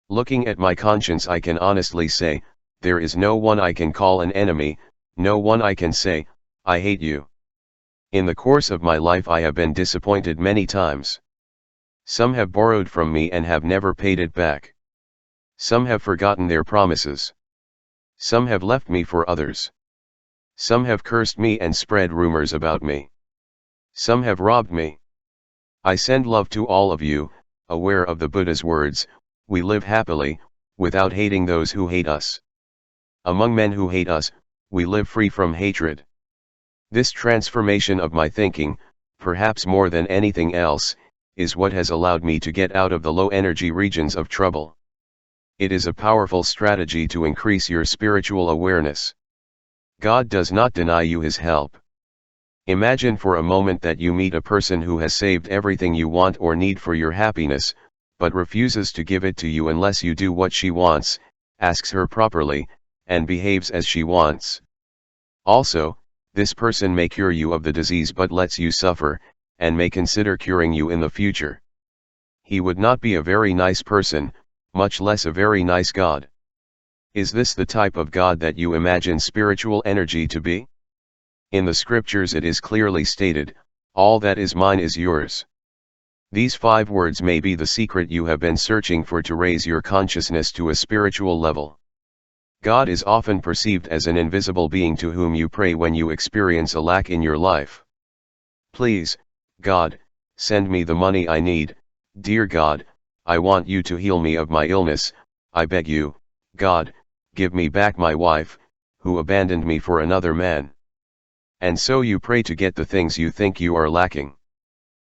Speaker 1: Looking at my conscience, I can honestly say, there is no one I can call an enemy, no one I can say, I hate you. In the course of my life I have been disappointed many times. Some have borrowed from me and have never paid it back. Some have forgotten their promises. Some have left me for others. Some have cursed me and spread rumors about me. Some have robbed me. I send love to all of you, aware of the Buddha's words, we live happily, without hating those who hate us. Among men who hate us, we live free from hatred. This transformation of my thinking, perhaps more than anything else, is what has allowed me to get out of the low energy regions of trouble. It is a powerful strategy to increase your spiritual awareness. God does not deny you his help. Imagine for a moment that you meet a person who has saved everything you want or need for your happiness, but refuses to give it to you unless you do what she wants, asks her properly, and behaves as she wants. Also, this person may cure you of the disease but lets you suffer, and may consider curing you in the future. He would not be a very nice person, much less a very nice God. Is this the type of God that you imagine spiritual energy to be? In the scriptures it is clearly stated, all that is mine is yours. These 5 words may be the secret you have been searching for to raise your consciousness to a spiritual level. God is often perceived as an invisible being to whom you pray when you experience a lack in your life. Please, God, send me the money I need. Dear God, I want you to heal me of my illness. I beg you, God, give me back my wife, who abandoned me for another man. And so you pray to get the things you think you are lacking.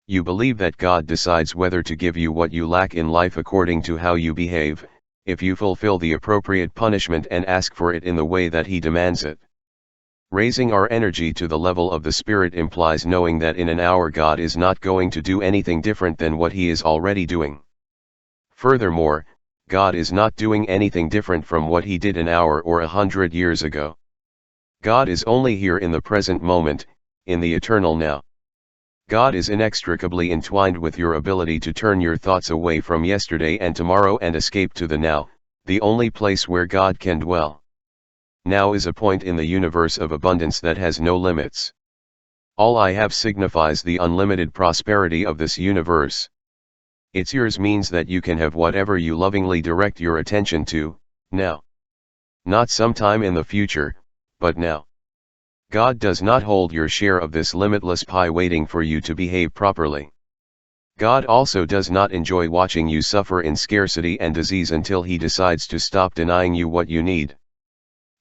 Speaker 1: You believe that God decides whether to give you what you lack in life according to how you behave, if you fulfill the appropriate punishment and ask for it in the way that he demands it. Raising our energy to the level of the Spirit implies knowing that in an hour God is not going to do anything different than what he is already doing. Furthermore, God is not doing anything different from what he did an hour or 100 years ago. God is only here in the present moment, in the eternal now. God is inextricably entwined with your ability to turn your thoughts away from yesterday and tomorrow and escape to the now, the only place where God can dwell. Now is a point in the universe of abundance that has no limits. All I have signifies the unlimited prosperity of this universe. It's yours means that you can have whatever you lovingly direct your attention to, now. Not sometime in the future, but now. God does not hold your share of this limitless pie waiting for you to behave properly. God also does not enjoy watching you suffer in scarcity and disease until He decides to stop denying you what you need.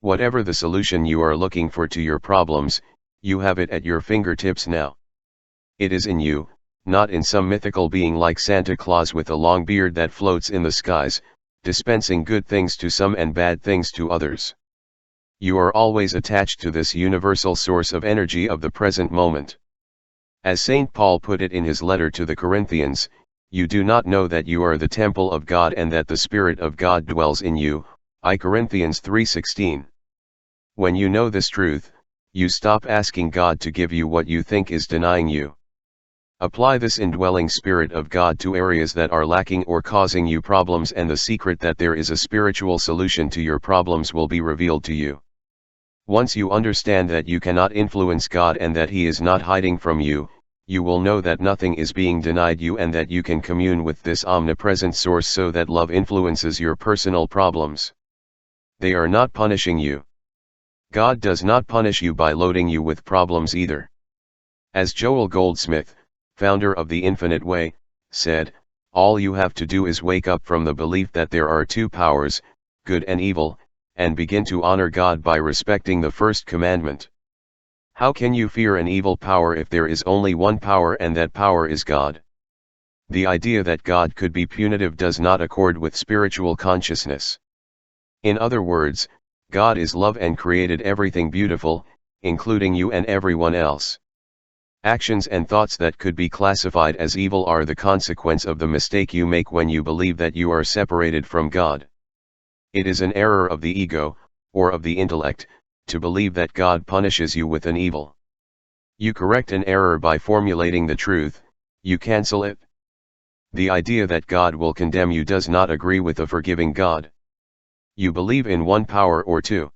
Speaker 1: Whatever the solution you are looking for to your problems, you have it at your fingertips now. It is in you, not in some mythical being like Santa Claus with a long beard that floats in the skies, dispensing good things to some and bad things to others. You are always attached to this universal source of energy of the present moment. As St. Paul put it in his letter to the Corinthians, you do not know that you are the temple of God and that the Spirit of God dwells in you, I Corinthians 3:16. When you know this truth, you stop asking God to give you what you think is denying you. Apply this indwelling Spirit of God to areas that are lacking or causing you problems, and the secret that there is a spiritual solution to your problems will be revealed to you. Once you understand that you cannot influence God and that He is not hiding from you, you will know that nothing is being denied you and that you can commune with this omnipresent source so that love influences your personal problems. They are not punishing you. God does not punish you by loading you with problems either. As Joel Goldsmith, founder of the Infinite Way, said, all you have to do is wake up from the belief that there are two powers, good and evil, and begin to honor God by respecting the first commandment. How can you fear an evil power if there is only one power and that power is God? The idea that God could be punitive does not accord with spiritual consciousness. In other words, God is love and created everything beautiful, including you and everyone else. Actions and thoughts that could be classified as evil are the consequence of the mistake you make when you believe that you are separated from God. It is an error of the ego, or of the intellect, to believe that God punishes you with an evil. You correct an error by formulating the truth, you cancel it. The idea that God will condemn you does not agree with a forgiving God. You believe in one power or two.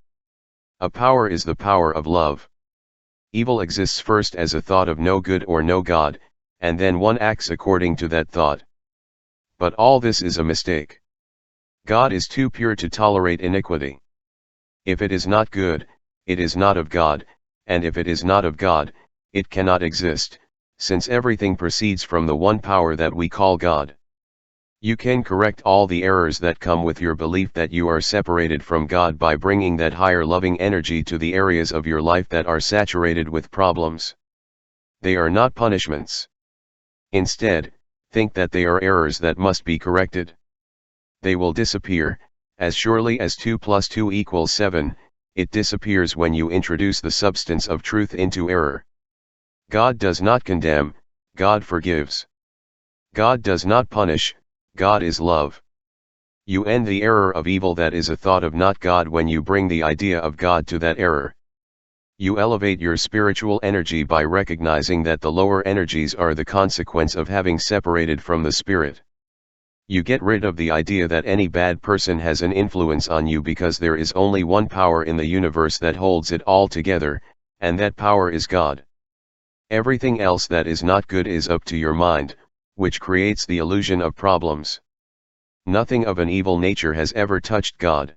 Speaker 1: A power is the power of love. Evil exists first as a thought of no good or no God, and then one acts according to that thought. But all this is a mistake. God is too pure to tolerate iniquity. If it is not good, it is not of God, and if it is not of God, it cannot exist, since everything proceeds from the one power that we call God. You can correct all the errors that come with your belief that you are separated from God by bringing that higher loving energy to the areas of your life that are saturated with problems. They are not punishments. Instead, think that they are errors that must be corrected. They will disappear, as surely as 2 + 2 = 7, it disappears when you introduce the substance of truth into error. God does not condemn, God forgives. God does not punish, God is love. You end the error of evil that is a thought of not God when you bring the idea of God to that error. You elevate your spiritual energy by recognizing that the lower energies are the consequence of having separated from the Spirit. You get rid of the idea that any bad person has an influence on you because there is only one power in the universe that holds it all together, and that power is God. Everything else that is not good is up to your mind, which creates the illusion of problems. Nothing of an evil nature has ever touched God.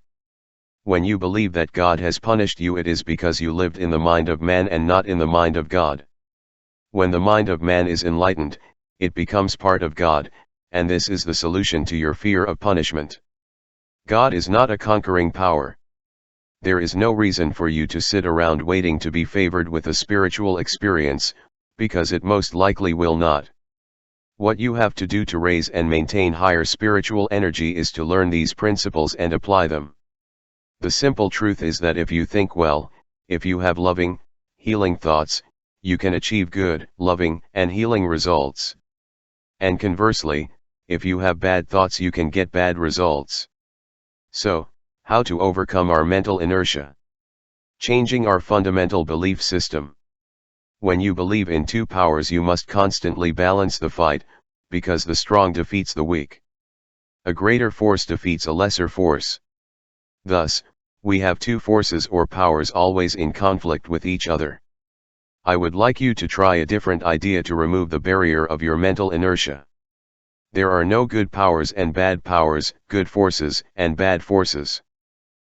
Speaker 1: When you believe that God has punished you, it is because you lived in the mind of man and not in the mind of God. When the mind of man is enlightened, it becomes part of God, and this is the solution to your fear of punishment. God is not a conquering power. There is no reason for you to sit around waiting to be favored with a spiritual experience, because it most likely will not. What you have to do to raise and maintain higher spiritual energy is to learn these principles and apply them. The simple truth is that if you think well, if you have loving, healing thoughts, you can achieve good, loving, and healing results. And conversely, if you have bad thoughts, you can get bad results. So, how to overcome our mental inertia? Changing our fundamental belief system. When you believe in two powers, you must constantly balance the fight, because the strong defeats the weak. A greater force defeats a lesser force. Thus, we have two forces or powers always in conflict with each other. I would like you to try a different idea to remove the barrier of your mental inertia. There are no good powers and bad powers, good forces and bad forces.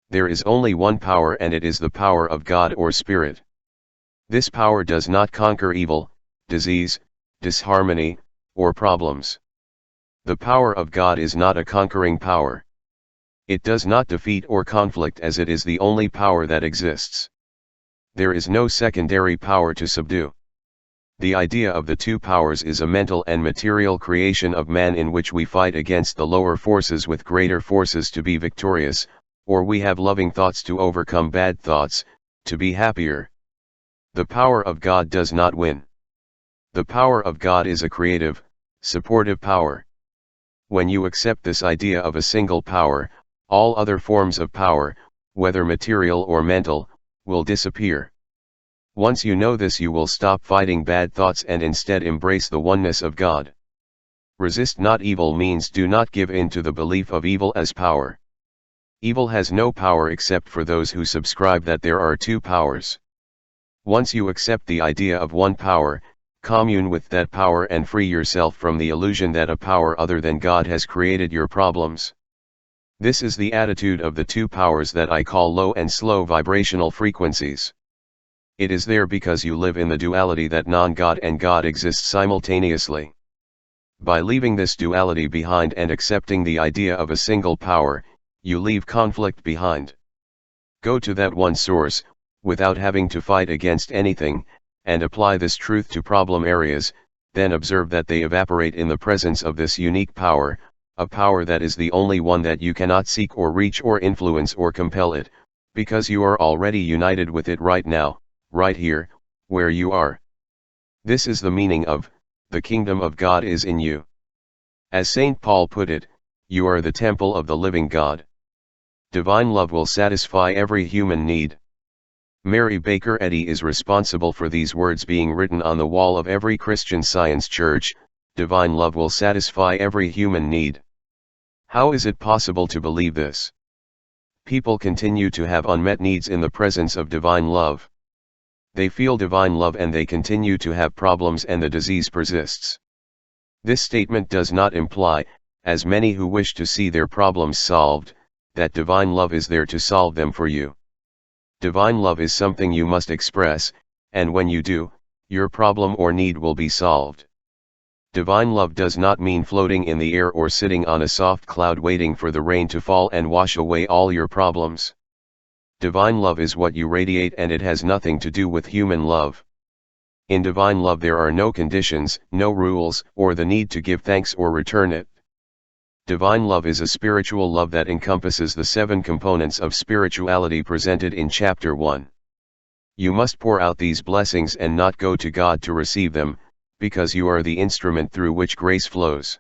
Speaker 1: There is only one power, and it is the power of God or Spirit. This power does not conquer evil, disease, disharmony, or problems. The power of God is not a conquering power. It does not defeat or conflict, as it is the only power that exists. There is no secondary power to subdue. The idea of the two powers is a mental and material creation of man, in which we fight against the lower forces with greater forces to be victorious, or we have loving thoughts to overcome bad thoughts, to be happier. The power of God does not win. The power of God is a creative, supportive power. When you accept this idea of a single power, all other forms of power, whether material or mental, will disappear. Once you know this, you will stop fighting bad thoughts and instead embrace the oneness of God. Resist not evil means do not give in to the belief of evil as power. Evil has no power except for those who subscribe that there are two powers. Once you accept the idea of one power, commune with that power and free yourself from the illusion that a power other than God has created your problems. This is the attitude of the two powers that I call low and slow vibrational frequencies. It is there because you live in the duality that non-God and God exist simultaneously. By leaving this duality behind and accepting the idea of a single power, you leave conflict behind. Go to that one source, without having to fight against anything, and apply this truth to problem areas, then observe that they evaporate in the presence of this unique power, a power that is the only one that you cannot seek or reach or influence or compel it, because you are already united with it right now, right here, where you are. This is the meaning of, the kingdom of God is in you. As St. Paul put it, you are the temple of the living God. Divine love will satisfy every human need. Mary Baker Eddy is responsible for these words being written on the wall of every Christian Science church. Divine love will satisfy every human need. How is it possible to believe this? People continue to have unmet needs in the presence of divine love. They feel divine love and they continue to have problems and the disease persists. This statement does not imply, as many who wish to see their problems solved, that divine love is there to solve them for you. Divine love is something you must express, and when you do, your problem or need will be solved. Divine love does not mean floating in the air or sitting on a soft cloud waiting for the rain to fall and wash away all your problems. Divine love is what you radiate, and it has nothing to do with human love. In divine love there are no conditions, no rules, or the need to give thanks or return it. Divine love is a spiritual love that encompasses the 7 components of spirituality presented in Chapter 1. You must pour out these blessings and not go to God to receive them, because you are the instrument through which grace flows.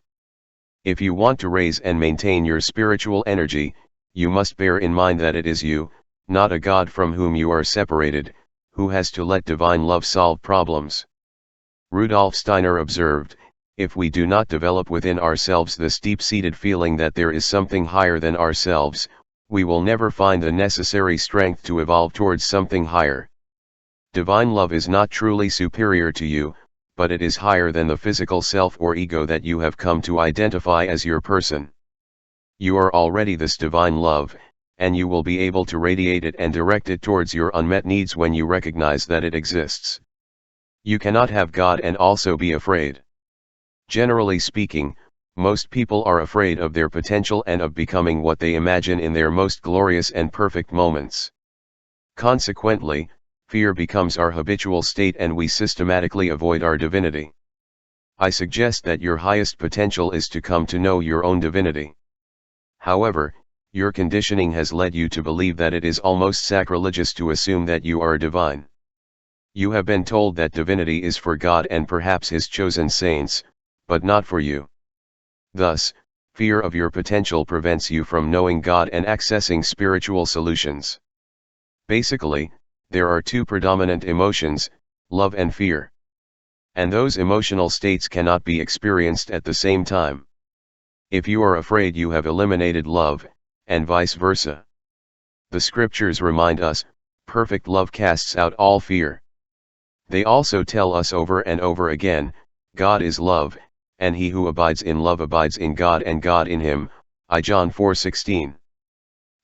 Speaker 1: If you want to raise and maintain your spiritual energy, you must bear in mind that it is you, not a God from whom you are separated, who has to let divine love solve problems. Rudolf Steiner observed, if we do not develop within ourselves this deep-seated feeling that there is something higher than ourselves, we will never find the necessary strength to evolve towards something higher. Divine love is not truly superior to you, but it is higher than the physical self or ego that you have come to identify as your person. You are already this divine love, and you will be able to radiate it and direct it towards your unmet needs when you recognize that it exists. You cannot have God and also be afraid. Generally speaking, most people are afraid of their potential and of becoming what they imagine in their most glorious and perfect moments. Consequently, fear becomes our habitual state and we systematically avoid our divinity. I suggest that your highest potential is to come to know your own divinity. However, your conditioning has led you to believe that it is almost sacrilegious to assume that you are divine. You have been told that divinity is for God and perhaps His chosen saints, but not for you. Thus, fear of your potential prevents you from knowing God and accessing spiritual solutions. Basically, there are 2 predominant emotions, love and fear. And those emotional states cannot be experienced at the same time. If you are afraid, you have eliminated love, and vice versa. The scriptures remind us, perfect love casts out all fear. They also tell us over and over again, God is love, and he who abides in love abides in God and God in him, I John 4:16.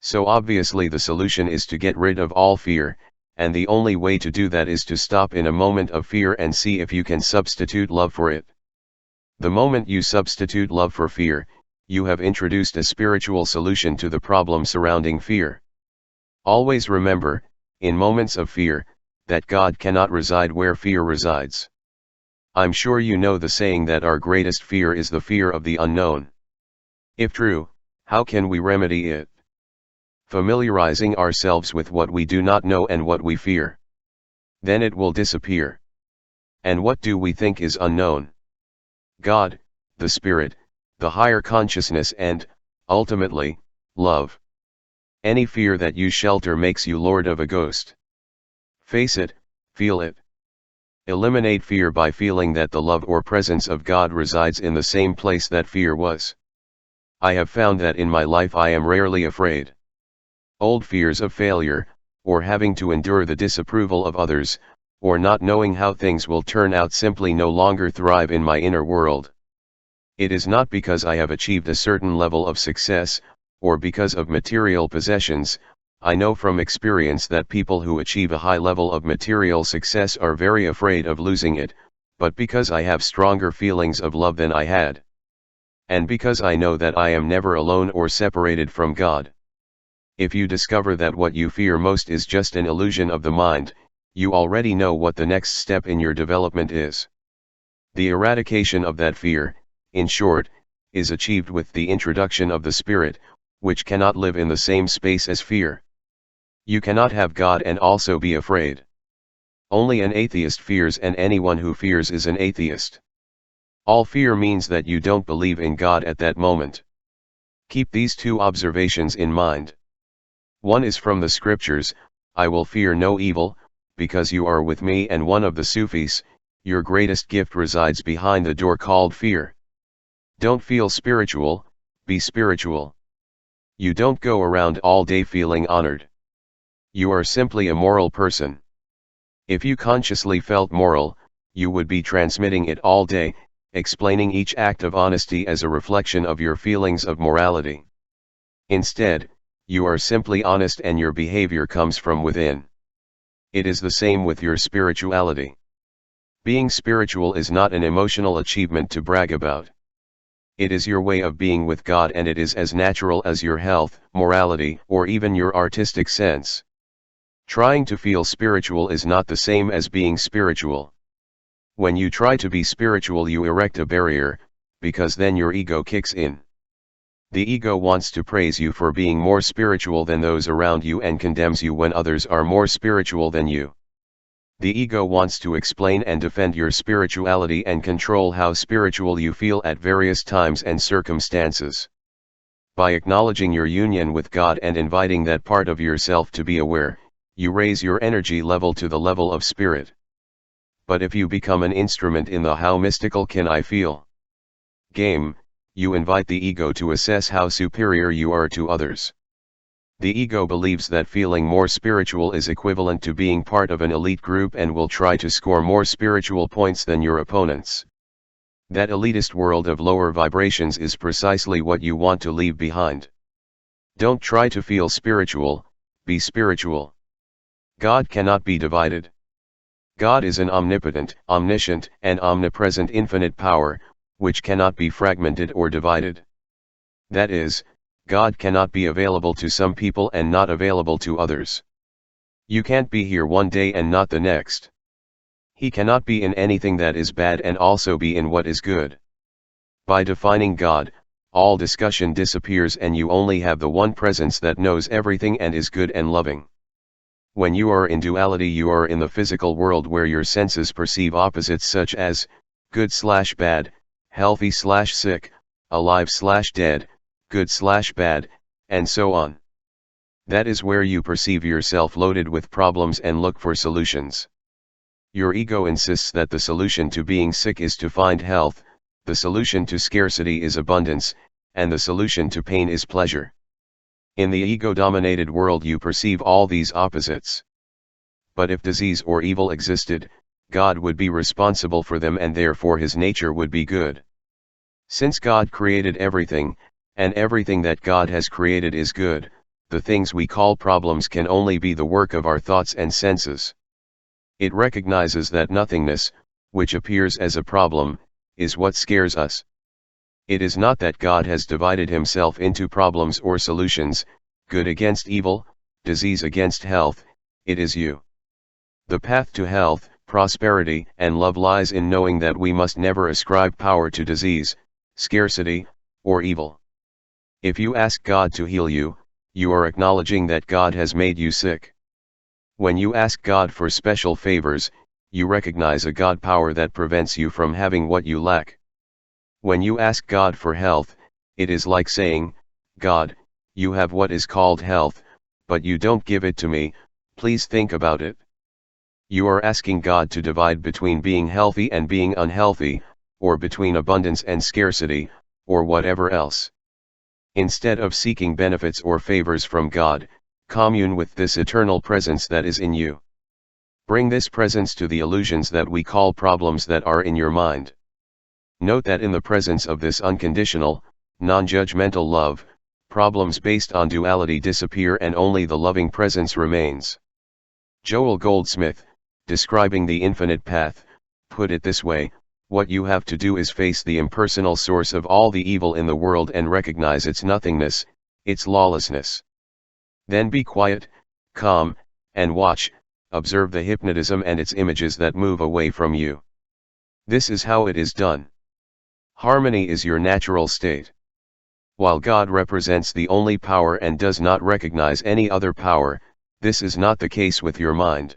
Speaker 1: So obviously the solution is to get rid of all fear, and the only way to do that is to stop in a moment of fear and see if you can substitute love for it. The moment you substitute love for fear, you have introduced a spiritual solution to the problem surrounding fear. Always remember, in moments of fear, that God cannot reside where fear resides. I'm sure you know the saying that our greatest fear is the fear of the unknown. If true, how can we remedy it? Familiarizing ourselves with what we do not know and what we fear. Then it will disappear. And what do we think is unknown? God, the Spirit, the higher consciousness and, ultimately, love. Any fear that you shelter makes you lord of a ghost. Face it, feel it. Eliminate fear by feeling that the love or presence of God resides in the same place that fear was. I have found that in my life I am rarely afraid. Old fears of failure, or having to endure the disapproval of others, or not knowing how things will turn out simply no longer thrive in my inner world. It is not because I have achieved a certain level of success, or because of material possessions. I know from experience that people who achieve a high level of material success are very afraid of losing it, but because I have stronger feelings of love than I had. And because I know that I am never alone or separated from God. If you discover that what you fear most is just an illusion of the mind, you already know what the next step in your development is. The eradication of that fear, in short, is achieved with the introduction of the Spirit, which cannot live in the same space as fear. You cannot have God and also be afraid. Only an atheist fears, and anyone who fears is an atheist. All fear means that you don't believe in God at that moment. Keep these two observations in mind. One is from the scriptures, I will fear no evil, because you are with me, and one of the Sufis, your greatest gift resides behind the door called fear. Don't feel spiritual, be spiritual. You don't go around all day feeling honored. You are simply a moral person. If you consciously felt moral, you would be transmitting it all day, explaining each act of honesty as a reflection of your feelings of morality. Instead, you are simply honest and your behavior comes from within. It is the same with your spirituality. Being spiritual is not an emotional achievement to brag about. It is your way of being with God, and it is as natural as your health, morality, or even your artistic sense. Trying to feel spiritual is not the same as being spiritual. When you try to be spiritual, you erect a barrier, because then your ego kicks in. The ego wants to praise you for being more spiritual than those around you and condemns you when others are more spiritual than you. The ego wants to explain and defend your spirituality and control how spiritual you feel at various times and circumstances. By acknowledging your union with God and inviting that part of yourself to be aware, you raise your energy level to the level of spirit. But if you become an instrument in the how mystical can I feel game, you invite the ego to assess how superior you are to others. The ego believes that feeling more spiritual is equivalent to being part of an elite group and will try to score more spiritual points than your opponents. That elitist world of lower vibrations is precisely what you want to leave behind. Don't try to feel spiritual, be spiritual. God cannot be divided. God is an omnipotent, omniscient, and omnipresent infinite power, which cannot be fragmented or divided. That is, God cannot be available to some people and not available to others. You can't be here one day and not the next. He cannot be in anything that is bad and also be in what is good. By defining God, all discussion disappears and you only have the one presence that knows everything and is good and loving. When you are in duality, you are in the physical world where your senses perceive opposites such as good/bad, healthy/sick, alive/dead, good/bad, and so on. That is where you perceive yourself loaded with problems and look for solutions. Your ego insists that the solution to being sick is to find health, the solution to scarcity is abundance, and the solution to pain is pleasure. In the ego-dominated world you perceive all these opposites. But if disease or evil existed, God would be responsible for them and therefore his nature would be good. Since God created everything, and everything that God has created is good, the things we call problems can only be the work of our thoughts and senses. It recognizes that nothingness, which appears as a problem, is what scares us. It is not that God has divided himself into problems or solutions, good against evil, disease against health, it is you. The path to health, prosperity, and love lies in knowing that we must never ascribe power to disease, scarcity, or evil. If you ask God to heal you, you are acknowledging that God has made you sick. When you ask God for special favors, you recognize a God power that prevents you from having what you lack. When you ask God for health, it is like saying, God, you have what is called health, but you don't give it to me, please think about it. You are asking God to divide between being healthy and being unhealthy, or between abundance and scarcity, or whatever else. Instead of seeking benefits or favors from God, commune with this eternal presence that is in you. Bring this presence to the illusions that we call problems that are in your mind. Note that in the presence of this unconditional, non-judgmental love, problems based on duality disappear and only the loving presence remains. Joel Goldsmith, describing the infinite path, put it this way: what you have to do is face the impersonal source of all the evil in the world and recognize its nothingness, its lawlessness. Then be quiet, calm, and watch, observe the hypnotism and its images that move away from you. This is how it is done. Harmony is your natural state. While God represents the only power and does not recognize any other power, this is not the case with your mind.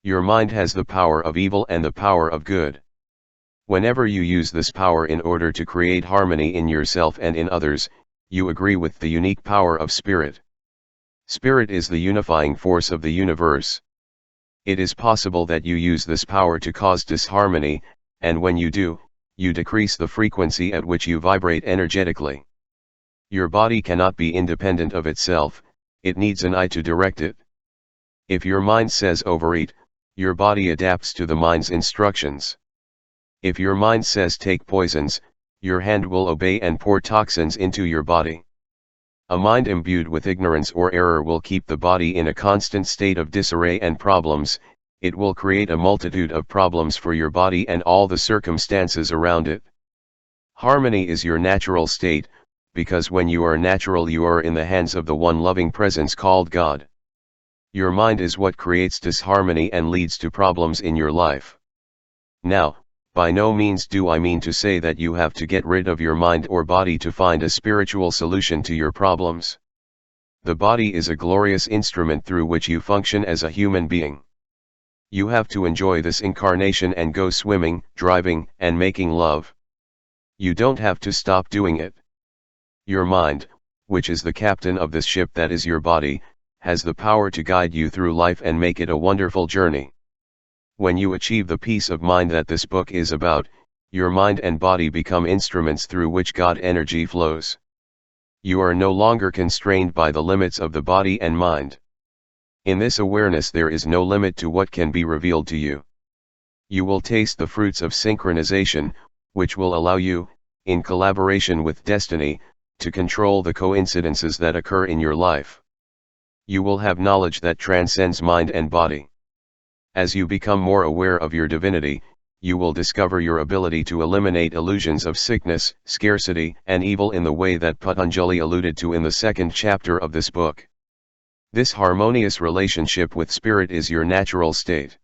Speaker 1: Your mind has the power of evil and the power of good. Whenever you use this power in order to create harmony in yourself and in others, you agree with the unique power of Spirit. Spirit is the unifying force of the universe. It is possible that you use this power to cause disharmony, and when you do, you decrease the frequency at which you vibrate energetically. Your body cannot be independent of itself, it needs an eye to direct it. If your mind says overeat, your body adapts to the mind's instructions. If your mind says take poisons, your hand will obey and pour toxins into your body. A mind imbued with ignorance or error will keep the body in a constant state of disarray and problems. It will create a multitude of problems for your body and all the circumstances around it. Harmony is your natural state, because when you are natural you are in the hands of the one loving presence called God. Your mind is what creates disharmony and leads to problems in your life. Now, by no means do I mean to say that you have to get rid of your mind or body to find a spiritual solution to your problems. The body is a glorious instrument through which you function as a human being. You have to enjoy this incarnation and go swimming, driving, and making love. You don't have to stop doing it. Your mind, which is the captain of this ship that is your body, has the power to guide you through life and make it a wonderful journey. When you achieve the peace of mind that this book is about, your mind and body become instruments through which God energy flows. You are no longer constrained by the limits of the body and mind. In this awareness there is no limit to what can be revealed to you. You will taste the fruits of synchronization, which will allow you, in collaboration with destiny, to control the coincidences that occur in your life. You will have knowledge that transcends mind and body. As you become more aware of your divinity, you will discover your ability to eliminate illusions of sickness, scarcity, and evil in the way that Patanjali alluded to in the second chapter of this book. This harmonious relationship with Spirit is your natural state.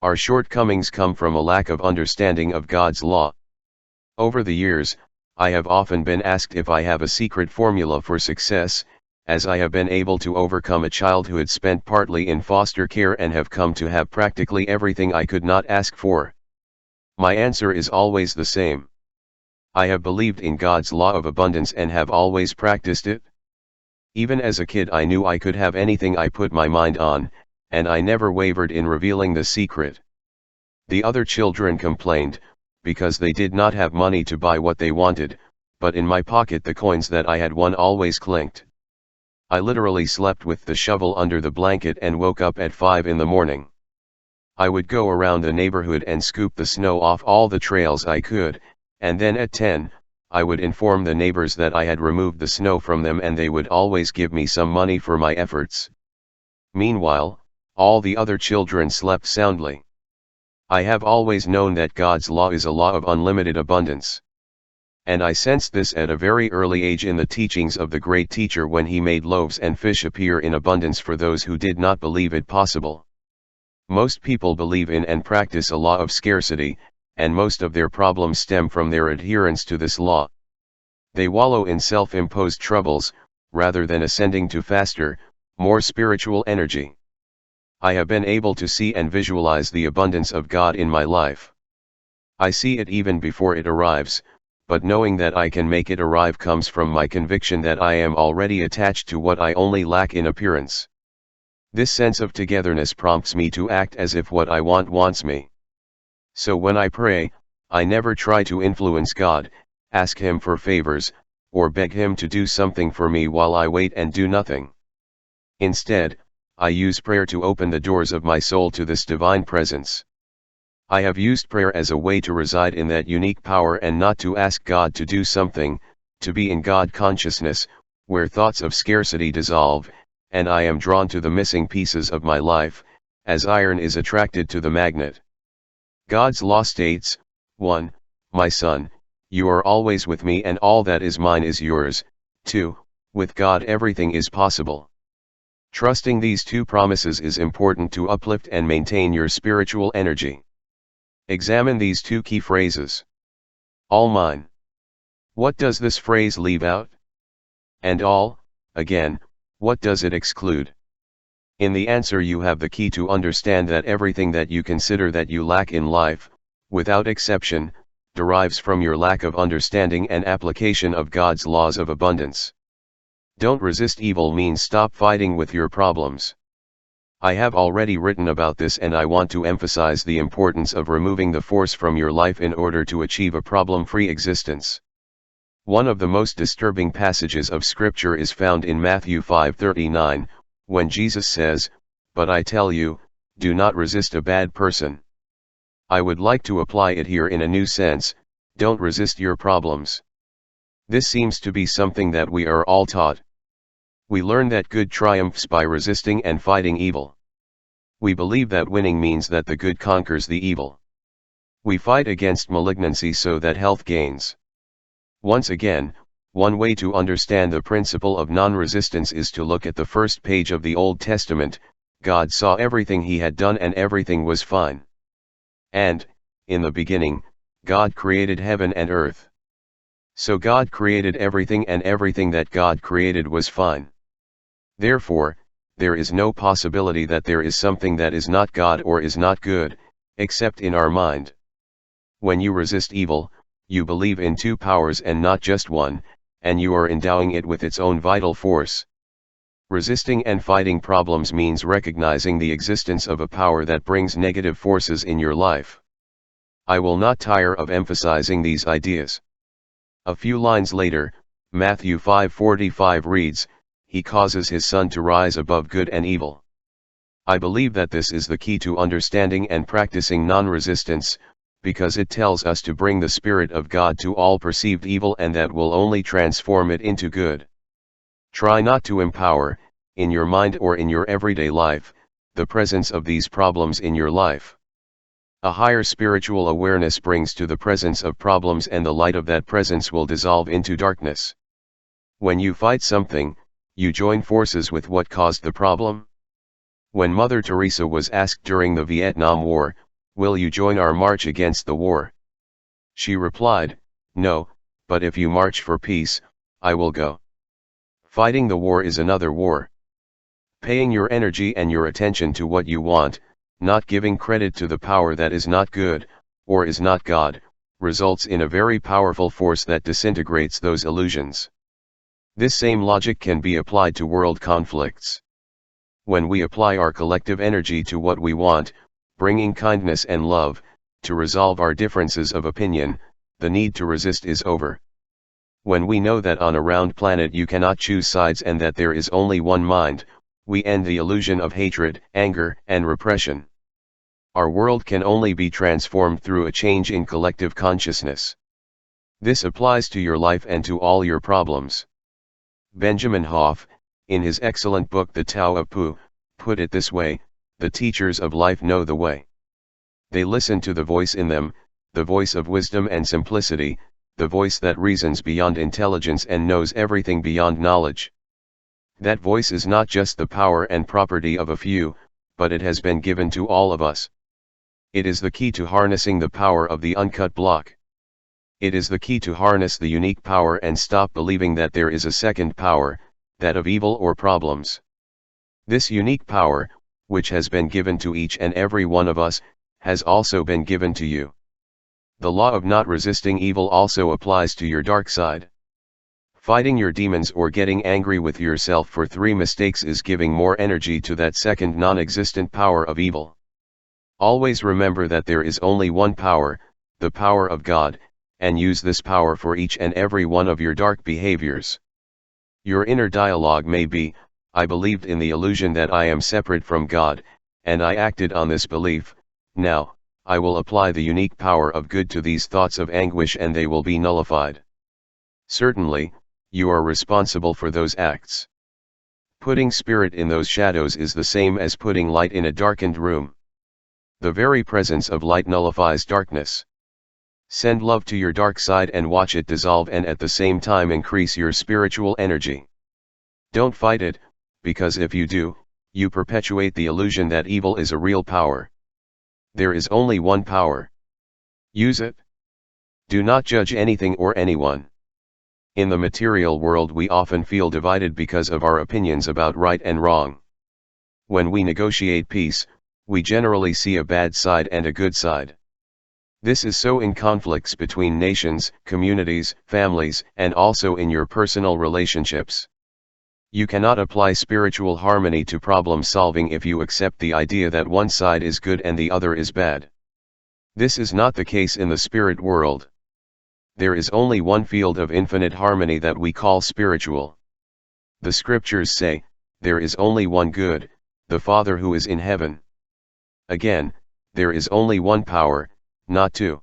Speaker 1: Our shortcomings come from a lack of understanding of God's law. Over the years, I have often been asked if I have a secret formula for success, as I have been able to overcome a childhood spent partly in foster care and have come to have practically everything I could not ask for. My answer is always the same. I have believed in God's law of abundance and have always practiced it. Even as a kid I knew I could have anything I put my mind on, and I never wavered in revealing the secret. The other children complained, because they did not have money to buy what they wanted, but in my pocket the coins that I had won always clinked. I literally slept with the shovel under the blanket and woke up at 5 in the morning. I would go around the neighborhood and scoop the snow off all the trails I could, and then at 10, I would inform the neighbors that I had removed the snow from them and they would always give me some money for my efforts. Meanwhile, all the other children slept soundly. I have always known that God's law is a law of unlimited abundance. And I sensed this at a very early age in the teachings of the great teacher when he made loaves and fish appear in abundance for those who did not believe it possible. Most people believe in and practice a law of scarcity, and most of their problems stem from their adherence to this law. They wallow in self-imposed troubles, rather than ascending to faster, more spiritual energy. I have been able to see and visualize the abundance of God in my life. I see it even before it arrives, but knowing that I can make it arrive comes from my conviction that I am already attached to what I only lack in appearance. This sense of togetherness prompts me to act as if what I want wants me. So when I pray, I never try to influence God, ask Him for favors, or beg Him to do something for me while I wait and do nothing. Instead, I use prayer to open the doors of my soul to this divine presence. I have used prayer as a way to reside in that unique power and not to ask God to do something, to be in God consciousness, where thoughts of scarcity dissolve, and I am drawn to the missing pieces of my life, as iron is attracted to the magnet. God's law states, 1. My son, you are always with me and all that is mine is yours. 2. With God everything is possible. Trusting these two promises is important to uplift and maintain your spiritual energy. Examine these two key phrases. All mine. What does this phrase leave out? And all, again, what does it exclude? In the answer you have the key to understand that everything that you consider that you lack in life, without exception, derives from your lack of understanding and application of God's laws of abundance. Don't resist evil means stop fighting with your problems. I have already written about this and I want to emphasize the importance of removing the force from your life in order to achieve a problem-free existence. One of the most disturbing passages of Scripture is found in Matthew 5:39, when Jesus says, "But I tell you, do not resist a bad person." I would like to apply it here in a new sense: don't resist your problems. This seems to be something that we are all taught. We learn that good triumphs by resisting and fighting evil. We believe that winning means that the good conquers the evil. We fight against malignancy so that health gains. Once again, one way to understand the principle of non-resistance is to look at the first page of the Old Testament. God saw everything He had done and everything was fine. And, in the beginning, God created heaven and earth. So God created everything and everything that God created was fine. Therefore, there is no possibility that there is something that is not God or is not good, except in our mind. When you resist evil, you believe in two powers and not just one, and you are endowing it with its own vital force. Resisting and fighting problems means recognizing the existence of a power that brings negative forces in your life. I will not tire of emphasizing these ideas. A few lines later, Matthew 5:45 reads, "He causes His sun to rise above good and evil." I believe that this is the key to understanding and practicing non-resistance, because it tells us to bring the Spirit of God to all perceived evil and that will only transform it into good. Try not to empower, in your mind or in your everyday life, the presence of these problems in your life. A higher spiritual awareness brings to the presence of problems and the light of that presence will dissolve into darkness. When you fight something, you join forces with what caused the problem. When Mother Teresa was asked during the Vietnam War, "Will you join our march against the war?" she replied, "No, but if you march for peace, I will go." Fighting the war is another war. Paying your energy and your attention to what you want, not giving credit to the power that is not good, or is not God, results in a very powerful force that disintegrates those illusions. This same logic can be applied to world conflicts. When we apply our collective energy to what we want, bringing kindness and love, to resolve our differences of opinion, the need to resist is over. When we know that on a round planet you cannot choose sides and that there is only one mind, we end the illusion of hatred, anger, and repression. Our world can only be transformed through a change in collective consciousness. This applies to your life and to all your problems. Benjamin Hoff, in his excellent book The Tao of Pu, put it this way: the teachers of life know the way. They listen to the voice in them, the voice of wisdom and simplicity, the voice that reasons beyond intelligence and knows everything beyond knowledge. That voice is not just the power and property of a few, but it has been given to all of us. It is the key to harnessing the power of the uncut block. It is the key to harness the unique power and stop believing that there is a second power, that of evil or problems. This unique power, which has been given to each and every one of us, has also been given to you. The law of not resisting evil also applies to your dark side. Fighting your demons or getting angry with yourself for 3 mistakes is giving more energy to that second non-existent power of evil. Always remember that there is only one power, the power of God, and use this power for each and every one of your dark behaviors. Your inner dialogue may be, I believed in the illusion that I am separate from God, and I acted on this belief. Now, I will apply the unique power of good to these thoughts of anguish and they will be nullified. Certainly, you are responsible for those acts. Putting spirit in those shadows is the same as putting light in a darkened room. The very presence of light nullifies darkness. Send love to your dark side and watch it dissolve, and at the same time increase your spiritual energy. Don't fight it, because if you do, you perpetuate the illusion that evil is a real power. There is only one power. Use it. Do not judge anything or anyone. In the material world we often feel divided because of our opinions about right and wrong. When we negotiate peace, we generally see a bad side and a good side. This is so in conflicts between nations, communities, families, and also in your personal relationships. You cannot apply spiritual harmony to problem solving if you accept the idea that one side is good and the other is bad. This is not the case in the spirit world. There is only one field of infinite harmony that we call spiritual. The scriptures say, there is only one good, the Father who is in heaven. Again, there is only one power, not two.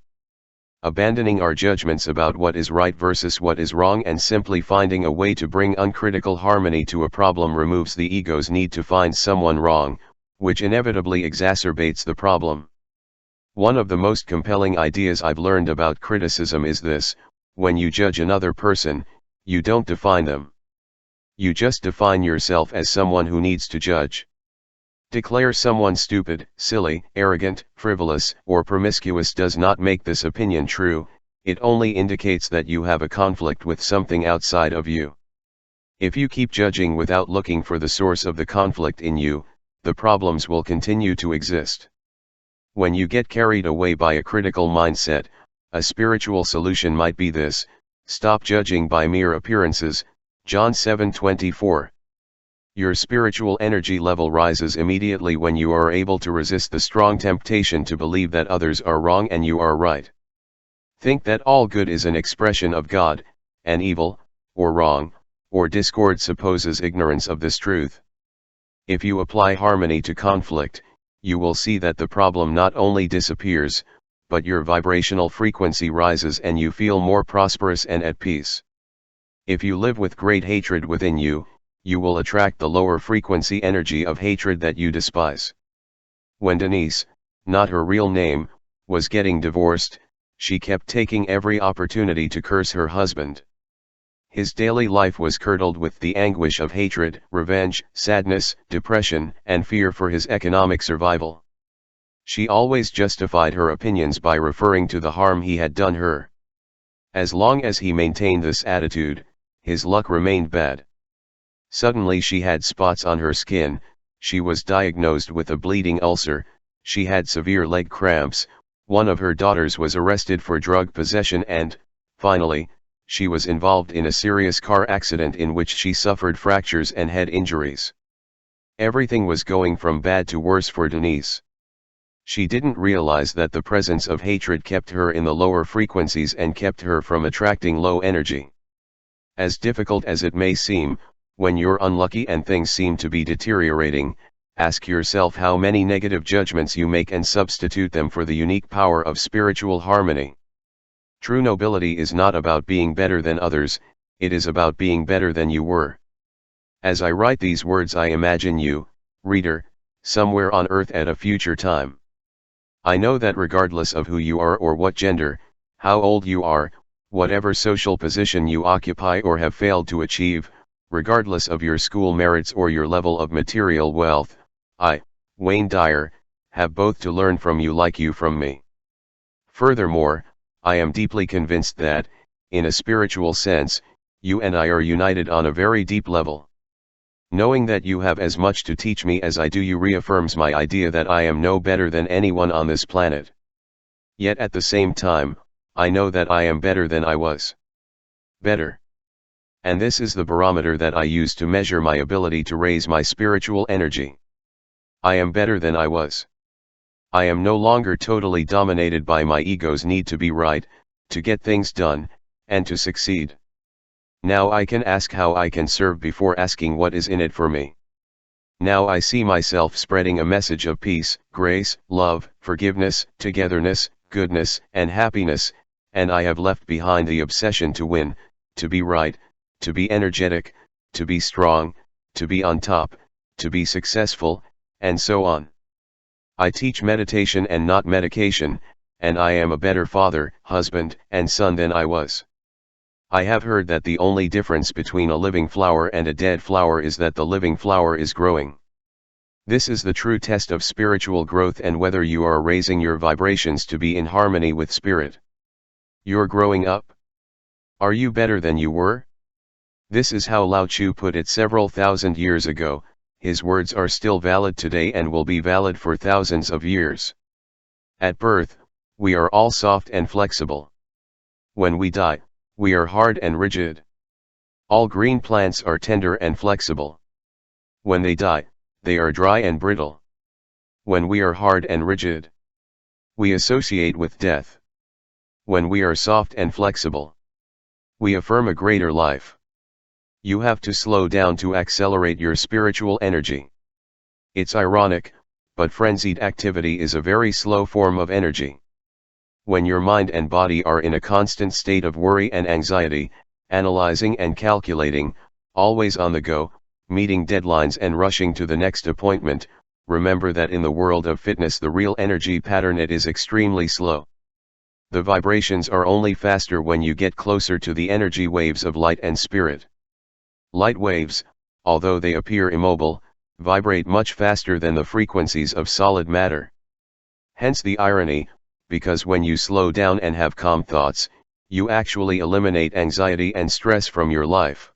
Speaker 1: Abandoning our judgments about what is right versus what is wrong and simply finding a way to bring uncritical harmony to a problem removes the ego's need to find someone wrong, which inevitably exacerbates the problem. One of the most compelling ideas I've learned about criticism is this: when you judge another person, you don't define them. You just define yourself as someone who needs to judge. Declare someone stupid, silly, arrogant, frivolous, or promiscuous does not make this opinion true, it only indicates that you have a conflict with something outside of you. If you keep judging without looking for the source of the conflict in you, the problems will continue to exist. When you get carried away by a critical mindset, a spiritual solution might be this: stop judging by mere appearances, John 7:24. Your spiritual energy level rises immediately when you are able to resist the strong temptation to believe that others are wrong and you are right. Think that all good is an expression of God, and evil, or wrong, or discord supposes ignorance of this truth. If you apply harmony to conflict, you will see that the problem not only disappears, but your vibrational frequency rises and you feel more prosperous and at peace. If you live with great hatred within you, you will attract the lower frequency energy of hatred that you despise. When Denise, not her real name, was getting divorced, she kept taking every opportunity to curse her husband. His daily life was curdled with the anguish of hatred, revenge, sadness, depression, and fear for his economic survival. She always justified her opinions by referring to the harm he had done her. As long as he maintained this attitude, his luck remained bad. Suddenly she had spots on her skin, she was diagnosed with a bleeding ulcer, she had severe leg cramps, one of her daughters was arrested for drug possession and, finally, she was involved in a serious car accident in which she suffered fractures and head injuries. Everything was going from bad to worse for Denise. She didn't realize that the presence of hatred kept her in the lower frequencies and kept her from attracting low energy. As difficult as it may seem, when you're unlucky and things seem to be deteriorating, ask yourself how many negative judgments you make and substitute them for the unique power of spiritual harmony. True nobility is not about being better than others, it is about being better than you were. As I write these words, I imagine you, reader, somewhere on earth at a future time. I know that regardless of who you are or what gender, how old you are, whatever social position you occupy or have failed to achieve, regardless of your school merits or your level of material wealth, I, Wayne Dyer, have both to learn from you like you from me. Furthermore, I am deeply convinced that, in a spiritual sense, you and I are united on a very deep level. Knowing that you have as much to teach me as I do you reaffirms my idea that I am no better than anyone on this planet. Yet at the same time, I know that I am better than I was. Better. And this is the barometer that I use to measure my ability to raise my spiritual energy. I am better than I was. I am no longer totally dominated by my ego's need to be right, to get things done, and to succeed. Now I can ask how I can serve before asking what is in it for me. Now I see myself spreading a message of peace, grace, love, forgiveness, togetherness, goodness, and happiness, and I have left behind the obsession to win, to be right, to be energetic, to be strong, to be on top, to be successful, and so on. I teach meditation and not medication, and I am a better father, husband, and son than I was. I have heard that the only difference between a living flower and a dead flower is that the living flower is growing. This is the true test of spiritual growth and whether you are raising your vibrations to be in harmony with spirit. You're growing up. Are you better than you were? This is how Lao Tzu put it several thousand years ago. His words are still valid today and will be valid for thousands of years. At birth, we are all soft and flexible. When we die, we are hard and rigid. All green plants are tender and flexible. When they die, they are dry and brittle. When we are hard and rigid, we associate with death. When we are soft and flexible, we affirm a greater life. You have to slow down to accelerate your spiritual energy. It's ironic, but frenzied activity is a very slow form of energy. When your mind and body are in a constant state of worry and anxiety, analyzing and calculating, always on the go, meeting deadlines and rushing to the next appointment, remember that in the world of fitness the real energy pattern it is extremely slow. The vibrations are only faster when you get closer to the energy waves of light and spirit. Light waves, although they appear immobile, vibrate much faster than the frequencies of solid matter. Hence the irony, because when you slow down and have calm thoughts, you actually eliminate anxiety and stress from your life.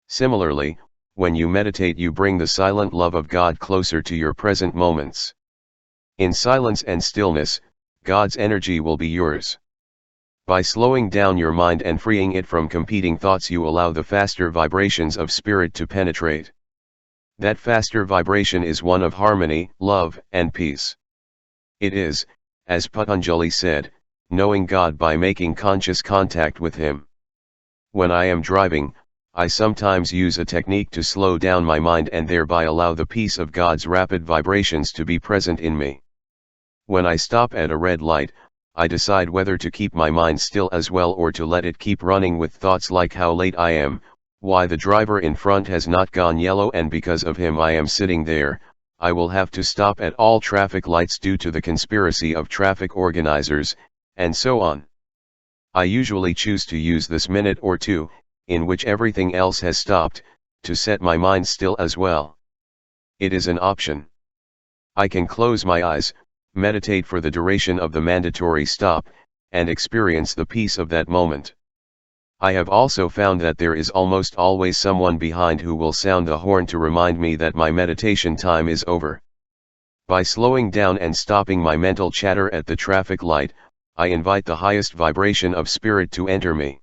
Speaker 1: Similarly, when you meditate you bring the silent love of God closer to your present moments. In silence and stillness, God's energy will be yours. By slowing down your mind and freeing it from competing thoughts you allow the faster vibrations of spirit to penetrate. That faster vibration is one of harmony, love, and peace. It is, as Patanjali said, knowing God by making conscious contact with Him. When I am driving, I sometimes use a technique to slow down my mind and thereby allow the peace of God's rapid vibrations to be present in me. When I stop at a red light, I decide whether to keep my mind still as well or to let it keep running with thoughts like how late I am, why the driver in front has not gone yellow and because of him I am sitting there. I will have to stop at all traffic lights due to the conspiracy of traffic organizers, and so on. I usually choose to use this minute or two, in which everything else has stopped, to set my mind still as well. It is an option. I can close my eyes, meditate for the duration of the mandatory stop, and experience the peace of that moment. I have also found that there is almost always someone behind who will sound the horn to remind me that my meditation time is over. By slowing down and stopping my mental chatter at the traffic light, I invite the highest vibration of spirit to enter me.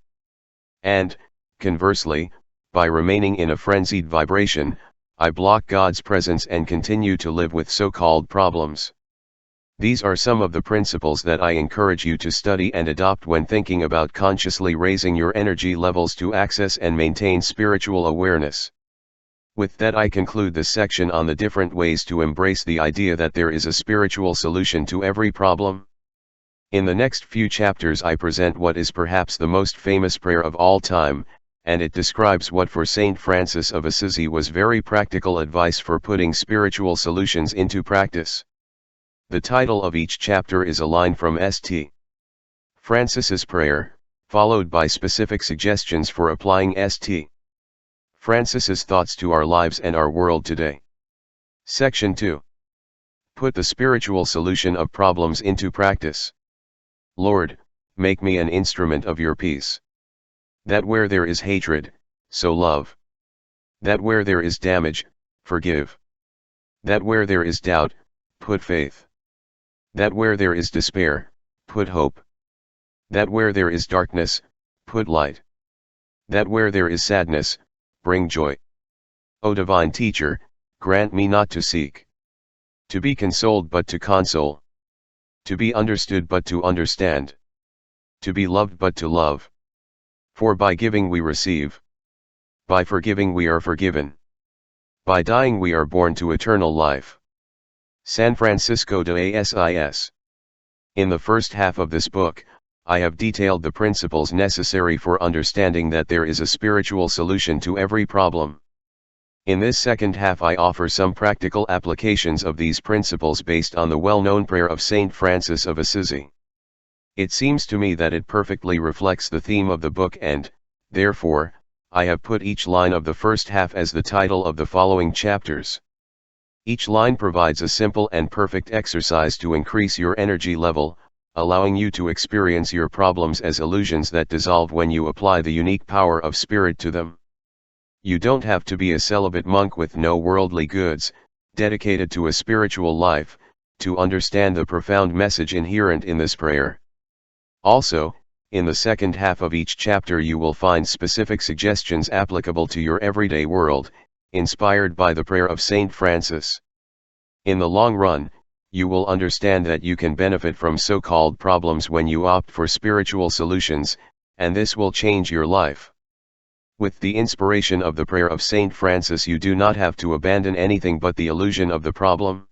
Speaker 1: And, conversely, by remaining in a frenzied vibration, I block God's presence and continue to live with so-called problems. These are some of the principles that I encourage you to study and adopt when thinking about consciously raising your energy levels to access and maintain spiritual awareness. With that, I conclude this section on the different ways to embrace the idea that there is a spiritual solution to every problem. In the next few chapters I present what is perhaps the most famous prayer of all time, and it describes what for Saint Francis of Assisi was very practical advice for putting spiritual solutions into practice. The title of each chapter is a line from St. Francis's prayer, followed by specific suggestions for applying St. Francis's thoughts to our lives and our world today. Section 2. Put the spiritual solution of problems into practice. Lord, make me an instrument of your peace. That where there is hatred, sow love. That where there is damage, forgive. That where there is doubt, put faith. That where there is despair, put hope. That where there is darkness, put light. That where there is sadness, bring joy. O divine teacher, grant me not to seek to be consoled but to console, to be understood but to understand, to be loved but to love. For by giving we receive, by forgiving we are forgiven, by dying we are born to eternal life. San Francisco de Asís. In the first half of this book, I have detailed the principles necessary for understanding that there is a spiritual solution to every problem. In this second half I offer some practical applications of these principles based on the well-known prayer of Saint Francis of Assisi. It seems to me that it perfectly reflects the theme of the book and, therefore, I have put each line of the first half as the title of the following chapters. Each line provides a simple and perfect exercise to increase your energy level, allowing you to experience your problems as illusions that dissolve when you apply the unique power of spirit to them. You don't have to be a celibate monk with no worldly goods, dedicated to a spiritual life, to understand the profound message inherent in this prayer. Also, in the second half of each chapter you will find specific suggestions applicable to your everyday world, inspired by the prayer of Saint Francis. In the long run, you will understand that you can benefit from so-called problems when you opt for spiritual solutions, and this will change your life. With the inspiration of the prayer of Saint Francis, you do not have to abandon anything but the illusion of the problem.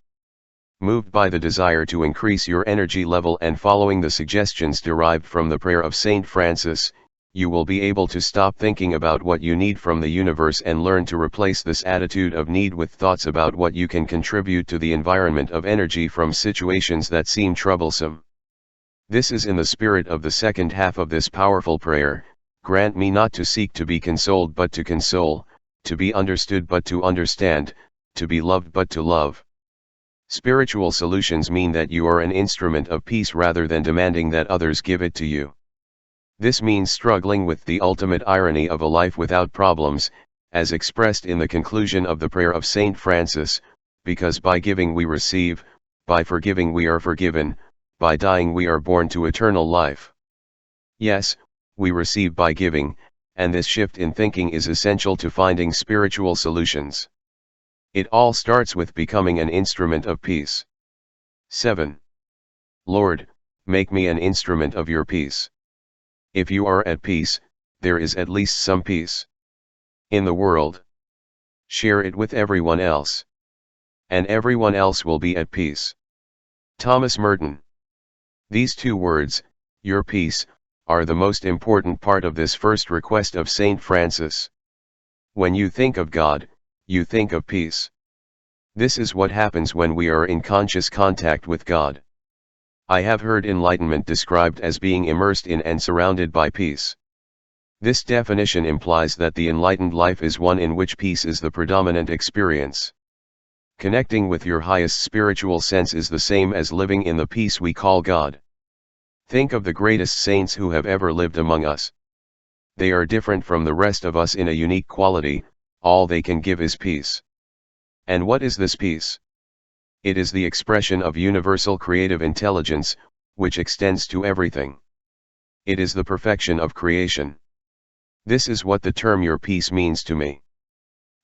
Speaker 1: Moved by the desire to increase your energy level and following the suggestions derived from the prayer of Saint Francis, you will be able to stop thinking about what you need from the universe and learn to replace this attitude of need with thoughts about what you can contribute to the environment of energy from situations that seem troublesome. This is in the spirit of the second half of this powerful prayer. Grant me not to seek to be consoled but to console, to be understood but to understand, to be loved but to love. Spiritual solutions mean that you are an instrument of peace rather than demanding that others give it to you. This means struggling with the ultimate irony of a life without problems, as expressed in the conclusion of the prayer of Saint Francis, because by giving we receive, by forgiving we are forgiven, by dying we are born to eternal life. Yes, we receive by giving, and this shift in thinking is essential to finding spiritual solutions. It all starts with becoming an instrument of peace. 7. Lord, make me an instrument of your peace. If you are at peace, there is at least some peace in the world. Share it with everyone else, and everyone else will be at peace. Thomas Merton. These two words, your peace, are the most important part of this first request of Saint Francis. When you think of God, you think of peace. This is what happens when we are in conscious contact with God. I have heard enlightenment described as being immersed in and surrounded by peace. This definition implies that the enlightened life is one in which peace is the predominant experience. Connecting with your highest spiritual sense is the same as living in the peace we call God. Think of the greatest saints who have ever lived among us. They are different from the rest of us in a unique quality. All they can give is peace. And what is this peace? It is the expression of universal creative intelligence, which extends to everything. It is the perfection of creation. This is what the term your peace means to me.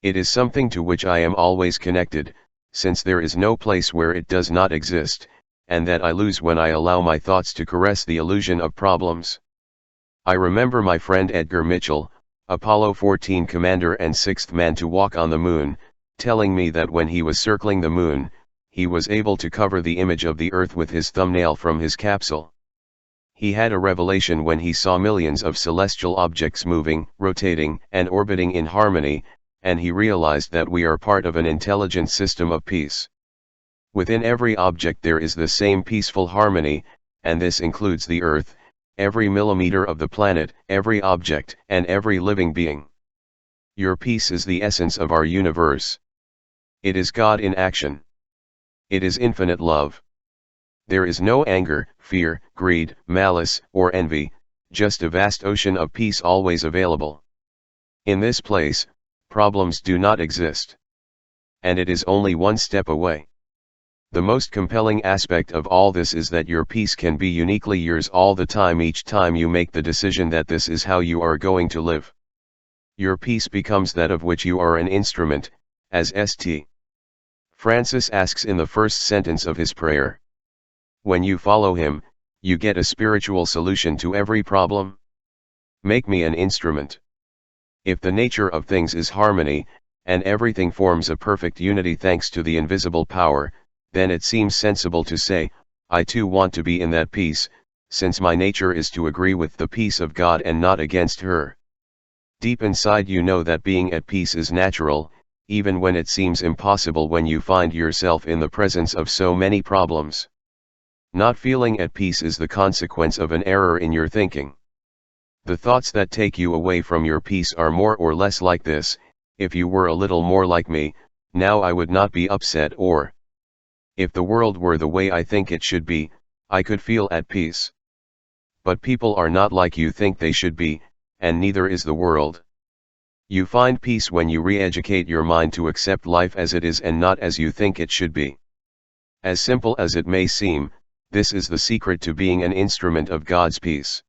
Speaker 1: It is something to which I am always connected, since there is no place where it does not exist, and that I lose when I allow my thoughts to caress the illusion of problems. I remember my friend Edgar Mitchell, Apollo 14 commander and sixth man to walk on the moon, telling me that when he was circling the moon, he was able to cover the image of the Earth with his thumbnail from his capsule. He had a revelation when he saw millions of celestial objects moving, rotating, and orbiting in harmony, and he realized that we are part of an intelligent system of peace. Within every object there is the same peaceful harmony, and this includes the Earth, every millimeter of the planet, every object, and every living being. Your peace is the essence of our universe. It is God in action. It is infinite love. There is no anger, fear, greed, malice, or envy, just a vast ocean of peace always available. In this place, problems do not exist. And it is only one step away. The most compelling aspect of all this is that your peace can be uniquely yours all the time each time you make the decision that this is how you are going to live. Your peace becomes that of which you are an instrument, as St. Francis asks in the first sentence of his prayer. When you follow him, you get a spiritual solution to every problem. Make me an instrument. If the nature of things is harmony, and everything forms a perfect unity thanks to the invisible power, then it seems sensible to say, I too want to be in that peace, since my nature is to agree with the peace of God and not against her. Deep inside you know that being at peace is natural, even when it seems impossible when you find yourself in the presence of so many problems. Not feeling at peace is the consequence of an error in your thinking. The thoughts that take you away from your peace are more or less like this: if you were a little more like me, now I would not be upset, or if the world were the way I think it should be, I could feel at peace. But people are not like you think they should be, and neither is the world. You find peace when you re-educate your mind to accept life as it is and not as you think it should be. As simple as it may seem, this is the secret to being an instrument of God's peace.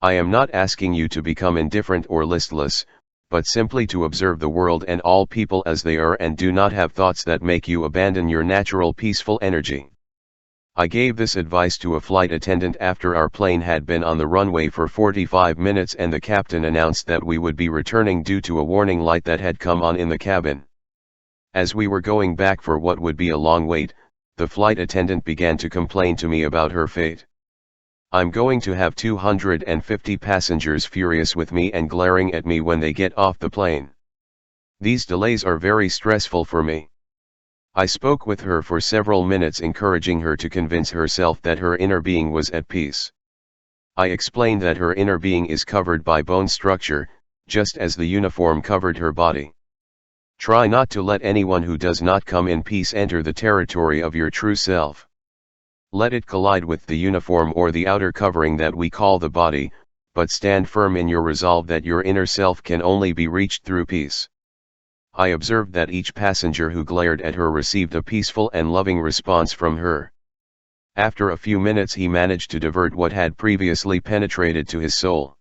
Speaker 1: I am not asking you to become indifferent or listless, but simply to observe the world and all people as they are and do not have thoughts that make you abandon your natural peaceful energy. I gave this advice to a flight attendant after our plane had been on the runway for 45 minutes and the captain announced that we would be returning due to a warning light that had come on in the cabin. As we were going back for what would be a long wait, the flight attendant began to complain to me about her fate. I'm going to have 250 passengers furious with me and glaring at me when they get off the plane. These delays are very stressful for me. I spoke with her for several minutes, encouraging her to convince herself that her inner being was at peace. I explained that her inner being is covered by bone structure, just as the uniform covered her body. Try not to let anyone who does not come in peace enter the territory of your true self. Let it collide with the uniform or the outer covering that we call the body, but stand firm in your resolve that your inner self can only be reached through peace. I observed that each passenger who glared at her received a peaceful and loving response from her. After a few minutes he managed to divert what had previously penetrated to his soul.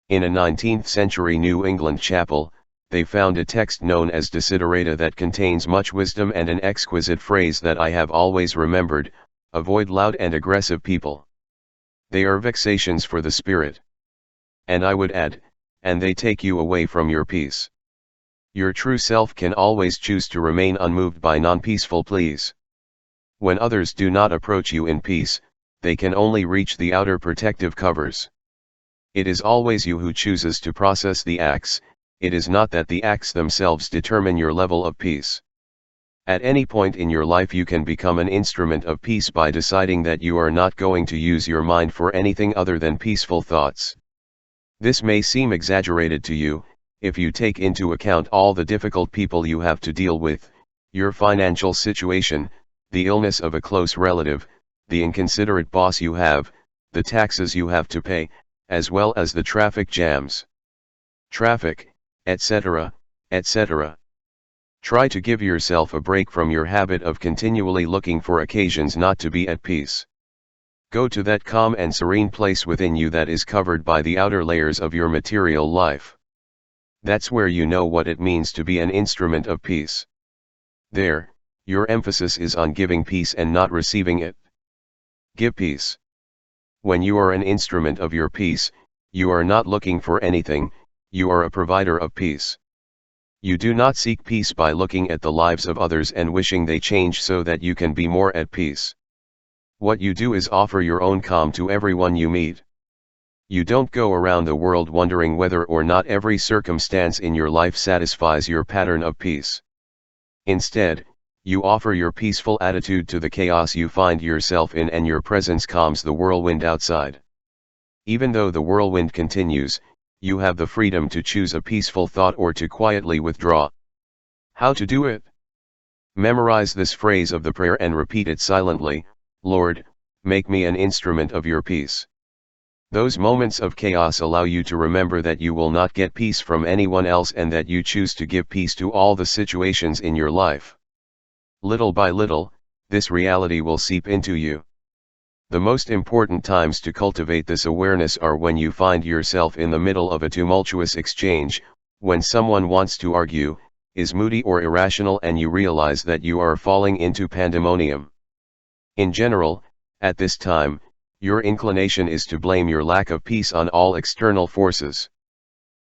Speaker 1: In a 19th century New England chapel, they found a text known as Desiderata that contains much wisdom and an exquisite phrase that I have always remembered: avoid loud and aggressive people. They are vexations for the spirit. And I would add, and they take you away from your peace. Your true self can always choose to remain unmoved by non-peaceful pleas. When others do not approach you in peace, they can only reach the outer protective covers. It is always you who chooses to process the acts, it is not that the acts themselves determine your level of peace. At any point in your life you can become an instrument of peace by deciding that you are not going to use your mind for anything other than peaceful thoughts. This may seem exaggerated to you, if you take into account all the difficult people you have to deal with, your financial situation, the illness of a close relative, the inconsiderate boss you have, the taxes you have to pay, as well as the traffic jams. Traffic, etc., etc. Try to give yourself a break from your habit of continually looking for occasions not to be at peace. Go to that calm and serene place within you that is covered by the outer layers of your material life. That's where you know what it means to be an instrument of peace. There, your emphasis is on giving peace and not receiving it. Give peace. When you are an instrument of your peace, you are not looking for anything, you are a provider of peace. You do not seek peace by looking at the lives of others and wishing they change so that you can be more at peace. What you do is offer your own calm to everyone you meet. You don't go around the world wondering whether or not every circumstance in your life satisfies your pattern of peace. Instead, you offer your peaceful attitude to the chaos you find yourself in, and your presence calms the whirlwind outside. Even though the whirlwind continues, you have the freedom to choose a peaceful thought or to quietly withdraw. How to do it? Memorize this phrase of the prayer and repeat it silently: Lord, make me an instrument of your peace. Those moments of chaos allow you to remember that you will not get peace from anyone else and that you choose to give peace to all the situations in your life. Little by little, this reality will seep into you. The most important times to cultivate this awareness are when you find yourself in the middle of a tumultuous exchange, when someone wants to argue, is moody or irrational, and you realize that you are falling into pandemonium. In general, at this time, your inclination is to blame your lack of peace on all external forces.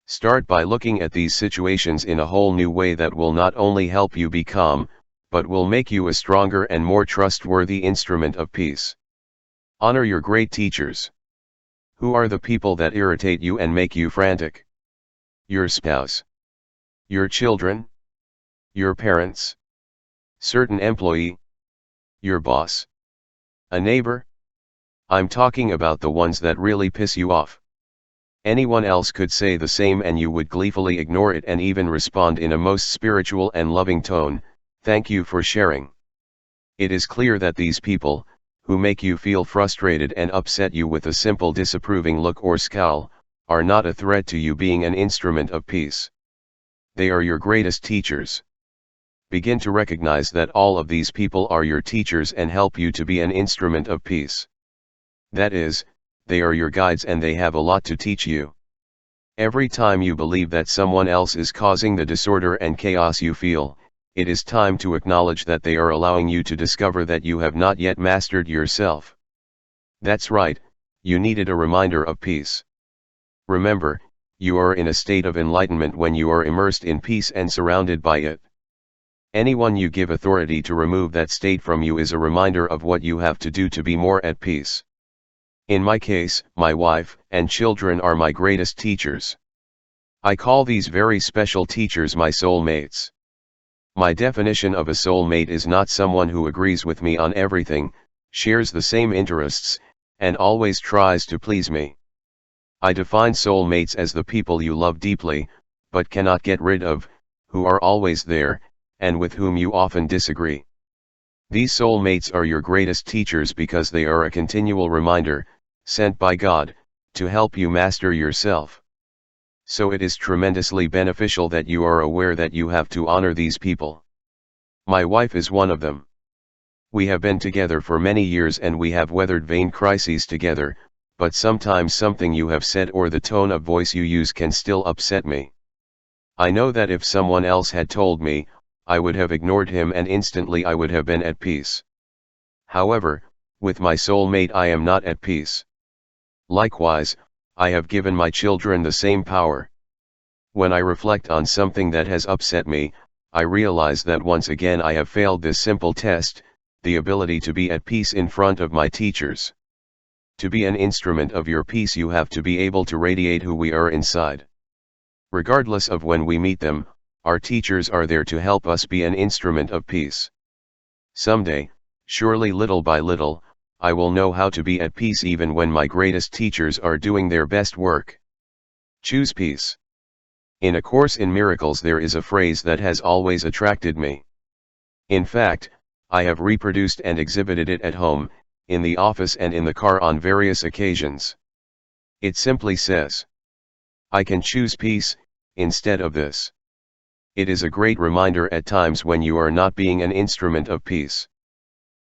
Speaker 1: Start by looking at these situations in a whole new way that will not only help you be calm, but will make you a stronger and more trustworthy instrument of peace. Honor your great teachers. Who are the people that irritate you and make you frantic? Your spouse. Your children. Your parents. Certain employee. Your boss. A neighbor. I'm talking about the ones that really piss you off. Anyone else could say the same and you would gleefully ignore it and even respond in a most spiritual and loving tone: thank you for sharing. It is clear that these people, who make you feel frustrated and upset you with a simple disapproving look or scowl, are not a threat to you being an instrument of peace. They are your greatest teachers. Begin to recognize that all of these people are your teachers and help you to be an instrument of peace. That is, they are your guides and they have a lot to teach you. Every time you believe that someone else is causing the disorder and chaos you feel, it is time to acknowledge that they are allowing you to discover that you have not yet mastered yourself. That's right, you needed a reminder of peace. Remember, you are in a state of enlightenment when you are immersed in peace and surrounded by it. Anyone you give authority to remove that state from you is a reminder of what you have to do to be more at peace. In my case, my wife and children are my greatest teachers. I call these very special teachers my soulmates. My definition of a soulmate is not someone who agrees with me on everything, shares the same interests, and always tries to please me. I define soulmates as the people you love deeply, but cannot get rid of, who are always there, and with whom you often disagree. These soulmates are your greatest teachers because they are a continual reminder, sent by God, to help you master yourself. So it is tremendously beneficial that you are aware that you have to honor these people. My wife is one of them. We have been together for many years and we have weathered vain crises together, but sometimes something you have said or the tone of voice you use can still upset me. I know that if someone else had told me, I would have ignored him and instantly I would have been at peace. However, with my soulmate I am not at peace. Likewise, I have given my children the same power. When I reflect on something that has upset me, I realize that once again I have failed this simple test, the ability to be at peace in front of my teachers. To be an instrument of your peace you have to be able to radiate who we are inside. Regardless of when we meet them, our teachers are there to help us be an instrument of peace. Someday, surely little by little, I will know how to be at peace even when my greatest teachers are doing their best work. Choose peace. In A Course in Miracles there is a phrase that has always attracted me. In fact, I have reproduced and exhibited it at home, in the office and in the car on various occasions. It simply says, I can choose peace, instead of this. It is a great reminder at times when you are not being an instrument of peace.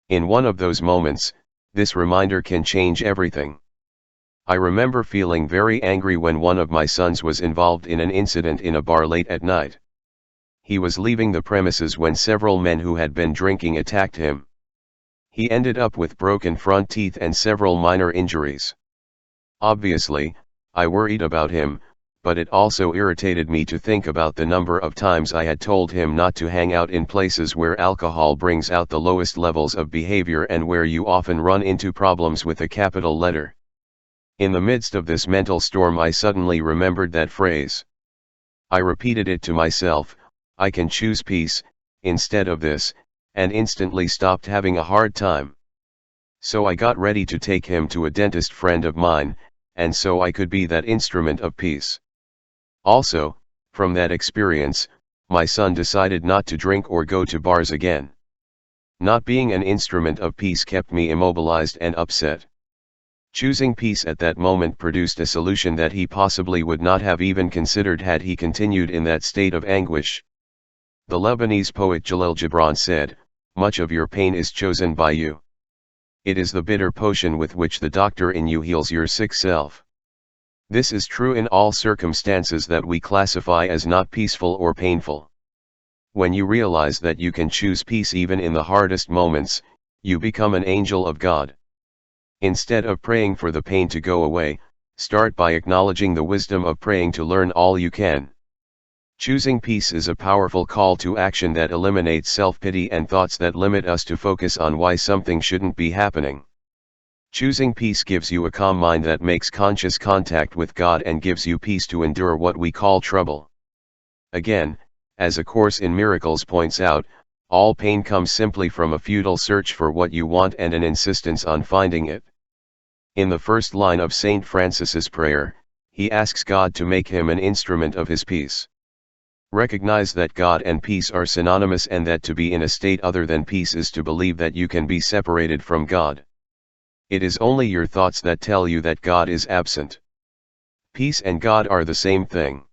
Speaker 1: In one of those moments, this reminder can change everything. I remember feeling very angry when one of my sons was involved in an incident in a bar late at night. He was leaving the premises when several men who had been drinking attacked him. He ended up with broken front teeth and several minor injuries. Obviously, I worried about him, but it also irritated me to think about the number of times I had told him not to hang out in places where alcohol brings out the lowest levels of behavior and where you often run into problems with a capital letter. In the midst of this mental storm, I suddenly remembered that phrase. I repeated it to myself, I can choose peace, instead of this, and instantly stopped having a hard time. So I got ready to take him to a dentist friend of mine, and so I could be that instrument of peace. Also, from that experience, my son decided not to drink or go to bars again. Not being an instrument of peace kept me immobilized and upset. Choosing peace at that moment produced a solution that he possibly would not have even considered had he continued in that state of anguish. The Lebanese poet Jalil Gibran said, "Much of your pain is chosen by you. It is the bitter potion with which the doctor in you heals your sick self." This is true in all circumstances that we classify as not peaceful or painful. When you realize that you can choose peace even in the hardest moments, you become an angel of God. Instead of praying for the pain to go away, start by acknowledging the wisdom of praying to learn all you can. Choosing peace is a powerful call to action that eliminates self-pity and thoughts that limit us to focus on why something shouldn't be happening. Choosing peace gives you a calm mind that makes conscious contact with God and gives you peace to endure what we call trouble. Again, as A Course in Miracles points out, all pain comes simply from a futile search for what you want and an insistence on finding it. In the first line of St. Francis's prayer, he asks God to make him an instrument of his peace. Recognize that God and peace are synonymous and that to be in a state other than peace is to believe that you can be separated from God. It is only your thoughts that tell you that God is absent. Peace and God are the same thing.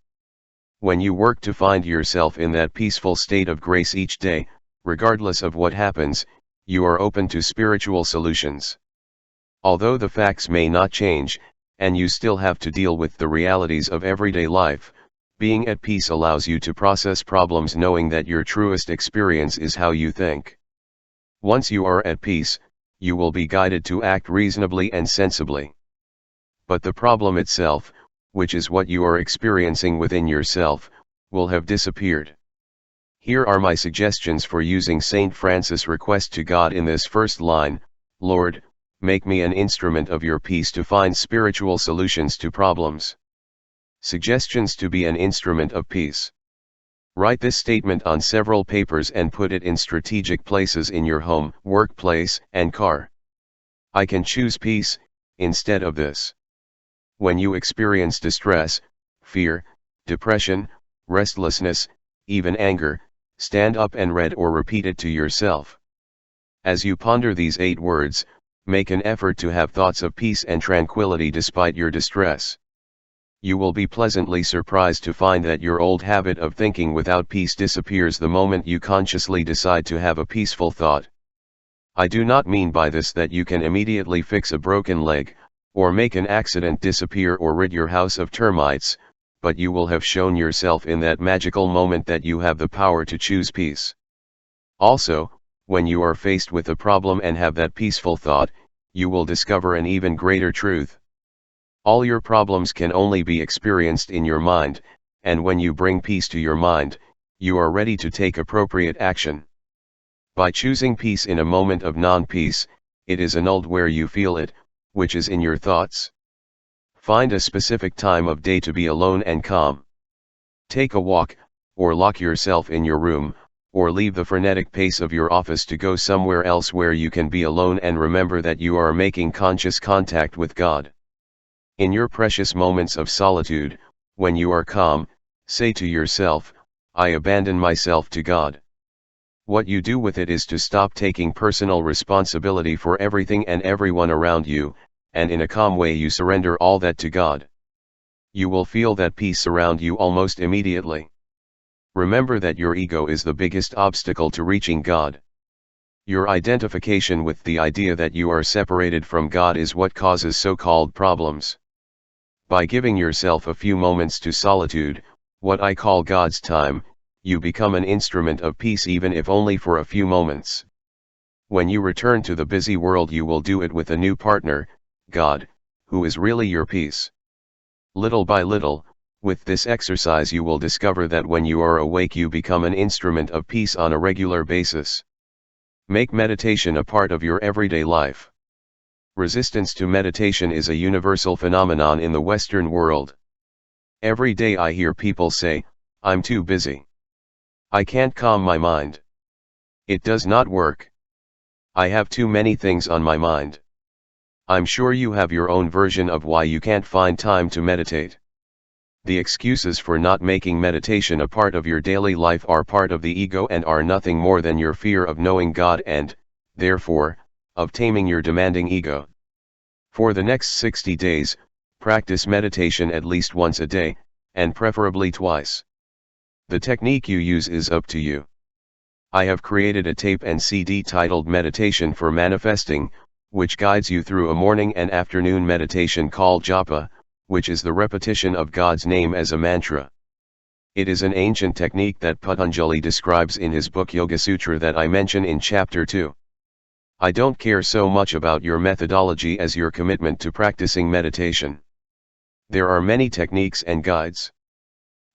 Speaker 1: When you work to find yourself in that peaceful state of grace each day, regardless of what happens, you are open to spiritual solutions. Although the facts may not change, and you still have to deal with the realities of everyday life, being at peace allows you to process problems knowing that your truest experience is how you think. Once you are at peace, you will be guided to act reasonably and sensibly. But the problem itself, which is what you are experiencing within yourself, will have disappeared. Here are my suggestions for using St. Francis' request to God in this first line: Lord, make me an instrument of your peace to find spiritual solutions to problems. Suggestions to be an instrument of peace. Write this statement on several papers and put it in strategic places in your home, workplace, and car. I can choose peace, instead of this. When you experience distress, fear, depression, restlessness, even anger, stand up and read or repeat it to yourself. As you ponder these 8 words, make an effort to have thoughts of peace and tranquility despite your distress. You will be pleasantly surprised to find that your old habit of thinking without peace disappears the moment you consciously decide to have a peaceful thought. I do not mean by this that you can immediately fix a broken leg, or make an accident disappear or rid your house of termites, but you will have shown yourself in that magical moment that you have the power to choose peace. Also, when you are faced with a problem and have that peaceful thought, you will discover an even greater truth. All your problems can only be experienced in your mind, and when you bring peace to your mind, you are ready to take appropriate action. By choosing peace in a moment of non-peace, it is annulled where you feel it, which is in your thoughts. Find a specific time of day to be alone and calm. Take a walk, or lock yourself in your room, or leave the frenetic pace of your office to go somewhere else where you can be alone and remember that you are making conscious contact with God. In your precious moments of solitude, when you are calm, say to yourself, I abandon myself to God. What you do with it is to stop taking personal responsibility for everything and everyone around you, and in a calm way you surrender all that to God. You will feel that peace around you almost immediately. Remember that your ego is the biggest obstacle to reaching God. Your identification with the idea that you are separated from God is what causes so-called problems. By giving yourself a few moments to solitude, what I call God's time, you become an instrument of peace even if only for a few moments. When you return to the busy world, you will do it with a new partner, God, who is really your peace. Little by little, with this exercise you will discover that when you are awake you become an instrument of peace on a regular basis. Make meditation a part of your everyday life. Resistance to meditation is a universal phenomenon in the Western world. Every day I hear people say, "I'm too busy. I can't calm my mind. It does not work. I have too many things on my mind." I'm sure you have your own version of why you can't find time to meditate. The excuses for not making meditation a part of your daily life are part of the ego and are nothing more than your fear of knowing God and, therefore, of taming your demanding ego. For the next 60 days, practice meditation at least once a day, and preferably twice. The technique you use is up to you. I have created a tape and CD titled Meditation for Manifesting, which guides you through a morning and afternoon meditation called japa, which is the repetition of God's name as a mantra. It is an ancient technique that Patanjali describes in his book Yoga Sutra that I mention in chapter 2. I don't care so much about your methodology as your commitment to practicing meditation. There are many techniques and guides.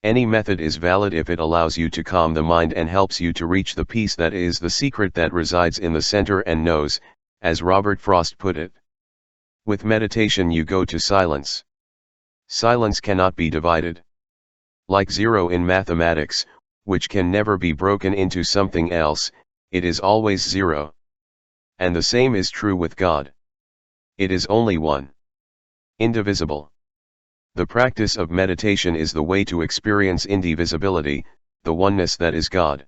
Speaker 1: Any method is valid if it allows you to calm the mind and helps you to reach the peace that is the secret that resides in the center and knows, as Robert Frost put it. With meditation you go to silence. Silence cannot be divided. Like zero in mathematics, which can never be broken into something else, it is always zero. And the same is true with God. It is only one. Indivisible. The practice of meditation is the way to experience indivisibility, the oneness that is God.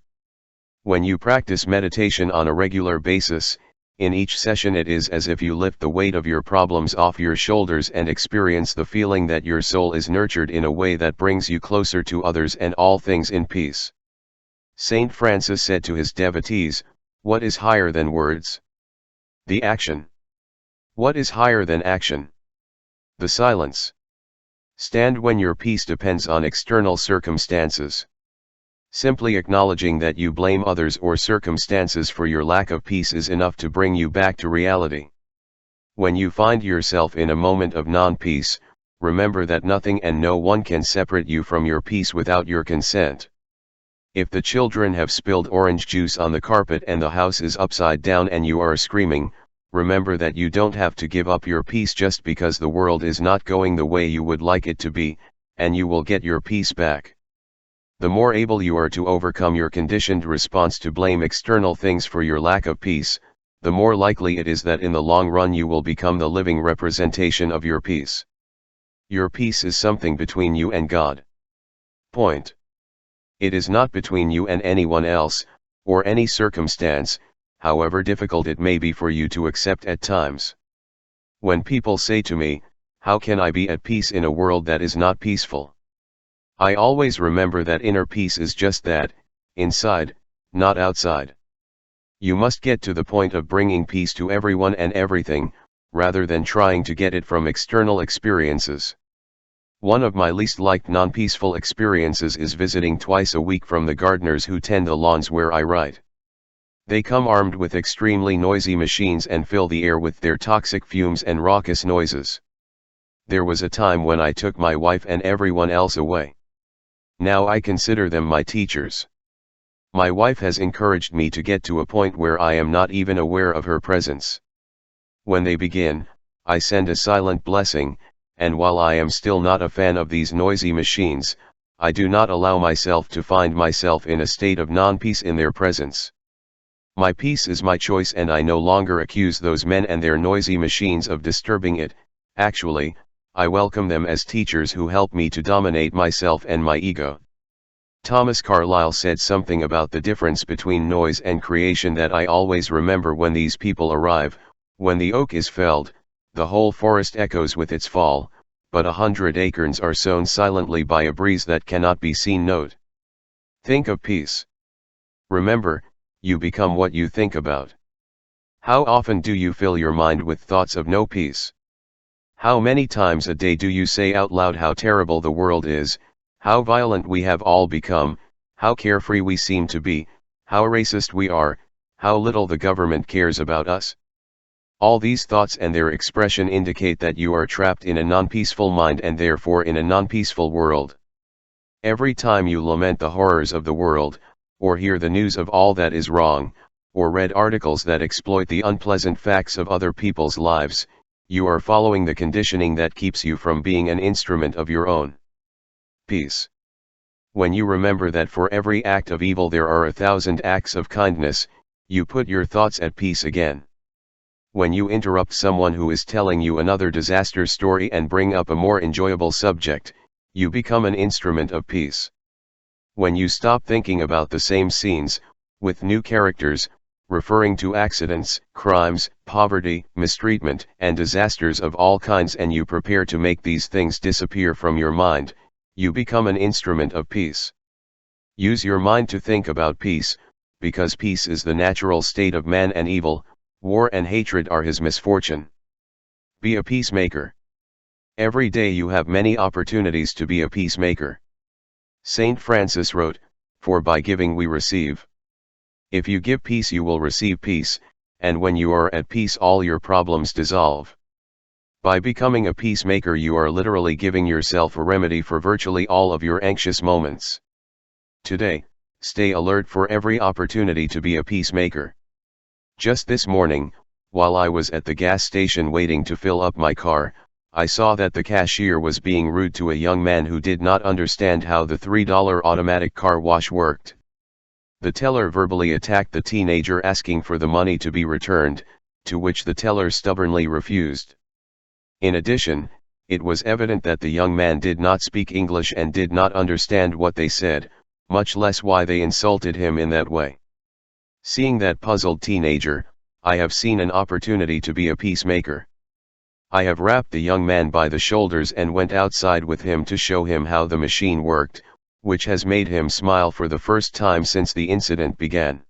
Speaker 1: When you practice meditation on a regular basis, in each session it is as if you lift the weight of your problems off your shoulders and experience the feeling that your soul is nurtured in a way that brings you closer to others and all things in peace. Saint Francis said to his devotees, "What is higher than words? The action. What is higher than action? The silence. Stand when your peace depends on external circumstances." Simply acknowledging that you blame others or circumstances for your lack of peace is enough to bring you back to reality. When you find yourself in a moment of non-peace, remember that nothing and no one can separate you from your peace without your consent. If the children have spilled orange juice on the carpet and the house is upside down and you are screaming, remember that you don't have to give up your peace just because the world is not going the way you would like it to be, and you will get your peace back. The more able you are to overcome your conditioned response to blame external things for your lack of peace, the more likely it is that in the long run you will become the living representation of your peace. Your peace is something between you and God. Point. It is not between you and anyone else, or any circumstance, however difficult it may be for you to accept at times. When people say to me, "How can I be at peace in a world that is not peaceful?" I always remember that inner peace is just that, inside, not outside. You must get to the point of bringing peace to everyone and everything, rather than trying to get it from external experiences. One of my least liked non-peaceful experiences is visiting twice a week from the gardeners who tend the lawns where I write. They come armed with extremely noisy machines and fill the air with their toxic fumes and raucous noises. There was a time when I took my wife and everyone else away. Now I consider them my teachers. My wife has encouraged me to get to a point where I am not even aware of her presence. When they begin, I send a silent blessing, and while I am still not a fan of these noisy machines, I do not allow myself to find myself in a state of non-peace in their presence. My peace is my choice and I no longer accuse those men and their noisy machines of disturbing it. Actually, I welcome them as teachers who help me to dominate myself and my ego. Thomas Carlyle said something about the difference between noise and creation that I always remember when these people arrive. When the oak is felled, the whole forest echoes with its fall, but 100 acorns are sown silently by a breeze that cannot be seen. Note. Think of peace. Remember, you become what you think about. How often do you fill your mind with thoughts of no peace? How many times a day do you say out loud how terrible the world is, how violent we have all become, how carefree we seem to be, how racist we are, How little the government cares about us. All these thoughts and their expression indicate that you are trapped in a non-peaceful mind and therefore in a non-peaceful world. Every time you lament the horrors of the world, or hear the news of all that is wrong, or read articles that exploit the unpleasant facts of other people's lives, you are following the conditioning that keeps you from being an instrument of your own peace. When you remember that for every act of evil there are 1,000 acts of kindness, you put your thoughts at peace again. When you interrupt someone who is telling you another disaster story and bring up a more enjoyable subject, you become an instrument of peace. When you stop thinking about the same scenes, with new characters, referring to accidents, crimes, poverty, mistreatment, and disasters of all kinds, and you prepare to make these things disappear from your mind, you become an instrument of peace. Use your mind to think about peace, because peace is the natural state of man and evil, war and hatred are his misfortune. Be a peacemaker. Every day you have many opportunities to be a peacemaker. Saint Francis wrote, "For by giving we receive." If you give peace you will receive peace, and when you are at peace all your problems dissolve. By becoming a peacemaker you are literally giving yourself a remedy for virtually all of your anxious moments. Today, stay alert for every opportunity to be a peacemaker. Just this morning, while I was at the gas station waiting to fill up my car, I saw that the cashier was being rude to a young man who did not understand how the $3 automatic car wash worked. The teller verbally attacked the teenager asking for the money to be returned, to which the teller stubbornly refused. In addition, it was evident that the young man did not speak English and did not understand what they said, much less why they insulted him in that way. Seeing that puzzled teenager, I have seen an opportunity to be a peacemaker. I have wrapped the young man by the shoulders and went outside with him to show him how the machine worked, which has made him smile for the first time since the incident began.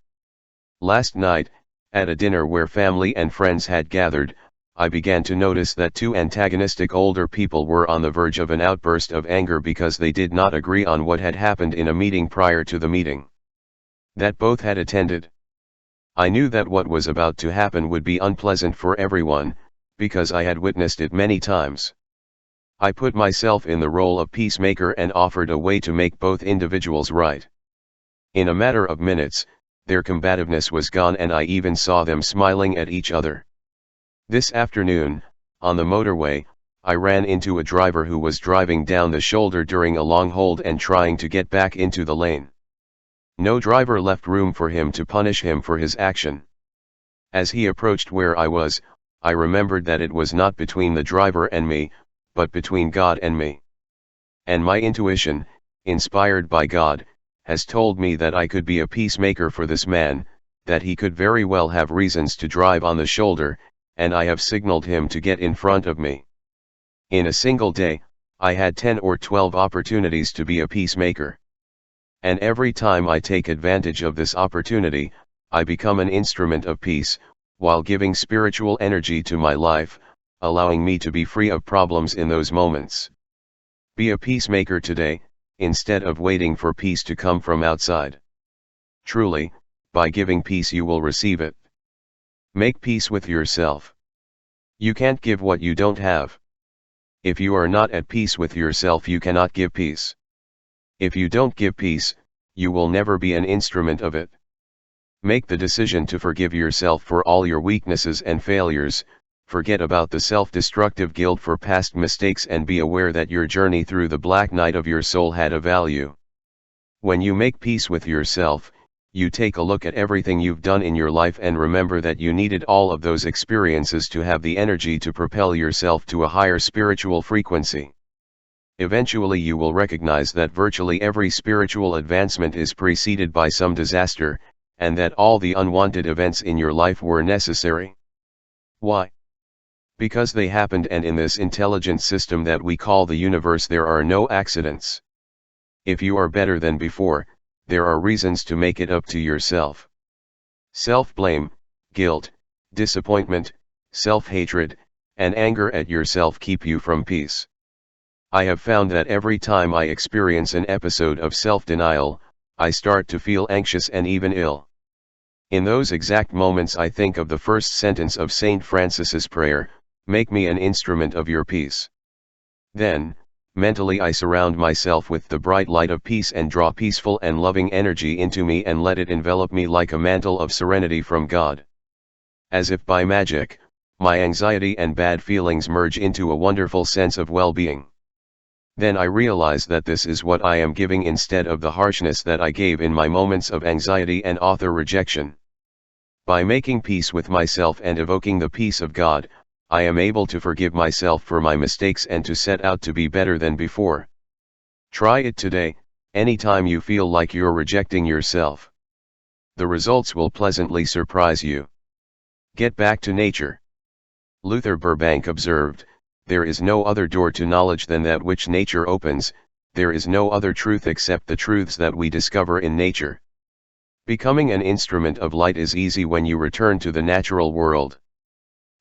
Speaker 1: Last night, at a dinner where family and friends had gathered, I began to notice that two antagonistic older people were on the verge of an outburst of anger because they did not agree on what had happened in a meeting prior to the meeting that both had attended. I knew that what was about to happen would be unpleasant for everyone, because I had witnessed it many times. I put myself in the role of peacemaker and offered a way to make both individuals right. In a matter of minutes, their combativeness was gone and I even saw them smiling at each other. This afternoon, on the motorway, I ran into a driver who was driving down the shoulder during a long hold and trying to get back into the lane. No driver left room for him to punish him for his action. As he approached where I was, I remembered that it was not between the driver and me, but between God and me. And my intuition, inspired by God, has told me that I could be a peacemaker for this man, that he could very well have reasons to drive on the shoulder, and I have signaled him to get in front of me. In a single day, I had 10 or 12 opportunities to be a peacemaker. And every time I take advantage of this opportunity, I become an instrument of peace, while giving spiritual energy to my life, allowing me to be free of problems in those moments. Be a peacemaker today, instead of waiting for peace to come from outside. Truly, by giving peace you will receive it. Make peace with yourself. You can't give what you don't have. If you are not at peace with yourself you cannot give peace. If you don't give peace, you will never be an instrument of it. Make the decision to forgive yourself for all your weaknesses and failures, forget about the self-destructive guilt for past mistakes and be aware that your journey through the black night of your soul had a value. When you make peace with yourself, you take a look at everything you've done in your life and remember that you needed all of those experiences to have the energy to propel yourself to a higher spiritual frequency. Eventually you will recognize that virtually every spiritual advancement is preceded by some disaster, and that all the unwanted events in your life were necessary. Why? Because they happened, and in this intelligent system that we call the universe there are no accidents. If you are better than before, there are reasons to make it up to yourself. Self-blame, guilt, disappointment, self-hatred, and anger at yourself keep you from peace. I have found that every time I experience an episode of self-denial, I start to feel anxious and even ill. In those exact moments I think of the first sentence of Saint Francis's prayer, "Make me an instrument of your peace." Then, mentally I surround myself with the bright light of peace and draw peaceful and loving energy into me and let it envelop me like a mantle of serenity from God. As if by magic, my anxiety and bad feelings merge into a wonderful sense of well-being. Then I realize that this is what I am giving instead of the harshness that I gave in my moments of anxiety and author rejection. By making peace with myself and evoking the peace of God, I am able to forgive myself for my mistakes and to set out to be better than before. Try it today, anytime you feel like you're rejecting yourself. The results will pleasantly surprise you. Get back to nature. Luther Burbank observed, "There is no other door to knowledge than that which nature opens, there is no other truth except the truths that we discover in nature." Becoming an instrument of light is easy when you return to the natural world.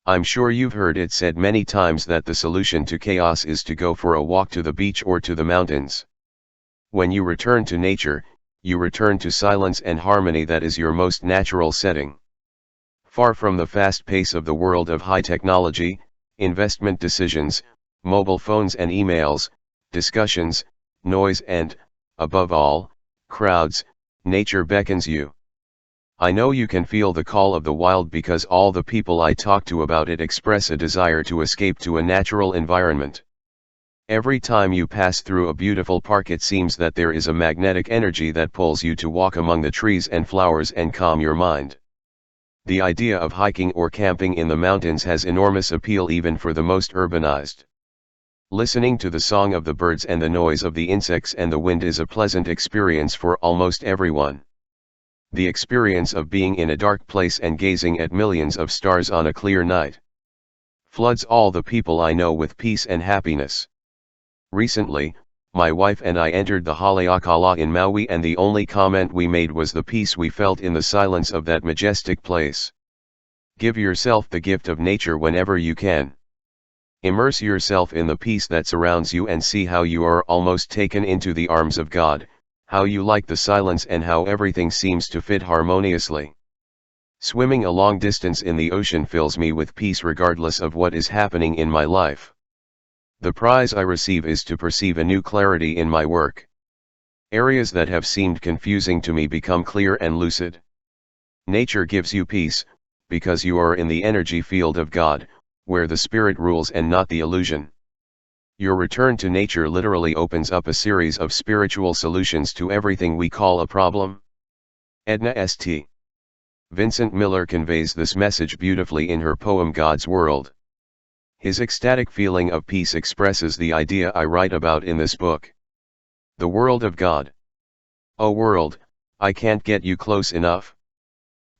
Speaker 1: I'm sure you've heard it said many times that the solution to chaos is to go for a walk to the beach or to the mountains. When you return to nature, you return to silence and harmony that is your most natural setting. Far from the fast pace of the world of high technology, investment decisions, mobile phones and emails, discussions, noise and, above all, crowds, nature beckons you. I know you can feel the call of the wild because all the people I talk to about it express a desire to escape to a natural environment. Every time you pass through a beautiful park it seems that there is a magnetic energy that pulls you to walk among the trees and flowers and calm your mind. The idea of hiking or camping in the mountains has enormous appeal even for the most urbanized. Listening to the song of the birds and the noise of the insects and the wind is a pleasant experience for almost everyone. The experience of being in a dark place and gazing at millions of stars on a clear night floods all the people I know with peace and happiness. Recently, my wife and I entered the Haleakala in Maui and the only comment we made was the peace we felt in the silence of that majestic place. Give yourself the gift of nature whenever you can. Immerse yourself in the peace that surrounds you and see how you are almost taken into the arms of God, how you like the silence and how everything seems to fit harmoniously. Swimming a long distance in the ocean fills me with peace regardless of what is happening in my life. The prize I receive is to perceive a new clarity in my work. Areas that have seemed confusing to me become clear and lucid. Nature gives you peace, because you are in the energy field of God, where the Spirit rules and not the illusion. Your return to nature literally opens up a series of spiritual solutions to everything we call a problem. Edna St. Vincent Miller conveys this message beautifully in her poem God's World. His ecstatic feeling of peace expresses the idea I write about in this book. The world of God. O world, I can't get you close enough.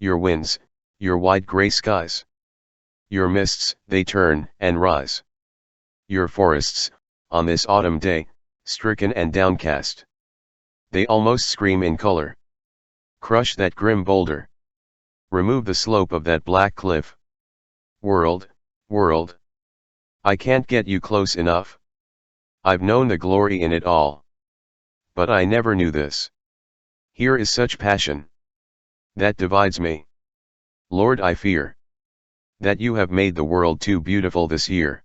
Speaker 1: Your winds, your wide gray skies. Your mists, they turn and rise. Your forests, on this autumn day, stricken and downcast. They almost scream in color. Crush that grim boulder. Remove the slope of that black cliff. World, world. I can't get you close enough. I've known the glory in it all. But I never knew this. Here is such passion that divides me. Lord, I fear that you have made the world too beautiful this year.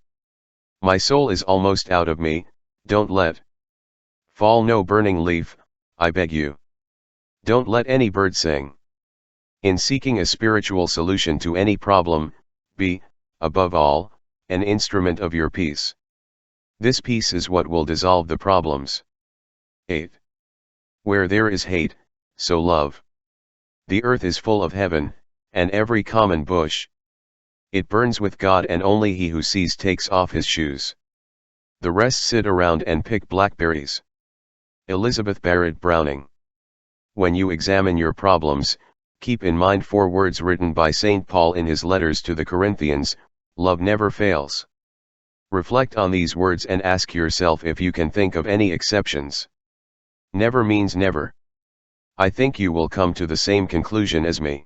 Speaker 1: My soul is almost out of me, don't let fall no burning leaf, I beg you. Don't let any bird sing. In seeking a spiritual solution to any problem, be, above all, an instrument of your peace. This peace is what will dissolve the problems. 8. Where there is hate, sow love. The earth is full of heaven, and every common bush. It burns with God and only he who sees takes off his shoes. The rest sit around and pick blackberries. Elizabeth Barrett Browning. When you examine your problems, keep in mind 4 words written by St. Paul in his letters to the Corinthians: love never fails. Reflect on these words and ask yourself if you can think of any exceptions. Never means never. I think you will come to the same conclusion as me.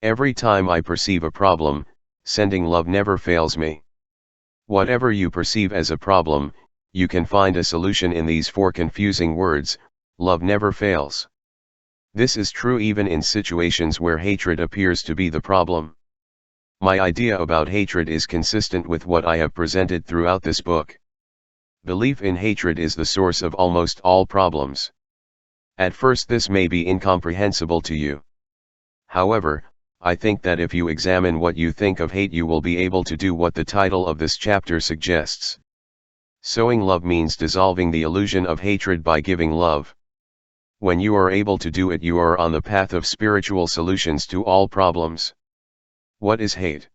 Speaker 1: Every time I perceive a problem, sending love never fails me. Whatever you perceive as a problem, you can find a solution in these 4 confusing words: love never fails. This is true even in situations where hatred appears to be the problem. My idea about hatred is consistent with what I have presented throughout this book. Belief in hatred is the source of almost all problems. At first this may be incomprehensible to you. However, I think that if you examine what you think of hate, you will be able to do what the title of this chapter suggests. Sowing love means dissolving the illusion of hatred by giving love. When you are able to do it, you are on the path of spiritual solutions to all problems. What is hate?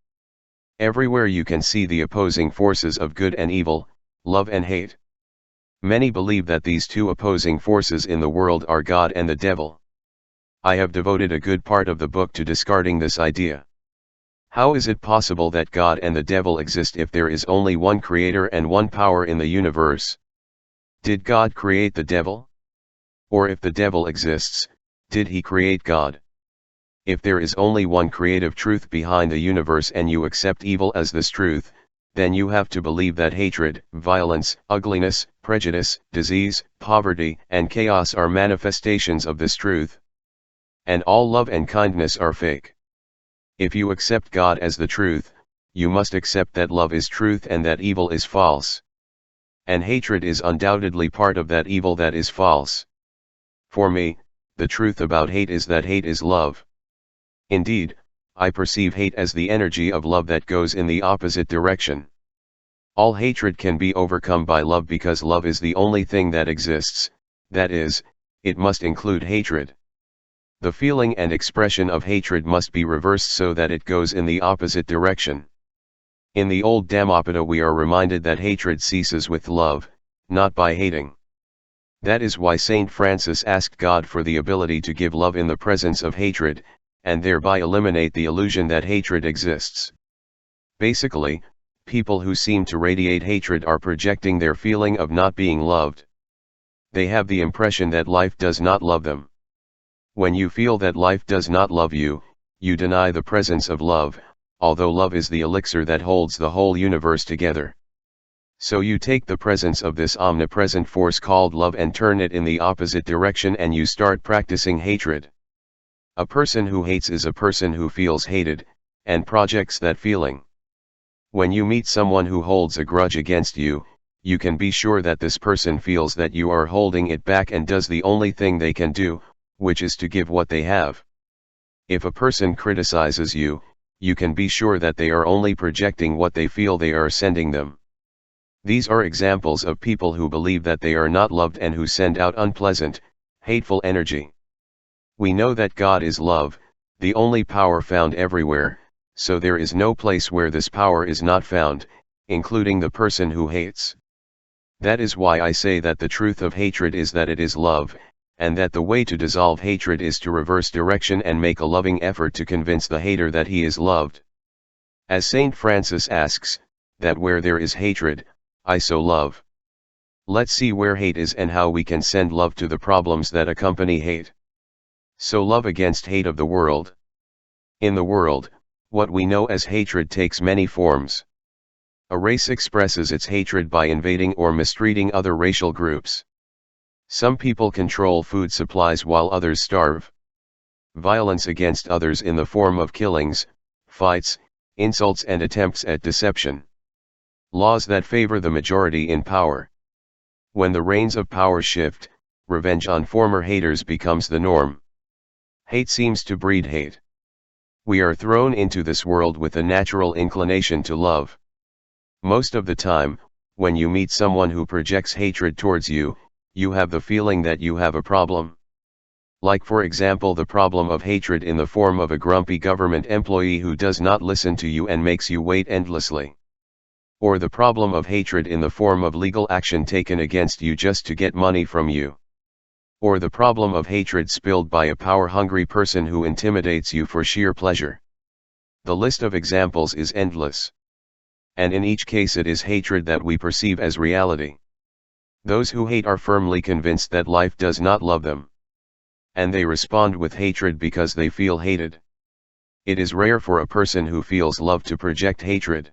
Speaker 1: Everywhere you can see the opposing forces of good and evil, love and hate. Many believe that these two opposing forces in the world are God and the devil. I have devoted a good part of the book to discarding this idea. How is it possible that God and the devil exist if there is only one creator and one power in the universe? Did God create the devil? Or if the devil exists, did he create God? If there is only one creative truth behind the universe and you accept evil as this truth, then you have to believe that hatred, violence, ugliness, prejudice, disease, poverty, and chaos are manifestations of this truth. And all love and kindness are fake. If you accept God as the truth, you must accept that love is truth and that evil is false. And hatred is undoubtedly part of that evil that is false. For me, the truth about hate is that hate is love. Indeed, I perceive hate as the energy of love that goes in the opposite direction. All hatred can be overcome by love because love is the only thing that exists, that is, it must include hatred. The feeling and expression of hatred must be reversed so that it goes in the opposite direction. In the old Dhammapada we are reminded that hatred ceases with love, not by hating. That is why Saint Francis asked God for the ability to give love in the presence of hatred, and thereby eliminate the illusion that hatred exists. Basically, people who seem to radiate hatred are projecting their feeling of not being loved. They have the impression that life does not love them. When you feel that life does not love you, you deny the presence of love, although love is the elixir that holds the whole universe together. So you take the presence of this omnipresent force called love and turn it in the opposite direction and you start practicing hatred. A person who hates is a person who feels hated, and projects that feeling. When you meet someone who holds a grudge against you, you can be sure that this person feels that you are holding it back and does the only thing they can do, which is to give what they have. If a person criticizes you, you can be sure that they are only projecting what they feel they are sending them. These are examples of people who believe that they are not loved and who send out unpleasant, hateful energy. We know that God is love, the only power found everywhere, so there is no place where this power is not found, including the person who hates. That is why I say that the truth of hatred is that it is love, and that the way to dissolve hatred is to reverse direction and make a loving effort to convince the hater that he is loved. As Saint Francis asks, that where there is hatred, I sow love. Let's see where hate is and how we can send love to the problems that accompany hate. Sow love against hate of the world. In the world, what we know as hatred takes many forms. A race expresses its hatred by invading or mistreating other racial groups. Some people control food supplies while others starve. Violence against others in the form of killings, fights, insults and attempts at deception. Laws that favor the majority in power. When the reins of power shift, revenge on former haters becomes the norm. Hate seems to breed hate. We are thrown into this world with a natural inclination to love. Most of the time, when you meet someone who projects hatred towards you, you have the feeling that you have a problem. Like for example the problem of hatred in the form of a grumpy government employee who does not listen to you and makes you wait endlessly. Or the problem of hatred in the form of legal action taken against you just to get money from you. Or the problem of hatred spilled by a power-hungry person who intimidates you for sheer pleasure. The list of examples is endless. And in each case it is hatred that we perceive as reality. Those who hate are firmly convinced that life does not love them. And they respond with hatred because they feel hated. It is rare for a person who feels love to project hatred.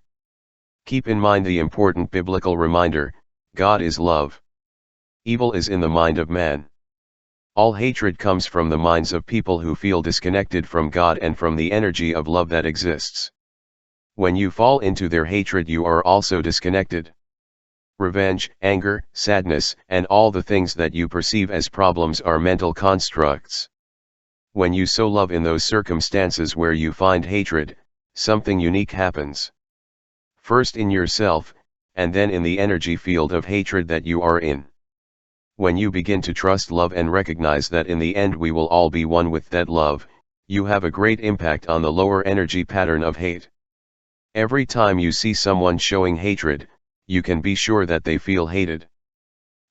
Speaker 1: Keep in mind the important biblical reminder, God is love. Evil is in the mind of man. All hatred comes from the minds of people who feel disconnected from God and from the energy of love that exists. When you fall into their hatred, you are also disconnected. Revenge, anger, sadness, and all the things that you perceive as problems are mental constructs. When you sow love in those circumstances where you find hatred, something unique happens. First in yourself, and then in the energy field of hatred that you are in. When you begin to trust love and recognize that in the end we will all be one with that love, you have a great impact on the lower energy pattern of hate. Every time you see someone showing hatred, you can be sure that they feel hated.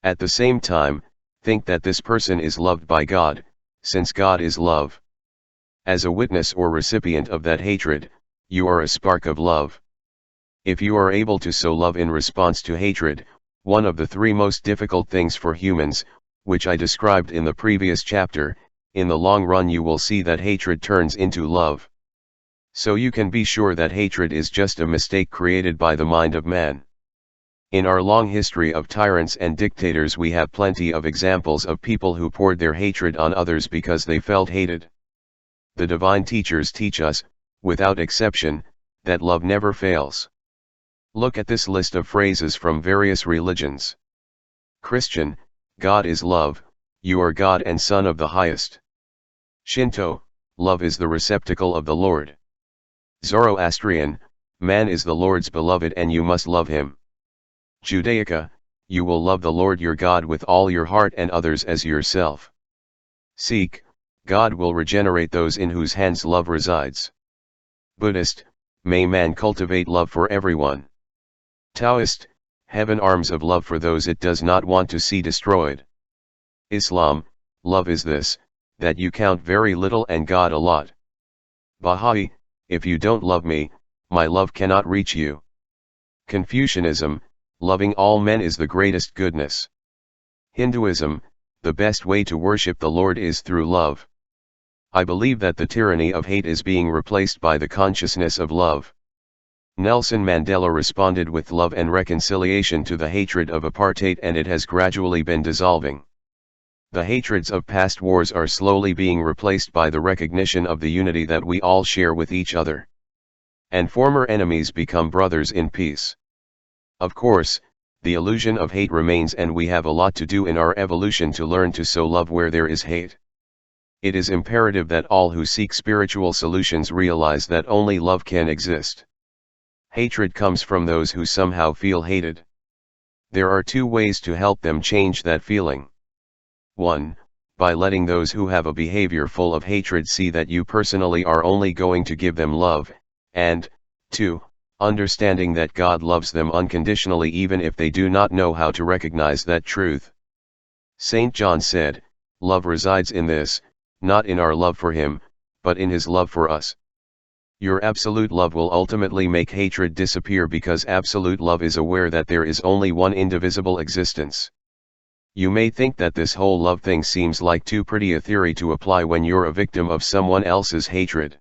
Speaker 1: At the same time, think that this person is loved by God, since God is love. As a witness or recipient of that hatred, you are a spark of love. If you are able to sow love in response to hatred, one of the three most difficult things for humans, which I described in the previous chapter, in the long run you will see that hatred turns into love. So you can be sure that hatred is just a mistake created by the mind of man. In our long history of tyrants and dictators we have plenty of examples of people who poured their hatred on others because they felt hated. The divine teachers teach us, without exception, that love never fails. Look at this list of phrases from various religions. Christian, God is love, you are God and Son of the Highest. Shinto, love is the receptacle of the Lord. Zoroastrian, man is the Lord's beloved and you must love him. Judaica, you will love the Lord your God with all your heart and others as yourself. Sikh, God will regenerate those in whose hands love resides. Buddhist, may man cultivate love for everyone. Taoist, heaven arms of love for those it does not want to see destroyed. Islam, love is this, that you count very little and God a lot. Baha'i, if you don't love me, my love cannot reach you. Confucianism, loving all men is the greatest goodness. Hinduism, the best way to worship the Lord is through love. I believe that the tyranny of hate is being replaced by the consciousness of love. Nelson Mandela responded with love and reconciliation to the hatred of apartheid and it has gradually been dissolving. The hatreds of past wars are slowly being replaced by the recognition of the unity that we all share with each other. And former enemies become brothers in peace. Of course, the illusion of hate remains and we have a lot to do in our evolution to learn to sow love where there is hate. It is imperative that all who seek spiritual solutions realize that only love can exist. Hatred comes from those who somehow feel hated. There are two ways to help them change that feeling. 1. By letting those who have a behavior full of hatred see that you personally are only going to give them love, and 2. Understanding that God loves them unconditionally even if they do not know how to recognize that truth. St. John said, "Love resides in this, not in our love for him, but in his love for us." Your absolute love will ultimately make hatred disappear because absolute love is aware that there is only one indivisible existence. You may think that this whole love thing seems like too pretty a theory to apply when you're a victim of someone else's hatred.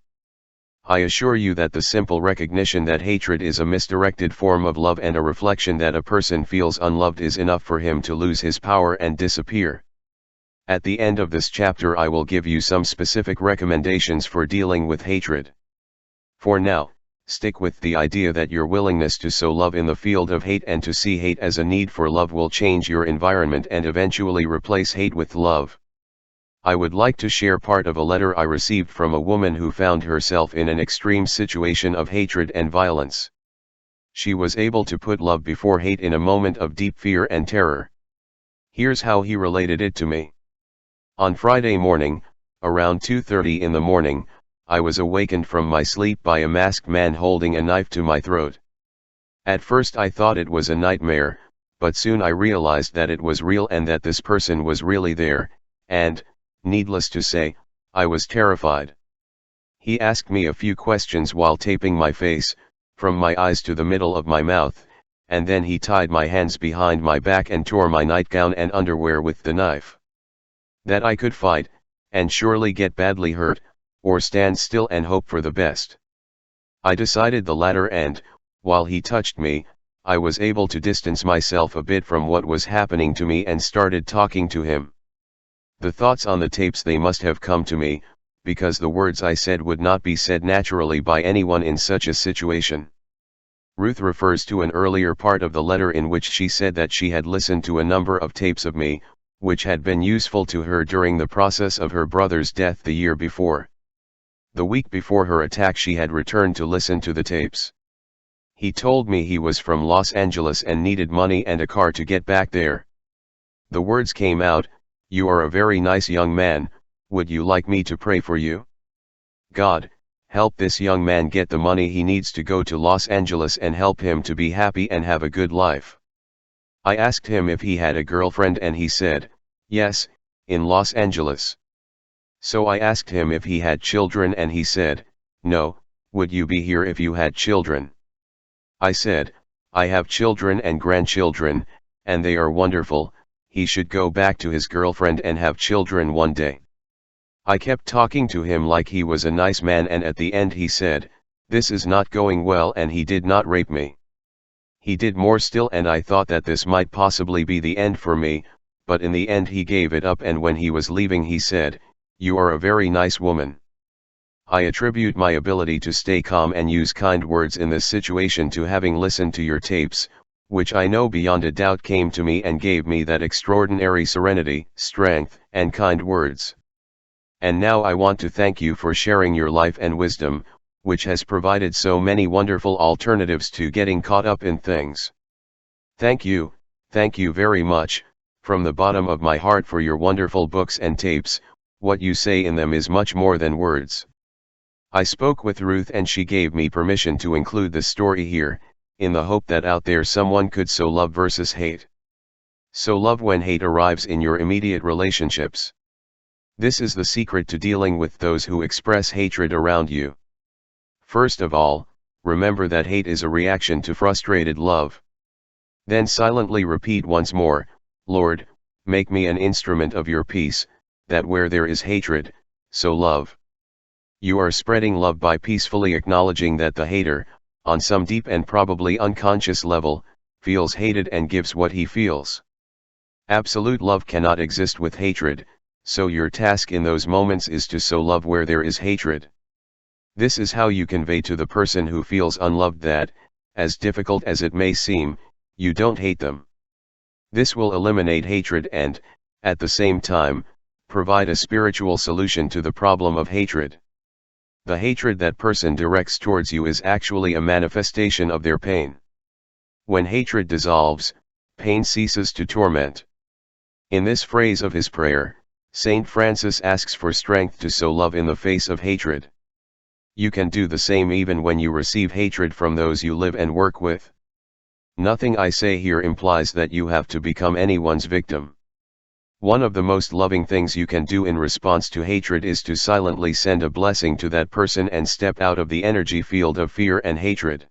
Speaker 1: I assure you that the simple recognition that hatred is a misdirected form of love and a reflection that a person feels unloved is enough for him to lose his power and disappear. At the end of this chapter I will give you some specific recommendations for dealing with hatred. For now, stick with the idea that your willingness to sow love in the field of hate and to see hate as a need for love will change your environment and eventually replace hate with love. I would like to share part of a letter I received from a woman who found herself in an extreme situation of hatred and violence. She was able to put love before hate in a moment of deep fear and terror. Here's how he related it to me. On Friday morning, around 2:30 in the morning, I was awakened from my sleep by a masked man holding a knife to my throat. At first I thought it was a nightmare, but soon I realized that it was real and that this person was really there, and, needless to say, I was terrified. He asked me a few questions while taping my face, from my eyes to the middle of my mouth, and then he tied my hands behind my back and tore my nightgown and underwear with the knife. That I could fight, and surely get badly hurt, or stand still and hope for the best. I decided the latter and, while he touched me, I was able to distance myself a bit from what was happening to me and started talking to him. The thoughts on the tapes, they must have come to me, because the words I said would not be said naturally by anyone in such a situation. Ruth refers to an earlier part of the letter in which she said that she had listened to a number of tapes of me, which had been useful to her during the process of her brother's death the year before. The week before her attack she had returned to listen to the tapes. He told me he was from Los Angeles and needed money and a car to get back there. The words came out, "You are a very nice young man, would you like me to pray for you? God, help this young man get the money he needs to go to Los Angeles and help him to be happy and have a good life." I asked him if he had a girlfriend and he said, yes, in Los Angeles. So I asked him if he had children and he said, no, would you be here if you had children? I said, I have children and grandchildren, and they are wonderful, he should go back to his girlfriend and have children one day. I kept talking to him like he was a nice man, and at the end he said, this is not going well, and he did not rape me. He did more still, and I thought that this might possibly be the end for me, but in the end he gave it up, and when he was leaving he said, you are a very nice woman. I attribute my ability to stay calm and use kind words in this situation to having listened to your tapes, which I know beyond a doubt came to me and gave me that extraordinary serenity, strength, and kind words. And now I want to thank you for sharing your life and wisdom, which has provided so many wonderful alternatives to getting caught up in things. Thank you very much, from the bottom of my heart, for your wonderful books and tapes. What you say in them is much more than words. I spoke with Ruth and she gave me permission to include the story here, in the hope that out there someone could sow love versus hate. Sow love when hate arrives in your immediate relationships. This is the secret to dealing with those who express hatred around you. First of all, remember that hate is a reaction to frustrated love. Then silently repeat once more, Lord, make me an instrument of your peace, that where there is hatred, sow love. You are spreading love by peacefully acknowledging that the hater, on some deep and probably unconscious level, feels hated and gives what he feels. Absolute love cannot exist with hatred, so your task in those moments is to sow love where there is hatred. This is how you convey to the person who feels unloved that, as difficult as it may seem, you don't hate them. This will eliminate hatred and, at the same time, provide a spiritual solution to the problem of hatred. The hatred that person directs towards you is actually a manifestation of their pain. When hatred dissolves, pain ceases to torment. In this phrase of his prayer, Saint Francis asks for strength to sow love in the face of hatred. You can do the same even when you receive hatred from those you live and work with. Nothing I say here implies that you have to become anyone's victim. One of the most loving things you can do in response to hatred is to silently send a blessing to that person and step out of the energy field of fear and hatred.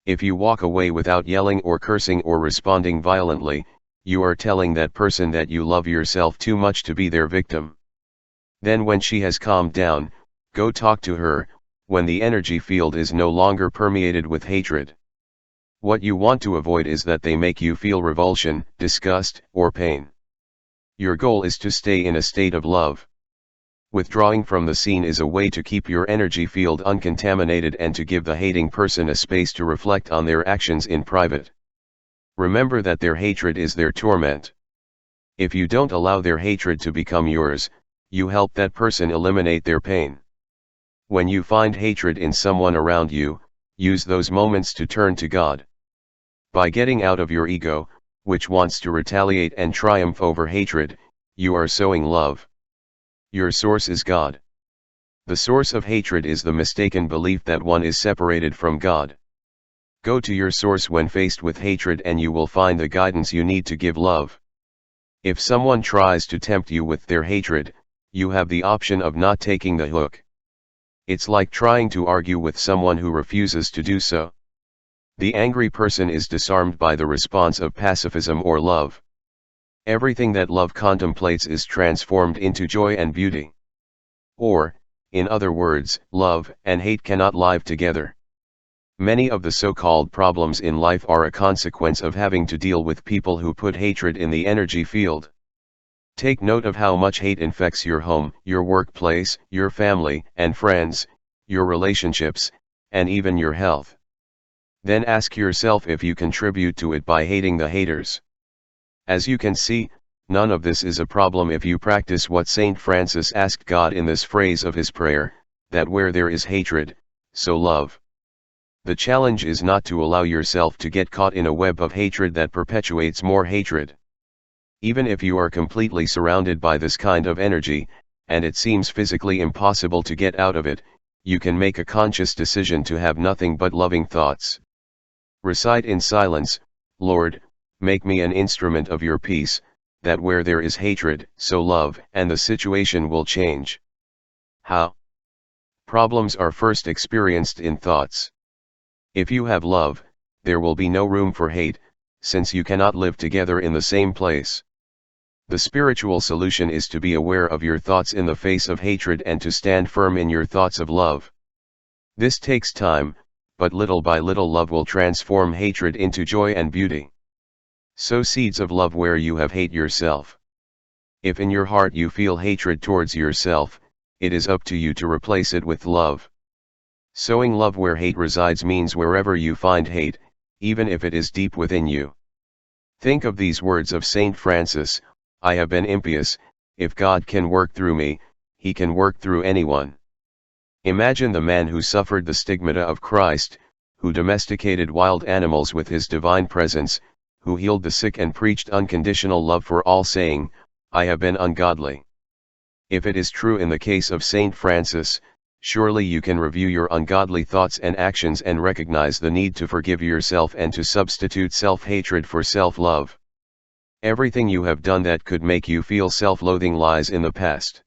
Speaker 1: If you walk away without yelling or cursing or responding violently, you are telling that person that you love yourself too much to be their victim. Then when she has calmed down, go talk to her, when the energy field is no longer permeated with hatred. What you want to avoid is that they make you feel revulsion, disgust, or pain. Your goal is to stay in a state of love. Withdrawing from the scene is a way to keep your energy field uncontaminated and to give the hating person a space to reflect on their actions in private. Remember that their hatred is their torment. If you don't allow their hatred to become yours, you help that person eliminate their pain. When you find hatred in someone around you, use those moments to turn to God. By getting out of your ego, which wants to retaliate and triumph over hatred, you are sowing love. Your source is God. The source of hatred is the mistaken belief that one is separated from God. Go to your source when faced with hatred and you will find the guidance you need to give love. If someone tries to tempt you with their hatred, you have the option of not taking the hook. It's like trying to argue with someone who refuses to do so. The angry person is disarmed by the response of pacifism or love. Everything that love contemplates is transformed into joy and beauty. Or, in other words, love and hate cannot live together. Many of the so-called problems in life are a consequence of having to deal with people who put hatred in the energy field. Take note of how much hate infects your home, your workplace, your family and friends, your relationships, and even your health. Then ask yourself if you contribute to it by hating the haters. As you can see, none of this is a problem if you practice what Saint Francis asked God in this phrase of his prayer, that where there is hatred, sow love. The challenge is not to allow yourself to get caught in a web of hatred that perpetuates more hatred. Even if you are completely surrounded by this kind of energy, and it seems physically impossible to get out of it, you can make a conscious decision to have nothing but loving thoughts. Recite in silence, Lord, make me an instrument of your peace, that where there is hatred, sow love, and the situation will change. How? Problems are first experienced in thoughts. If you have love, there will be no room for hate, since you cannot live together in the same place. The spiritual solution is to be aware of your thoughts in the face of hatred and to stand firm in your thoughts of love. This takes time, but little by little love will transform hatred into joy and beauty. Sow seeds of love where you have hate yourself. If in your heart you feel hatred towards yourself, it is up to you to replace it with love. Sowing love where hate resides means wherever you find hate, even if it is deep within you. Think of these words of Saint Francis, I have been impious, if God can work through me, he can work through anyone. Imagine the man who suffered the stigmata of Christ, who domesticated wild animals with his divine presence, who healed the sick and preached unconditional love for all, saying, I have been ungodly. If it is true in the case of Saint Francis, surely you can review your ungodly thoughts and actions and recognize the need to forgive yourself and to substitute self-hatred for self-love. Everything you have done that could make you feel self-loathing lies in the past.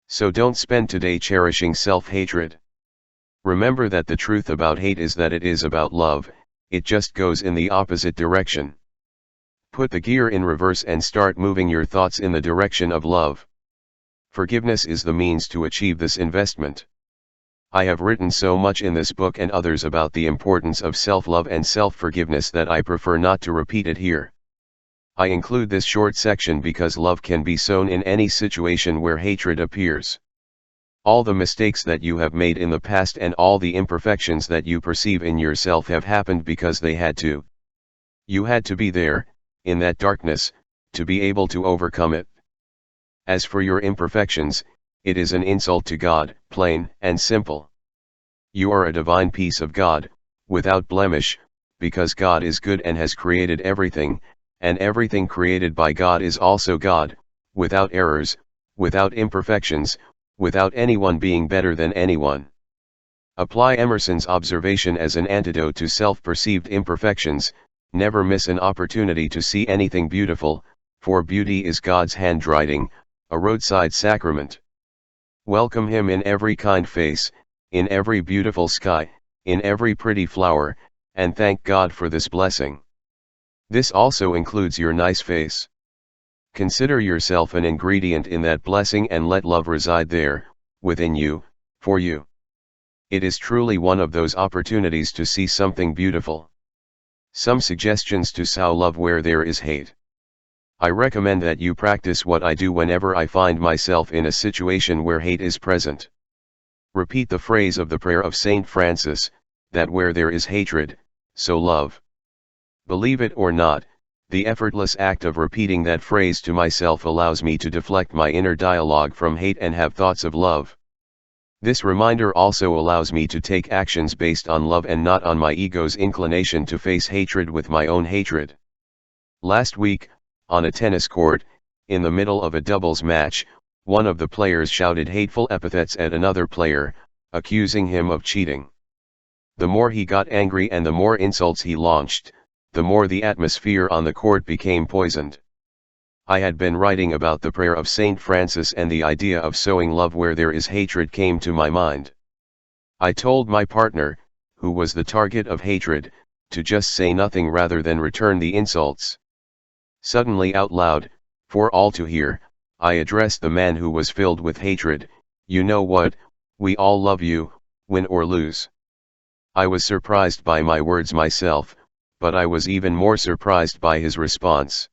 Speaker 1: So don't spend today cherishing self-hatred. Remember that the truth about hate is that it is about love, it just goes in the opposite direction. Put the gear in reverse and start moving your thoughts in the direction of love. Forgiveness is the means to achieve this investment. I have written so much in this book and others about the importance of self-love and self-forgiveness that I prefer not to repeat it here. I include this short section because love can be sown in any situation where hatred appears. All the mistakes that you have made in the past and all the imperfections that you perceive in yourself have happened because they had to. You had to be there, in that darkness, to be able to overcome it. As for your imperfections, it is an insult to God, plain and simple. You are a divine piece of God, without blemish, because God is good and has created everything, and everything created by God is also God, without errors, without imperfections, without anyone being better than anyone. Apply Emerson's observation as an antidote to self-perceived imperfections, never miss an opportunity to see anything beautiful, for beauty is God's handwriting, a roadside sacrament. Welcome Him in every kind face, in every beautiful sky, in every pretty flower, and thank God for this blessing. This also includes your nice face. Consider yourself an ingredient in that blessing and let love reside there, within you, for you. It is truly one of those opportunities to see something beautiful. Some suggestions to sow love where there is hate. I recommend that you practice what I do whenever I find myself in a situation where hate is present. Repeat the phrase of the prayer of Saint Francis, that where there is hatred, sow love. Believe it or not, the effortless act of repeating that phrase to myself allows me to deflect my inner dialogue from hate and have thoughts of love. This reminder also allows me to take actions based on love and not on my ego's inclination to face hatred with my own hatred. Last week, on a tennis court, in the middle of a doubles match, one of the players shouted hateful epithets at another player, accusing him of cheating. The more he got angry and the more insults he launched, the more the atmosphere on the court became poisoned. I had been writing about the prayer of Saint Francis and the idea of sowing love where there is hatred came to my mind. I told my partner, who was the target of hatred, to just say nothing rather than return the insults. Suddenly out loud, for all to hear, I addressed the man who was filled with hatred, you know what, we all love you, win or lose. I was surprised by my words myself, but I was even more surprised by his response.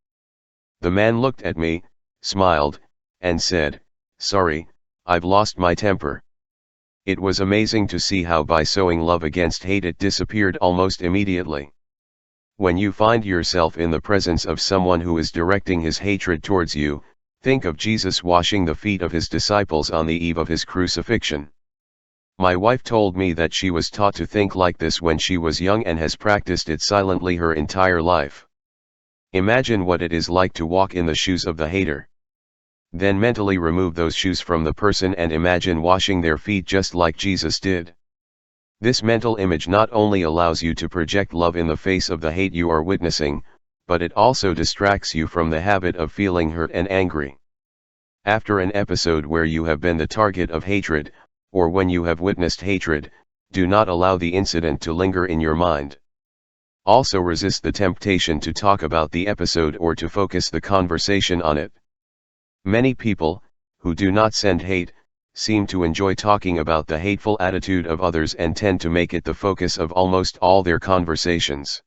Speaker 1: The man looked at me, smiled, and said, "Sorry, I've lost my temper." It was amazing to see how by sowing love against hate it disappeared almost immediately. When you find yourself in the presence of someone who is directing his hatred towards you, think of Jesus washing the feet of his disciples on the eve of his crucifixion. My wife told me that she was taught to think like this when she was young and has practiced it silently her entire life. Imagine what it is like to walk in the shoes of the hater. Then mentally remove those shoes from the person and imagine washing their feet just like Jesus did. This mental image not only allows you to project love in the face of the hate you are witnessing, but it also distracts you from the habit of feeling hurt and angry. After an episode where you have been the target of hatred, or when you have witnessed hatred, do not allow the incident to linger in your mind. Also resist the temptation to talk about the episode or to focus the conversation on it. Many people, who do not send hate, seem to enjoy talking about the hateful attitude of others and tend to make it the focus of almost all their conversations.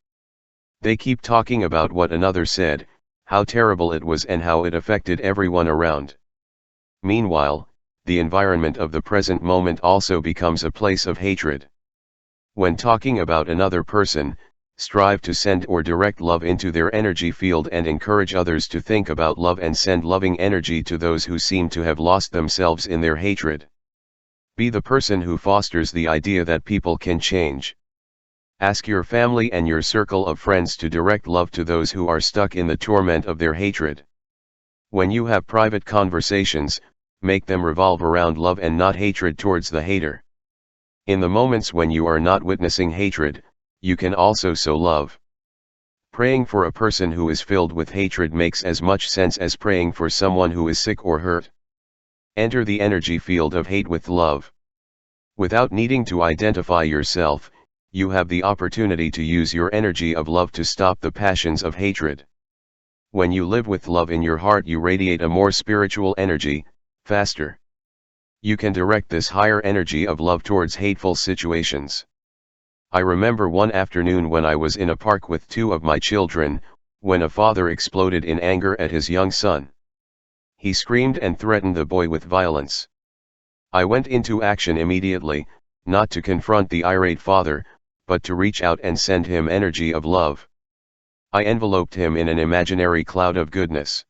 Speaker 1: They keep talking about what another said, how terrible it was and how it affected everyone around. Meanwhile, the environment of the present moment also becomes a place of hatred. When talking about another person, strive to send or direct love into their energy field and encourage others to think about love and send loving energy to those who seem to have lost themselves in their hatred. Be the person who fosters the idea that people can change. Ask your family and your circle of friends to direct love to those who are stuck in the torment of their hatred. When you have private conversations, make them revolve around love and not hatred towards the hater. In the moments when you are not witnessing hatred, you can also sow love. Praying for a person who is filled with hatred makes as much sense as praying for someone who is sick or hurt. Enter the energy field of hate with love. Without needing to identify yourself, you have the opportunity to use your energy of love to stop the passions of hatred. When you live with love in your heart, you radiate a more spiritual energy, faster. You can direct this higher energy of love towards hateful situations. I remember one afternoon when I was in a park with two of my children, when a father exploded in anger at his young son. He screamed and threatened the boy with violence. I went into action immediately, not to confront the irate father, but to reach out and send him energy of love. I enveloped him in an imaginary cloud of goodness.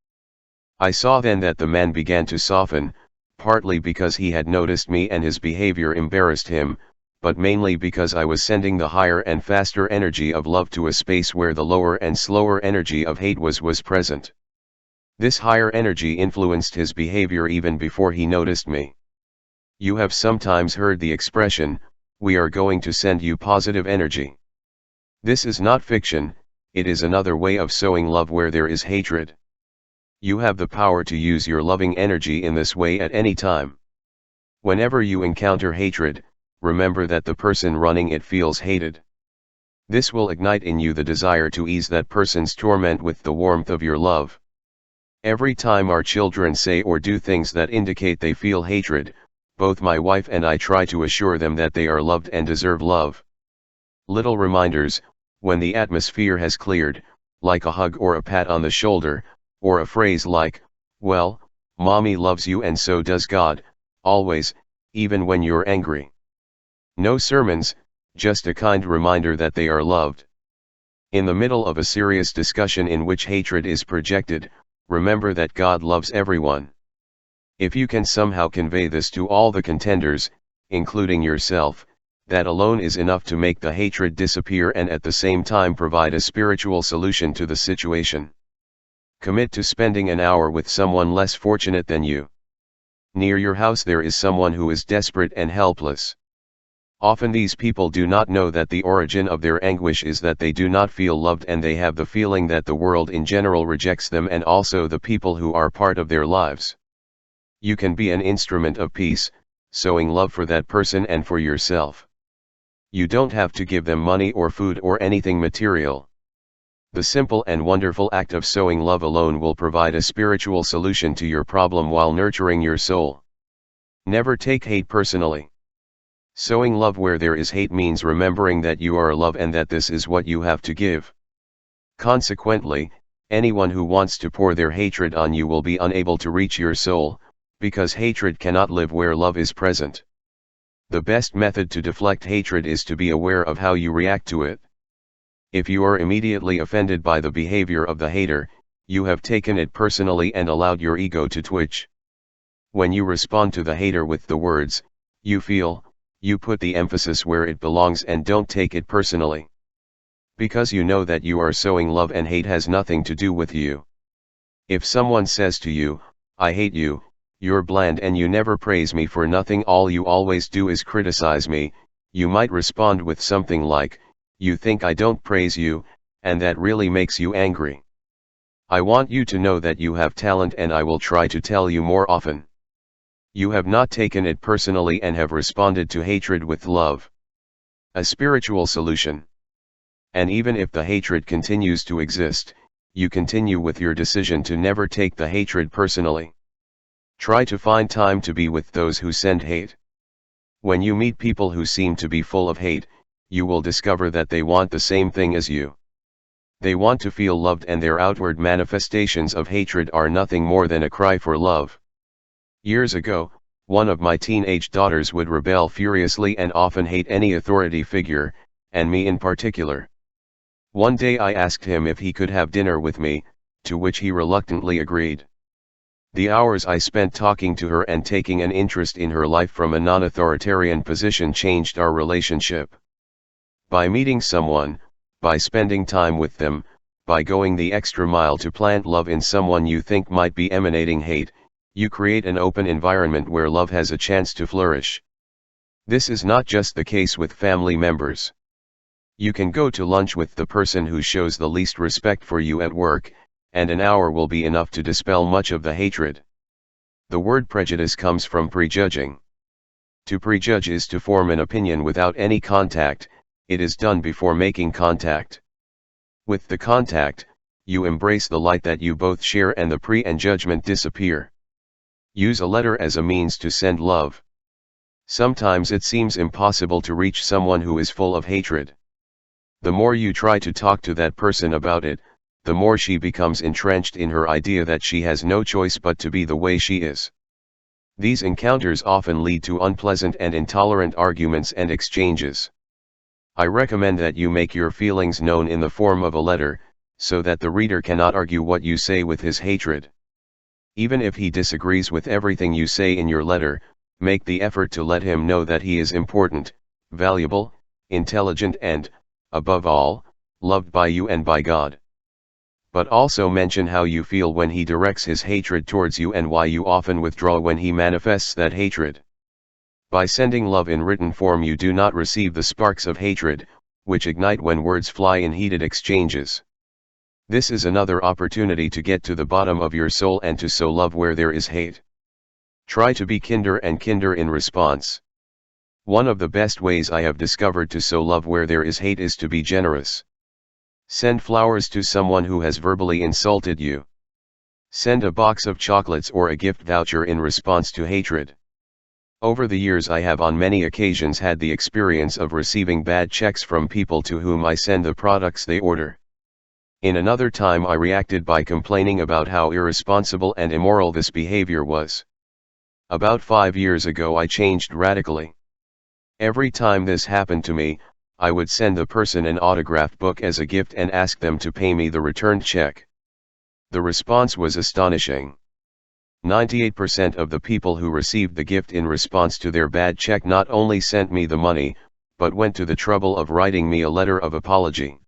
Speaker 1: I saw then that the man began to soften, partly because he had noticed me and his behavior embarrassed him, but mainly because I was sending the higher and faster energy of love to a space where the lower and slower energy of hate was present. This higher energy influenced his behavior even before he noticed me. You have sometimes heard the expression, "We are going to send you positive energy." This is not fiction, it is another way of sowing love where there is hatred. You have the power to use your loving energy in this way at any time. Whenever you encounter hatred, remember that the person running it feels hated. This will ignite in you the desire to ease that person's torment with the warmth of your love. Every time our children say or do things that indicate they feel hatred, both my wife and I try to assure them that they are loved and deserve love. Little reminders, when the atmosphere has cleared, like a hug or a pat on the shoulder, or a phrase like, "Well, Mommy loves you and so does God," always, even when you're angry. No sermons, just a kind reminder that they are loved. In the middle of a serious discussion in which hatred is projected, remember that God loves everyone. If you can somehow convey this to all the contenders, including yourself, that alone is enough to make the hatred disappear and at the same time provide a spiritual solution to the situation. Commit to spending an hour with someone less fortunate than you. Near your house there is someone who is desperate and helpless. Often these people do not know that the origin of their anguish is that they do not feel loved and they have the feeling that the world in general rejects them and also the people who are part of their lives. You can be an instrument of peace, sowing love for that person and for yourself. You don't have to give them money or food or anything material. The simple and wonderful act of sowing love alone will provide a spiritual solution to your problem while nurturing your soul. Never take hate personally. Sowing love where there is hate means remembering that you are love and that this is what you have to give. Consequently, Anyone who wants to pour their hatred on you will be unable to reach your soul, because hatred cannot live where love is present. The best method to deflect hatred is to be aware of how you react to it. If you are immediately offended by the behavior of the hater, you have taken it personally and allowed your ego to twitch. When you respond to the hater with the words, "you feel," you put the emphasis where it belongs and don't take it personally. Because you know that you are sowing love and hate has nothing to do with you. If someone says to you, "I hate you, you're bland and you never praise me for nothing, all you always do is criticize me," you might respond with something like, "You think I don't praise you, and that really makes you angry. I want you to know that you have talent and I will try to tell you more often." You have not taken it personally and have responded to hatred with love. A spiritual solution. And even if the hatred continues to exist, you continue with your decision to never take the hatred personally. Try to find time to be with those who send hate. When you meet people who seem to be full of hate, you will discover that they want the same thing as you. They want to feel loved, and their outward manifestations of hatred are nothing more than a cry for love. Years ago, one of my teenage daughters would rebel furiously and often hate any authority figure, and me in particular. One day I asked him if he could have dinner with me, to which he reluctantly agreed. The hours I spent talking to her and taking an interest in her life from a non-authoritarian position changed our relationship. By meeting someone, by spending time with them, by going the extra mile to plant love in someone you think might be emanating hate, you create an open environment where love has a chance to flourish. This is not just the case with family members. You can go to lunch with the person who shows the least respect for you at work, and an hour will be enough to dispel much of the hatred. The word prejudice comes from prejudging. To prejudge is to form an opinion without any contact. It is done before making contact. With the contact, you embrace the light that you both share and the pre-judgment disappear. Use a letter as a means to send love. Sometimes it seems impossible to reach someone who is full of hatred. The more you try to talk to that person about it, the more she becomes entrenched in her idea that she has no choice but to be the way she is. These encounters often lead to unpleasant and intolerant arguments and exchanges. I recommend that you make your feelings known in the form of a letter, so that the reader cannot argue what you say with his hatred. Even if he disagrees with everything you say in your letter, make the effort to let him know that he is important, valuable, intelligent and, above all, loved by you and by God. But also mention how you feel when he directs his hatred towards you and why you often withdraw when he manifests that hatred. By sending love in written form, you do not receive the sparks of hatred, which ignite when words fly in heated exchanges. This is another opportunity to get to the bottom of your soul and to sow love where there is hate. Try to be kinder and kinder in response. One of the best ways I have discovered to sow love where there is hate is to be generous. Send flowers to someone who has verbally insulted you. Send a box of chocolates or a gift voucher in response to hatred. Over the years I have on many occasions had the experience of receiving bad checks from people to whom I send the products they order. In another time I reacted by complaining about how irresponsible and immoral this behavior was. About 5 years ago I changed radically. Every time this happened to me, I would send the person an autographed book as a gift and ask them to pay me the returned check. The response was astonishing. 98% of the people who received the gift in response to their bad check not only sent me the money, but went to the trouble of writing me a letter of apology.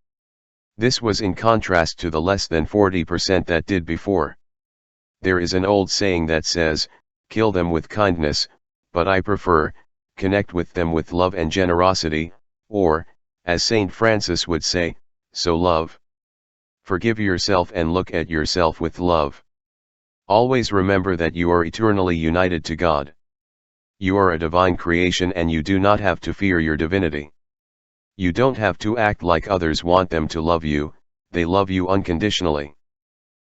Speaker 1: This was in contrast to the less than 40% that did before. There is an old saying that says, "Kill them with kindness," but I prefer, "Connect with them with love and generosity," or, as Saint Francis would say, "sow love." Forgive yourself and look at yourself with love. Always remember that you are eternally united to God. You are a divine creation and you do not have to fear your divinity. You don't have to act like others want them to love you, they love you unconditionally.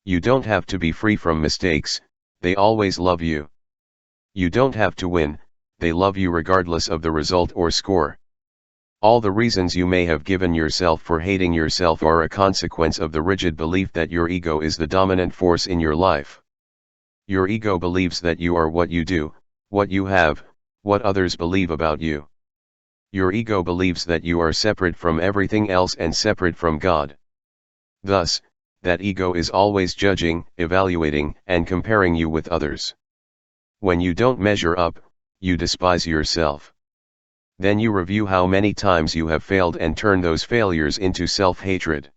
Speaker 1: You don't have to be free from mistakes, they always love you. You don't have to win, they love you regardless of the result or score. All the reasons you may have given yourself for hating yourself are a consequence of the rigid belief that your ego is the dominant force in your life. Your ego believes that you are what you do, what you have, what others believe about you. Your ego believes that you are separate from everything else and separate from God. Thus, that ego is always judging, evaluating, and comparing you with others. When you don't measure up, you despise yourself. Then you review how many times you have failed and turn those failures into self-hatred.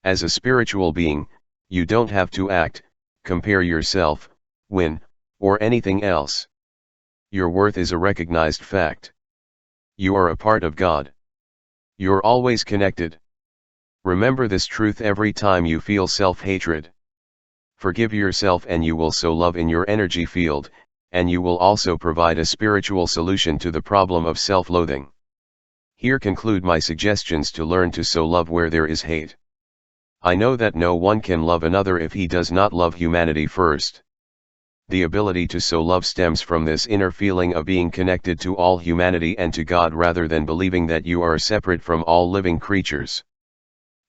Speaker 1: As a spiritual being, you don't have to act, compare yourself, win, or anything else. Your worth is a recognized fact. You are a part of God. You're always connected. Remember this truth every time you feel self-hatred. Forgive yourself and you will sow love in your energy field, and you will also provide a spiritual solution to the problem of self-loathing. Here conclude my suggestions to learn to sow love where there is hate. I know that no one can love another if he does not love humanity first. The ability to sow love stems from this inner feeling of being connected to all humanity and to God rather than believing that you are separate from all living creatures.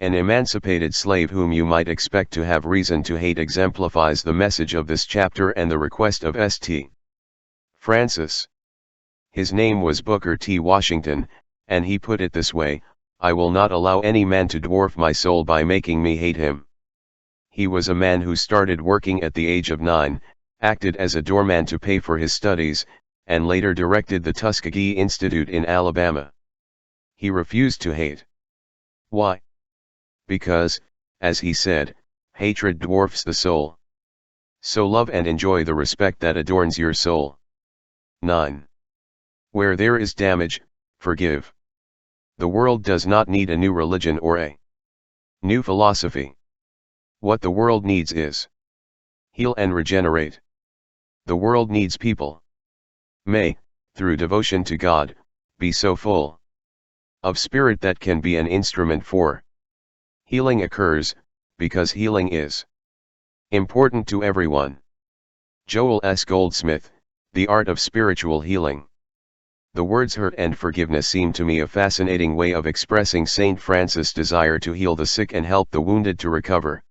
Speaker 1: An emancipated slave whom you might expect to have reason to hate exemplifies the message of this chapter and the request of St. Francis. His name was Booker T. Washington, and he put it this way: I will not allow any man to dwarf my soul by making me hate him. He was a man who started working at the age of 9, acted as a doorman to pay for his studies, and later directed the Tuskegee Institute in Alabama. He refused to hate. Why? Because, as he said, hatred dwarfs the soul. So love and enjoy the respect that adorns your soul. 9. Where there is damage, forgive. The world does not need a new religion or a new philosophy. What the world needs is heal and regenerate. The world needs people. May, through devotion to God, be so full of spirit that can be an instrument for healing occurs, because healing is important to everyone. Joel S. Goldsmith, The Art of Spiritual Healing. The words hurt and forgiveness seem to me a fascinating way of expressing St. Francis' desire to heal the sick and help the wounded to recover.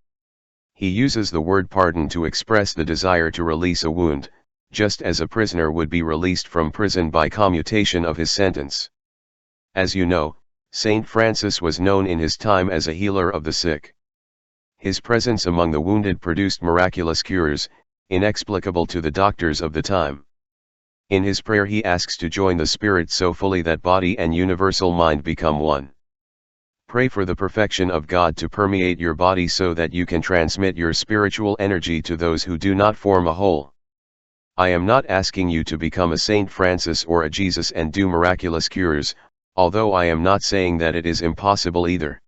Speaker 1: He uses the word pardon to express the desire to release a wound, just as a prisoner would be released from prison by commutation of his sentence. As you know, St. Francis was known in his time as a healer of the sick. His presence among the wounded produced miraculous cures, inexplicable to the doctors of the time. In his prayer he asks to join the Spirit so fully that body and universal mind become one. Pray for the perfection of God to permeate your body so that you can transmit your spiritual energy to those who do not form a whole. I am not asking you to become a St. Francis or a Jesus and do miraculous cures, although I am not saying that it is impossible either.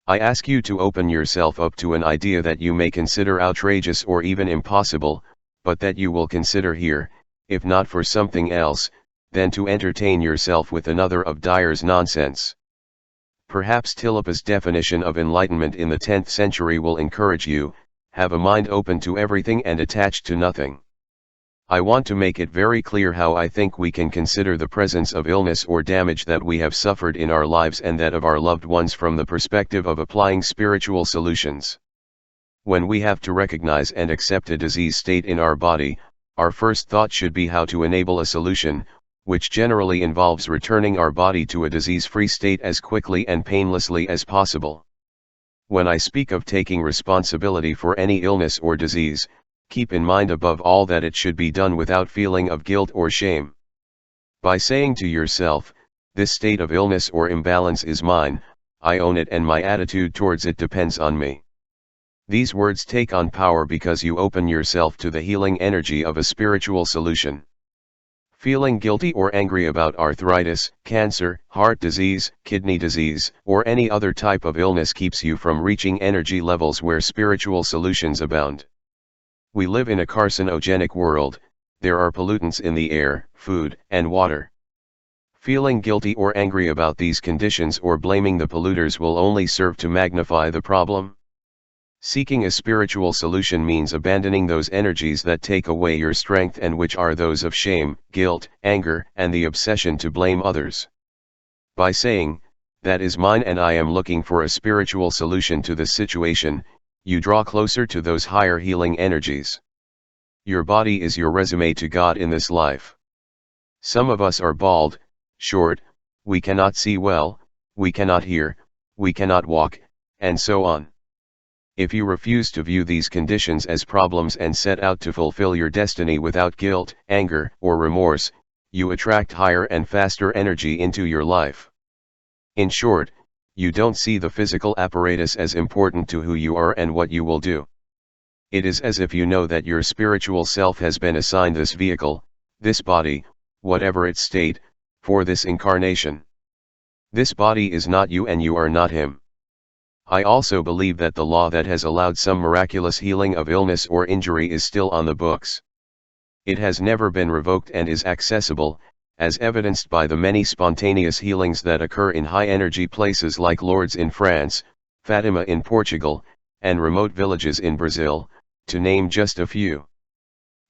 Speaker 1: I ask you to open yourself up to an idea that you may consider outrageous or even impossible, but that you will consider here, if not for something else, then to entertain yourself with another of Dyer's nonsense. Perhaps Tilipa's definition of enlightenment in the 10th century will encourage you: have a mind open to everything and attached to nothing. I want to make it very clear how I think we can consider the presence of illness or damage that we have suffered in our lives and that of our loved ones from the perspective of applying spiritual solutions. When we have to recognize and accept a disease state in our body, our first thought should be how to enable a solution, which generally involves returning our body to a disease-free state as quickly and painlessly as possible. When I speak of taking responsibility for any illness or disease, keep in mind above all that it should be done without feeling of guilt or shame. By saying to yourself, this state of illness or imbalance is mine, I own it and my attitude towards it depends on me. These words take on power because you open yourself to the healing energy of a spiritual solution. Feeling guilty or angry about arthritis, cancer, heart disease, kidney disease, or any other type of illness keeps you from reaching energy levels where spiritual solutions abound. We live in a carcinogenic world. There are pollutants in the air, food, and water. Feeling guilty or angry about these conditions or blaming the polluters will only serve to magnify the problem. Seeking a spiritual solution means abandoning those energies that take away your strength and which are those of shame, guilt, anger, and the obsession to blame others. By saying, "That is mine and I am looking for a spiritual solution to this situation," you draw closer to those higher healing energies. Your body is your resume to God in this life. Some of us are bald, short, we cannot see well, we cannot hear, we cannot walk, and so on. If you refuse to view these conditions as problems and set out to fulfill your destiny without guilt, anger, or remorse, you attract higher and faster energy into your life. In short, you don't see the physical apparatus as important to who you are and what you will do. It is as if you know that your spiritual self has been assigned this vehicle, this body, whatever its state, for this incarnation. This body is not you and you are not him. I also believe that the law that has allowed some miraculous healing of illness or injury is still on the books. It has never been revoked and is accessible, as evidenced by the many spontaneous healings that occur in high-energy places like Lourdes in France, Fatima in Portugal, and remote villages in Brazil, to name just a few.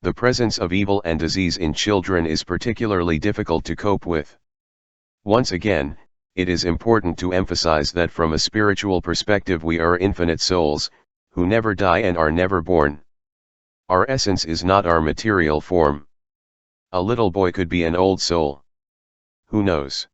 Speaker 1: The presence of evil and disease in children is particularly difficult to cope with. Once again, it is important to emphasize that from a spiritual perspective we are infinite souls, who never die and are never born. Our essence is not our material form. A little boy could be an old soul. Who knows?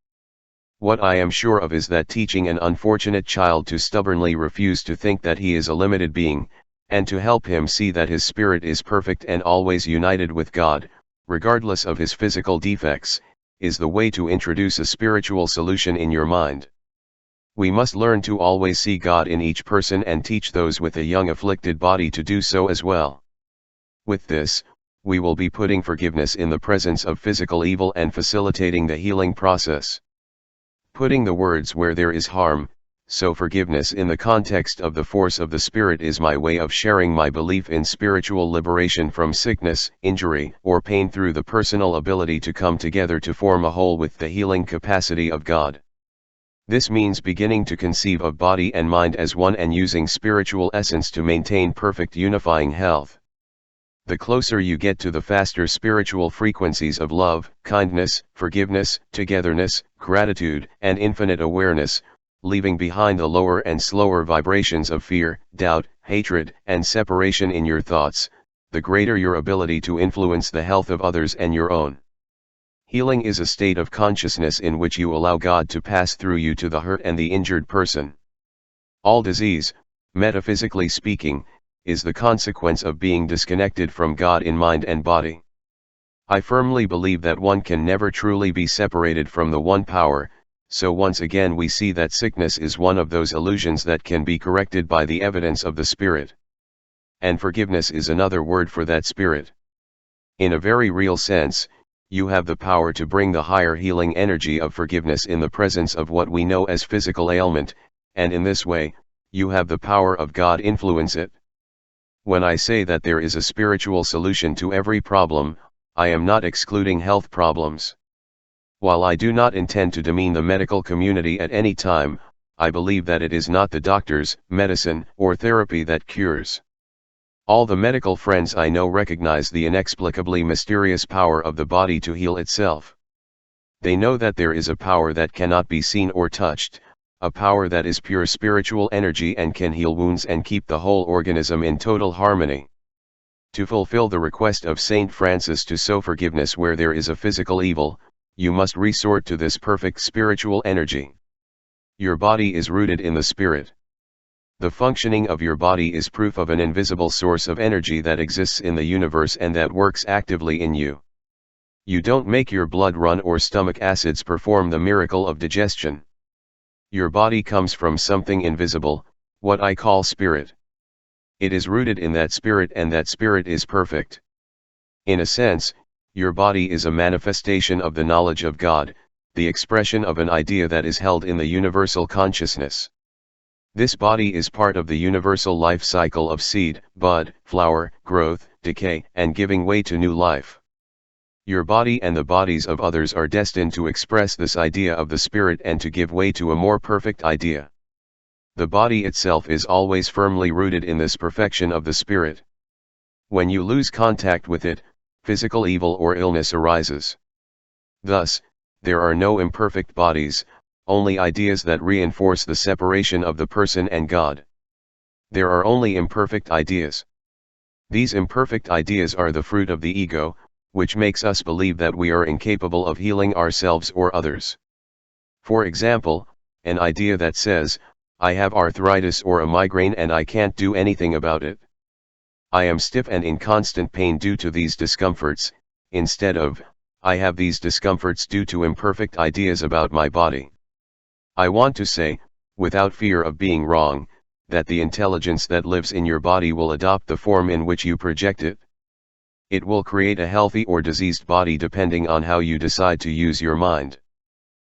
Speaker 1: What I am sure of is that teaching an unfortunate child to stubbornly refuse to think that he is a limited being, and to help him see that his spirit is perfect and always united with God, regardless of his physical defects, is the way to introduce a spiritual solution in your mind. We must learn to always see God in each person and teach those with a young afflicted body to do so as well. With this, we will be putting forgiveness in the presence of physical evil and facilitating the healing process. Putting the words where there is harm, so forgiveness in the context of the force of the Spirit is my way of sharing my belief in spiritual liberation from sickness, injury, or pain through the personal ability to come together to form a whole with the healing capacity of God. This means beginning to conceive of body and mind as one and using spiritual essence to maintain perfect unifying health. The closer you get to the faster spiritual frequencies of love, kindness, forgiveness, togetherness, gratitude, and infinite awareness, leaving behind the lower and slower vibrations of fear, doubt, hatred, and separation in your thoughts, the greater your ability to influence the health of others and your own. Healing is a state of consciousness in which you allow God to pass through you to the hurt and the injured person. All disease, metaphysically speaking, is the consequence of being disconnected from God in mind and body. I firmly believe that one can never truly be separated from the one power, so once again we see that sickness is one of those illusions that can be corrected by the evidence of the Spirit. And forgiveness is another word for that Spirit. In a very real sense, you have the power to bring the higher healing energy of forgiveness in the presence of what we know as physical ailment, and in this way, you have the power of God influence it. When I say that there is a spiritual solution to every problem, I am not excluding health problems. While I do not intend to demean the medical community at any time, I believe that it is not the doctors, medicine, or therapy that cures. All the medical friends I know recognize the inexplicably mysterious power of the body to heal itself. They know that there is a power that cannot be seen or touched, a power that is pure spiritual energy and can heal wounds and keep the whole organism in total harmony. To fulfill the request of Saint Francis to sow forgiveness where there is a physical evil, you must resort to this perfect spiritual energy. Your body is rooted in the Spirit. The functioning of your body is proof of an invisible source of energy that exists in the universe and that works actively in you. You don't make your blood run or stomach acids perform the miracle of digestion. Your body comes from something invisible, what I call spirit. It is rooted in that spirit and that spirit is perfect. In a sense, your body is a manifestation of the knowledge of God, the expression of an idea that is held in the universal consciousness. This body is part of the universal life cycle of seed, bud, flower, growth, decay, and giving way to new life. Your body and the bodies of others are destined to express this idea of the Spirit and to give way to a more perfect idea. The body itself is always firmly rooted in this perfection of the Spirit. When you lose contact with it, physical evil or illness arises. Thus, there are no imperfect bodies, only ideas that reinforce the separation of the person and God. There are only imperfect ideas. These imperfect ideas are the fruit of the ego, which makes us believe that we are incapable of healing ourselves or others. For example, an idea that says, I have arthritis or a migraine and I can't do anything about it. I am stiff and in constant pain due to these discomforts, instead of, I have these discomforts due to imperfect ideas about my body. I want to say, without fear of being wrong, that the intelligence that lives in your body will adopt the form in which you project it. It will create a healthy or diseased body depending on how you decide to use your mind.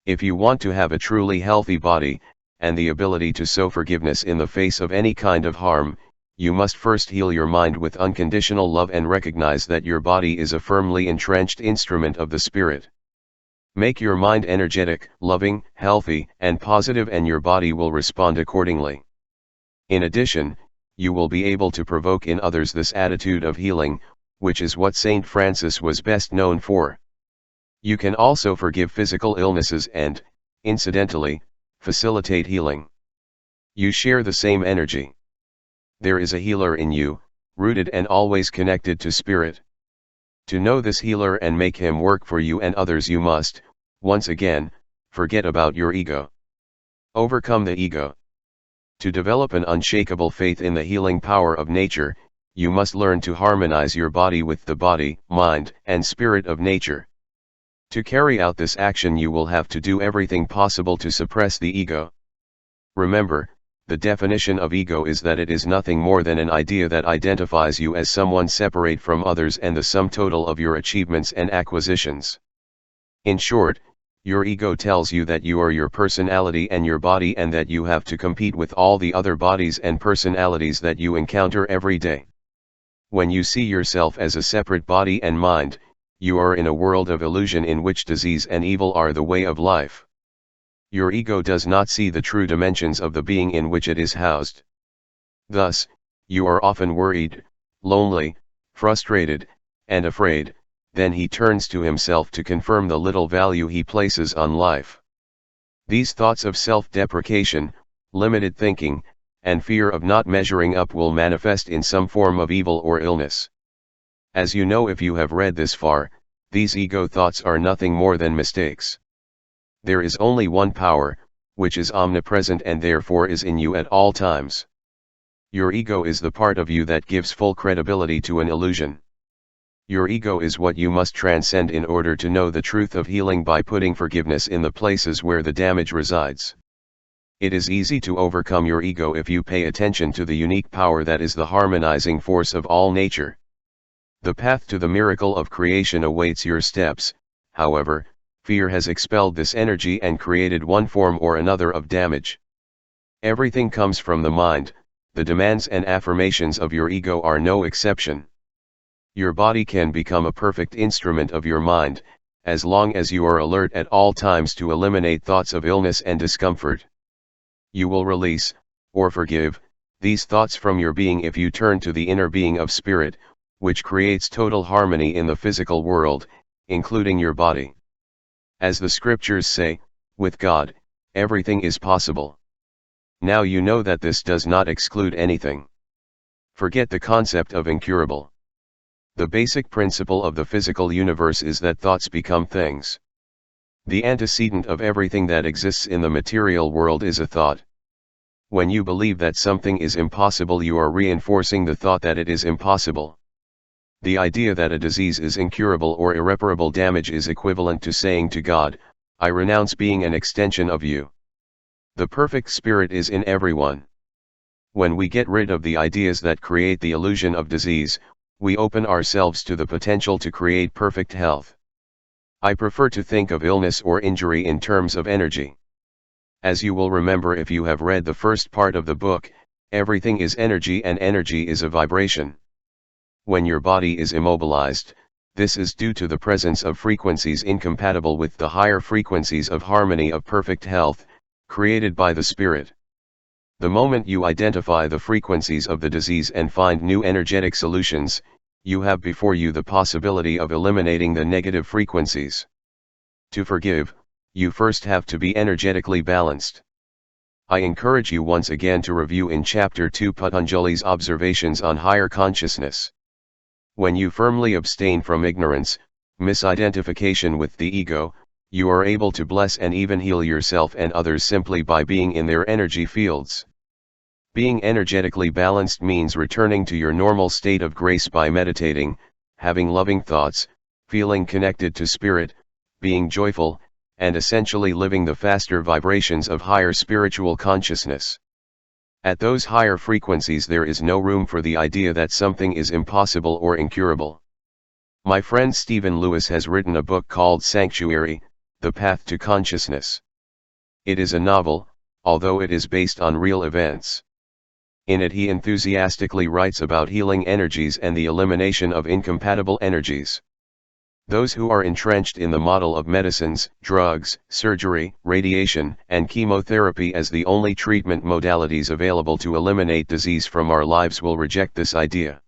Speaker 1: If you want to have a truly healthy body, and the ability to sow forgiveness in the face of any kind of harm, you must first heal your mind with unconditional love and recognize that your body is a firmly entrenched instrument of the Spirit. Make your mind energetic, loving, healthy, and positive, and your body will respond accordingly. In addition, you will be able to provoke in others this attitude of healing, which is what Saint Francis was best known for. You can also forgive physical illnesses and, incidentally, facilitate healing. You share the same energy. There is a healer in you, rooted and always connected to Spirit. To know this healer and make him work for you and others, you must, once again, forget about your ego. Overcome the ego. To develop an unshakable faith in the healing power of nature, you must learn to harmonize your body with the body, mind, and spirit of nature. To carry out this action, you will have to do everything possible to suppress the ego. Remember, the definition of ego is that it is nothing more than an idea that identifies you as someone separate from others and the sum total of your achievements and acquisitions. In short, your ego tells you that you are your personality and your body, and that you have to compete with all the other bodies and personalities that you encounter every day. When you see yourself as a separate body and mind, you are in a world of illusion in which disease and evil are the way of life. Your ego does not see the true dimensions of the being in which it is housed. Thus, you are often worried, lonely, frustrated, and afraid. Then he turns to himself to confirm the little value he places on life. These thoughts of self-deprecation, limited thinking, and fear of not measuring up will manifest in some form of evil or illness. As you know if you have read this far, these ego thoughts are nothing more than mistakes. There is only one power, which is omnipresent and therefore is in you at all times. Your ego is the part of you that gives full credibility to an illusion. Your ego is what you must transcend in order to know the truth of healing by putting forgiveness in the places where the damage resides. It is easy to overcome your ego if you pay attention to the unique power that is the harmonizing force of all nature. The path to the miracle of creation awaits your steps. However, fear has expelled this energy and created one form or another of damage. Everything comes from the mind. The demands and affirmations of your ego are no exception. Your body can become a perfect instrument of your mind, as long as you are alert at all times to eliminate thoughts of illness and discomfort. You will release, or forgive, these thoughts from your being if you turn to the inner being of Spirit, which creates total harmony in the physical world, including your body. As the scriptures say, with God, everything is possible. Now you know that this does not exclude anything. Forget the concept of incurable. The basic principle of the physical universe is that thoughts become things. The antecedent of everything that exists in the material world is a thought. When you believe that something is impossible, you are reinforcing the thought that it is impossible. The idea that a disease is incurable or irreparable damage is equivalent to saying to God, I renounce being an extension of you. The perfect spirit is in everyone. When we get rid of the ideas that create the illusion of disease, we open ourselves to the potential to create perfect health. I prefer to think of illness or injury in terms of energy. As you will remember if you have read the first part of the book, everything is energy and energy is a vibration. When your body is immobilized, this is due to the presence of frequencies incompatible with the higher frequencies of harmony of perfect health, created by the Spirit. The moment you identify the frequencies of the disease and find new energetic solutions, you have before you the possibility of eliminating the negative frequencies. To forgive, you first have to be energetically balanced. I encourage you once again to review in Chapter 2 Patanjali's observations on higher consciousness. When you firmly abstain from ignorance, misidentification with the ego, you are able to bless and even heal yourself and others simply by being in their energy fields. Being energetically balanced means returning to your normal state of grace by meditating, having loving thoughts, feeling connected to spirit, being joyful, and essentially living the faster vibrations of higher spiritual consciousness. At those higher frequencies there is no room for the idea that something is impossible or incurable. My friend Stephen Lewis has written a book called Sanctuary, The Path to Consciousness. It is a novel, although it is based on real events. In it he enthusiastically writes about healing energies and the elimination of incompatible energies. Those who are entrenched in the model of medicines, drugs, surgery, radiation, and chemotherapy as the only treatment modalities available to eliminate disease from our lives will reject this idea.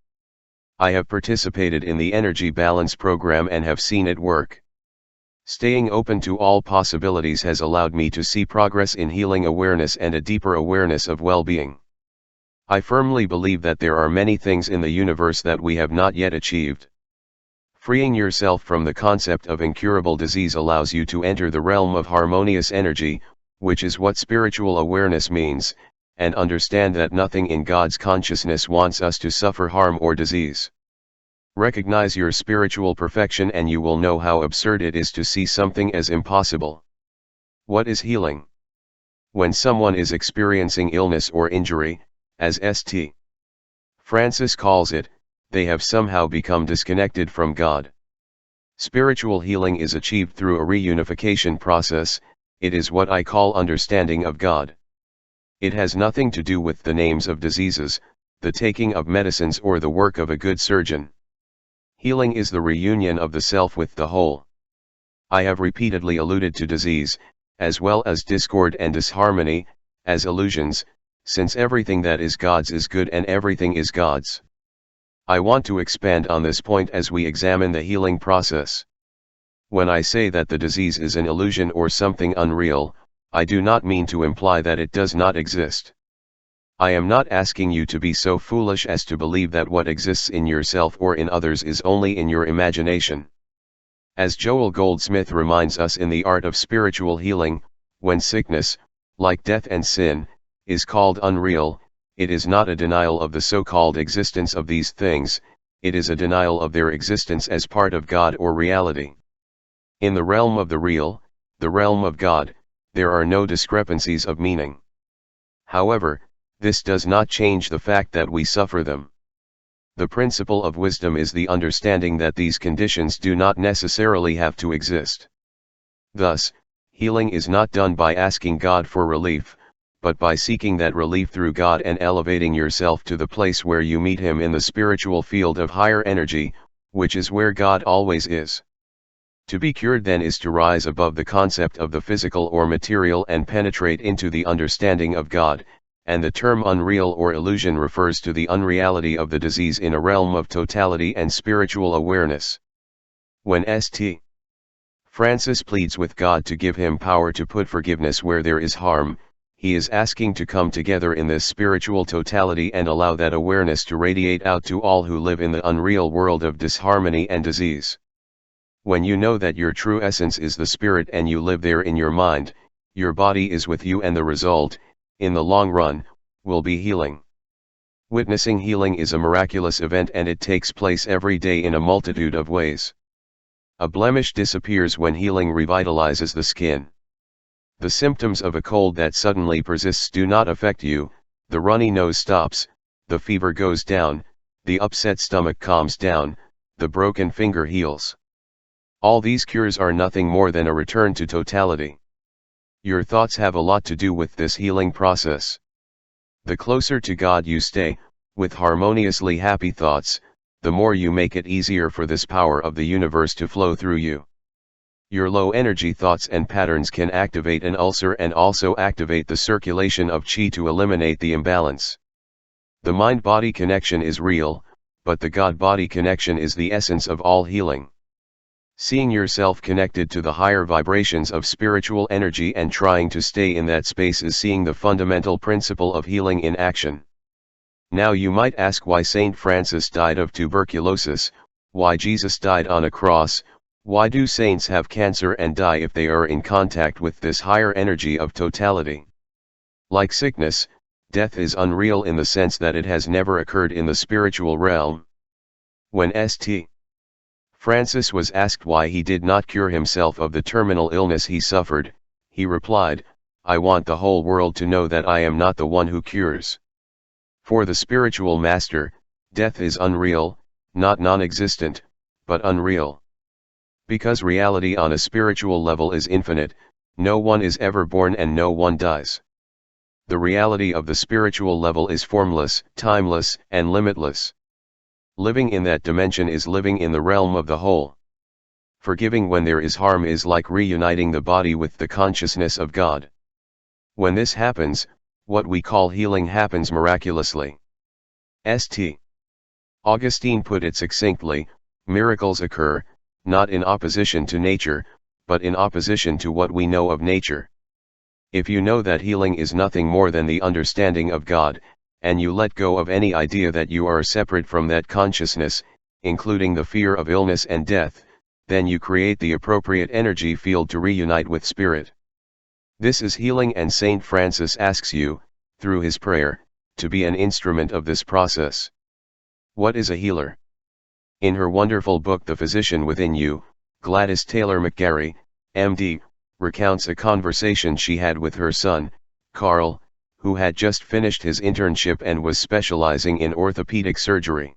Speaker 1: I have participated in the Energy Balance program and have seen it work. Staying open to all possibilities has allowed me to see progress in healing awareness and a deeper awareness of well-being. I firmly believe that there are many things in the universe that we have not yet achieved. Freeing yourself from the concept of incurable disease allows you to enter the realm of harmonious energy, which is what spiritual awareness means, and understand that nothing in God's consciousness wants us to suffer harm or disease. Recognize your spiritual perfection and you will know how absurd it is to see something as impossible. What is healing? When someone is experiencing illness or injury, as St. Francis calls it, they have somehow become disconnected from God. Spiritual healing is achieved through a reunification process. It is what I call understanding of God. It has nothing to do with the names of diseases, the taking of medicines or the work of a good surgeon. Healing is the reunion of the self with the whole. I have repeatedly alluded to disease, as well as discord and disharmony, as illusions, since everything that is God's is good and everything is God's. I want to expand on this point as we examine the healing process. When I say that the disease is an illusion or something unreal, I do not mean to imply that it does not exist. I am not asking you to be so foolish as to believe that what exists in yourself or in others is only in your imagination. As Joel Goldsmith reminds us in The Art of Spiritual Healing, when sickness, like death and sin, is called unreal, it is not a denial of the so-called existence of these things, it is a denial of their existence as part of God or reality. In the realm of the real, the realm of God, there are no discrepancies of meaning. However, this does not change the fact that we suffer them. The principle of wisdom is the understanding that these conditions do not necessarily have to exist. Thus, healing is not done by asking God for relief, but by seeking that relief through God and elevating yourself to the place where you meet Him in the spiritual field of higher energy, which is where God always is. To be cured then is to rise above the concept of the physical or material and penetrate into the understanding of God, and the term unreal or illusion refers to the unreality of the disease in a realm of totality and spiritual awareness. When St. Francis pleads with God to give him power to put forgiveness where there is harm, he is asking to come together in this spiritual totality and allow that awareness to radiate out to all who live in the unreal world of disharmony and disease. When you know that your true essence is the spirit and you live there in your mind, your body is with you and the result, in the long run, will be healing. Witnessing healing is a miraculous event and it takes place every day in a multitude of ways. A blemish disappears when healing revitalizes the skin. The symptoms of a cold that suddenly persists do not affect you, the runny nose stops, the fever goes down, the upset stomach calms down, the broken finger heals. All these cures are nothing more than a return to totality. Your thoughts have a lot to do with this healing process. The closer to God you stay, with harmoniously happy thoughts, the more you make it easier for this power of the universe to flow through you. Your low energy thoughts and patterns can activate an ulcer and also activate the circulation of chi to eliminate the imbalance. The mind-body connection is real, but the God-body connection is the essence of all healing. Seeing yourself connected to the higher vibrations of spiritual energy and trying to stay in that space is seeing the fundamental principle of healing in action. Now you might ask why Saint Francis died of tuberculosis, why Jesus died on a cross, why do saints have cancer and die if they are in contact with this higher energy of totality? Like sickness, death is unreal in the sense that it has never occurred in the spiritual realm. When St. Francis was asked why he did not cure himself of the terminal illness he suffered, he replied, "I want the whole world to know that I am not the one who cures." For the spiritual master, death is unreal, not non-existent, but unreal. Because reality on a spiritual level is infinite, no one is ever born and no one dies. The reality of the spiritual level is formless, timeless, and limitless. Living in that dimension is living in the realm of the whole. Forgiving when there is harm is like reuniting the body with the consciousness of God. When this happens, what we call healing happens miraculously. St. Augustine put it succinctly, miracles occur, not in opposition to nature, but in opposition to what we know of nature. If you know that healing is nothing more than the understanding of God, and you let go of any idea that you are separate from that consciousness, including the fear of illness and death, then you create the appropriate energy field to reunite with Spirit. This is healing, and Saint Francis asks you, through his prayer, to be an instrument of this process. What is a healer? In her wonderful book The Physician Within You, Gladys Taylor McGarry, MD, recounts a conversation she had with her son, Carl, who had just finished his internship and was specializing in orthopedic surgery.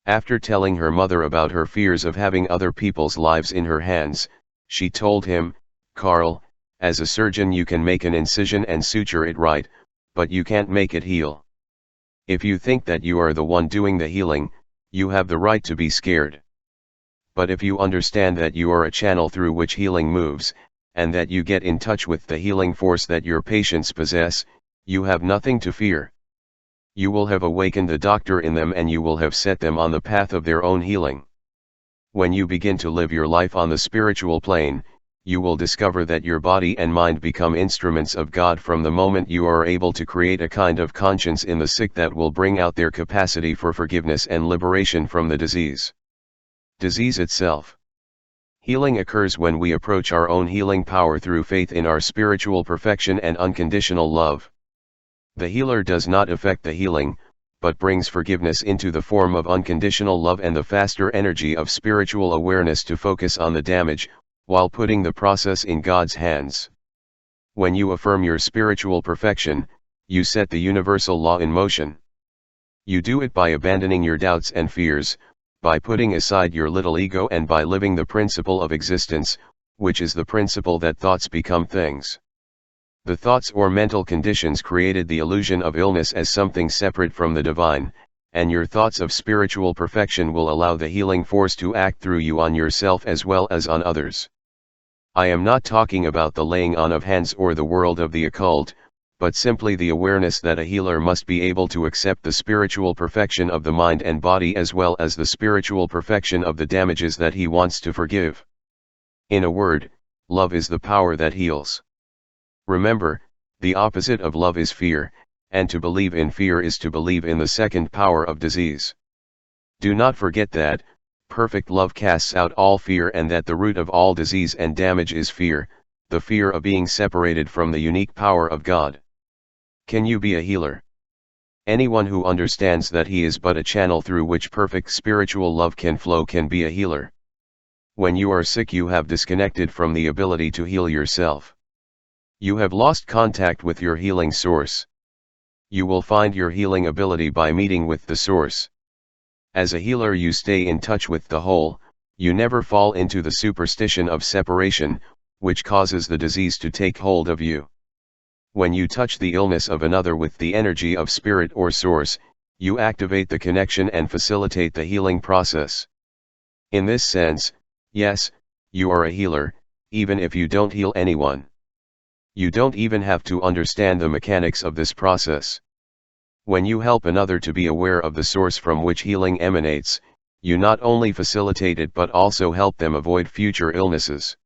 Speaker 1: After telling her mother about her fears of having other people's lives in her hands, she told him, "Carl, as a surgeon you can make an incision and suture it right, but you can't make it heal. If you think that you are the one doing the healing, you have the right to be scared. But if you understand that you are a channel through which healing moves, and that you get in touch with the healing force that your patients possess, you have nothing to fear. You will have awakened the doctor in them and you will have set them on the path of their own healing. When you begin to live your life on the spiritual plane, you will discover that your body and mind become instruments of God from the moment you are able to create a kind of conscience in the sick that will bring out their capacity for forgiveness and liberation from the disease. Disease itself. Healing occurs when we approach our own healing power through faith in our spiritual perfection and unconditional love. The healer does not affect the healing, but brings forgiveness into the form of unconditional love and the faster energy of spiritual awareness to focus on the damage, while putting the process in God's hands. When you affirm your spiritual perfection, you set the universal law in motion. You do it by abandoning your doubts and fears, by putting aside your little ego, and by living the principle of existence, which is the principle that thoughts become things. The thoughts or mental conditions created the illusion of illness as something separate from the divine, and your thoughts of spiritual perfection will allow the healing force to act through you on yourself as well as on others. I am not talking about the laying on of hands or the world of the occult, but simply the awareness that a healer must be able to accept the spiritual perfection of the mind and body as well as the spiritual perfection of the damages that he wants to forgive. In a word, love is the power that heals. Remember, the opposite of love is fear, and to believe in fear is to believe in the second power of disease. Do not forget that, perfect love casts out all fear, and that the root of all disease and damage is fear, the fear of being separated from the unique power of God. Can you be a healer? Anyone who understands that he is but a channel through which perfect spiritual love can flow can be a healer. When you are sick, you have disconnected from the ability to heal yourself. You have lost contact with your healing source. You will find your healing ability by meeting with the source. As a healer, you stay in touch with the whole, you never fall into the superstition of separation, which causes the disease to take hold of you. When you touch the illness of another with the energy of spirit or source, you activate the connection and facilitate the healing process. In this sense, yes, you are a healer, even if you don't heal anyone. You don't even have to understand the mechanics of this process. When you help another to be aware of the source from which healing emanates, you not only facilitate it but also help them avoid future illnesses.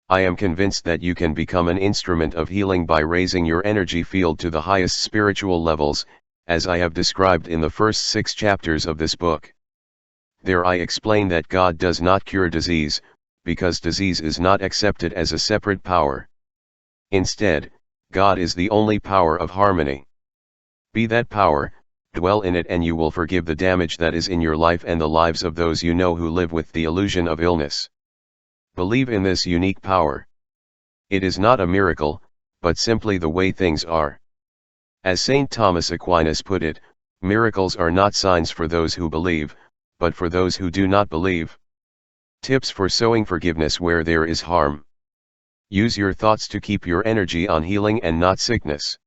Speaker 1: I am convinced that you can become an instrument of healing by raising your energy field to the highest spiritual levels, as I have described in the first 6 chapters of this book. There I explain that God does not cure disease, because disease is not accepted as a separate power. Instead, God is the only power of harmony. Be that power, dwell in it, and you will forgive the damage that is in your life and the lives of those you know who live with the illusion of illness. Believe in this unique power. It is not a miracle, but simply the way things are. As St. Thomas Aquinas put it, miracles are not signs for those who believe, but for those who do not believe. Tips for sowing forgiveness where there is harm. Use your thoughts to keep your energy on healing and not sickness.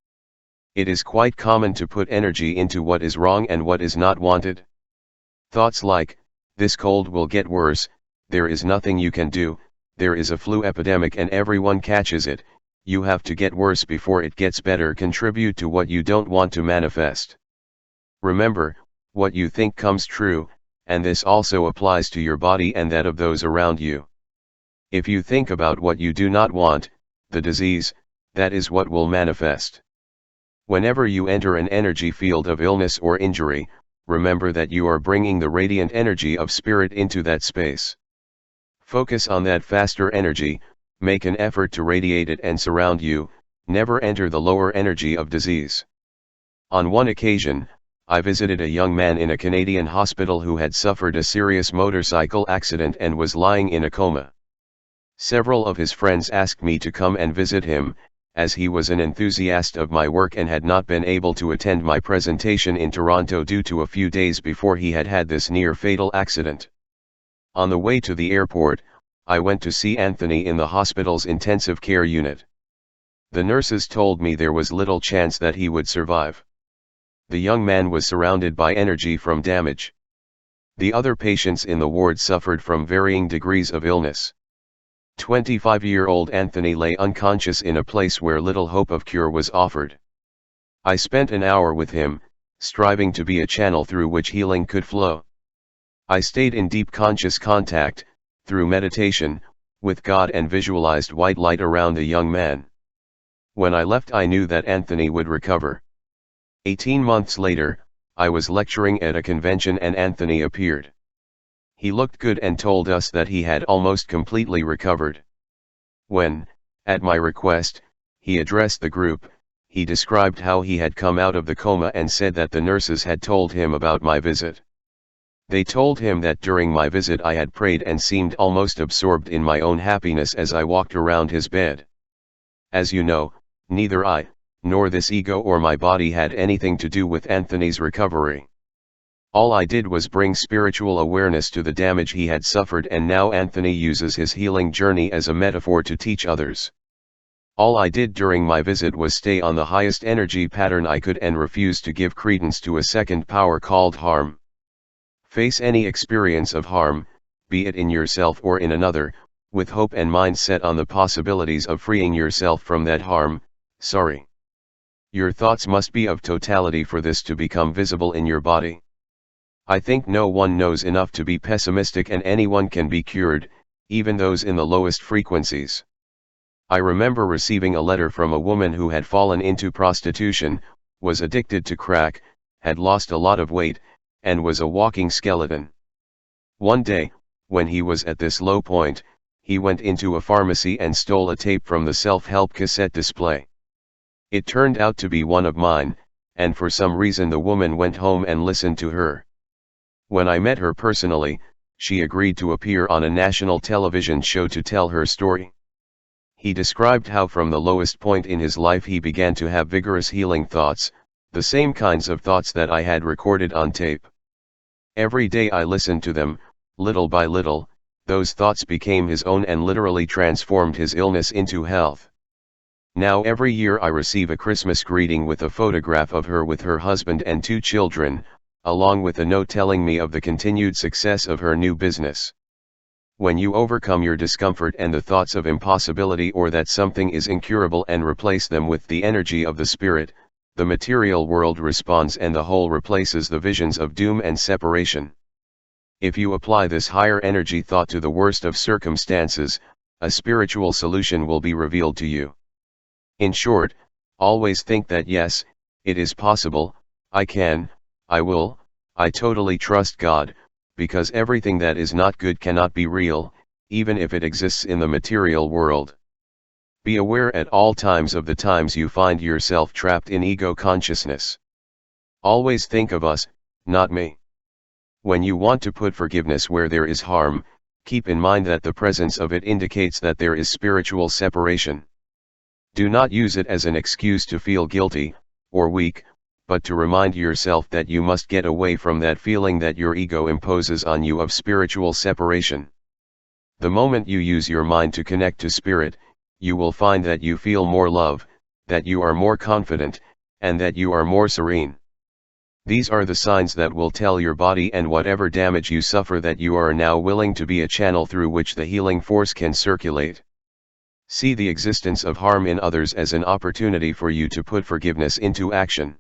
Speaker 1: It is quite common to put energy into what is wrong and what is not wanted. Thoughts like, this cold will get worse, there is nothing you can do, there is a flu epidemic and everyone catches it, you have to get worse before it gets better, contribute to what you don't want to manifest. Remember, what you think comes true, and this also applies to your body and that of those around you. If you think about what you do not want, the disease, that is what will manifest. Whenever you enter an energy field of illness or injury, remember that you are bringing the radiant energy of spirit into that space. Focus on that faster energy, make an effort to radiate it and surround you, never enter the lower energy of disease. On one occasion, I visited a young man in a Canadian hospital who had suffered a serious motorcycle accident and was lying in a coma. Several of his friends asked me to come and visit him, as he was an enthusiast of my work and had not been able to attend my presentation in Toronto due to a few days before he had had this near-fatal accident. On the way to the airport, I went to see Anthony in the hospital's intensive care unit. The nurses told me there was little chance that he would survive. The young man was surrounded by energy from damage. The other patients in the ward suffered from varying degrees of illness. 25-year-old Anthony lay unconscious in a place where little hope of cure was offered. I spent an hour with him, striving to be a channel through which healing could flow. I stayed in deep conscious contact, through meditation, with God and visualized white light around the young man. When I left, I knew that Anthony would recover. 18 months later, I was lecturing at a convention and Anthony appeared. He looked good and told us that he had almost completely recovered. When, at my request, he addressed the group, he described how he had come out of the coma and said that the nurses had told him about my visit. They told him that during my visit I had prayed and seemed almost absorbed in my own happiness as I walked around his bed. As you know, neither I, nor this ego or my body had anything to do with Anthony's recovery. All I did was bring spiritual awareness to the damage he had suffered, and now Anthony uses his healing journey as a metaphor to teach others. All I did during my visit was stay on the highest energy pattern I could and refuse to give credence to a second power called harm. Face any experience of harm, be it in yourself or in another, with hope and mind set on the possibilities of freeing yourself from that harm. Your thoughts must be of totality for this to become visible in your body. I think no one knows enough to be pessimistic, and anyone can be cured, even those in the lowest frequencies. I remember receiving a letter from a woman who had fallen into prostitution, was addicted to crack, had lost a lot of weight, and was a walking skeleton. One day, when he was at this low point, he went into a pharmacy and stole a tape from the self-help cassette display. It turned out to be one of mine, and for some reason the woman went home and listened to her. When I met her personally, she agreed to appear on a national television show to tell her story. He described how from the lowest point in his life he began to have vigorous healing thoughts, the same kinds of thoughts that I had recorded on tape. Every day I listened to them, little by little, those thoughts became his own and literally transformed his illness into health. Now every year I receive a Christmas greeting with a photograph of her with her husband and 2 children, along with a note telling me of the continued success of her new business. When you overcome your discomfort and the thoughts of impossibility or that something is incurable and replace them with the energy of the spirit, the material world responds and the whole replaces the visions of doom and separation. If you apply this higher energy thought to the worst of circumstances, a spiritual solution will be revealed to you. In short, always think that yes, it is possible, I can, I will, I totally trust God, because everything that is not good cannot be real, even if it exists in the material world. Be aware at all times of the times you find yourself trapped in ego consciousness. Always think of us, not me. When you want to put forgiveness where there is harm, keep in mind that the presence of it indicates that there is spiritual separation. Do not use it as an excuse to feel guilty, or weak, but to remind yourself that you must get away from that feeling that your ego imposes on you of spiritual separation. The moment you use your mind to connect to spirit, you will find that you feel more love, that you are more confident, and that you are more serene. These are the signs that will tell your body and whatever damage you suffer that you are now willing to be a channel through which the healing force can circulate. See the existence of harm in others as an opportunity for you to put forgiveness into action.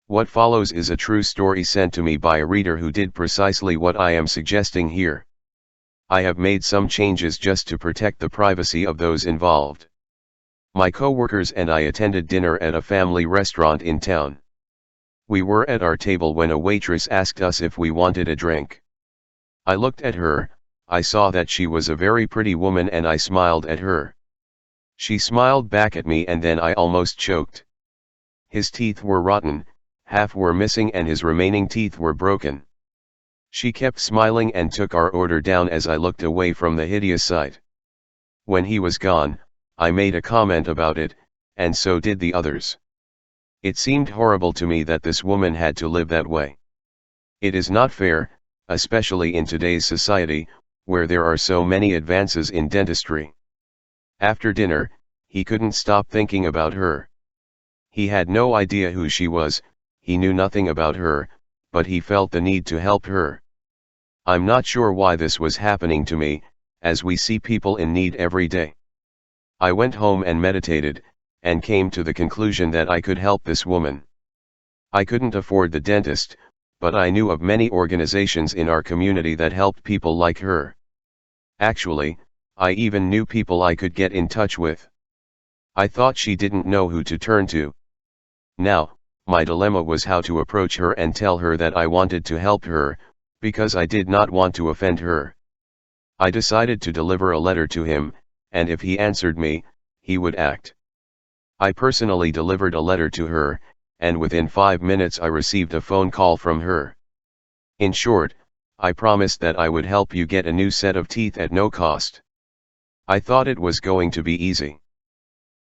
Speaker 1: What follows is a true story sent to me by a reader who did precisely what I am suggesting here. I have made some changes just to protect the privacy of those involved. My co-workers and I attended dinner at a family restaurant in town. We were at our table when a waitress asked us if we wanted a drink. I looked at her, I saw that she was a very pretty woman and I smiled at her. She smiled back at me and then I almost choked. His teeth were rotten, half were missing and his remaining teeth were broken. She kept smiling and took our order down as I looked away from the hideous sight. When he was gone, I made a comment about it, and so did the others. It seemed horrible to me that this woman had to live that way. It is not fair, especially in today's society, where there are so many advances in dentistry. After dinner, he couldn't stop thinking about her. He had no idea who she was, he knew nothing about her, but he felt the need to help her. I'm not sure why this was happening to me, as we see people in need every day. I went home and meditated, and came to the conclusion that I could help this woman. I couldn't afford the dentist, but I knew of many organizations in our community that helped people like her. Actually, I even knew people I could get in touch with. I thought she didn't know who to turn to. Now, my dilemma was how to approach her and tell her that I wanted to help her, because I did not want to offend her. I decided to deliver a letter to him, and if he answered me, he would act. I personally delivered a letter to her, and within 5 minutes I received a phone call from her. In short, I promised that I would help you get a new set of teeth at no cost. I thought it was going to be easy.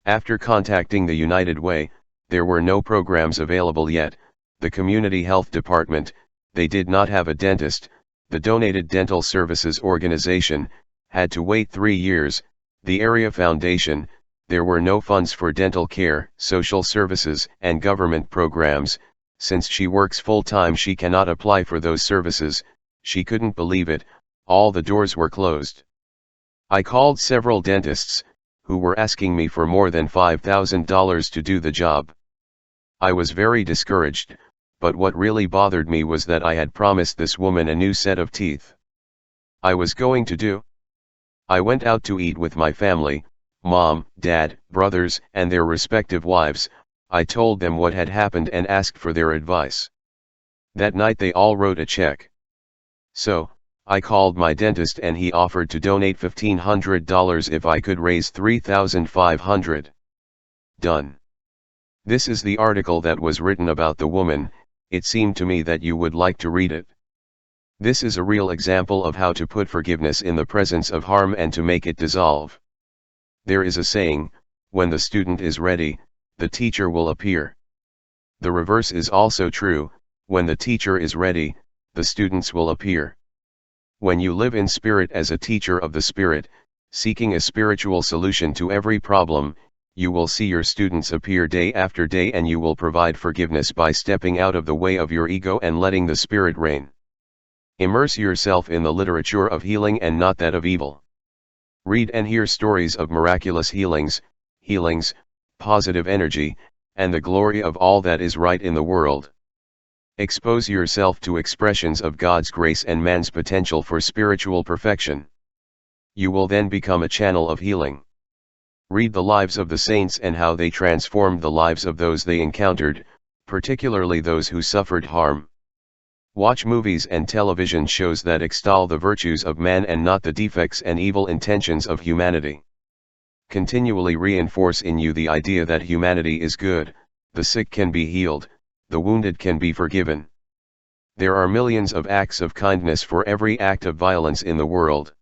Speaker 1: After contacting the United Way, there were no programs available yet, the community health department, they did not have a dentist, the Donated Dental Services Organization, had to wait 3 years, the Area Foundation, there were no funds for dental care, social services, and government programs. Since she works full-time she cannot apply for those services. She couldn't believe it, all the doors were closed. I called several dentists, who were asking me for more than $5,000 to do the job. I was very discouraged, but what really bothered me was that I had promised this woman a new set of teeth. I was going to do. I went out to eat with my family, mom, dad, brothers, and their respective wives. I told them what had happened and asked for their advice. That night they all wrote a check. So, I called my dentist and he offered to donate $1,500 if I could raise $3,500. Done. This is the article that was written about the woman. It seemed to me that you would like to read it. This is a real example of how to put forgiveness in the presence of harm and to make it dissolve. There is a saying, when the student is ready, the teacher will appear. The reverse is also true, when the teacher is ready, the students will appear. When you live in spirit as a teacher of the spirit, seeking a spiritual solution to every problem, you will see your students appear day after day and you will provide forgiveness by stepping out of the way of your ego and letting the spirit reign. Immerse yourself in the literature of healing and not that of evil. Read and hear stories of miraculous healings, positive energy, and the glory of all that is right in the world. Expose yourself to expressions of God's grace and man's potential for spiritual perfection. You will then become a channel of healing. Read the lives of the saints and how they transformed the lives of those they encountered, particularly those who suffered harm. Watch movies and television shows that extol the virtues of man and not the defects and evil intentions of humanity. Continually reinforce in you the idea that humanity is good, the sick can be healed, the wounded can be forgiven. There are millions of acts of kindness for every act of violence in the world.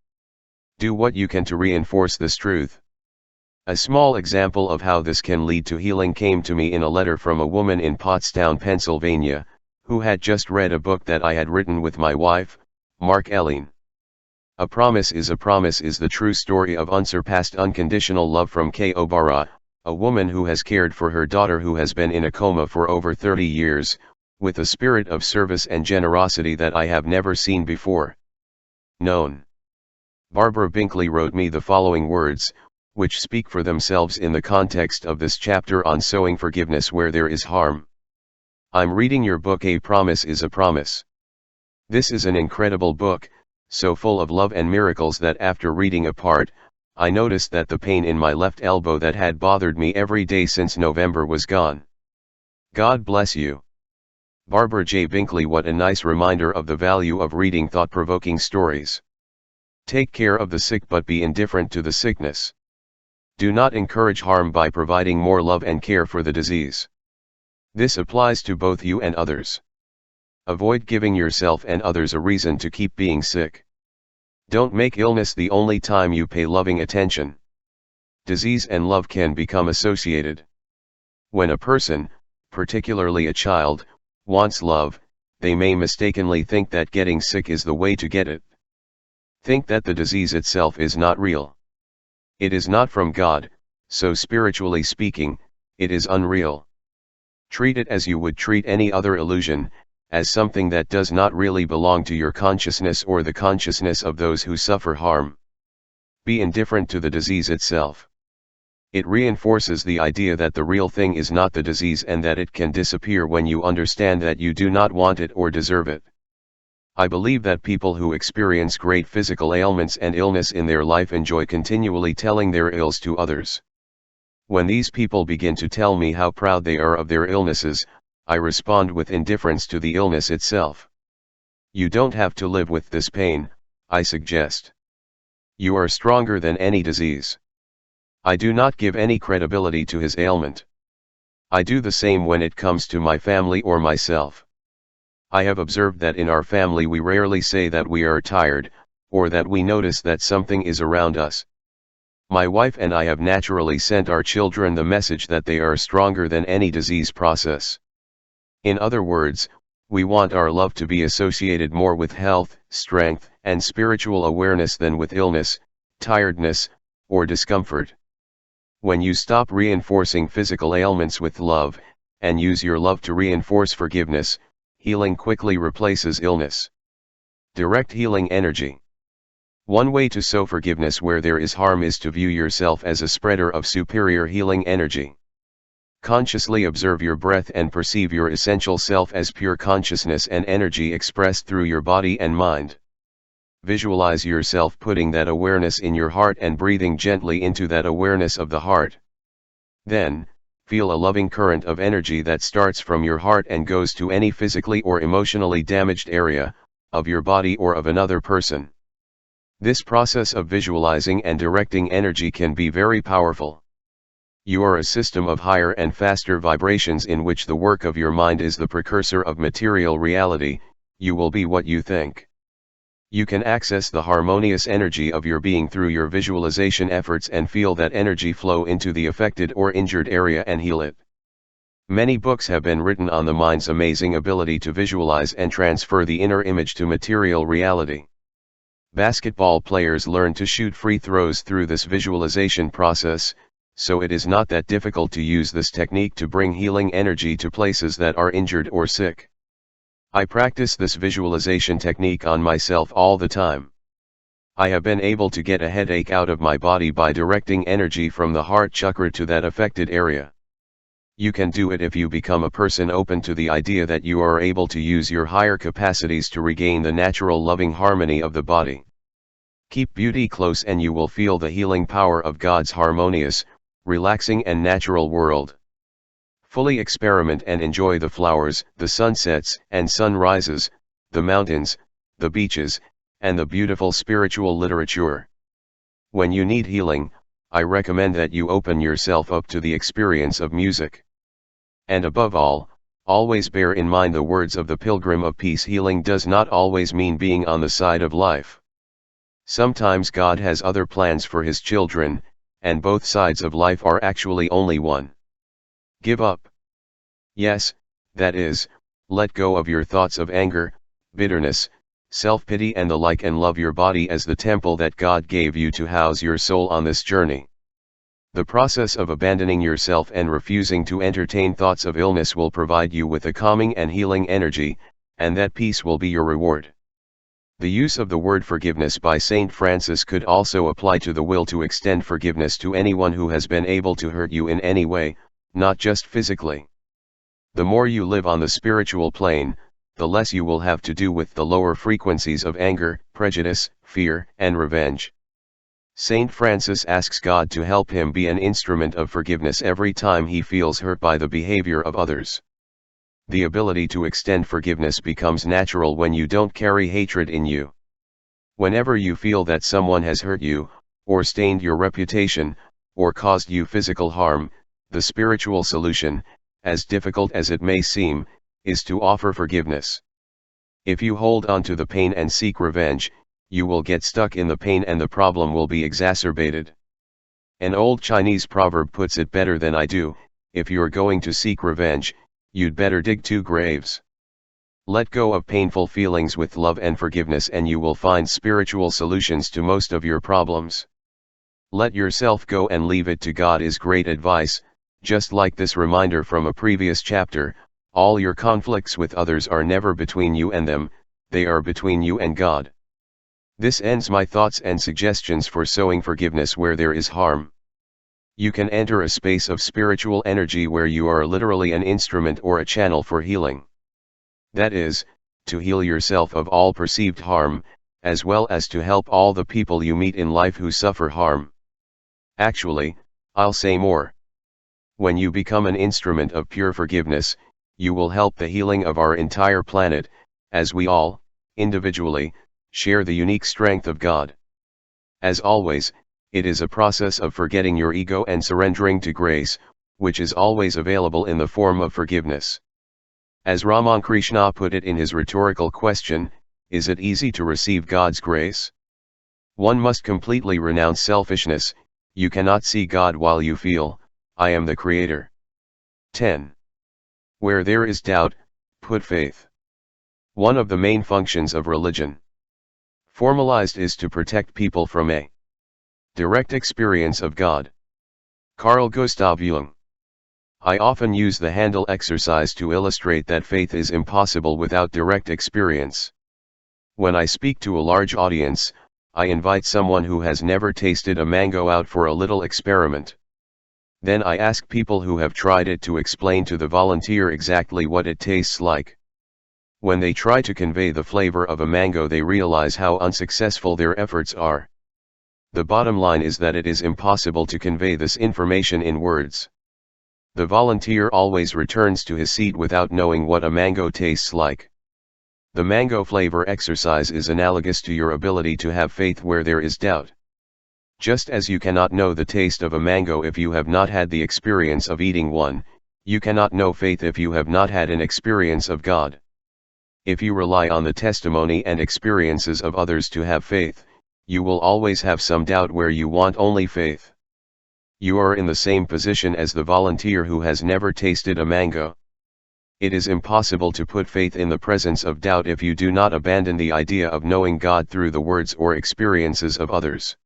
Speaker 1: Do what you can to reinforce this truth. A small example of how this can lead to healing came to me in a letter from a woman in Pottstown, Pennsylvania, who had just read a book that I had written with my wife, Mark Eileen. A Promise is the true story of unsurpassed unconditional love from K. Obara, a woman who has cared for her daughter who has been in a coma for over 30 years, with a spirit of service and generosity that I have never seen before. Known. Barbara Binkley wrote me the following words, which speak for themselves in the context of this chapter on sowing forgiveness where there is harm. I'm reading your book A Promise is a Promise. This is an incredible book, so full of love and miracles that after reading a part, I noticed that the pain in my left elbow that had bothered me every day since November was gone. God bless you. Barbara J. Binkley. What a nice reminder of the value of reading thought-provoking stories. Take care of the sick but be indifferent to the sickness. Do not encourage harm by providing more love and care for the disease. This applies to both you and others. Avoid giving yourself and others a reason to keep being sick. Don't make illness the only time you pay loving attention. Disease and love can become associated. When a person, particularly a child, wants love, they may mistakenly think that getting sick is the way to get it. Think that the disease itself is not real. It is not from God, so spiritually speaking, it is unreal. Treat it as you would treat any other illusion, as something that does not really belong to your consciousness or the consciousness of those who suffer harm. Be indifferent to the disease itself. It reinforces the idea that the real thing is not the disease and that it can disappear when you understand that you do not want it or deserve it. I believe that people who experience great physical ailments and illness in their life enjoy continually telling their ills to others. When these people begin to tell me how proud they are of their illnesses, I respond with indifference to the illness itself. You don't have to live with this pain, I suggest. You are stronger than any disease. I do not give any credibility to his ailment. I do the same when it comes to my family or myself. I have observed that in our family we rarely say that we are tired, or that we notice that something is around us. My wife and I have naturally sent our children the message that they are stronger than any disease process. In other words, we want our love to be associated more with health, strength, and spiritual awareness than with illness, tiredness, or discomfort. When you stop reinforcing physical ailments with love, and use your love to reinforce forgiveness, healing quickly replaces illness. Direct healing energy. One way to sow forgiveness where there is harm is to view yourself as a spreader of superior healing energy. Consciously observe your breath and perceive your essential self as pure consciousness and energy expressed through your body and mind. Visualize yourself putting that awareness in your heart and breathing gently into that awareness of the heart. Then, feel a loving current of energy that starts from your heart and goes to any physically or emotionally damaged area, of your body or of another person. This process of visualizing and directing energy can be very powerful. You are a system of higher and faster vibrations in which the work of your mind is the precursor of material reality. You will be what you think. You can access the harmonious energy of your being through your visualization efforts and feel that energy flow into the affected or injured area and heal it. Many books have been written on the mind's amazing ability to visualize and transfer the inner image to material reality. Basketball players learn to shoot free throws through this visualization process, so it is not that difficult to use this technique to bring healing energy to places that are injured or sick. I practice this visualization technique on myself all the time. I have been able to get a headache out of my body by directing energy from the heart chakra to that affected area. You can do it if you become a person open to the idea that you are able to use your higher capacities to regain the natural loving harmony of the body. Keep beauty close and you will feel the healing power of God's harmonious, relaxing and natural world. Fully experiment and enjoy the flowers, the sunsets and sunrises, the mountains, the beaches, and the beautiful spiritual literature. When you need healing, I recommend that you open yourself up to the experience of music. And above all, always bear in mind the words of the Pilgrim of Peace: healing does not always mean being on the side of life. Sometimes God has other plans for his children, and both sides of life are actually only one. Give up. Yes, that is, let go of your thoughts of anger, bitterness, self-pity and the like, and love your body as the temple that God gave you to house your soul on this journey. The process of abandoning yourself and refusing to entertain thoughts of illness will provide you with a calming and healing energy, and that peace will be your reward. The use of the word forgiveness by Saint Francis could also apply to the will to extend forgiveness to anyone who has been able to hurt you in any way, not just physically. The more you live on the spiritual plane, the less you will have to do with the lower frequencies of anger, prejudice, fear, and revenge. Saint Francis asks God to help him be an instrument of forgiveness every time he feels hurt by the behavior of others. The ability to extend forgiveness becomes natural when you don't carry hatred in you. Whenever you feel that someone has hurt you, or stained your reputation, or caused you physical harm, the spiritual solution, as difficult as it may seem, is to offer forgiveness. If you hold on to the pain and seek revenge, you will get stuck in the pain and the problem will be exacerbated. An old Chinese proverb puts it better than I do: if you're going to seek revenge, you'd better dig 2 graves. Let go of painful feelings with love and forgiveness and you will find spiritual solutions to most of your problems. Let yourself go and leave it to God is great advice. Just like this reminder from a previous chapter, all your conflicts with others are never between you and them, they are between you and God. This ends my thoughts and suggestions for sowing forgiveness where there is harm. You can enter a space of spiritual energy where you are literally an instrument or a channel for healing. That is, to heal yourself of all perceived harm, as well as to help all the people you meet in life who suffer harm. Actually, I'll say more. When you become an instrument of pure forgiveness, you will help the healing of our entire planet, as we all, individually, share the unique strength of God. As always, it is a process of forgetting your ego and surrendering to grace, which is always available in the form of forgiveness. As Ramakrishna put it in his rhetorical question, is it easy to receive God's grace? One must completely renounce selfishness. You cannot see God while you feel, I am the Creator. 10. Where there is doubt, put faith. One of the main functions of religion, formalized, is to protect people from a direct experience of God. Carl Gustav Jung. I often use the Handel exercise to illustrate that faith is impossible without direct experience. When I speak to a large audience, I invite someone who has never tasted a mango out for a little experiment. Then I ask people who have tried it to explain to the volunteer exactly what it tastes like. When they try to convey the flavor of a mango, they realize how unsuccessful their efforts are. The bottom line is that it is impossible to convey this information in words. The volunteer always returns to his seat without knowing what a mango tastes like. The mango flavor exercise is analogous to your ability to have faith where there is doubt. Just as you cannot know the taste of a mango if you have not had the experience of eating one, you cannot know faith if you have not had an experience of God. If you rely on the testimony and experiences of others to have faith, you will always have some doubt where you want only faith. You are in the same position as the volunteer who has never tasted a mango. It is impossible to put faith in the presence of doubt if you do not abandon the idea of knowing God through the words or experiences of others.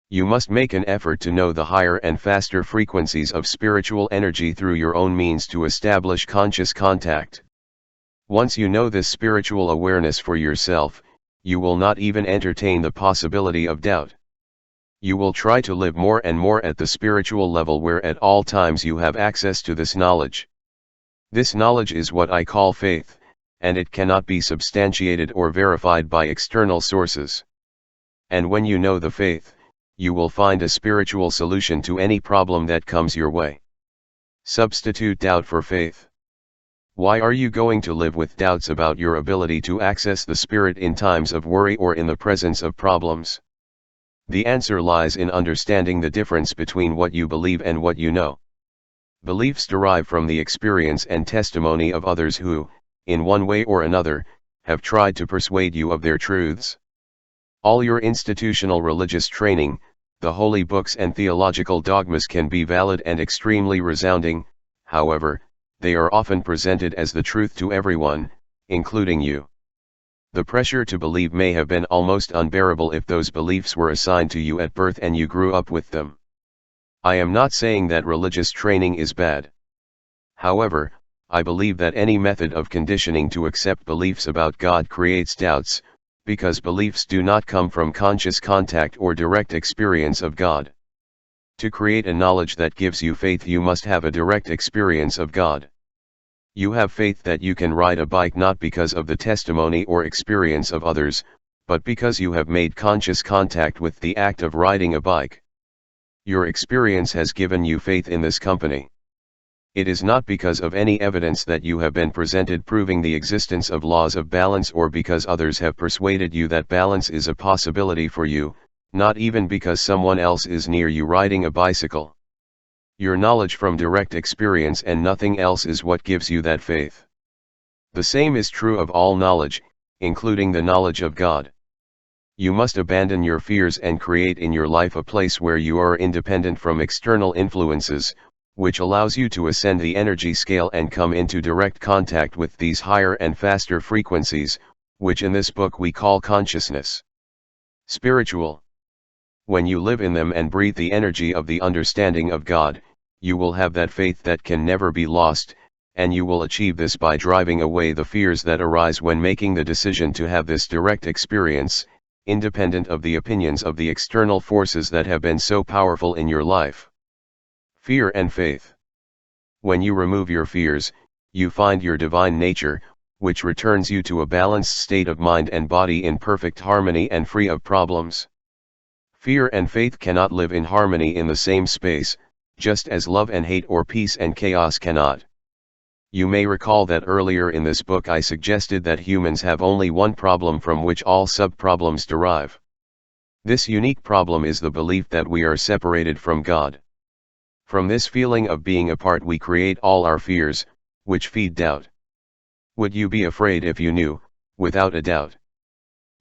Speaker 1: You must make an effort to know the higher and faster frequencies of spiritual energy through your own means to establish conscious contact. Once you know this spiritual awareness for yourself, you will not even entertain the possibility of doubt. You will try to live more and more at the spiritual level where at all times you have access to this knowledge. This knowledge is what I call faith, and it cannot be substantiated or verified by external sources. And when you know the faith, you will find a spiritual solution to any problem that comes your way. Substitute doubt for faith. Why are you going to live with doubts about your ability to access the Spirit in times of worry or in the presence of problems? The answer lies in understanding the difference between what you believe and what you know. Beliefs derive from the experience and testimony of others who, in one way or another, have tried to persuade you of their truths. All your institutional religious training, the holy books and theological dogmas can be valid and extremely resounding, however, they are often presented as the truth to everyone, including you. The pressure to believe may have been almost unbearable if those beliefs were assigned to you at birth and you grew up with them. I am not saying that religious training is bad. However, I believe that any method of conditioning to accept beliefs about God creates doubts, because beliefs do not come from conscious contact or direct experience of God. To create a knowledge that gives you faith, you must have a direct experience of God. You have faith that you can ride a bike not because of the testimony or experience of others, but because you have made conscious contact with the act of riding a bike. Your experience has given you faith in this company. It is not because of any evidence that you have been presented proving the existence of laws of balance or because others have persuaded you that balance is a possibility for you, not even because someone else is near you riding a bicycle. Your knowledge from direct experience and nothing else is what gives you that faith. The same is true of all knowledge, including the knowledge of God. You must abandon your fears and create in your life a place where you are independent from external influences, which allows you to ascend the energy scale and come into direct contact with these higher and faster frequencies, which in this book we call consciousness. Spiritual. When you live in them and breathe the energy of the understanding of God, you will have that faith that can never be lost, and you will achieve this by driving away the fears that arise when making the decision to have this direct experience, independent of the opinions of the external forces that have been so powerful in your life. Fear and faith. When you remove your fears, you find your divine nature, which returns you to a balanced state of mind and body in perfect harmony and free of problems. Fear and faith cannot live in harmony in the same space, just as love and hate or peace and chaos cannot. You may recall that earlier in this book I suggested that humans have only one problem from which all sub-problems derive. This unique problem is the belief that we are separated from God. From this feeling of being apart we create all our fears, which feed doubt. Would you be afraid if you knew, without a doubt,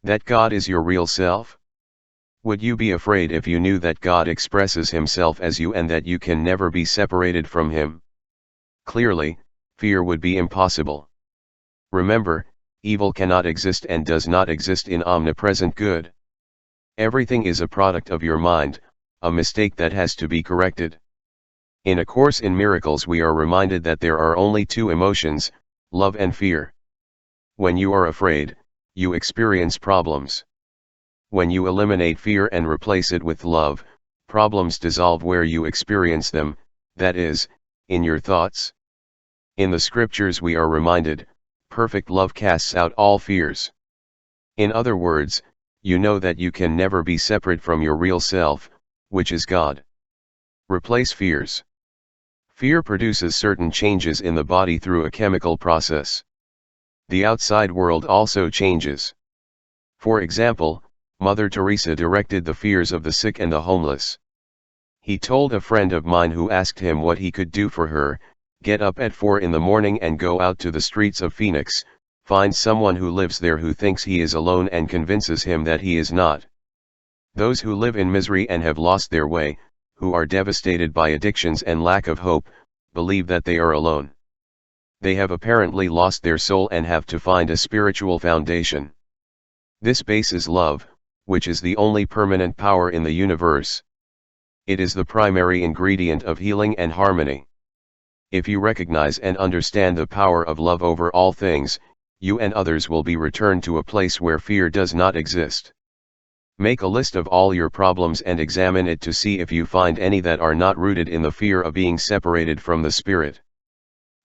Speaker 1: that God is your real self? Would you be afraid if you knew that God expresses himself as you and that you can never be separated from him? Clearly, fear would be impossible. Remember, evil cannot exist and does not exist in omnipresent good. Everything is a product of your mind, a mistake that has to be corrected. In A Course in Miracles we are reminded that there are only two emotions, love and fear. When you are afraid, you experience problems. When you eliminate fear and replace it with love, problems dissolve where you experience them, that is, in your thoughts. In the scriptures we are reminded, perfect love casts out all fears. In other words, you know that you can never be separate from your real self, which is God. Replace fears. Fear produces certain changes in the body through a chemical process. The outside world also changes. For example, Mother Teresa directed the fears of the sick and the homeless. He told a friend of mine who asked him what he could do for her, get up at 4 in the morning and go out to the streets of Phoenix, find someone who lives there who thinks he is alone and convinces him that he is not. Those who live in misery and have lost their way, who are devastated by addictions and lack of hope, believe that they are alone. They have apparently lost their soul and have to find a spiritual foundation. This base is love, which is the only permanent power in the universe. It is the primary ingredient of healing and harmony. If you recognize and understand the power of love over all things, you and others will be returned to a place where fear does not exist. Make a list of all your problems and examine it to see if you find any that are not rooted in the fear of being separated from the Spirit.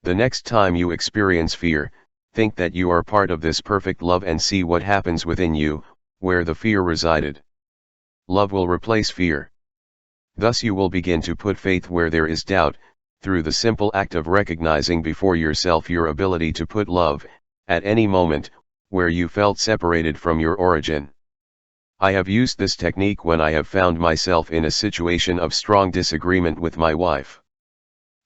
Speaker 1: The next time you experience fear, think that you are part of this perfect love and see what happens within you, where the fear resided. Love will replace fear. Thus you will begin to put faith where there is doubt, through the simple act of recognizing before yourself your ability to put love, at any moment, where you felt separated from your origin. I have used this technique when I have found myself in a situation of strong disagreement with my wife.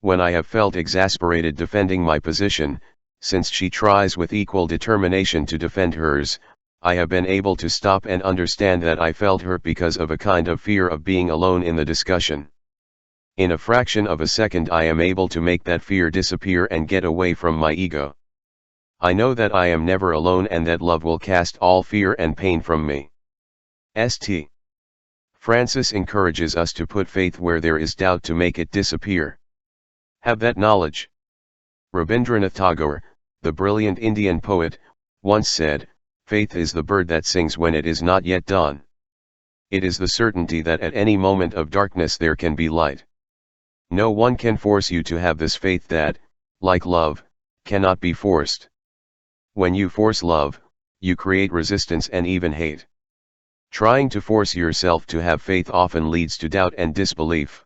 Speaker 1: When I have felt exasperated defending my position, since she tries with equal determination to defend hers, I have been able to stop and understand that I felt hurt because of a kind of fear of being alone in the discussion. In a fraction of a second I am able to make that fear disappear and get away from my ego. I know that I am never alone and that love will cast all fear and pain from me. St. Francis encourages us to put faith where there is doubt to make it disappear. Have that knowledge. Rabindranath Tagore, the brilliant Indian poet, once said, "Faith is the bird that sings when it is not yet dawn." It is the certainty that at any moment of darkness there can be light. No one can force you to have this faith that, like love, cannot be forced. When you force love, you create resistance and even hate. Trying to force yourself to have faith often leads to doubt and disbelief.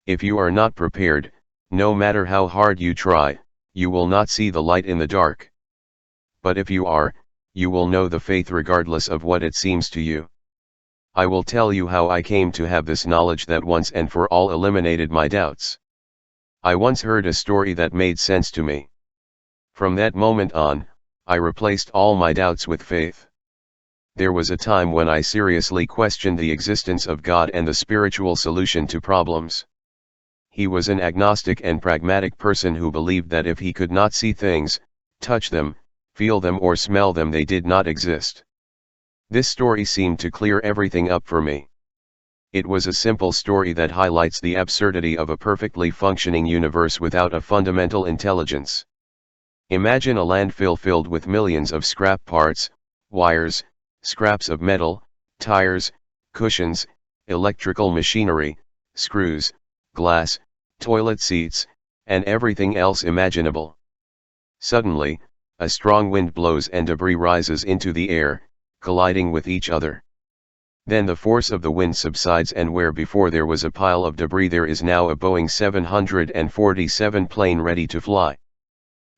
Speaker 1: If you are not prepared, no matter how hard you try, you will not see the light in the dark. But if you are, you will know the faith regardless of what it seems to you. I will tell you how I came to have this knowledge that once and for all eliminated my doubts. I once heard a story that made sense to me. From that moment on, I replaced all my doubts with faith. There was a time when I seriously questioned the existence of God and the spiritual solution to problems. He was an agnostic and pragmatic person who believed that if he could not see things, touch them, feel them or smell them, they did not exist. This story seemed to clear everything up for me. It was a simple story that highlights the absurdity of a perfectly functioning universe without a fundamental intelligence. Imagine a landfill filled with millions of scrap parts, wires, scraps of metal, tires, cushions, electrical machinery, screws, glass, toilet seats, and everything else imaginable. Suddenly, a strong wind blows and debris rises into the air, colliding with each other. Then the force of the wind subsides and where before there was a pile of debris there is now a Boeing 747 plane ready to fly.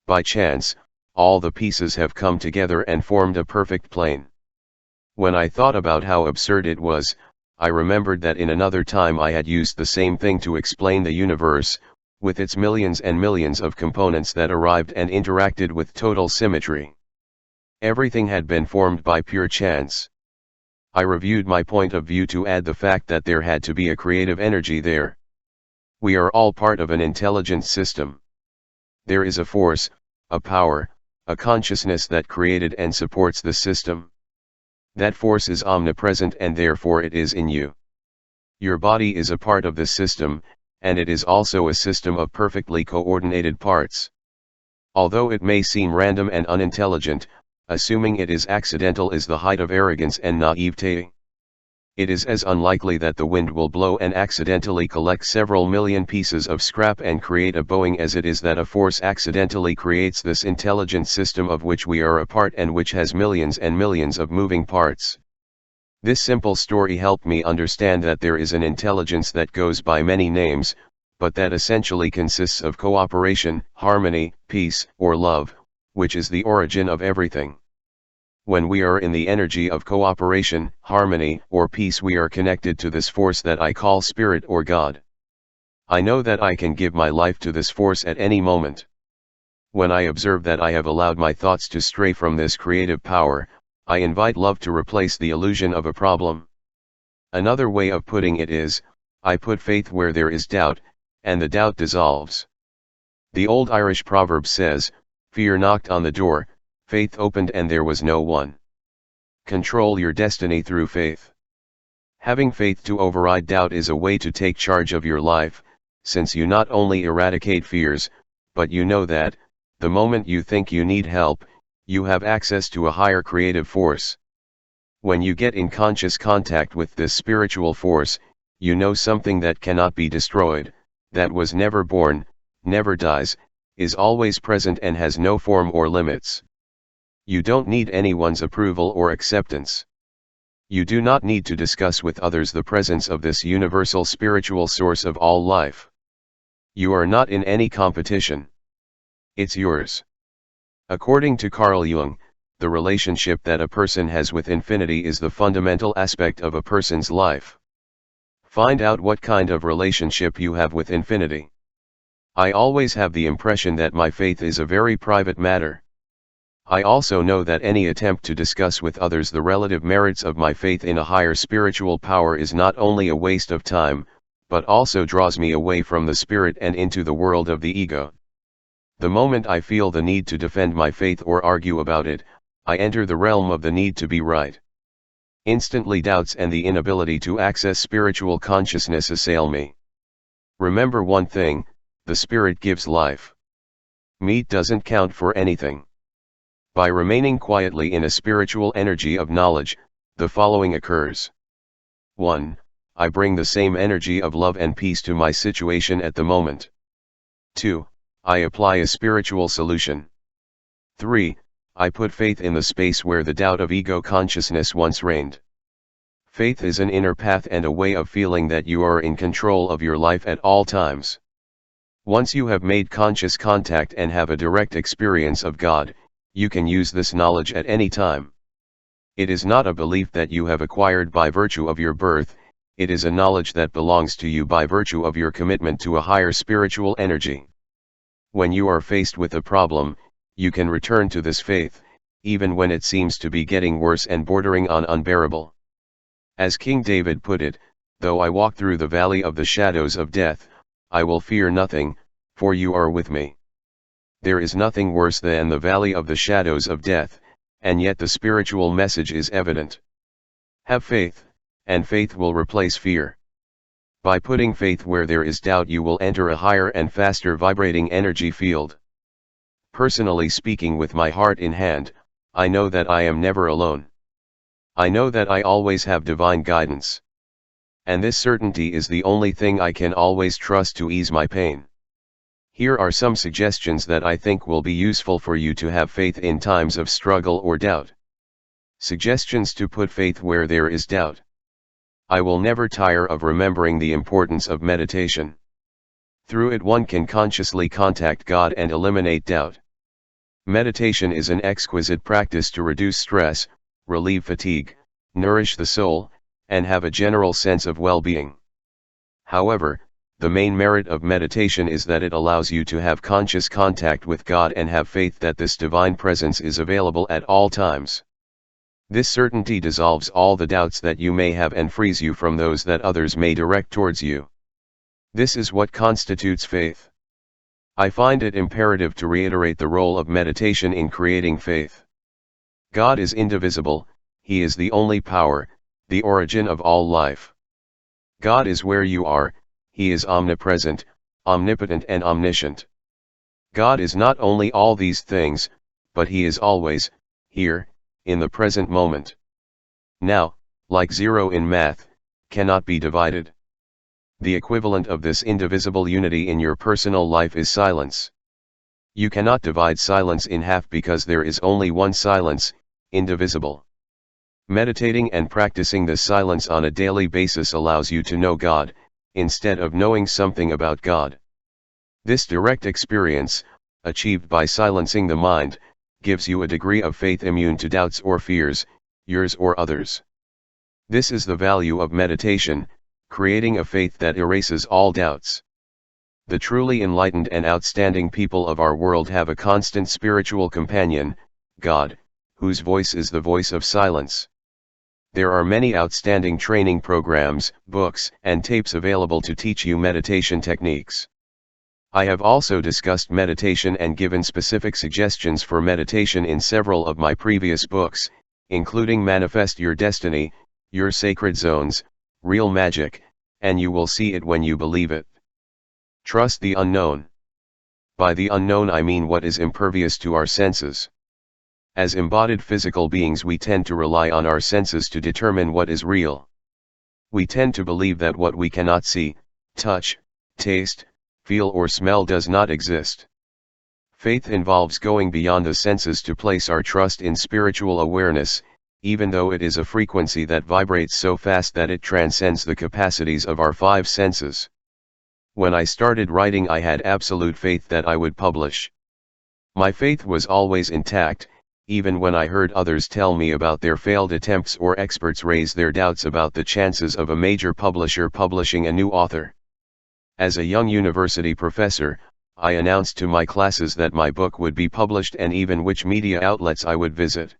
Speaker 1: By chance, all the pieces have come together and formed a perfect plane. When I thought about how absurd it was, I remembered that in another time I had used the same thing to explain the universe, with its millions and millions of components that arrived and interacted with total symmetry. Everything had been formed by pure chance. I reviewed my point of view to add the fact that there had to be a creative energy there. We are all part of an intelligent system. There is a force, a power, a consciousness that created and supports the system. That force is omnipresent and therefore it is in you. Your body is a part of this system, and it is also a system of perfectly coordinated parts. Although it may seem random and unintelligent, assuming it is accidental is the height of arrogance and naivete. It is as unlikely that the wind will blow and accidentally collect several million pieces of scrap and create a Boeing as it is that a force accidentally creates this intelligent system of which we are a part and which has millions and millions of moving parts. This simple story helped me understand that there is an intelligence that goes by many names, but that essentially consists of cooperation, harmony, peace, or love, which is the origin of everything. When we are in the energy of cooperation, harmony, or peace, we are connected to this force that I call Spirit or God. I know that I can give my life to this force at any moment. When I observe that I have allowed my thoughts to stray from this creative power, I invite love to replace the illusion of a problem. Another way of putting it is, I put faith where there is doubt, and the doubt dissolves. The old Irish proverb says, "Fear knocked on the door, faith opened and there was no one." Control your destiny through faith. Having faith to override doubt is a way to take charge of your life, since you not only eradicate fears, but you know that, the moment you think you need help, you have access to a higher creative force. When you get in conscious contact with this spiritual force, you know something that cannot be destroyed, that was never born, never dies, is always present and has no form or limits. You don't need anyone's approval or acceptance. You do not need to discuss with others the presence of this universal spiritual source of all life. You are not in any competition. It's yours. According to Carl Jung, the relationship that a person has with infinity is the fundamental aspect of a person's life. Find out what kind of relationship you have with infinity. I always have the impression that my faith is a very private matter. I also know that any attempt to discuss with others the relative merits of my faith in a higher spiritual power is not only a waste of time, but also draws me away from the spirit and into the world of the ego. The moment I feel the need to defend my faith or argue about it, I enter the realm of the need to be right. Instantly doubts and the inability to access spiritual consciousness assail me. Remember one thing, the spirit gives life. Meat doesn't count for anything. By remaining quietly in a spiritual energy of knowledge, the following occurs. 1. I bring the same energy of love and peace to my situation at the moment. 2. I apply a spiritual solution. 3. I put faith in the space where the doubt of ego consciousness once reigned. Faith is an inner path and a way of feeling that you are in control of your life at all times. Once you have made conscious contact and have a direct experience of God, you can use this knowledge at any time. It is not a belief that you have acquired by virtue of your birth, it is a knowledge that belongs to you by virtue of your commitment to a higher spiritual energy. When you are faced with a problem, you can return to this faith, even when it seems to be getting worse and bordering on unbearable. As King David put it, though I walk through the valley of the shadows of death, I will fear nothing, for you are with me. There is nothing worse than the valley of the shadows of death, and yet the spiritual message is evident. Have faith, and faith will replace fear. By putting faith where there is doubt, you will enter a higher and faster vibrating energy field. Personally speaking, with my heart in hand, I know that I am never alone. I know that I always have divine guidance. And this certainty is the only thing I can always trust to ease my pain. Here are some suggestions that I think will be useful for you to have faith in times of struggle or doubt. Suggestions to put faith where there is doubt. I will never tire of remembering the importance of meditation. Through it one can consciously contact God and eliminate doubt. Meditation is an exquisite practice to reduce stress, relieve fatigue, nourish the soul, and have a general sense of well-being. However, the main merit of meditation is that it allows you to have conscious contact with God and have faith that this divine presence is available at all times. This certainty dissolves all the doubts that you may have and frees you from those that others may direct towards you. This is what constitutes faith. I find it imperative to reiterate the role of meditation in creating faith. God is indivisible, He is the only power, the origin of all life. God is where you are, He is omnipresent, omnipotent and omniscient. God is not only all these things, but He is always, here, in the present moment. Now, like 0 in math, cannot be divided. The equivalent of this indivisible unity in your personal life is silence. You cannot divide silence in half because there is only one silence, indivisible. Meditating and practicing this silence on a daily basis allows you to know God, instead of knowing something about God. This direct experience, achieved by silencing the mind, gives you a degree of faith immune to doubts or fears, yours or others. This is the value of meditation, creating a faith that erases all doubts. The truly enlightened and outstanding people of our world have a constant spiritual companion, God, whose voice is the voice of silence. There are many outstanding training programs, books, and tapes available to teach you meditation techniques. I have also discussed meditation and given specific suggestions for meditation in several of my previous books, including Manifest Your Destiny, Your Sacred Zones, Real Magic, and You Will See It When You Believe It. Trust the unknown. By the unknown I mean what is impervious to our senses. As embodied physical beings, we tend to rely on our senses to determine what is real. We tend to believe that what we cannot see, touch, taste, feel or smell does not exist. Faith involves going beyond the senses to place our trust in spiritual awareness, even though it is a frequency that vibrates so fast that it transcends the capacities of our five senses. When I started writing, I had absolute faith that I would publish. My faith was always intact, even when I heard others tell me about their failed attempts or experts raise their doubts about the chances of a major publisher publishing a new author. As a young university professor, I announced to my classes that my book would be published and even which media outlets I would visit.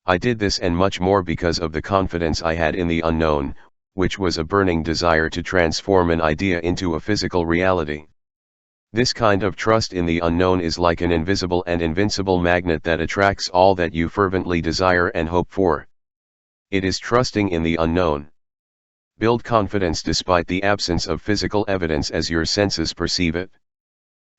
Speaker 1: I did this and much more because of the confidence I had in the unknown, which was a burning desire to transform an idea into a physical reality. This kind of trust in the unknown is like an invisible and invincible magnet that attracts all that you fervently desire and hope for. It is trusting in the unknown. Build confidence despite the absence of physical evidence as your senses perceive it.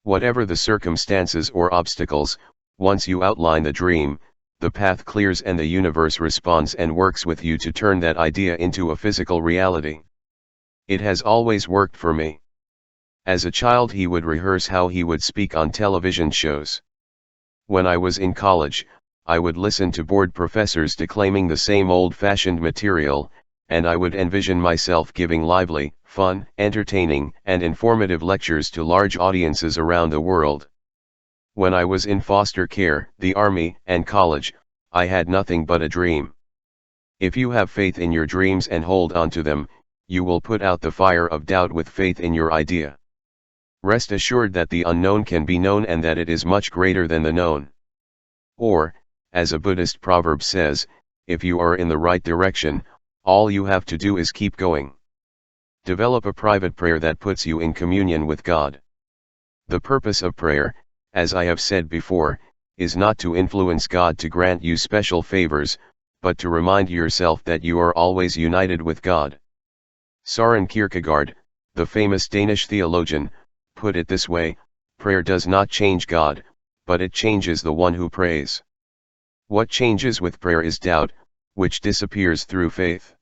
Speaker 1: Whatever the circumstances or obstacles, once you outline the dream, the path clears and the universe responds and works with you to turn that idea into a physical reality. It has always worked for me. As a child, he would rehearse how he would speak on television shows. When I was in college, I would listen to bored professors declaiming the same old-fashioned material, and I would envision myself giving lively, fun, entertaining, and informative lectures to large audiences around the world. When I was in foster care, the army, and college, I had nothing but a dream. If you have faith in your dreams and hold on to them, you will put out the fire of doubt with faith in your idea. Rest assured that the unknown can be known and that it is much greater than the known. Or, as a Buddhist proverb says, if you are in the right direction, all you have to do is keep going. Develop a private prayer that puts you in communion with God. The purpose of prayer, as I have said before, is not to influence God to grant you special favors, but to remind yourself that you are always united with God. Søren Kierkegaard, the famous Danish theologian, put it this way: prayer does not change God, but it changes the one who prays. What changes with prayer is doubt, which disappears through faith.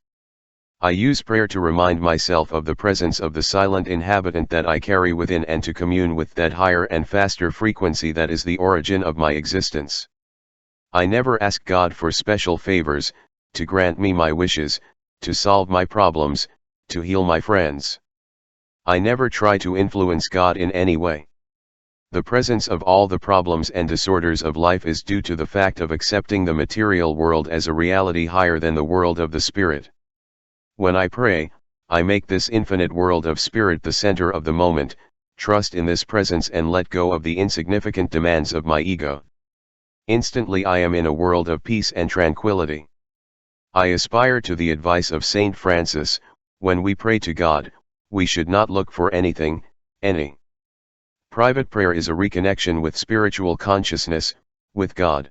Speaker 1: I use prayer to remind myself of the presence of the silent inhabitant that I carry within and to commune with that higher and faster frequency that is the origin of my existence. I never ask God for special favors, to grant me my wishes, to solve my problems, to heal my friends. I never try to influence God in any way. The presence of all the problems and disorders of life is due to the fact of accepting the material world as a reality higher than the world of the spirit. When I pray, I make this infinite world of spirit the center of the moment, trust in this presence and let go of the insignificant demands of my ego. Instantly I am in a world of peace and tranquility. I aspire to the advice of Saint Francis: when we pray to God, we should not look for anything, any. Private prayer is a reconnection with spiritual consciousness, with God.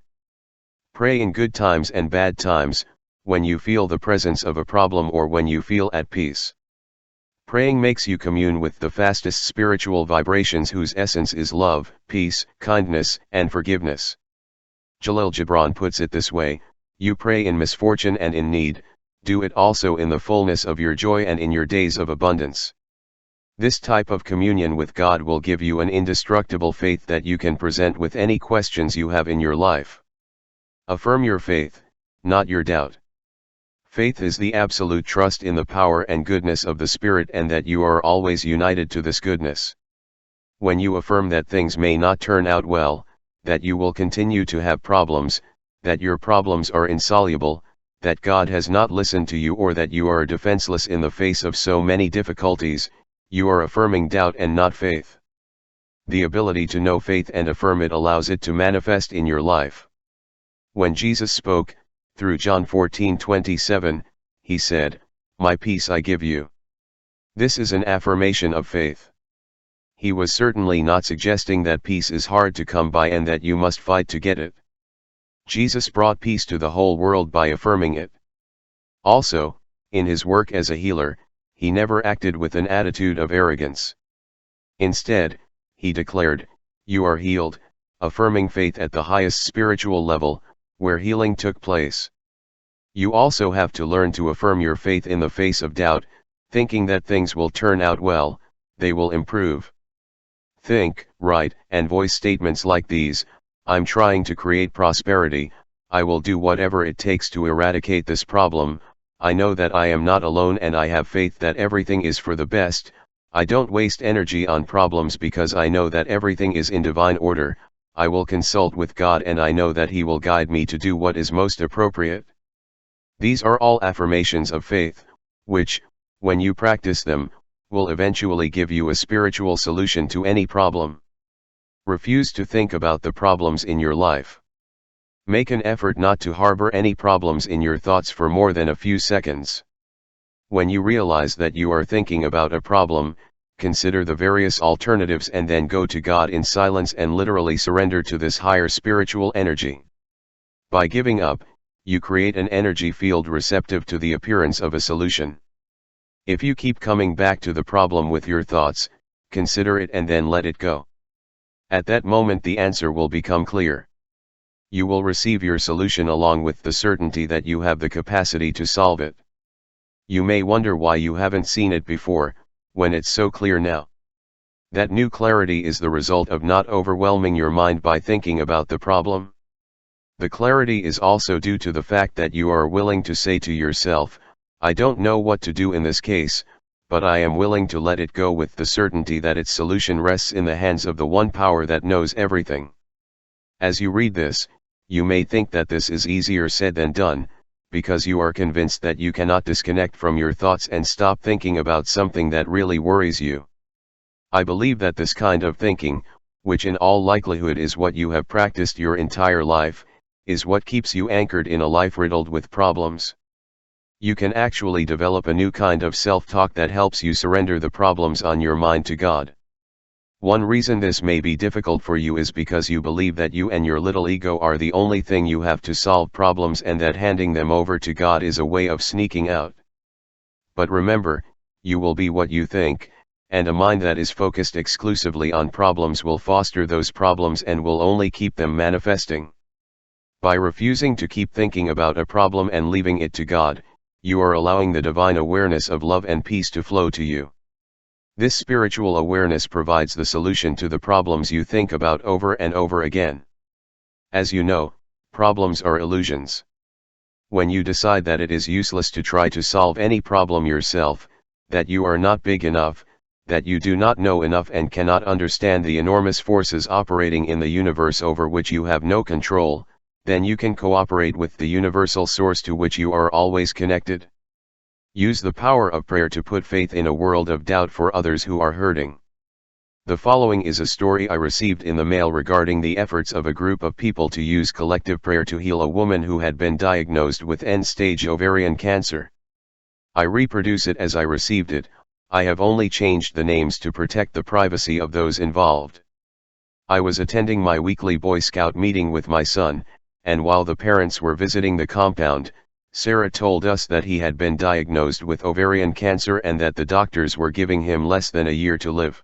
Speaker 1: Pray in good times and bad times, when you feel the presence of a problem or when you feel at peace. Praying makes you commune with the fastest spiritual vibrations whose essence is love, peace, kindness, and forgiveness. Jalil Gibran puts it this way: you pray in misfortune and in need, do it also in the fullness of your joy and in your days of abundance. This type of communion with God will give you an indestructible faith that you can present with any questions you have in your life. Affirm your faith, not your doubt. Faith is the absolute trust in the power and goodness of the Spirit and that you are always united to this goodness. When you affirm that things may not turn out well, that you will continue to have problems, that your problems are insoluble, that God has not listened to you, or that you are defenseless in the face of so many difficulties, you are affirming doubt and not faith. The ability to know faith and affirm it allows it to manifest in your life. When Jesus spoke, through John 14:27, he said, "My peace I give you." This is an affirmation of faith. He was certainly not suggesting that peace is hard to come by and that you must fight to get it. Jesus brought peace to the whole world by affirming it. Also, in his work as a healer, he never acted with an attitude of arrogance. Instead, he declared, "You are healed," affirming faith at the highest spiritual level, where healing took place. You also have to learn to affirm your faith in the face of doubt, thinking that things will turn out well, they will improve. Think, write, and voice statements like these: I'm trying to create prosperity, I will do whatever it takes to eradicate this problem, I know that I am not alone and I have faith that everything is for the best, I don't waste energy on problems because I know that everything is in divine order, I will consult with God and I know that He will guide me to do what is most appropriate. These are all affirmations of faith, which, when you practice them, will eventually give you a spiritual solution to any problem. Refuse to think about the problems in your life. Make an effort not to harbor any problems in your thoughts for more than a few seconds. When you realize that you are thinking about a problem, consider the various alternatives and then go to God in silence and literally surrender to this higher spiritual energy. By giving up, you create an energy field receptive to the appearance of a solution. If you keep coming back to the problem with your thoughts, consider it and then let it go. At that moment the answer will become clear. You will receive your solution along with the certainty that you have the capacity to solve it. You may wonder why you haven't seen it before, when it's so clear now. That new clarity is the result of not overwhelming your mind by thinking about the problem. The clarity is also due to the fact that you are willing to say to yourself, I don't know what to do in this case, but I am willing to let it go with the certainty that its solution rests in the hands of the one power that knows everything. As you read this, you may think that this is easier said than done, because you are convinced that you cannot disconnect from your thoughts and stop thinking about something that really worries you. I believe that this kind of thinking, which in all likelihood is what you have practiced your entire life, is what keeps you anchored in a life riddled with problems. You can actually develop a new kind of self-talk that helps you surrender the problems on your mind to God. One reason this may be difficult for you is because you believe that you and your little ego are the only thing you have to solve problems and that handing them over to God is a way of sneaking out. But remember, you will be what you think, and a mind that is focused exclusively on problems will foster those problems and will only keep them manifesting. By refusing to keep thinking about a problem and leaving it to God, you are allowing the divine awareness of love and peace to flow to you. This spiritual awareness provides the solution to the problems you think about over and over again. As you know, problems are illusions. When you decide that it is useless to try to solve any problem yourself, that you are not big enough, that you do not know enough and cannot understand the enormous forces operating in the universe over which you have no control, then you can cooperate with the universal source to which you are always connected. Use the power of prayer to put faith in a world of doubt for others who are hurting. The following is a story I received in the mail regarding the efforts of a group of people to use collective prayer to heal a woman who had been diagnosed with end-stage ovarian cancer. I reproduce it as I received it. I have only changed the names to protect the privacy of those involved. I was attending my weekly Boy Scout meeting with my son, and while the parents were visiting the compound, Sarah told us that he had been diagnosed with ovarian cancer and that the doctors were giving him less than a year to live.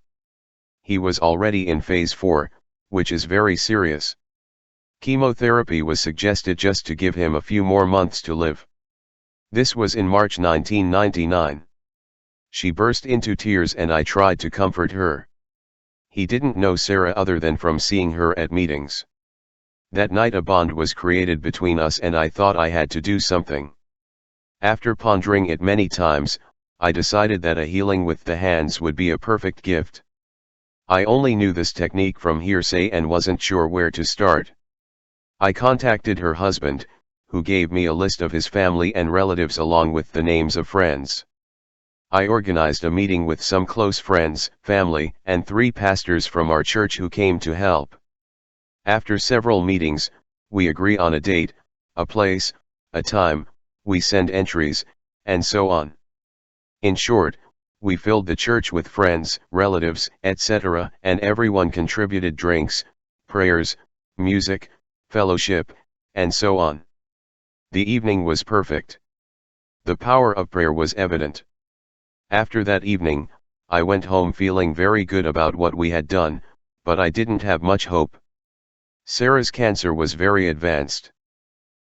Speaker 1: He was already in phase 4, which is very serious. Chemotherapy was suggested just to give him a few more months to live. This was in March 1999. She burst into tears and I tried to comfort her. He didn't know Sarah other than from seeing her at meetings. That night a bond was created between us and I thought I had to do something. After pondering it many times, I decided that a healing with the hands would be a perfect gift. I only knew this technique from hearsay and wasn't sure where to start. I contacted her husband, who gave me a list of his family and relatives along with the names of friends. I organized a meeting with some close friends, family, and 3 pastors from our church who came to help. After several meetings, we agree on a date, a place, a time, we send entries, and so on. In short, we filled the church with friends, relatives, etc., and everyone contributed drinks, prayers, music, fellowship, and so on. The evening was perfect. The power of prayer was evident. After that evening, I went home feeling very good about what we had done, but I didn't have much hope. Sarah's cancer was very advanced.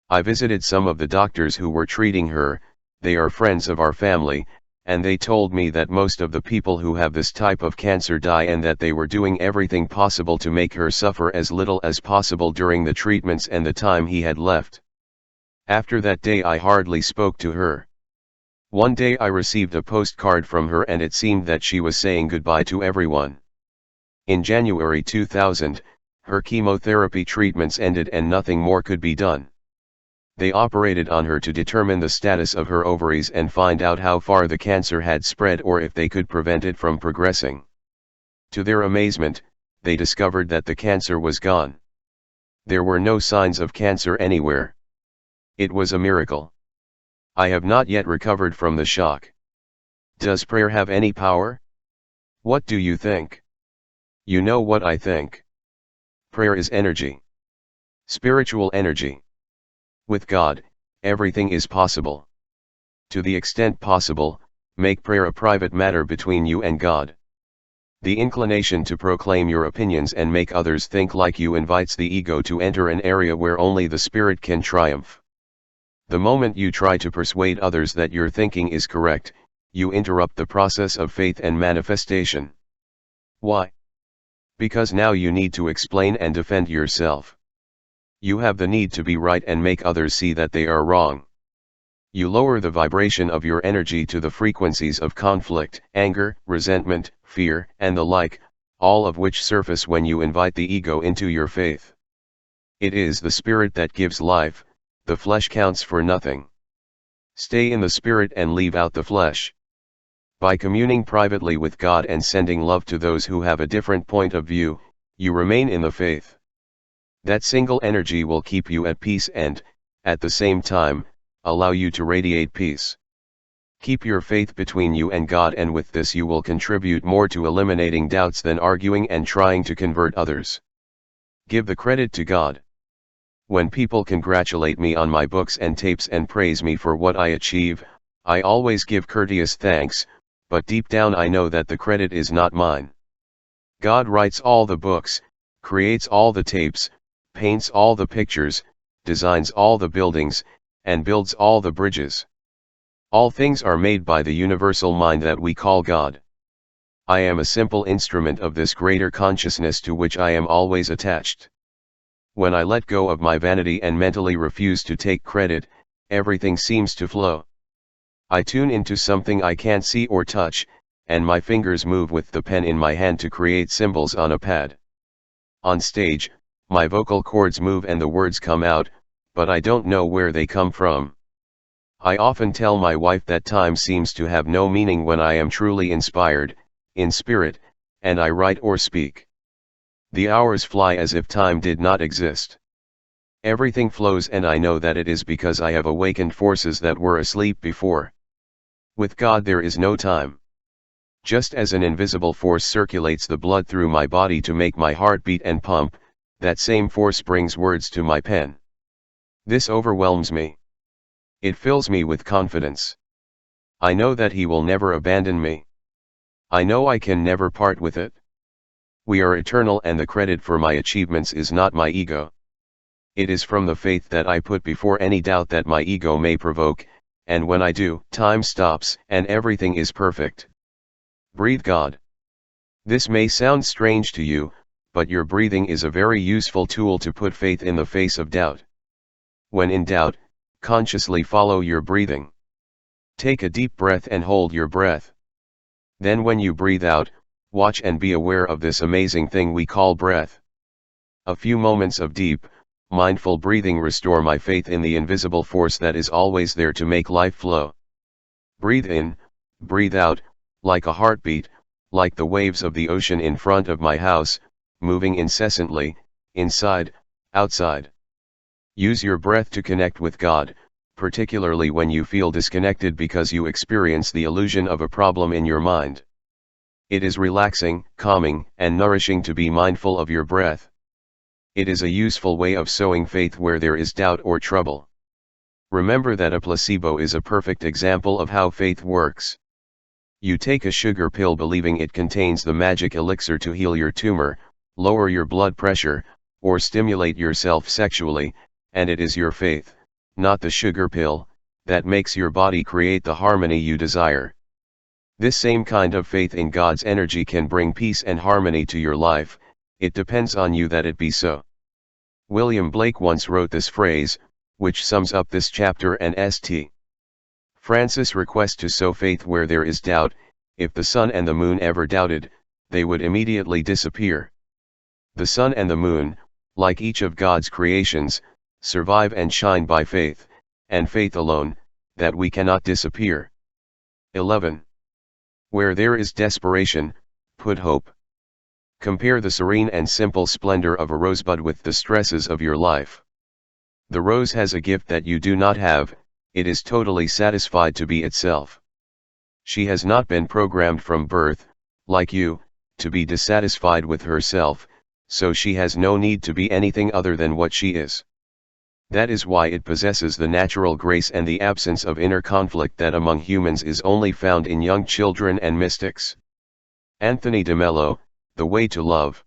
Speaker 1: I visited some of the doctors who were treating her. They are friends of our family, and they told me that most of the people who have this type of cancer die, and that they were doing everything possible to make her suffer as little as possible during the treatments and the time he had left. After that day I hardly spoke to her. One day I received a postcard from her, and it seemed that she was saying goodbye to everyone. In January 2000, her chemotherapy treatments ended and nothing more could be done. They operated on her to determine the status of her ovaries and find out how far the cancer had spread, or if they could prevent it from progressing. To their amazement, they discovered that the cancer was gone. There were no signs of cancer anywhere. It was a miracle. I have not yet recovered from the shock. Does prayer have any power? What do you think? You know what I think. Prayer is energy. Spiritual energy. With God, everything is possible. To the extent possible, make prayer a private matter between you and God. The inclination to proclaim your opinions and make others think like you invites the ego to enter an area where only the spirit can triumph. The moment you try to persuade others that your thinking is correct, you interrupt the process of faith and manifestation. Why? Because now you need to explain and defend yourself. You have the need to be right and make others see that they are wrong. You lower the vibration of your energy to the frequencies of conflict, anger, resentment, fear, and the like, all of which surface when you invite the ego into your faith. It is the spirit that gives life. The flesh counts for nothing. Stay in the spirit and leave out the flesh. By communing privately with God and sending love to those who have a different point of view, you remain in the faith. That single energy will keep you at peace and, at the same time, allow you to radiate peace. Keep your faith between you and God, and with this you will contribute more to eliminating doubts than arguing and trying to convert others. Give the credit to God. When people congratulate me on my books and tapes and praise me for what I achieve, I always give courteous thanks, but deep down I know that the credit is not mine. God writes all the books, creates all the tapes, paints all the pictures, designs all the buildings, and builds all the bridges. All things are made by the universal mind that we call God. I am a simple instrument of this greater consciousness to which I am always attached. When I let go of my vanity and mentally refuse to take credit, everything seems to flow. I tune into something I can't see or touch, and my fingers move with the pen in my hand to create symbols on a pad. On stage, my vocal cords move and the words come out, but I don't know where they come from. I often tell my wife that time seems to have no meaning when I am truly inspired, in spirit, and I write or speak. The hours fly as if time did not exist. Everything flows, and I know that it is because I have awakened forces that were asleep before. With God there is no time. Just as an invisible force circulates the blood through my body to make my heart beat and pump, that same force brings words to my pen. This overwhelms me. It fills me with confidence. I know that He will never abandon me. I know I can never part with it. We are eternal, and the credit for my achievements is not my ego. It is from the faith that I put before any doubt that my ego may provoke, and when I do, time stops and everything is perfect. Breathe God. This may sound strange to you, but your breathing is a very useful tool to put faith in the face of doubt. When in doubt, consciously follow your breathing. Take a deep breath and hold your breath. Then when you breathe out, watch and be aware of this amazing thing we call breath. A few moments of deep, mindful breathing restore my faith in the invisible force that is always there to make life flow. Breathe in, breathe out, like a heartbeat, like the waves of the ocean in front of my house, moving incessantly, inside, outside. Use your breath to connect with God, particularly when you feel disconnected because you experience the illusion of a problem in your mind. It is relaxing, calming, and nourishing to be mindful of your breath. It is a useful way of sowing faith where there is doubt or trouble. Remember that a placebo is a perfect example of how faith works. You take a sugar pill believing it contains the magic elixir to heal your tumor, lower your blood pressure, or stimulate yourself sexually, and it is your faith, not the sugar pill, that makes your body create the harmony you desire. This same kind of faith in God's energy can bring peace and harmony to your life. It depends on you that it be so. William Blake once wrote this phrase, which sums up this chapter and St. Francis' request to sow faith where there is doubt. If the sun and the moon ever doubted, they would immediately disappear. The sun and the moon, like each of God's creations, survive and shine by faith, and faith alone, that we cannot disappear. 11. Where there is desperation, put hope. Compare the serene and simple splendor of a rosebud with the stresses of your life. The rose has a gift that you do not have. It is totally satisfied to be itself. She has not been programmed from birth, like you, to be dissatisfied with herself, so she has no need to be anything other than what she is. That is why it possesses the natural grace and the absence of inner conflict that among humans is only found in young children and mystics. Anthony de Mello, The Way to Love.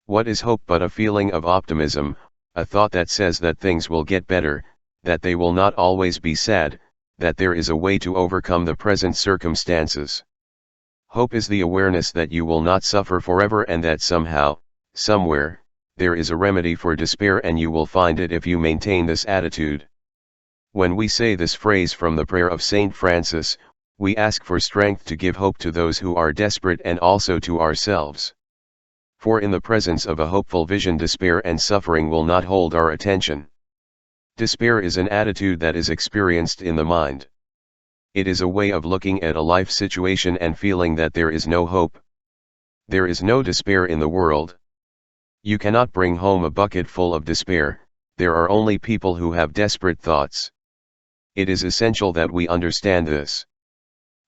Speaker 1: What is hope but a feeling of optimism, a thought that says that things will get better, that they will not always be sad, that there is a way to overcome the present circumstances. Hope is the awareness that you will not suffer forever and that somehow, somewhere, there is a remedy for despair, and you will find it if you maintain this attitude. When we say this phrase from the prayer of St. Francis, we ask for strength to give hope to those who are desperate and also to ourselves. For in the presence of a hopeful vision, despair and suffering will not hold our attention. Despair is an attitude that is experienced in the mind. It is a way of looking at a life situation and feeling that there is no hope. There is no despair in the world. You cannot bring home a bucket full of despair. There are only people who have desperate thoughts. It is essential that we understand this.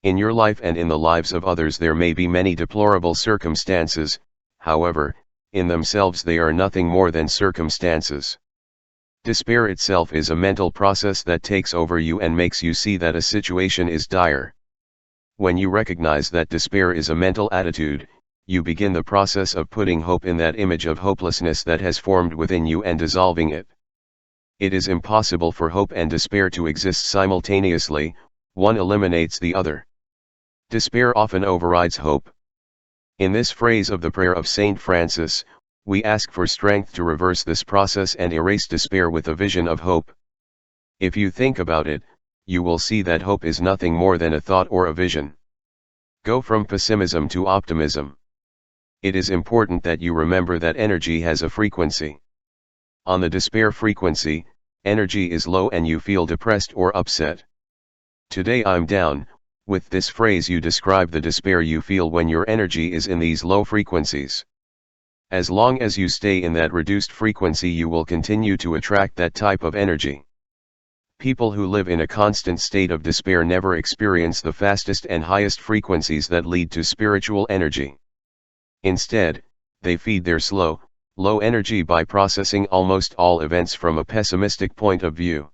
Speaker 1: In your life and in the lives of others there may be many deplorable circumstances, however, in themselves they are nothing more than circumstances. Despair itself is a mental process that takes over you and makes you see that a situation is dire. When you recognize that despair is a mental attitude, you begin the process of putting hope in that image of hopelessness that has formed within you and dissolving it. It is impossible for hope and despair to exist simultaneously, one eliminates the other. Despair often overrides hope. In this phrase of the prayer of St. Francis, we ask for strength to reverse this process and erase despair with a vision of hope. If you think about it, you will see that hope is nothing more than a thought or a vision. Go from pessimism to optimism. It is important that you remember that energy has a frequency. On the despair frequency, energy is low and you feel depressed or upset. Today I'm down. With this phrase you describe the despair you feel when your energy is in these low frequencies. As long as you stay in that reduced frequency you will continue to attract that type of energy. People who live in a constant state of despair never experience the fastest and highest frequencies that lead to spiritual energy. Instead, they feed their slow, low energy by processing almost all events from a pessimistic point of view.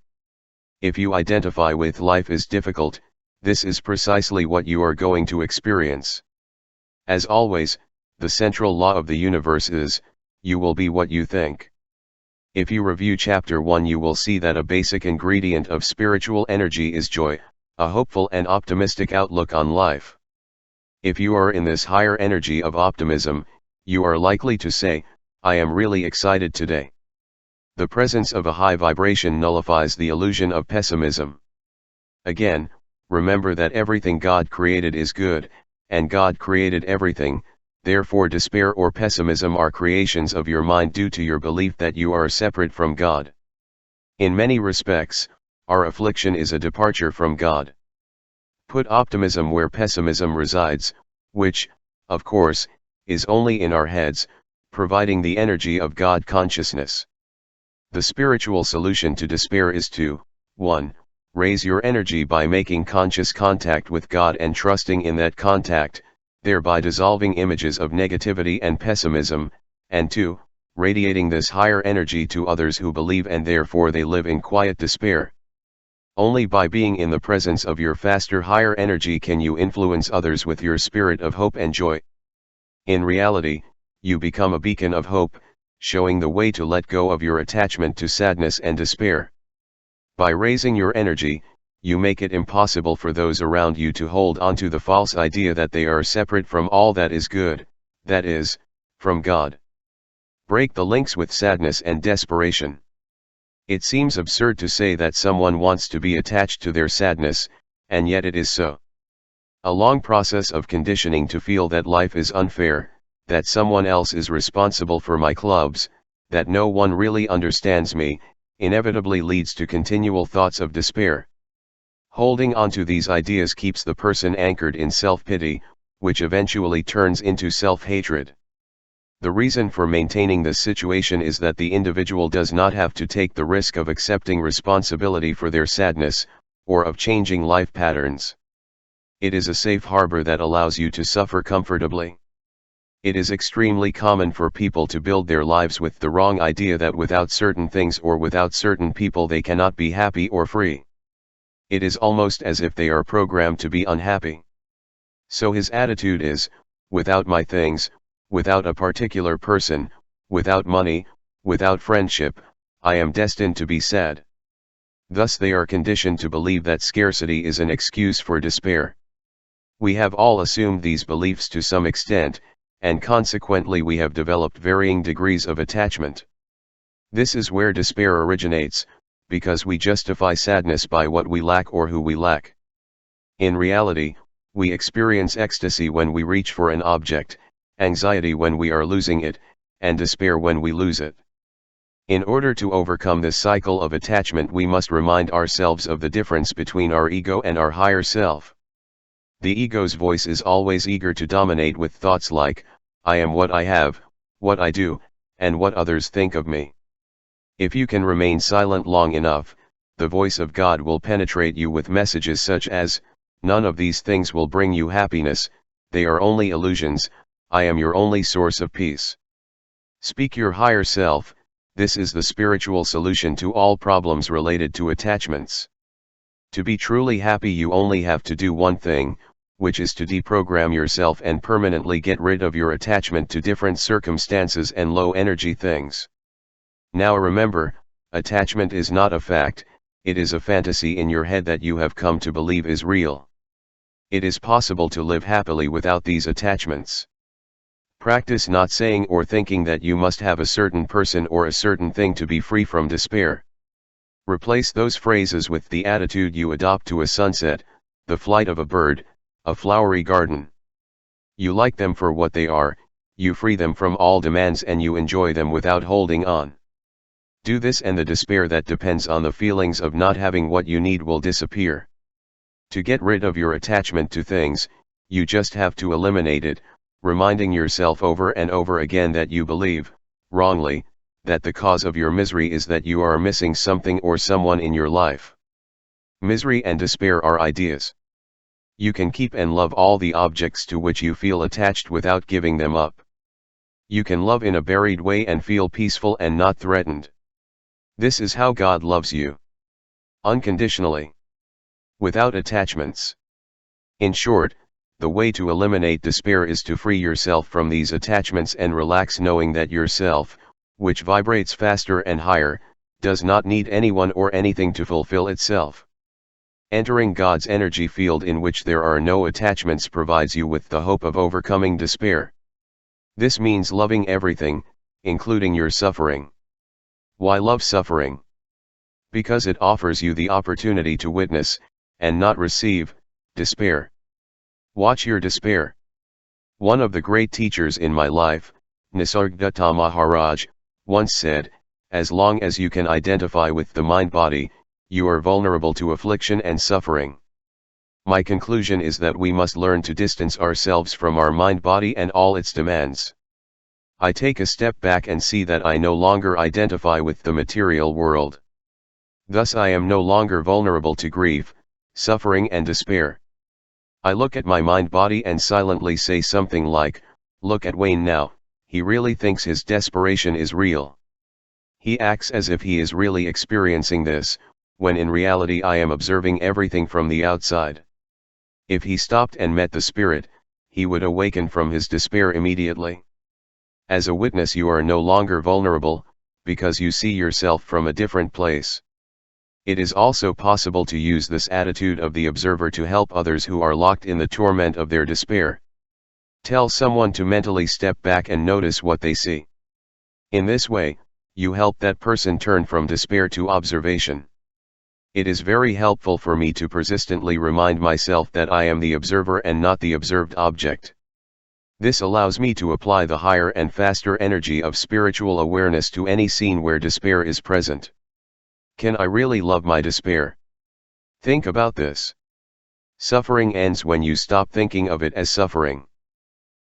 Speaker 1: If you identify with life as difficult, this is precisely what you are going to experience. As always, the central law of the universe is, you will be what you think. If you review chapter 1 you will see that a basic ingredient of spiritual energy is joy, a hopeful and optimistic outlook on life. If you are in this higher energy of optimism, you are likely to say, I am really excited today. The presence of a high vibration nullifies the illusion of pessimism. Again, remember that everything God created is good, and God created everything, therefore despair or pessimism are creations of your mind due to your belief that you are separate from God. In many respects, our affliction is a departure from God. Put optimism where pessimism resides, which, of course, is only in our heads, providing the energy of God consciousness. The spiritual solution to despair is to, 1. Raise your energy by making conscious contact with God and trusting in that contact, thereby dissolving images of negativity and pessimism, and 2. Radiating this higher energy to others who believe and therefore they live in quiet despair. Only by being in the presence of your faster higher energy can you influence others with your spirit of hope and joy. In reality, you become a beacon of hope, showing the way to let go of your attachment to sadness and despair. By raising your energy, you make it impossible for those around you to hold onto the false idea that they are separate from all that is good, that is, from God. Break the links with sadness and desperation. It seems absurd to say that someone wants to be attached to their sadness, and yet it is so. A long process of conditioning to feel that life is unfair, that someone else is responsible for my clubs, that no one really understands me, inevitably leads to continual thoughts of despair. Holding onto these ideas keeps the person anchored in self-pity, which eventually turns into self-hatred. The reason for maintaining this situation is that the individual does not have to take the risk of accepting responsibility for their sadness, or of changing life patterns. It is a safe harbor that allows you to suffer comfortably. It is extremely common for people to build their lives with the wrong idea that without certain things or without certain people they cannot be happy or free. It is almost as if they are programmed to be unhappy. So his attitude is, without my things, without a particular person, without money, without friendship, I am destined to be sad. Thus they are conditioned to believe that scarcity is an excuse for despair. We have all assumed these beliefs to some extent, and consequently we have developed varying degrees of attachment. This is where despair originates, because we justify sadness by what we lack or who we lack. In reality, we experience ecstasy when we reach for an object, anxiety when we are losing it, and despair when we lose it. In order to overcome this cycle of attachment, we must remind ourselves of the difference between our ego and our higher self. The ego's voice is always eager to dominate with thoughts like, I am what I have, what I do, and what others think of me. If you can remain silent long enough, the voice of God will penetrate you with messages such as, none of these things will bring you happiness, they are only illusions, I am your only source of peace. Speak your higher self, this is the spiritual solution to all problems related to attachments. To be truly happy you only have to do one thing, which is to deprogram yourself and permanently get rid of your attachment to different circumstances and low-energy things. Now remember, attachment is not a fact, it is a fantasy in your head that you have come to believe is real. It is possible to live happily without these attachments. Practice not saying or thinking that you must have a certain person or a certain thing to be free from despair. Replace those phrases with the attitude you adopt to a sunset, the flight of a bird, a flowery garden. You like them for what they are, you free them from all demands and you enjoy them without holding on. Do this and the despair that depends on the feelings of not having what you need will disappear. To get rid of your attachment to things, you just have to eliminate it, reminding yourself over and over again that you believe, wrongly, that the cause of your misery is that you are missing something or someone in your life. Misery and despair are ideas. You can keep and love all the objects to which you feel attached without giving them up. You can love in a buried way and feel peaceful and not threatened. This is how God loves you. Unconditionally. Without attachments. In short, the way to eliminate despair is to free yourself from these attachments and relax, knowing that yourself, which vibrates faster and higher, does not need anyone or anything to fulfill itself. Entering God's energy field in which there are no attachments provides you with the hope of overcoming despair. This means loving everything, including your suffering. Why love suffering? Because it offers you the opportunity to witness, and not receive, despair. Watch your despair. One of the great teachers in my life, Nisargadatta Maharaj, once said, as long as you can identify with the mind-body, you are vulnerable to affliction and suffering. My conclusion is that we must learn to distance ourselves from our mind-body and all its demands. I take a step back and see that I no longer identify with the material world. Thus I am no longer vulnerable to grief, suffering and despair. I look at my mind-body and silently say something like, look at Wayne now, he really thinks his desperation is real. He acts as if he is really experiencing this, when in reality I am observing everything from the outside. If he stopped and met the spirit, he would awaken from his despair immediately. As a witness you are no longer vulnerable, because you see yourself from a different place. It is also possible to use this attitude of the observer to help others who are locked in the torment of their despair. Tell someone to mentally step back and notice what they see. In this way, you help that person turn from despair to observation. It is very helpful for me to persistently remind myself that I am the observer and not the observed object. This allows me to apply the higher and faster energy of spiritual awareness to any scene where despair is present. Can I really love my despair? Think about this. Suffering ends when you stop thinking of it as suffering.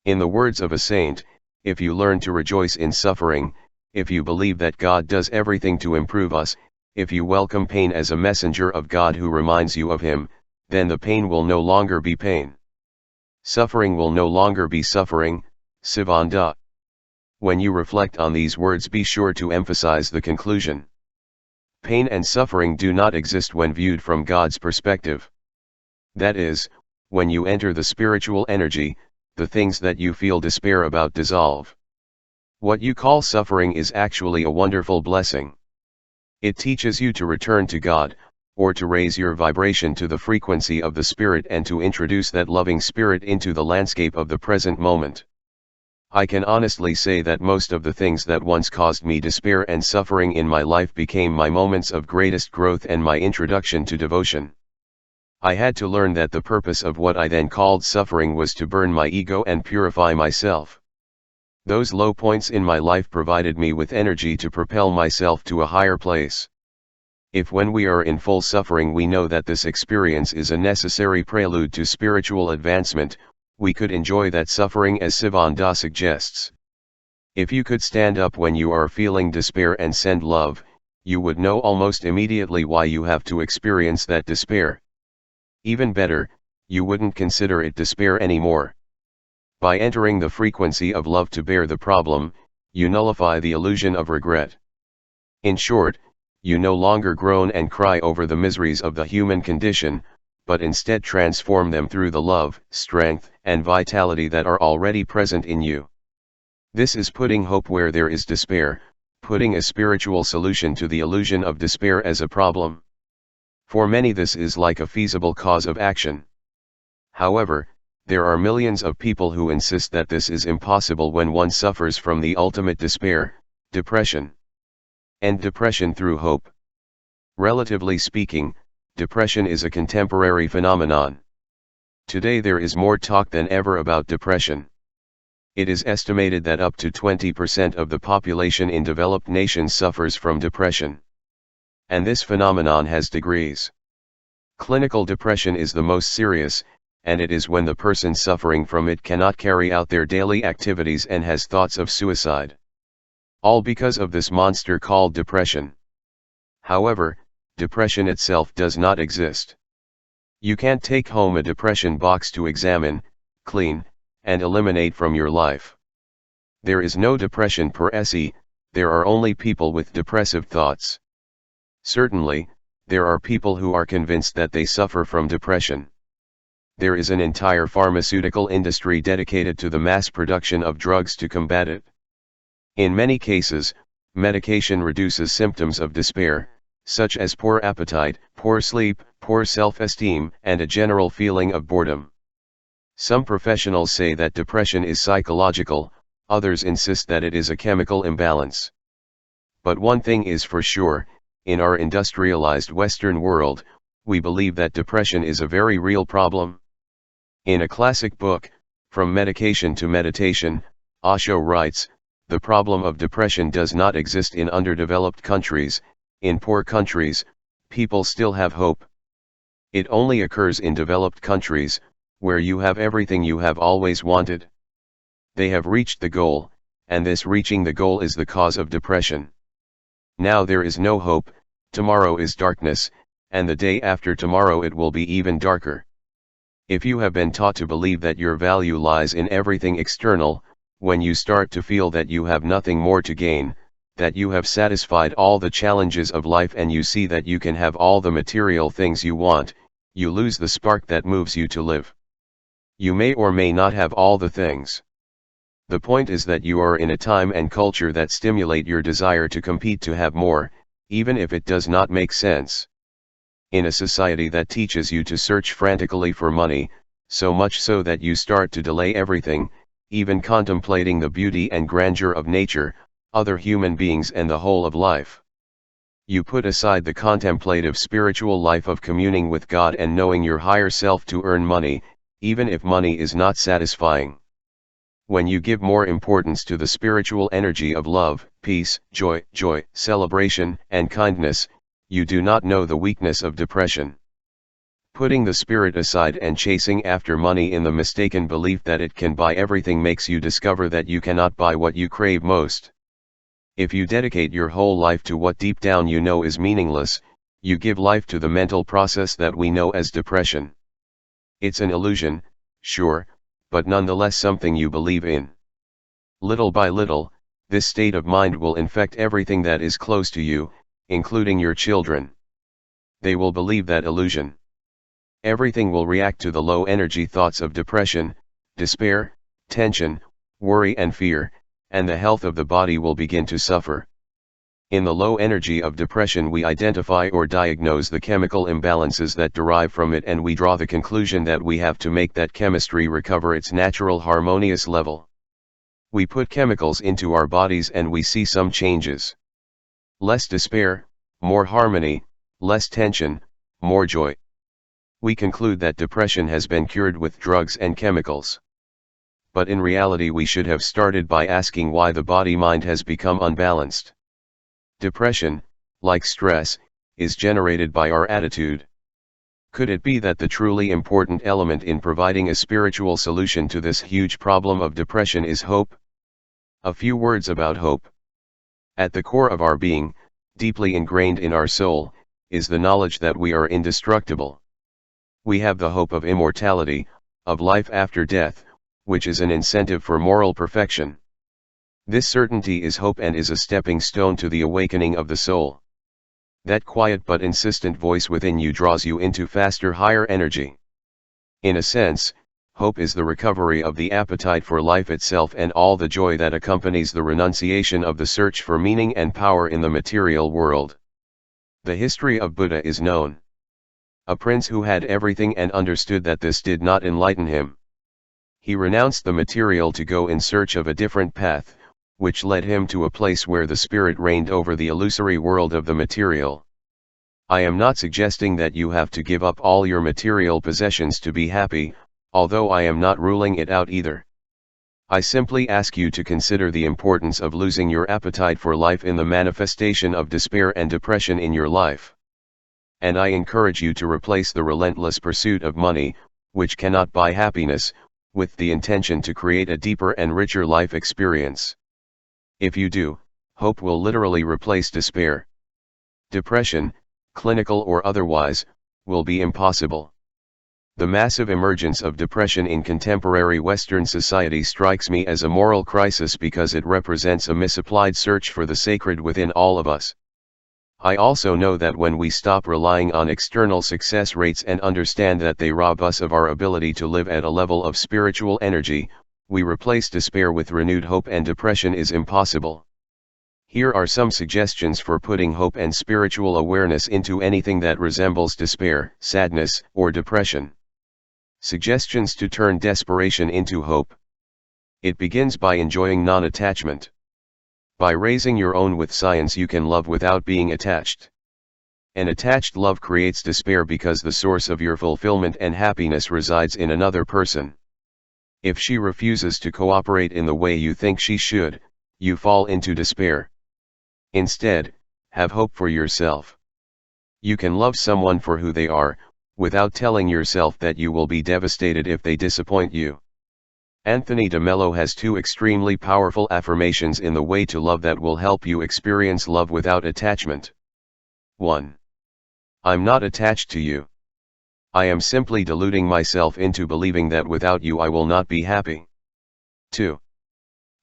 Speaker 1: In the words of a saint, if you learn to rejoice in suffering, if you believe that God does everything to improve us, if you welcome pain as a messenger of God who reminds you of Him, then the pain will no longer be pain. Suffering will no longer be suffering, Sivanda. When you reflect on these words, be sure to emphasize the conclusion. Pain and suffering do not exist when viewed from God's perspective. That is, when you enter the spiritual energy, the things that you feel despair about dissolve. What you call suffering is actually a wonderful blessing. It teaches you to return to God, or to raise your vibration to the frequency of the Spirit and to introduce that loving Spirit into the landscape of the present moment. I can honestly say that most of the things that once caused me despair and suffering in my life became my moments of greatest growth and my introduction to devotion. I had to learn that the purpose of what I then called suffering was to burn my ego and purify myself. Those low points in my life provided me with energy to propel myself to a higher place. If when we are in full suffering we know that this experience is a necessary prelude to spiritual advancement, we could enjoy that suffering as Sivananda suggests. If you could stand up when you are feeling despair and send love, you would know almost immediately why you have to experience that despair. Even better, you wouldn't consider it despair anymore. By entering the frequency of love to bear the problem, you nullify the illusion of regret. In short, you no longer groan and cry over the miseries of the human condition, but instead transform them through the love, strength, and vitality that are already present in you. This is putting hope where there is despair, putting a spiritual solution to the illusion of despair as a problem. For many this is like a feasible cause of action. However, there are millions of people who insist that this is impossible when one suffers from the ultimate despair, depression. End depression through hope. Relatively speaking, depression is a contemporary phenomenon. Today there is more talk than ever about depression. It is estimated that up to 20% of the population in developed nations suffers from depression. And this phenomenon has degrees. Clinical depression is the most serious, and it is when the person suffering from it cannot carry out their daily activities and has thoughts of suicide. All because of this monster called depression. However, depression itself does not exist. You can't take home a depression box to examine, clean, and eliminate from your life. There is no depression per se, there are only people with depressive thoughts. Certainly, there are people who are convinced that they suffer from depression. There is an entire pharmaceutical industry dedicated to the mass production of drugs to combat it. In many cases, medication reduces symptoms of despair, such as poor appetite, poor sleep, poor self-esteem, and a general feeling of boredom. Some professionals say that depression is psychological, others insist that it is a chemical imbalance. But one thing is for sure, in our industrialized Western world, we believe that depression is a very real problem. In a classic book, From Medication to Meditation, Osho writes, the problem of depression does not exist in underdeveloped countries. In poor countries, people still have hope. It only occurs in developed countries, where you have everything you have always wanted. They have reached the goal, and this reaching the goal is the cause of depression. Now there is no hope, tomorrow is darkness, and the day after tomorrow it will be even darker. If you have been taught to believe that your value lies in everything external, when you start to feel that you have nothing more to gain, that you have satisfied all the challenges of life and you see that you can have all the material things you want, you lose the spark that moves you to live. You may or may not have all the things. The point is that you are in a time and culture that stimulate your desire to compete to have more, even if it does not make sense. In a society that teaches you to search frantically for money, so much so that you start to delay everything, even contemplating the beauty and grandeur of nature, other human beings and the whole of life. You put aside the contemplative spiritual life of communing with God and knowing your higher self to earn money, even if money is not satisfying. When you give more importance to the spiritual energy of love, peace, joy, celebration, and kindness, you do not know the weakness of depression. Putting the spirit aside and chasing after money in the mistaken belief that it can buy everything makes you discover that you cannot buy what you crave most. If you dedicate your whole life to what deep down you know is meaningless, you give life to the mental process that we know as depression. It's an illusion, sure, but nonetheless something you believe in. Little by little, this state of mind will infect everything that is close to you, including your children. They will believe that illusion. Everything will react to the low energy thoughts of depression, despair, tension, worry and fear, and the health of the body will begin to suffer. In the low energy of depression we identify or diagnose the chemical imbalances that derive from it, and we draw the conclusion that we have to make that chemistry recover its natural harmonious level. We put chemicals into our bodies and we see some changes. Less despair, more harmony, less tension, more joy. We conclude that depression has been cured with drugs and chemicals. But in reality we should have started by asking why the body-mind has become unbalanced. Depression, like stress, is generated by our attitude. Could it be that the truly important element in providing a spiritual solution to this huge problem of depression is hope? A few words about hope. At the core of our being, deeply ingrained in our soul, is the knowledge that we are indestructible. We have the hope of immortality, of life after death, which is an incentive for moral perfection. This certainty is hope and is a stepping stone to the awakening of the soul. That quiet but insistent voice within you draws you into faster, higher energy. In a sense, hope is the recovery of the appetite for life itself and all the joy that accompanies the renunciation of the search for meaning and power in the material world. The history of Buddha is known. A prince who had everything and understood that this did not enlighten him. He renounced the material to go in search of a different path, which led him to a place where the spirit reigned over the illusory world of the material. I am not suggesting that you have to give up all your material possessions to be happy, although I am not ruling it out either. I simply ask you to consider the importance of losing your appetite for life in the manifestation of despair and depression in your life. And I encourage you to replace the relentless pursuit of money, which cannot buy happiness, with the intention to create a deeper and richer life experience. If you do, hope will literally replace despair. Depression, clinical or otherwise, will be impossible. The massive emergence of depression in contemporary Western society strikes me as a moral crisis because it represents a misapplied search for the sacred within all of us. I also know that when we stop relying on external success rates and understand that they rob us of our ability to live at a level of spiritual energy, we replace despair with renewed hope, and depression is impossible. Here are some suggestions for putting hope and spiritual awareness into anything that resembles despair, sadness, or depression. Suggestions to turn desperation into hope. It begins by enjoying non-attachment. By raising your own with science you can love without being attached. An attached love creates despair because the source of your fulfillment and happiness resides in another person. If she refuses to cooperate in the way you think she should, you fall into despair. Instead, have hope for yourself. You can love someone for who they are, without telling yourself that you will be devastated if they disappoint you. Anthony de Mello has two extremely powerful affirmations in the way to love that will help you experience love without attachment. 1. I'm not attached to you. I am simply deluding myself into believing that without you I will not be happy. 2.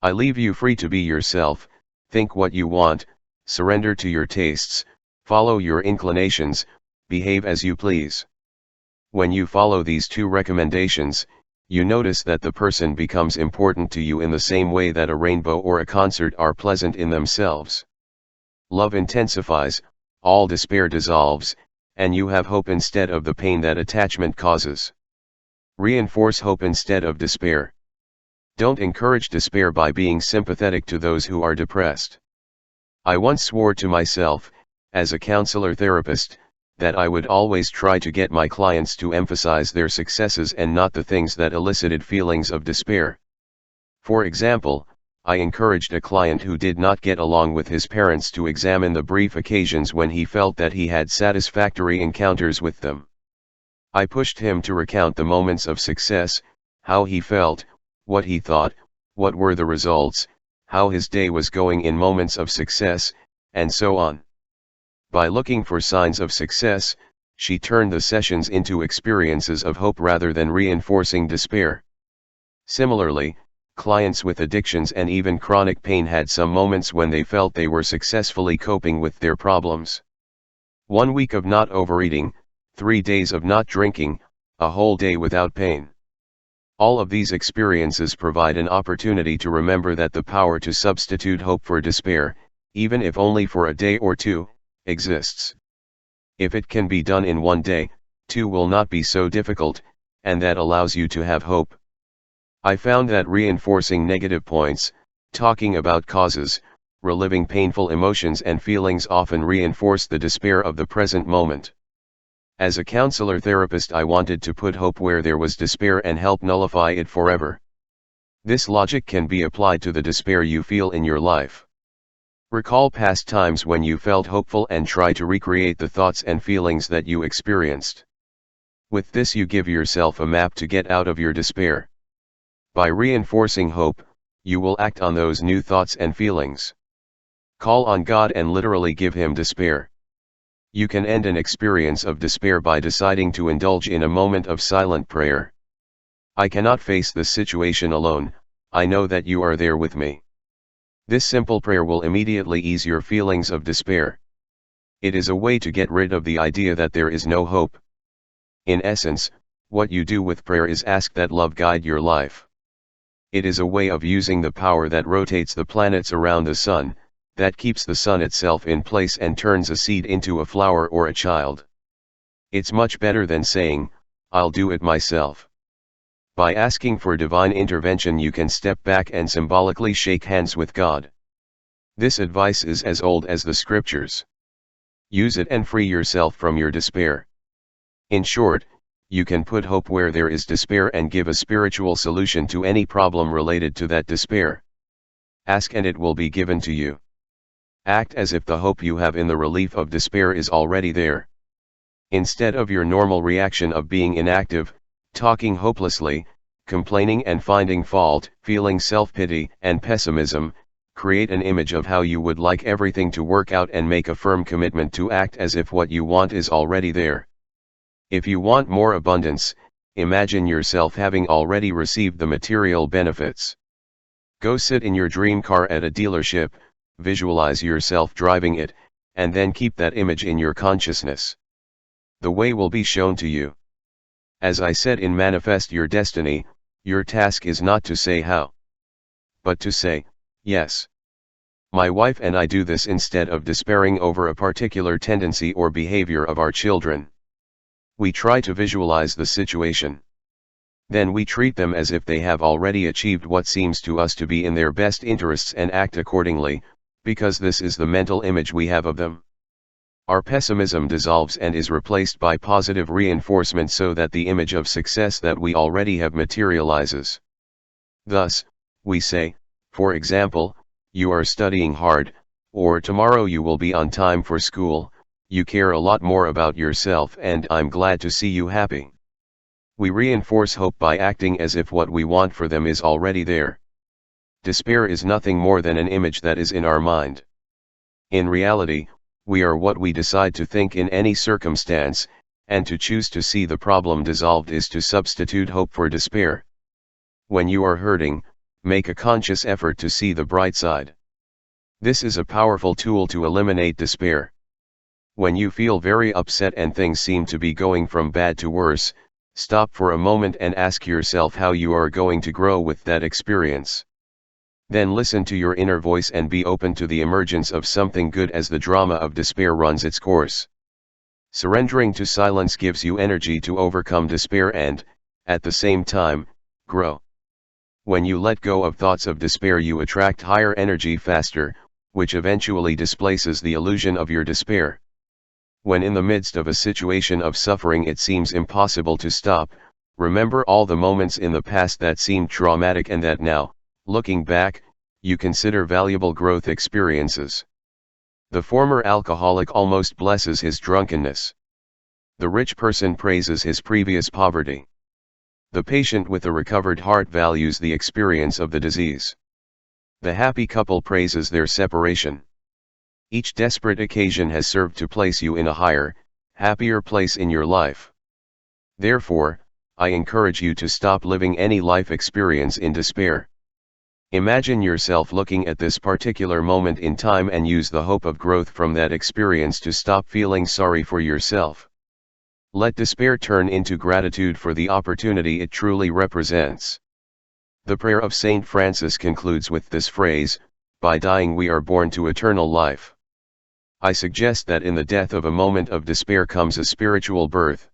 Speaker 1: I leave you free to be yourself, think what you want, surrender to your tastes, follow your inclinations, behave as you please. When you follow these two recommendations, you notice that the person becomes important to you in the same way that a rainbow or a concert are pleasant in themselves. Love intensifies, all despair dissolves, and you have hope instead of the pain that attachment causes. Reinforce hope instead of despair. Don't encourage despair by being sympathetic to those who are depressed. I once swore to myself, as a counselor therapist, that I would always try to get my clients to emphasize their successes and not the things that elicited feelings of despair. For example, I encouraged a client who did not get along with his parents to examine the brief occasions when he felt that he had satisfactory encounters with them. I pushed him to recount the moments of success, how he felt, what he thought, what were the results, how his day was going in moments of success, and so on. By looking for signs of success, she turned the sessions into experiences of hope rather than reinforcing despair. Similarly, clients with addictions and even chronic pain had some moments when they felt they were successfully coping with their problems. 1 week of not overeating, 3 days of not drinking, a whole day without pain. All of these experiences provide an opportunity to remember that the power to substitute hope for despair, even if only for a day or two, exists. If it can be done in 1 day, 2 will not be so difficult, and that allows you to have hope. I found that reinforcing negative points, talking about causes, reliving painful emotions and feelings often reinforce the despair of the present moment. As a counselor therapist, I wanted to put hope where there was despair and help nullify it forever. This logic can be applied to the despair you feel in your life. Recall past times when you felt hopeful and try to recreate the thoughts and feelings that you experienced. With this, you give yourself a map to get out of your despair. By reinforcing hope, you will act on those new thoughts and feelings. Call on God and literally give Him despair. You can end an experience of despair by deciding to indulge in a moment of silent prayer. I cannot face this situation alone, I know that you are there with me. This simple prayer will immediately ease your feelings of despair. It is a way to get rid of the idea that there is no hope. In essence, what you do with prayer is ask that love guide your life. It is a way of using the power that rotates the planets around the sun, that keeps the sun itself in place and turns a seed into a flower or a child. It's much better than saying, "I'll do it myself." By asking for divine intervention, you can step back and symbolically shake hands with God. This advice is as old as the scriptures. Use it and free yourself from your despair. In short, you can put hope where there is despair and give a spiritual solution to any problem related to that despair. Ask and it will be given to you. Act as if the hope you have in the relief of despair is already there. Instead of your normal reaction of being inactive, talking hopelessly, complaining and finding fault, feeling self-pity and pessimism, create an image of how you would like everything to work out and make a firm commitment to act as if what you want is already there. If you want more abundance, imagine yourself having already received the material benefits. Go sit in your dream car at a dealership, visualize yourself driving it, and then keep that image in your consciousness. The way will be shown to you. As I said in Manifest Your Destiny, your task is not to say how, but to say, yes. My wife and I do this instead of despairing over a particular tendency or behavior of our children. We try to visualize the situation. Then we treat them as if they have already achieved what seems to us to be in their best interests and act accordingly, because this is the mental image we have of them. Our pessimism dissolves and is replaced by positive reinforcement so that the image of success that we already have materializes. Thus, we say, for example, you are studying hard, or tomorrow you will be on time for school, you care a lot more about yourself and I'm glad to see you happy. We reinforce hope by acting as if what we want for them is already there. Despair is nothing more than an image that is in our mind. In reality, we are what we decide to think in any circumstance, and to choose to see the problem dissolved is to substitute hope for despair. When you are hurting, make a conscious effort to see the bright side. This is a powerful tool to eliminate despair. When you feel very upset and things seem to be going from bad to worse, stop for a moment and ask yourself how you are going to grow with that experience. Then listen to your inner voice and be open to the emergence of something good as the drama of despair runs its course. Surrendering to silence gives you energy to overcome despair and, at the same time, grow. When you let go of thoughts of despair, you attract higher energy faster, which eventually displaces the illusion of your despair. When in the midst of a situation of suffering it seems impossible to stop, remember all the moments in the past that seemed traumatic and that now, looking back, you consider valuable growth experiences. The former alcoholic almost blesses his drunkenness. The rich person praises his previous poverty. The patient with a recovered heart values the experience of the disease. The happy couple praises their separation. Each desperate occasion has served to place you in a higher, happier place in your life. Therefore, I encourage you to stop living any life experience in despair. Imagine yourself looking at this particular moment in time and use the hope of growth from that experience to stop feeling sorry for yourself. Let despair turn into gratitude for the opportunity it truly represents. The prayer of Saint Francis concludes with this phrase, "By dying we are born to eternal life." I suggest that in the death of a moment of despair comes a spiritual birth.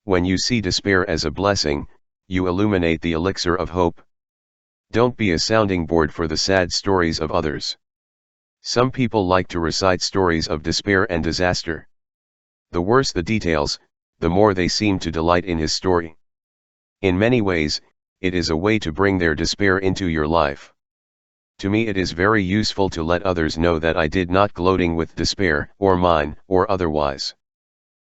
Speaker 1: When you see despair as a blessing, you illuminate the elixir of hope. Don't be a sounding board for the sad stories of others. Some people like to recite stories of despair and disaster. The worse the details, the more they seem to delight in his story. In many ways, it is a way to bring their despair into your life. To me it is very useful to let others know that I did not gloating with despair, or mine, or otherwise.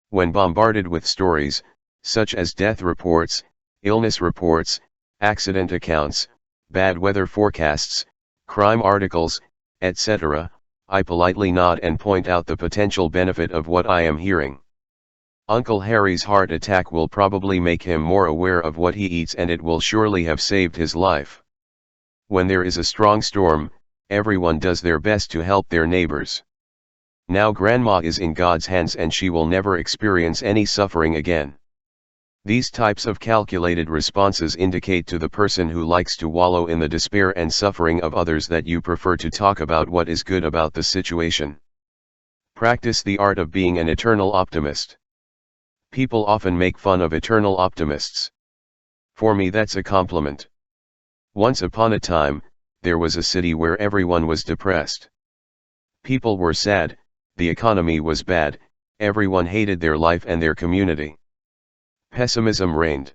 Speaker 1: When bombarded with stories, such as death reports, illness reports, accident accounts, bad weather forecasts, crime articles, etc., I politely nod and point out the potential benefit of what I am hearing. Uncle Harry's heart attack will probably make him more aware of what he eats, and it will surely have saved his life. When there is a strong storm, everyone does their best to help their neighbors. Now Grandma is in God's hands and she will never experience any suffering again. These types of calculated responses indicate to the person who likes to wallow in the despair and suffering of others that you prefer to talk about what is good about the situation. Practice the art of being an eternal optimist. People often make fun of eternal optimists. For me that's a compliment. Once upon a time, there was a city where everyone was depressed. People were sad, the economy was bad, everyone hated their life and their community. Pessimism reigned.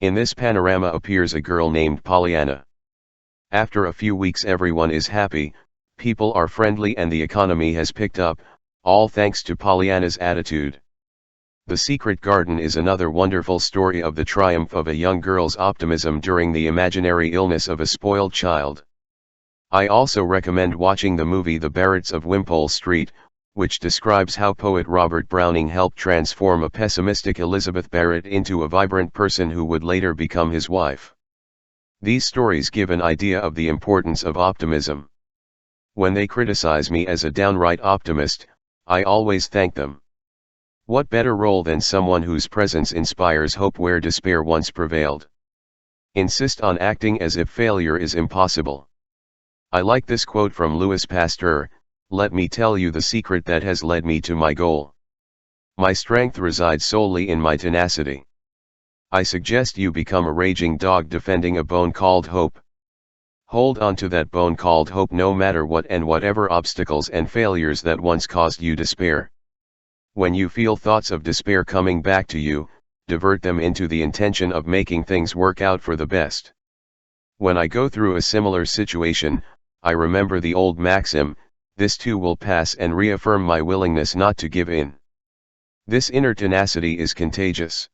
Speaker 1: In this panorama appears a girl named Pollyanna. After a few weeks everyone is happy, people are friendly and the economy has picked up, all thanks to Pollyanna's attitude. The Secret Garden is another wonderful story of the triumph of a young girl's optimism during the imaginary illness of a spoiled child. I also recommend watching the movie The Barretts of Wimpole Street, which describes how poet Robert Browning helped transform a pessimistic Elizabeth Barrett into a vibrant person who would later become his wife. These stories give an idea of the importance of optimism. When they criticize me as a downright optimist, I always thank them. What better role than someone whose presence inspires hope where despair once prevailed? Insist on acting as if failure is impossible. I like this quote from Louis Pasteur, "Let me tell you the secret that has led me to my goal. My strength resides solely in my tenacity." I suggest you become a raging dog defending a bone called hope. Hold on to that bone called hope no matter what and whatever obstacles and failures that once caused you despair. When you feel thoughts of despair coming back to you, divert them into the intention of making things work out for the best. When I go through a similar situation, I remember the old maxim, "This too will pass," and reaffirm my willingness not to give in. This inner tenacity is contagious.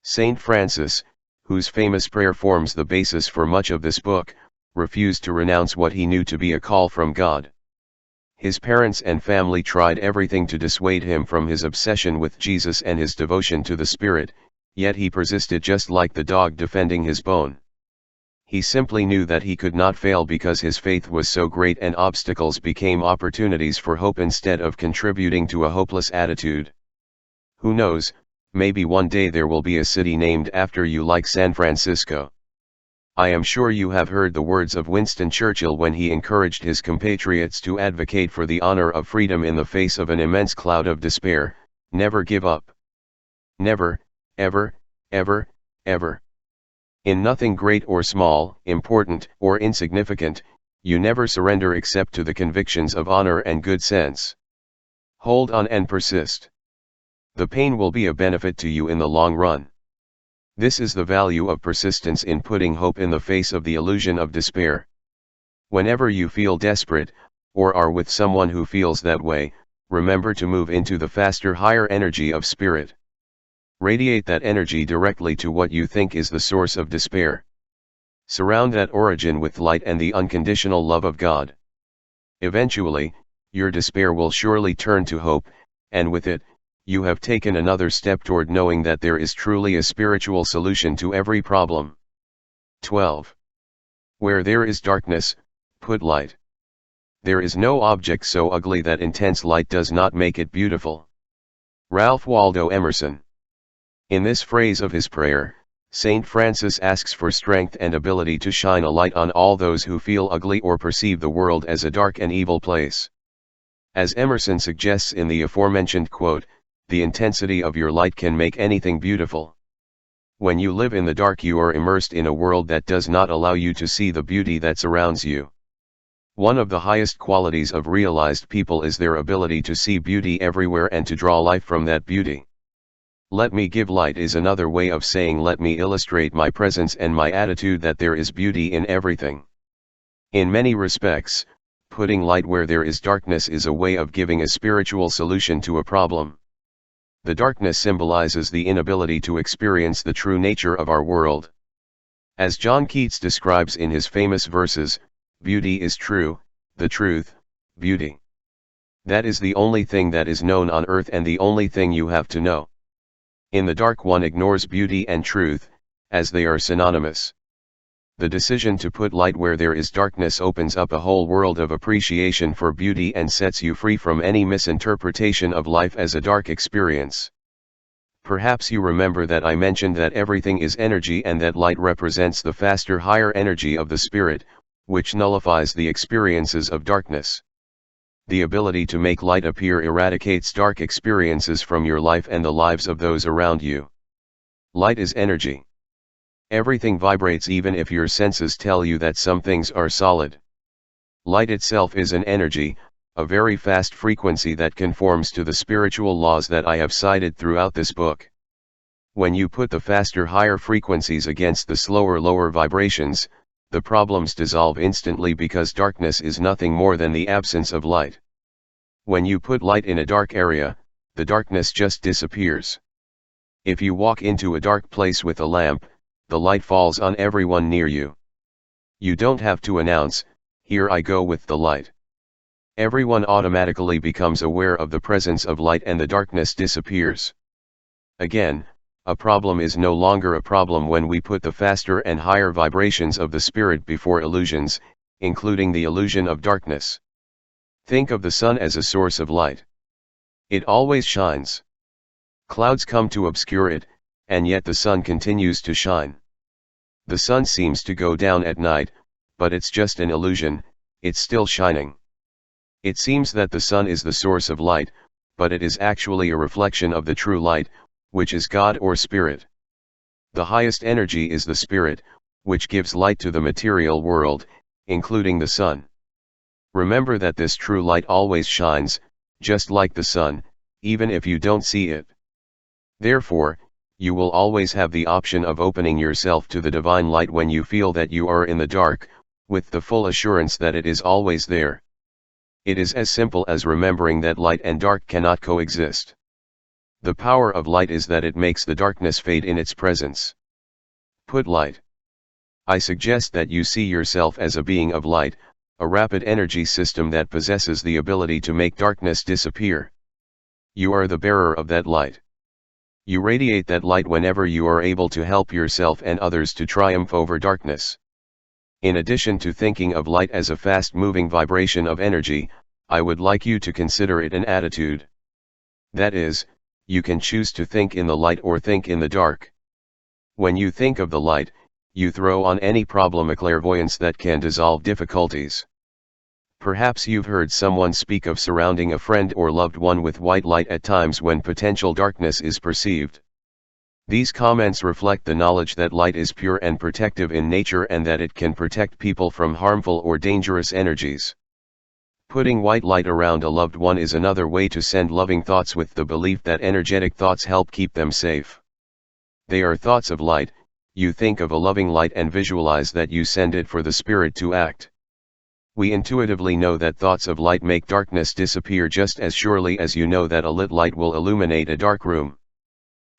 Speaker 1: Saint Francis, whose famous prayer forms the basis for much of this book, refused to renounce what he knew to be a call from God. His parents and family tried everything to dissuade him from his obsession with Jesus and his devotion to the Spirit, yet he persisted just like the dog defending his bone. He simply knew that he could not fail because his faith was so great, and obstacles became opportunities for hope instead of contributing to a hopeless attitude. Who knows, maybe one day there will be a city named after you like San Francisco. I am sure you have heard the words of Winston Churchill when he encouraged his compatriots to advocate for the honor of freedom in the face of an immense cloud of despair. Never give up. Never, ever, ever, ever. In nothing great or small, important or insignificant, you never surrender except to the convictions of honor and good sense. Hold on and persist. The pain will be a benefit to you in the long run. This is the value of persistence in putting hope in the face of the illusion of despair. Whenever you feel desperate, or are with someone who feels that way, remember to move into the faster, higher energy of spirit. Radiate that energy directly to what you think is the source of despair. Surround that origin with light and the unconditional love of God. Eventually, your despair will surely turn to hope, and with it, you have taken another step toward knowing that there is truly a spiritual solution to every problem. 12. Where there is darkness, put light. There is no object so ugly that intense light does not make it beautiful. Ralph Waldo Emerson. In this phrase of his prayer, Saint Francis asks for strength and ability to shine a light on all those who feel ugly or perceive the world as a dark and evil place. As Emerson suggests in the aforementioned quote, the intensity of your light can make anything beautiful. When you live in the dark, you are immersed in a world that does not allow you to see the beauty that surrounds you. One of the highest qualities of realized people is their ability to see beauty everywhere and to draw life from that beauty. Let me give light is another way of saying let me illustrate my presence and my attitude that there is beauty in everything. In many respects, putting light where there is darkness is a way of giving a spiritual solution to a problem. The darkness symbolizes the inability to experience the true nature of our world. As John Keats describes in his famous verses, beauty is true, the truth, beauty. That is the only thing that is known on earth and the only thing you have to know. In the dark one ignores beauty and truth, as they are synonymous. The decision to put light where there is darkness opens up a whole world of appreciation for beauty and sets you free from any misinterpretation of life as a dark experience. Perhaps you remember that I mentioned that everything is energy and that light represents the faster, higher energy of the spirit, which nullifies the experiences of darkness. The ability to make light appear eradicates dark experiences from your life and the lives of those around you. Light is energy. Everything vibrates even if your senses tell you that some things are solid. Light itself is an energy, a very fast frequency that conforms to the spiritual laws that I have cited throughout this book. When you put the faster, higher frequencies against the slower, lower vibrations, the problems dissolve instantly because darkness is nothing more than the absence of light. When you put light in a dark area, the darkness just disappears. If you walk into a dark place with a lamp, the light falls on everyone near you. You don't have to announce, "Here I go with the light." Everyone automatically becomes aware of the presence of light and the darkness disappears. Again, a problem is no longer a problem when we put the faster and higher vibrations of the spirit before illusions, including the illusion of darkness. Think of the sun as a source of light. It always shines. Clouds come to obscure it, and yet the sun continues to shine. The sun seems to go down at night, but it's just an illusion, it's still shining. It seems that the sun is the source of light, but it is actually a reflection of the true light, which is God or Spirit. The highest energy is the Spirit, which gives light to the material world, including the sun. Remember that this true light always shines, just like the sun, even if you don't see it. Therefore, you will always have the option of opening yourself to the divine light when you feel that you are in the dark, with the full assurance that it is always there. It is as simple as remembering that light and dark cannot coexist. The power of light is that it makes the darkness fade in its presence. Put light. I suggest that you see yourself as a being of light, a rapid energy system that possesses the ability to make darkness disappear. You are the bearer of that light. You radiate that light whenever you are able to help yourself and others to triumph over darkness. In addition to thinking of light as a fast-moving vibration of energy, I would like you to consider it an attitude. That is, you can choose to think in the light or think in the dark. When you think of the light, you throw on any problem a clairvoyance that can dissolve difficulties. Perhaps you've heard someone speak of surrounding a friend or loved one with white light at times when potential darkness is perceived. These comments reflect the knowledge that light is pure and protective in nature and that it can protect people from harmful or dangerous energies. Putting white light around a loved one is another way to send loving thoughts with the belief that energetic thoughts help keep them safe. They are thoughts of light. You think of a loving light and visualize that you send it for the spirit to act. We intuitively know that thoughts of light make darkness disappear just as surely as you know that a lit light will illuminate a dark room.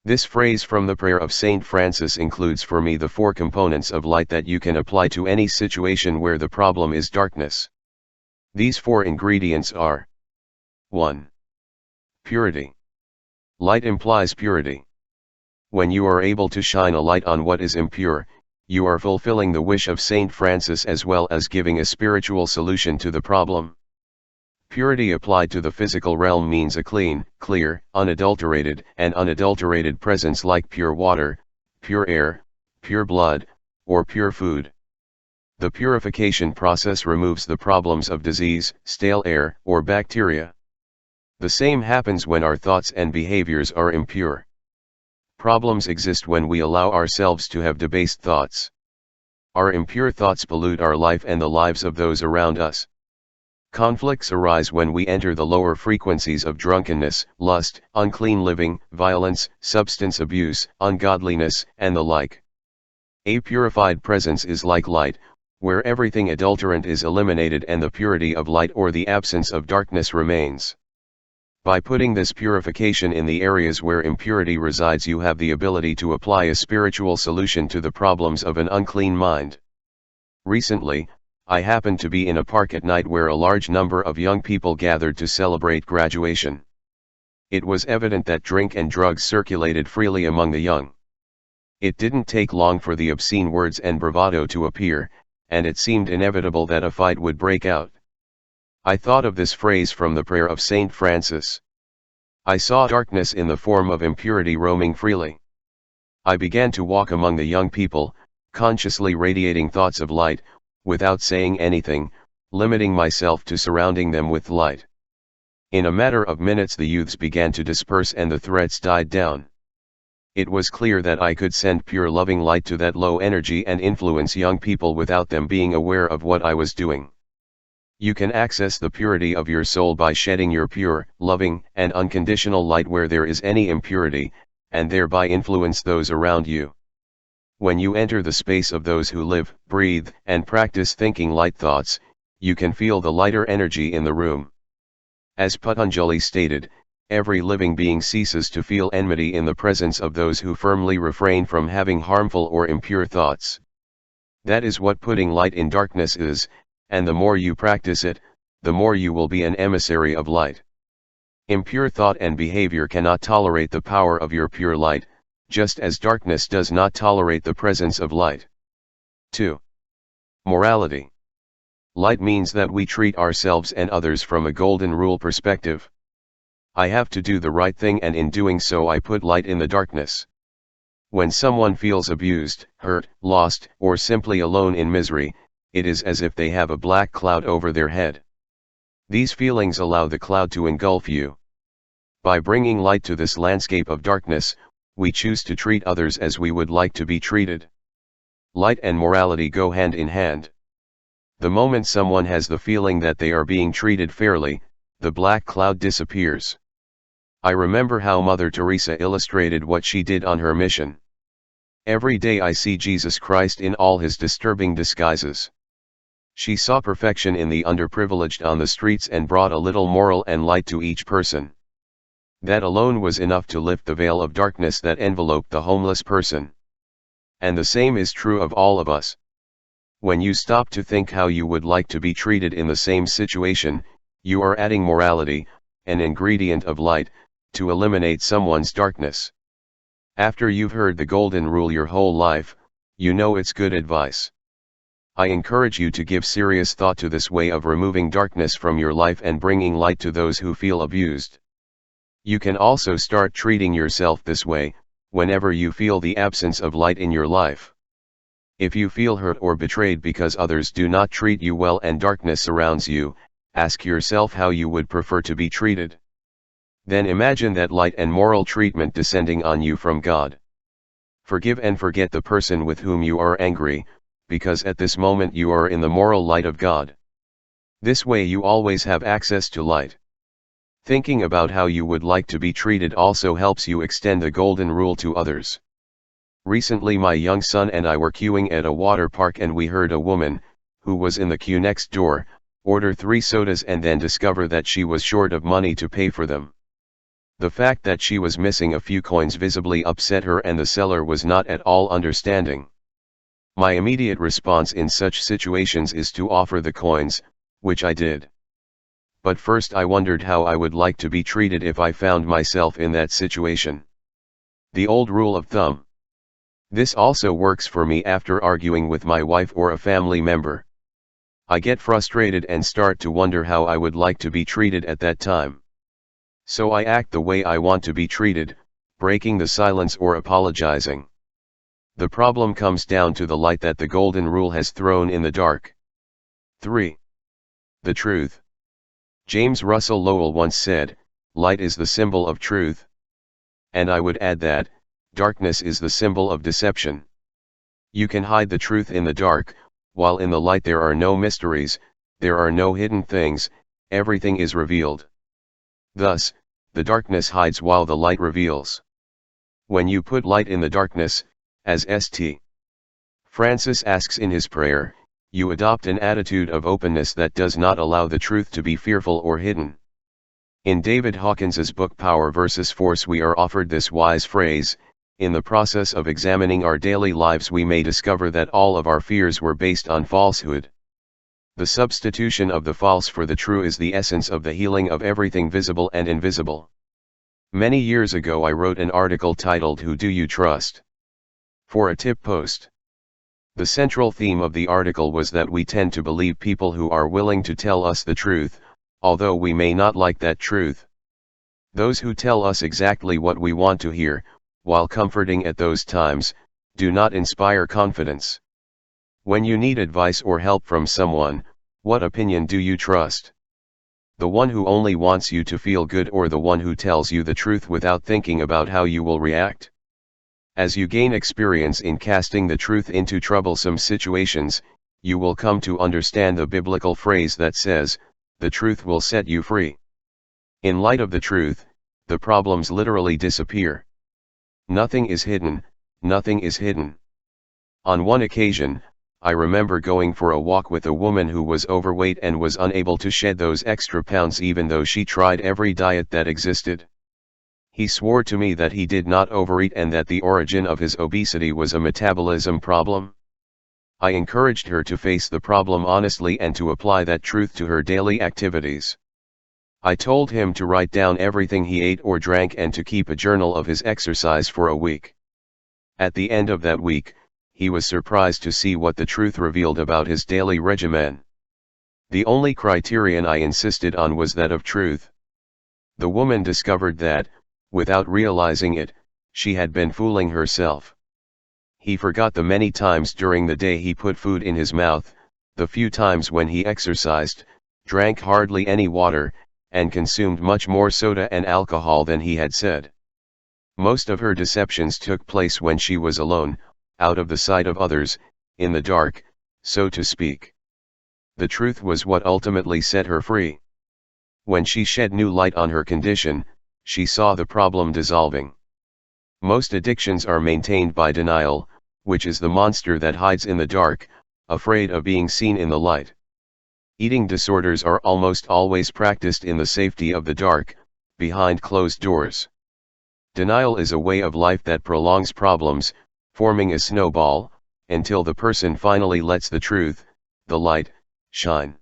Speaker 1: This phrase from the prayer of Saint Francis includes for me the 4 components of light that you can apply to any situation where the problem is darkness. These 4 ingredients are: 1. Purity. Light implies purity. When you are able to shine a light on what is impure, you are fulfilling the wish of Saint Francis as well as giving a spiritual solution to the problem. Purity applied to the physical realm means a clean, clear, unadulterated presence like pure water, pure air, pure blood, or pure food. The purification process removes the problems of disease, stale air, or bacteria. The same happens when our thoughts and behaviors are impure. Problems exist when we allow ourselves to have debased thoughts. Our impure thoughts pollute our life and the lives of those around us. Conflicts arise when we enter the lower frequencies of drunkenness, lust, unclean living, violence, substance abuse, ungodliness, and the like. A purified presence is like light, where everything adulterant is eliminated and the purity of light or the absence of darkness remains. By putting this purification in the areas where impurity resides, you have the ability to apply a spiritual solution to the problems of an unclean mind. Recently, I happened to be in a park at night where a large number of young people gathered to celebrate graduation. It was evident that drink and drugs circulated freely among the young. It didn't take long for the obscene words and bravado to appear, and it seemed inevitable that a fight would break out. I thought of this phrase from the prayer of Saint Francis. I saw darkness in the form of impurity roaming freely. I began to walk among the young people, consciously radiating thoughts of light, without saying anything, limiting myself to surrounding them with light. In a matter of minutes the youths began to disperse and the threats died down. It was clear that I could send pure loving light to that low energy and influence young people without them being aware of what I was doing. You can access the purity of your soul by shedding your pure, loving, and unconditional light where there is any impurity, and thereby influence those around you. When you enter the space of those who live, breathe, and practice thinking light thoughts, you can feel the lighter energy in the room. As Patanjali stated, every living being ceases to feel enmity in the presence of those who firmly refrain from having harmful or impure thoughts. That is what putting light in darkness is, and the more you practice it, the more you will be an emissary of light. Impure thought and behavior cannot tolerate the power of your pure light, just as darkness does not tolerate the presence of light. 2. Morality. Light means that we treat ourselves and others from a golden rule perspective. I have to do the right thing, and in doing so I put light in the darkness. When someone feels abused, hurt, lost, or simply alone in misery, it is as if they have a black cloud over their head. These feelings allow the cloud to engulf you. By bringing light to this landscape of darkness, we choose to treat others as we would like to be treated. Light and morality go hand in hand. The moment someone has the feeling that they are being treated fairly, the black cloud disappears. I remember how Mother Teresa illustrated what she did on her mission. Every day I see Jesus Christ in all his disturbing disguises. She saw perfection in the underprivileged on the streets and brought a little moral and light to each person. That alone was enough to lift the veil of darkness that enveloped the homeless person. And the same is true of all of us. When you stop to think how you would like to be treated in the same situation, you are adding morality, an ingredient of light, to eliminate someone's darkness. After you've heard the golden rule your whole life, you know it's good advice. I encourage you to give serious thought to this way of removing darkness from your life and bringing light to those who feel abused. You can also start treating yourself this way, whenever you feel the absence of light in your life. If you feel hurt or betrayed because others do not treat you well and darkness surrounds you, ask yourself how you would prefer to be treated. Then imagine that light and moral treatment descending on you from God. Forgive and forget the person with whom you are angry, because at this moment you are in the moral light of God. This way you always have access to light. Thinking about how you would like to be treated also helps you extend the golden rule to others. Recently my young son and I were queuing at a water park and we heard a woman, who was in the queue next door, order 3 sodas and then discover that she was short of money to pay for them. The fact that she was missing a few coins visibly upset her and the seller was not at all understanding. My immediate response in such situations is to offer the coins, which I did. But first I wondered how I would like to be treated if I found myself in that situation. The old rule of thumb. This also works for me after arguing with my wife or a family member. I get frustrated and start to wonder how I would like to be treated at that time. So I act the way I want to be treated, breaking the silence or apologizing. The problem comes down to the light that the golden rule has thrown in the dark. 3. The truth. James Russell Lowell once said, "Light is the symbol of truth." And I would add that, darkness is the symbol of deception. You can hide the truth in the dark, while in the light there are no mysteries, there are no hidden things, everything is revealed. Thus, the darkness hides while the light reveals. When you put light in the darkness, as St. Francis asks in his prayer, you adopt an attitude of openness that does not allow the truth to be fearful or hidden. In David Hawkins's book Power vs. Force we are offered this wise phrase, in the process of examining our daily lives we may discover that all of our fears were based on falsehood. The substitution of the false for the true is the essence of the healing of everything visible and invisible. Many years ago I wrote an article titled Who Do You Trust? For a tip post. The central theme of the article was that we tend to believe people who are willing to tell us the truth, although we may not like that truth. Those who tell us exactly what we want to hear, while comforting at those times, do not inspire confidence. When you need advice or help from someone, what opinion do you trust? The one who only wants you to feel good or the one who tells you the truth without thinking about how you will react? As you gain experience in casting the truth into troublesome situations, you will come to understand the biblical phrase that says, "The truth will set you free." In light of the truth, the problems literally disappear. Nothing is hidden, nothing is hidden. On one occasion, I remember going for a walk with a woman who was overweight and was unable to shed those extra pounds even though she tried every diet that existed. He swore to me that he did not overeat and that the origin of his obesity was a metabolism problem. I encouraged her to face the problem honestly and to apply that truth to her daily activities. I told him to write down everything he ate or drank and to keep a journal of his exercise for a week. At the end of that week, he was surprised to see what the truth revealed about his daily regimen. The only criterion I insisted on was that of truth. The woman discovered that, without realizing it, she had been fooling herself. He forgot the many times during the day he put food in his mouth, the few times when he exercised, drank hardly any water, and consumed much more soda and alcohol than he had said. Most of her deceptions took place when she was alone, out of the sight of others, in the dark, so to speak. The truth was what ultimately set her free. When she shed new light on her condition, she saw the problem dissolving. Most addictions are maintained by denial, which is the monster that hides in the dark, afraid of being seen in the light. Eating disorders are almost always practiced in the safety of the dark, behind closed doors. Denial is a way of life that prolongs problems, forming a snowball, until the person finally lets the truth, the light, shine.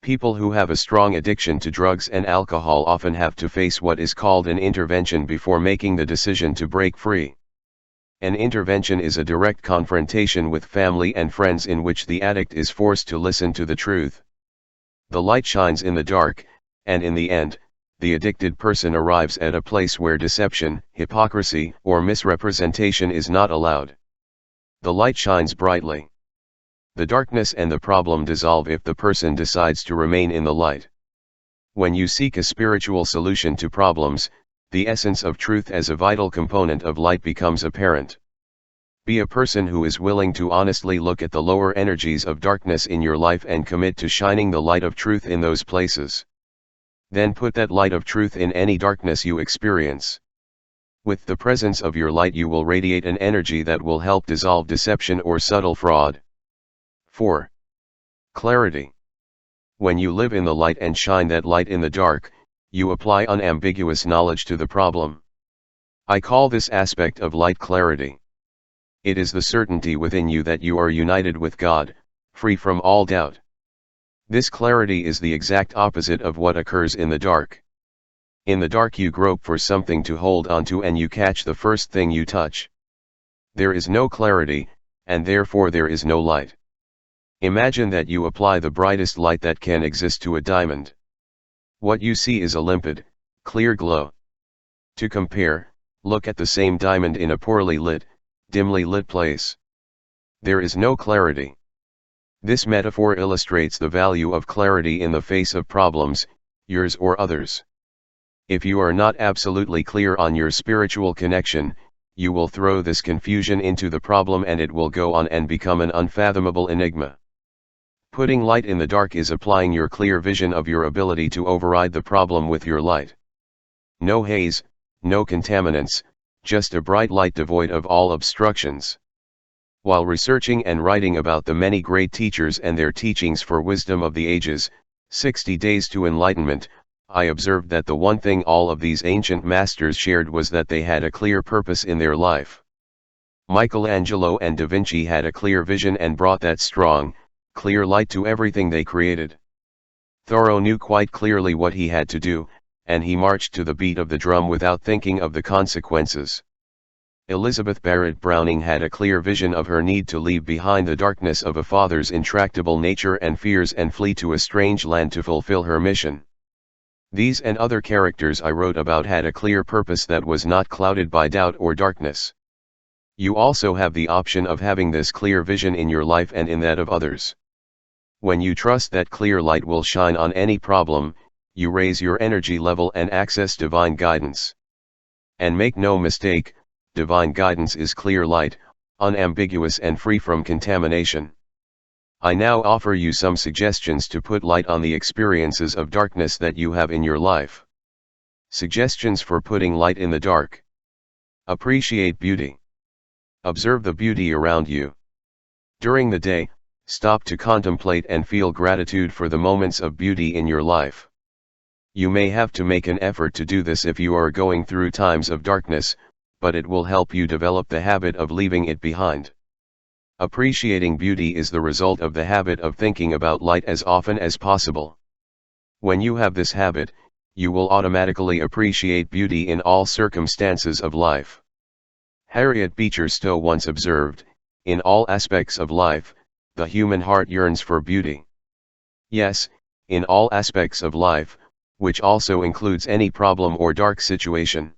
Speaker 1: People who have a strong addiction to drugs and alcohol often have to face what is called an intervention before making the decision to break free. An intervention is a direct confrontation with family and friends in which the addict is forced to listen to the truth. The light shines in the dark, and in the end, the addicted person arrives at a place where deception, hypocrisy, or misrepresentation is not allowed. The light shines brightly. the darkness and the problem dissolve if the person decides to remain in the light. When you seek a spiritual solution to problems, the essence of truth as a vital component of light becomes apparent. Be a person who is willing to honestly look at the lower energies of darkness in your life and commit to shining the light of truth in those places. Then put that light of truth in any darkness you experience. With the presence of your light you will radiate an energy that will help dissolve deception or subtle fraud. 4. Clarity. When you live in the light and shine that light in the dark, you apply unambiguous knowledge to the problem. I call this aspect of light clarity. It is the certainty within you that you are united with God, free from all doubt. This clarity is the exact opposite of what occurs in the dark. In the dark you grope for something to hold onto and you catch the first thing you touch. There is no clarity, and therefore there is no light. Imagine that you apply the brightest light that can exist to a diamond. What you see is a limpid, clear glow. To compare, look at the same diamond in a poorly lit, dimly lit place. There is no clarity. This metaphor illustrates the value of clarity in the face of problems, yours or others. If you are not absolutely clear on your spiritual connection, you will throw this confusion into the problem and it will go on and become an unfathomable enigma. Putting light in the dark is applying your clear vision of your ability to override the problem with your light. No haze, no contaminants, just a bright light devoid of all obstructions. While researching and writing about the many great teachers and their teachings for wisdom of the ages, 60 Days to Enlightenment, I observed that the one thing all of these ancient masters shared was that they had a clear purpose in their life. Michelangelo and Da Vinci had a clear vision and brought that strong, clear light to everything they created. Thoreau knew quite clearly what he had to do, and he marched to the beat of the drum without thinking of the consequences. Elizabeth Barrett Browning had a clear vision of her need to leave behind the darkness of a father's intractable nature and fears and flee to a strange land to fulfill her mission. These and other characters I wrote about had a clear purpose that was not clouded by doubt or darkness. You also have the option of having this clear vision in your life and in that of others. When you trust that clear light will shine on any problem, you raise your energy level and access divine guidance. And make no mistake, divine guidance is clear light, unambiguous and free from contamination. I now offer you some suggestions to put light on the experiences of darkness that you have in your life. Suggestions for putting light in the dark. Appreciate beauty. Observe the beauty around you. During the day, stop to contemplate and feel gratitude for the moments of beauty in your life. You may have to make an effort to do this if you are going through times of darkness, but it will help you develop the habit of leaving it behind. Appreciating beauty is the result of the habit of thinking about light as often as possible. When you have this habit, you will automatically appreciate beauty in all circumstances of life. Harriet Beecher Stowe once observed, "In all aspects of life, the human heart yearns for beauty." Yes, in all aspects of life, which also includes any problem or dark situation.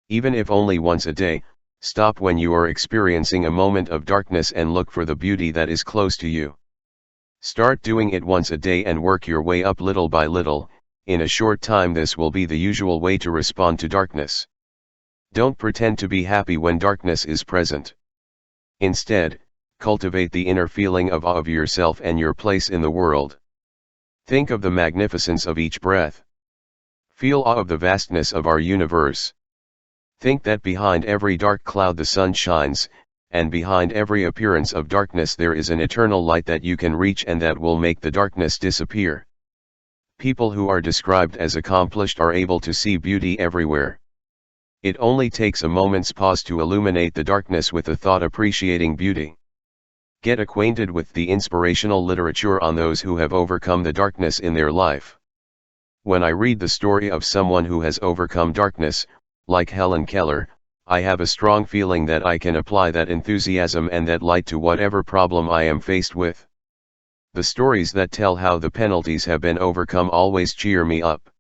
Speaker 1: Even if only once a day, stop when you are experiencing a moment of darkness and look for the beauty that is close to you. Start doing it once a day and work your way up little by little. In a short time this will be the usual way to respond to darkness. Don't pretend to be happy when darkness is present. Instead, cultivate the inner feeling of awe of yourself and your place in the world. Think of the magnificence of each breath. Feel awe of the vastness of our universe. Think that behind every dark cloud the sun shines, and behind every appearance of darkness there is an eternal light that you can reach and that will make the darkness disappear. People who are described as accomplished are able to see beauty everywhere. It only takes a moment's pause to illuminate the darkness with a thought appreciating beauty. Get acquainted with the inspirational literature on those who have overcome the darkness in their life. When I read the story of someone who has overcome darkness, like Helen Keller, I have a strong feeling that I can apply that enthusiasm and that light to whatever problem I am faced with. The stories that tell how the penalties have been overcome always cheer me up.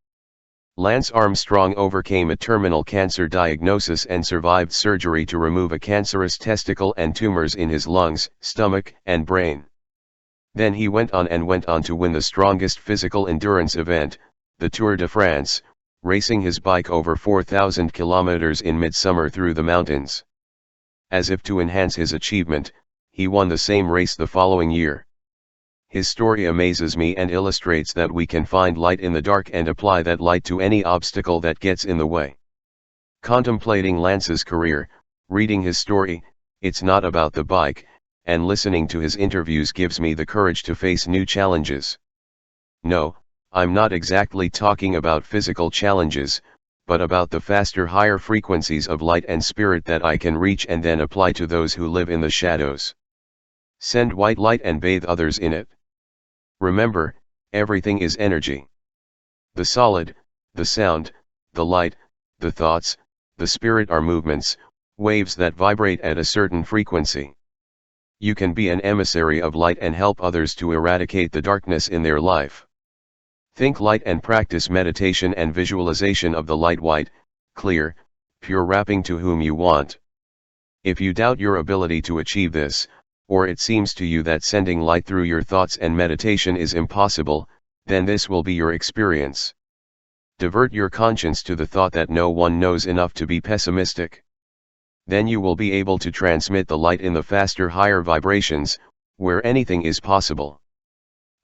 Speaker 1: Lance Armstrong overcame a terminal cancer diagnosis and survived surgery to remove a cancerous testicle and tumors in his lungs, stomach, and brain. Then he went on to win the strongest physical endurance event, the Tour de France, racing his bike over 4,000 kilometers in midsummer through the mountains. As if to enhance his achievement, he won the same race the following year. His story amazes me and illustrates that we can find light in the dark and apply that light to any obstacle that gets in the way. Contemplating Lance's career, reading his story, it's not about the bike, and listening to his interviews gives me the courage to face new challenges. No, I'm not exactly talking about physical challenges, but about the faster, higher frequencies of light and spirit that I can reach and then apply to those who live in the shadows. Send white light and bathe others in it. Remember, everything is energy. The solid, the sound, the light, the thoughts, the spirit are movements, waves that vibrate at a certain frequency. You can be an emissary of light and help others to eradicate the darkness in their life. Think light and practice meditation and visualization of the light white, clear, pure wrapping to whom you want. If you doubt your ability to achieve this, or it seems to you that sending light through your thoughts and meditation is impossible, then this will be your experience. Divert your conscience to the thought that no one knows enough to be pessimistic. Then you will be able to transmit the light in the faster, higher vibrations, where anything is possible.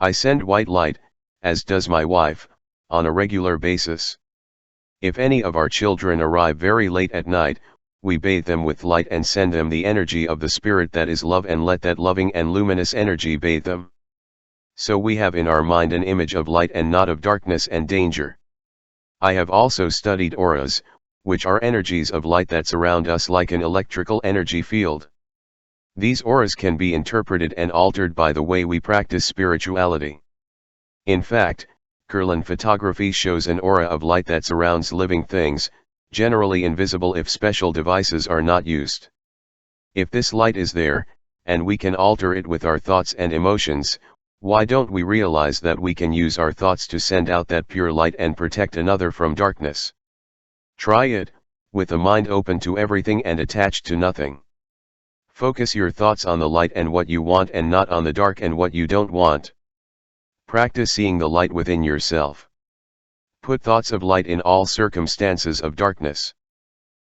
Speaker 1: I send white light, as does my wife, on a regular basis. If any of our children arrive very late at night, we bathe them with light and send them the energy of the spirit that is love and let that loving and luminous energy bathe them. So we have in our mind an image of light and not of darkness and danger. I have also studied auras, which are energies of light that surround us like an electrical energy field. These auras can be interpreted and altered by the way we practice spirituality. In fact, Kirlian photography shows an aura of light that surrounds living things, generally invisible if special devices are not used. If this light is there, and we can alter it with our thoughts and emotions, why don't we realize that we can use our thoughts to send out that pure light and protect another from darkness? Try it, with a mind open to everything and attached to nothing. Focus your thoughts on the light and what you want and not on the dark and what you don't want. Practice seeing the light within yourself. Put thoughts of light in all circumstances of darkness.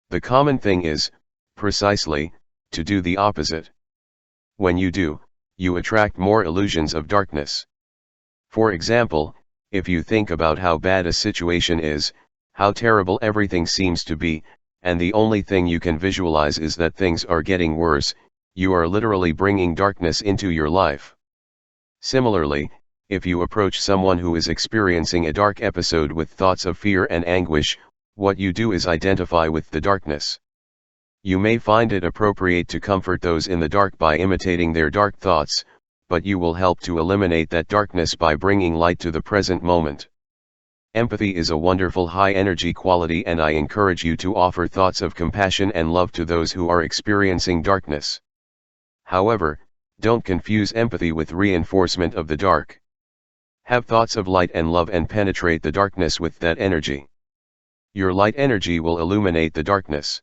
Speaker 1: The common thing is, precisely, to do the opposite. When you do, you attract more illusions of darkness. For example, if you think about how bad a situation is, how terrible everything seems to be, and the only thing you can visualize is that things are getting worse, you are literally bringing darkness into your life. Similarly, if you approach someone who is experiencing a dark episode with thoughts of fear and anguish, what you do is identify with the darkness. You may find it appropriate to comfort those in the dark by imitating their dark thoughts, but you will help to eliminate that darkness by bringing light to the present moment. Empathy is a wonderful high-energy quality, and I encourage you to offer thoughts of compassion and love to those who are experiencing darkness. However, don't confuse empathy with reinforcement of the dark. Have thoughts of light and love and penetrate the darkness with that energy. Your light energy will illuminate the darkness.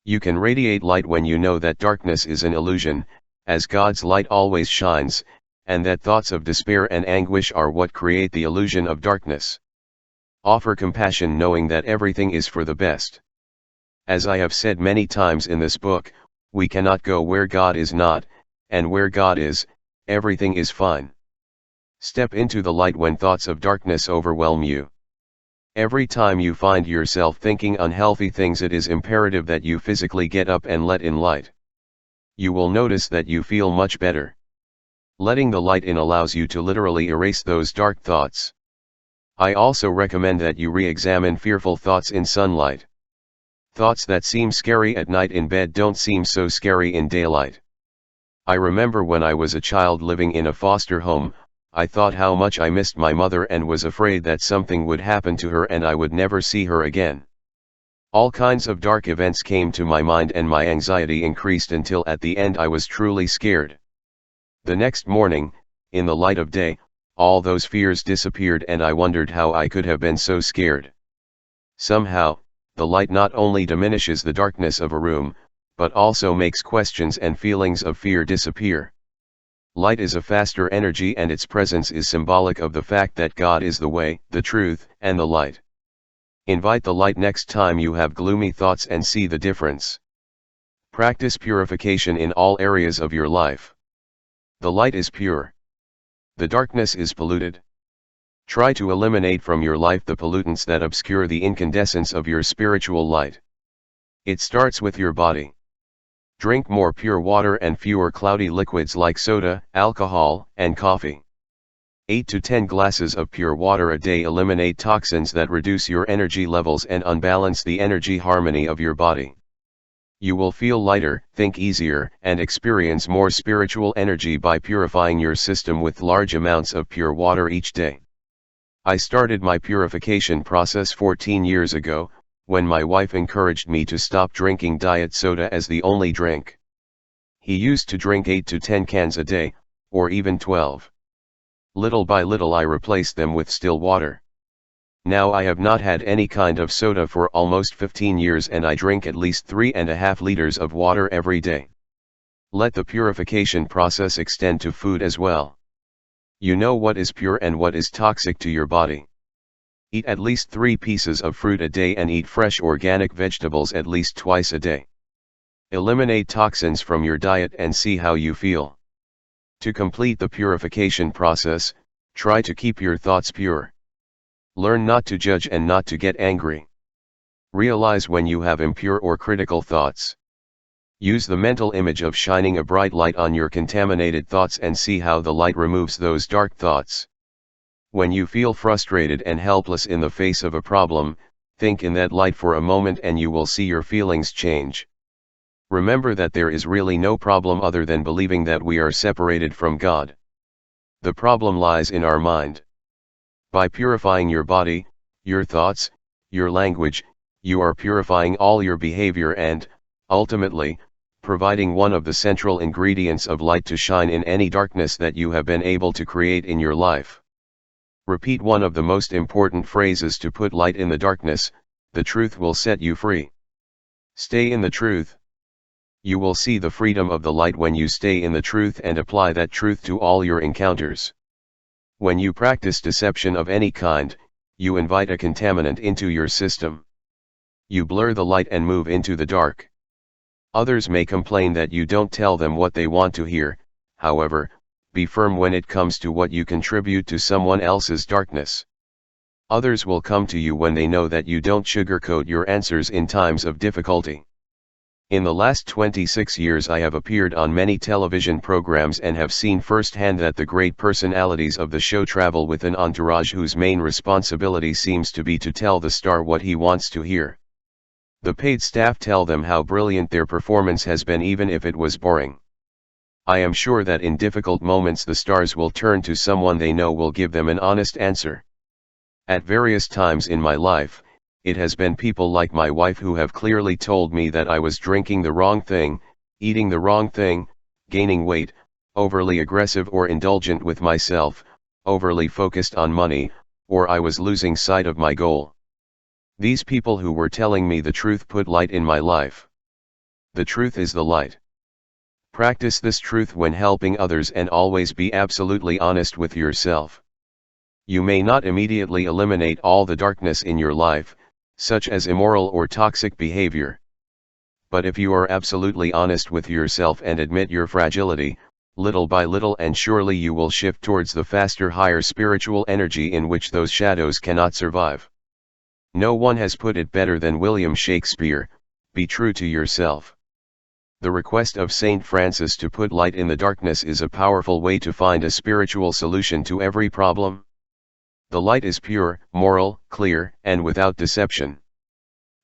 Speaker 1: You can radiate light when you know that darkness is an illusion, as God's light always shines, and that thoughts of despair and anguish are what create the illusion of darkness. Offer compassion knowing that everything is for the best. As I have said many times in this book, we cannot go where God is not, and where God is, everything is fine. Step into the light when thoughts of darkness overwhelm you. Every time you find yourself thinking unhealthy things, it is imperative that you physically get up and let in light. You will notice that you feel much better. Letting the light in allows you to literally erase those dark thoughts. I also recommend that you re-examine fearful thoughts in sunlight. Thoughts that seem scary at night in bed don't seem so scary in daylight. I remember when I was a child living in a foster home, I thought how much I missed my mother and was afraid that something would happen to her and I would never see her again. All kinds of dark events came to my mind and my anxiety increased until at the end I was truly scared. The next morning, in the light of day, all those fears disappeared and I wondered how I could have been so scared. Somehow, the light not only diminishes the darkness of a room, but also makes questions and feelings of fear disappear. Light is a faster energy, and its presence is symbolic of the fact that God is the way, the truth, and the light. Invite the light next time you have gloomy thoughts and see the difference. Practice purification in all areas of your life. The light is pure. The darkness is polluted. Try to eliminate from your life the pollutants that obscure the incandescence of your spiritual light. It starts with your body. Drink more pure water and fewer cloudy liquids like soda, alcohol, and coffee. 8 to 10 glasses of pure water a day eliminate toxins that reduce your energy levels and unbalance the energy harmony of your body. You will feel lighter, think easier, and experience more spiritual energy by purifying your system with large amounts of pure water each day. I started my purification process 14 years ago, when my wife encouraged me to stop drinking diet soda as the only drink. He used to drink 8 to 10 cans a day, or even 12. Little by little I replaced them with still water. Now I have not had any kind of soda for almost 15 years, and I drink at least 3.5 liters of water every day. Let the purification process extend to food as well. You know what is pure and what is toxic to your body. Eat at least 3 pieces of fruit a day and eat fresh organic vegetables at least twice a day. Eliminate toxins from your diet and see how you feel. To complete the purification process, try to keep your thoughts pure. Learn not to judge and not to get angry. Realize when you have impure or critical thoughts. Use the mental image of shining a bright light on your contaminated thoughts and see how the light removes those dark thoughts. When you feel frustrated and helpless in the face of a problem, think in that light for a moment and you will see your feelings change. Remember that there is really no problem other than believing that we are separated from God. The problem lies in our mind. By purifying your body, your thoughts, your language, you are purifying all your behavior and, ultimately, providing one of the central ingredients of light to shine in any darkness that you have been able to create in your life. Repeat one of the most important phrases to put light in the darkness: the truth will set you free. Stay in the truth. You will see the freedom of the light when you stay in the truth and apply that truth to all your encounters. When you practice deception of any kind, you invite a contaminant into your system. You blur the light and move into the dark. Others may complain that you don't tell them what they want to hear. However, be firm when it comes to what you contribute to someone else's darkness. Others will come to you when they know that you don't sugarcoat your answers in times of difficulty. In the last 26 years I have appeared on many television programs and have seen firsthand that the great personalities of the show travel with an entourage whose main responsibility seems to be to tell the star what he wants to hear. The paid staff tell them how brilliant their performance has been even if it was boring. I am sure that in difficult moments the stars will turn to someone they know will give them an honest answer. At various times in my life, it has been people like my wife who have clearly told me that I was drinking the wrong thing, eating the wrong thing, gaining weight, overly aggressive or indulgent with myself, overly focused on money, or I was losing sight of my goal. These people who were telling me the truth put light in my life. The truth is the light. Practice this truth when helping others and always be absolutely honest with yourself. You may not immediately eliminate all the darkness in your life, such as immoral or toxic behavior. But if you are absolutely honest with yourself and admit your fragility, little by little and surely you will shift towards the faster, higher spiritual energy in which those shadows cannot survive. No one has put it better than William Shakespeare: be true to yourself. The request of Saint Francis to put light in the darkness is a powerful way to find a spiritual solution to every problem. The light is pure, moral, clear, and without deception.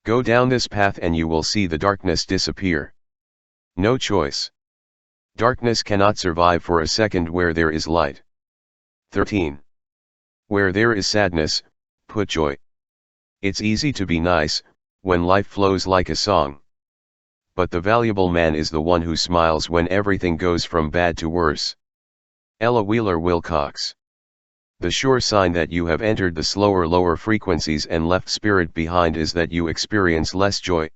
Speaker 1: Go down this path and you will see the darkness disappear. No choice. Darkness cannot survive for a second where there is light. 13. Where there is sadness, put joy. It's easy to be nice, when life flows like a song. But the valuable man is the one who smiles when everything goes from bad to worse. Ella Wheeler Wilcox. The sure sign that you have entered the slower lower frequencies and left spirit behind is that you experience less joy.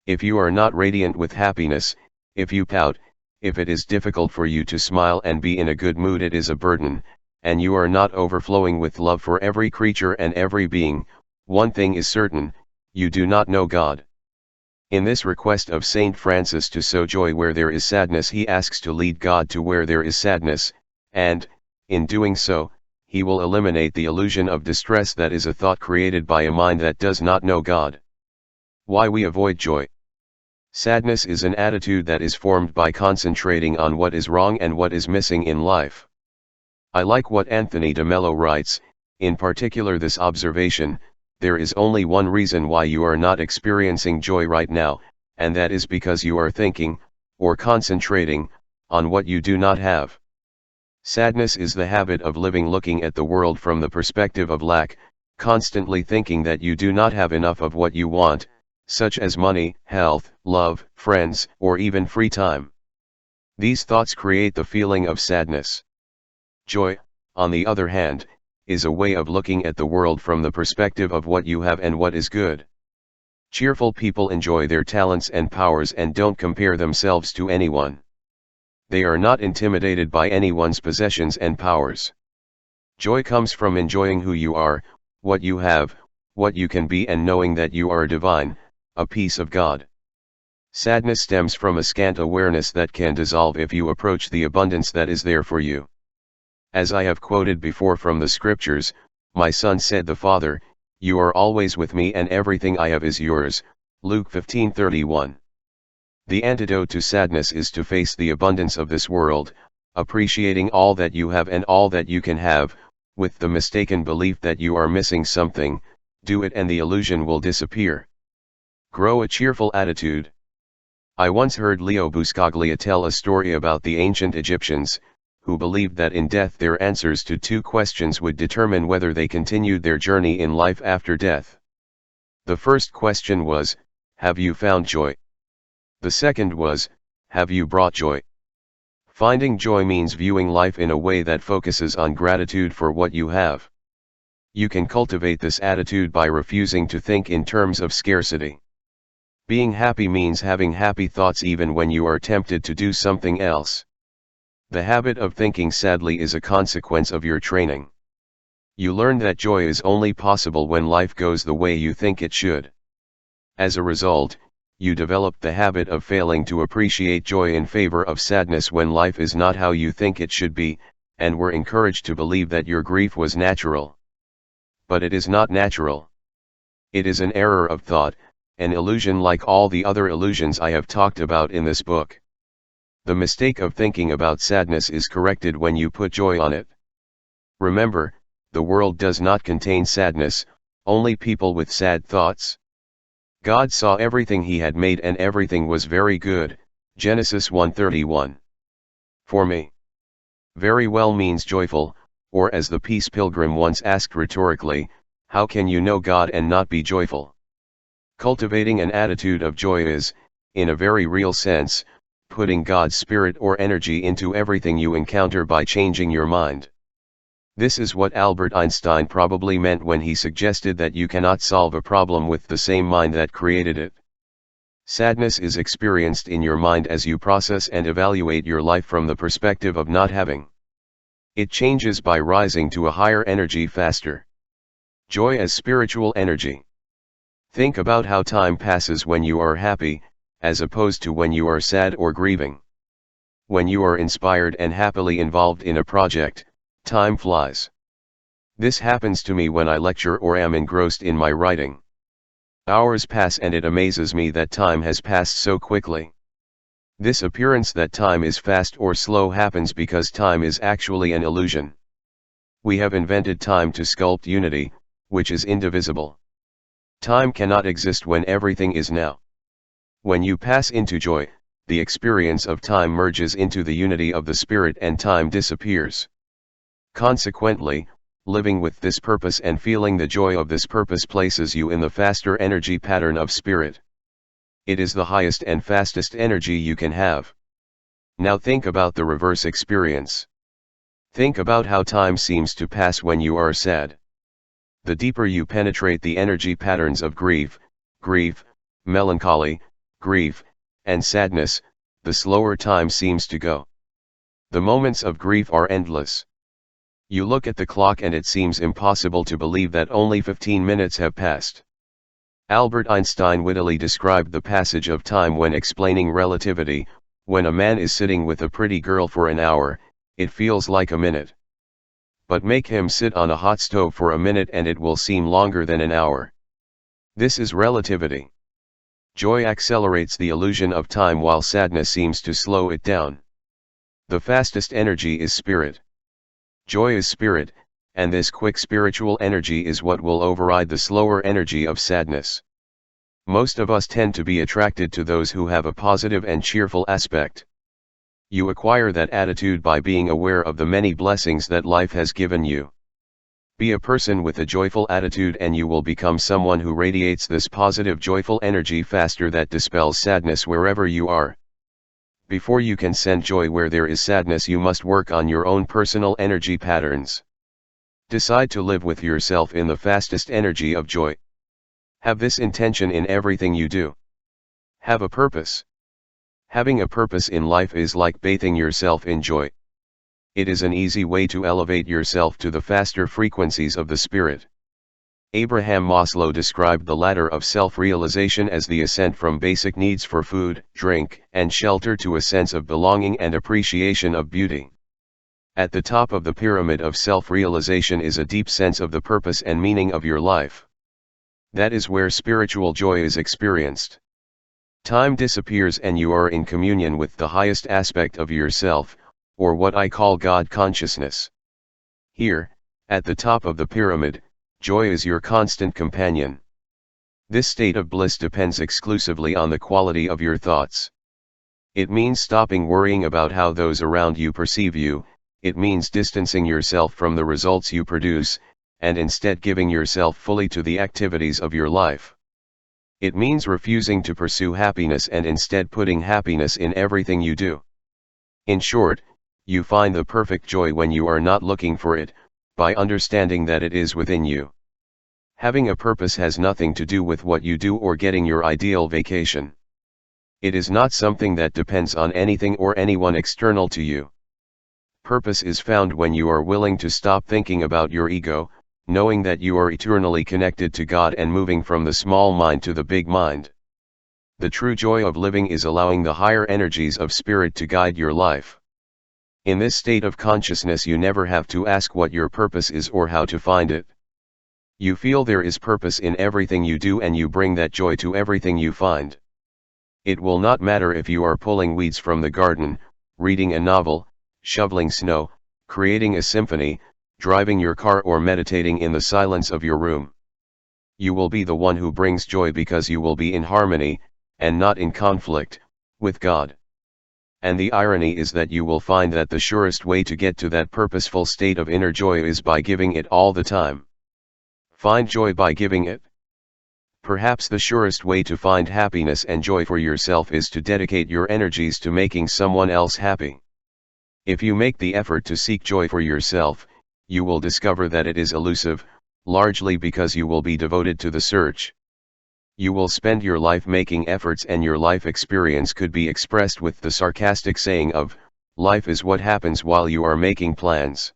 Speaker 1: If you are not radiant with happiness, if you pout, If it is difficult for you to smile and be in a good mood, it is a burden, and you are not overflowing with love for every creature and every being. One thing is certain, you do not know God. In this request of Saint Francis to sow joy where there is sadness, he asks to lead God to where there is sadness, and, in doing so, he will eliminate the illusion of distress that is a thought created by a mind that does not know God. Why we avoid joy. Sadness is an attitude that is formed by concentrating on what is wrong and what is missing in life. I like what Anthony de Mello writes, in particular this observation: there is only one reason why you are not experiencing joy right now, and that is because you are thinking, or concentrating, on what you do not have. Sadness is the habit of living looking at the world from the perspective of lack, constantly thinking that you do not have enough of what you want, such as money, health, love, friends, or even free time. These thoughts create the feeling of sadness. Joy, on the other hand, is a way of looking at the world from the perspective of what you have and what is good. Cheerful people enjoy their talents and powers and don't compare themselves to anyone. They are not intimidated by anyone's possessions and powers. Joy comes from enjoying who you are, what you have, what you can be, and knowing that you are divine, a piece of God. Sadness stems from a scant awareness that can dissolve if you approach the abundance that is there for you. As I have quoted before from the scriptures, my son said the Father, "You are always with me and everything I have is yours," Luke 15:31. The antidote to sadness is to face the abundance of this world, appreciating all that you have and all that you can have, with the mistaken belief that you are missing something. Do it and the illusion will disappear. Grow a cheerful attitude. I once heard Leo Buscaglia tell a story about the ancient Egyptians, who believed that in death their answers to two questions would determine whether they continued their journey in life after death. The first question was, "Have you found joy?" The second was, "Have you brought joy?" Finding joy means viewing life in a way that focuses on gratitude for what you have. You can cultivate this attitude by refusing to think in terms of scarcity. Being happy means having happy thoughts even when you are tempted to do something else. The habit of thinking sadly is a consequence of your training. You learn that joy is only possible when life goes the way you think it should. As a result, you develop the habit of failing to appreciate joy in favor of sadness when life is not how you think it should be, and were encouraged to believe that your grief was natural. But it is not natural. It is an error of thought, an illusion like all the other illusions I have talked about in this book. The mistake of thinking about sadness is corrected when you put joy on it. Remember, the world does not contain sadness, only people with sad thoughts. God saw everything he had made and everything was very good, Genesis 1:31. For me, very well means joyful, or as the Peace Pilgrim once asked rhetorically, how can you know God and not be joyful? Cultivating an attitude of joy is, in a very real sense, putting God's spirit or energy into everything you encounter by changing your mind. This is what Albert Einstein probably meant when he suggested that you cannot solve a problem with the same mind that created it. Sadness is experienced in your mind as you process and evaluate your life from the perspective of not having. It changes by rising to a higher energy faster. Joy as spiritual energy. Think about how time passes when you are happy, as opposed to when you are sad or grieving. When you are inspired and happily involved in a project, time flies. This happens to me when I lecture or am engrossed in my writing. Hours pass and it amazes me that time has passed so quickly. This appearance that time is fast or slow happens because time is actually an illusion. We have invented time to sculpt unity, which is indivisible. Time cannot exist when everything is now. When you pass into joy, the experience of time merges into the unity of the spirit and time disappears. Consequently, living with this purpose and feeling the joy of this purpose places you in the faster energy pattern of spirit. It is the highest and fastest energy you can have. Now think about the reverse experience. Think about how time seems to pass when you are sad. The deeper you penetrate the energy patterns of grief, melancholy, grief, and sadness, the slower time seems to go. The moments of grief are endless. You look at the clock and it seems impossible to believe that only 15 minutes have passed. Albert Einstein wittily described the passage of time when explaining relativity: when a man is sitting with a pretty girl for an hour, it feels like a minute. But make him sit on a hot stove for a minute and it will seem longer than an hour. This is relativity. Joy accelerates the illusion of time while sadness seems to slow it down. The fastest energy is spirit. Joy is spirit, and this quick spiritual energy is what will override the slower energy of sadness. Most of us tend to be attracted to those who have a positive and cheerful aspect. You acquire that attitude by being aware of the many blessings that life has given you. Be a person with a joyful attitude and you will become someone who radiates this positive joyful energy faster that dispels sadness wherever you are. Before you can send joy where there is sadness, you must work on your own personal energy patterns. Decide to live with yourself in the fastest energy of joy. Have this intention in everything you do. Have a purpose. Having a purpose in life is like bathing yourself in joy. It is an easy way to elevate yourself to the faster frequencies of the spirit. Abraham Maslow described the ladder of self-realization as the ascent from basic needs for food, drink, and shelter to a sense of belonging and appreciation of beauty. At the top of the pyramid of self-realization is a deep sense of the purpose and meaning of your life. That is where spiritual joy is experienced. Time disappears and you are in communion with the highest aspect of yourself, or what I call God consciousness. Here, at the top of the pyramid, joy is your constant companion. This state of bliss depends exclusively on the quality of your thoughts. It means stopping worrying about how those around you perceive you. It means distancing yourself from the results you produce, and instead giving yourself fully to the activities of your life. It means refusing to pursue happiness and instead putting happiness in everything you do. In short, you find the perfect joy when you are not looking for it, by understanding that it is within you. Having a purpose has nothing to do with what you do or getting your ideal vacation. It is not something that depends on anything or anyone external to you. Purpose is found when you are willing to stop thinking about your ego, knowing that you are eternally connected to God and moving from the small mind to the big mind. The true joy of living is allowing the higher energies of spirit to guide your life. In this state of consciousness you never have to ask what your purpose is or how to find it. You feel there is purpose in everything you do and you bring that joy to everything you find. It will not matter if you are pulling weeds from the garden, reading a novel, shoveling snow, creating a symphony, driving your car or meditating in the silence of your room. You will be the one who brings joy because you will be in harmony, and not in conflict, with God. And the irony is that you will find that the surest way to get to that purposeful state of inner joy is by giving it all the time. Find joy by giving it. Perhaps the surest way to find happiness and joy for yourself is to dedicate your energies to making someone else happy. If you make the effort to seek joy for yourself, you will discover that it is elusive, largely because you will be devoted to the search. You will spend your life making efforts and your life experience could be expressed with the sarcastic saying of, life is what happens while you are making plans.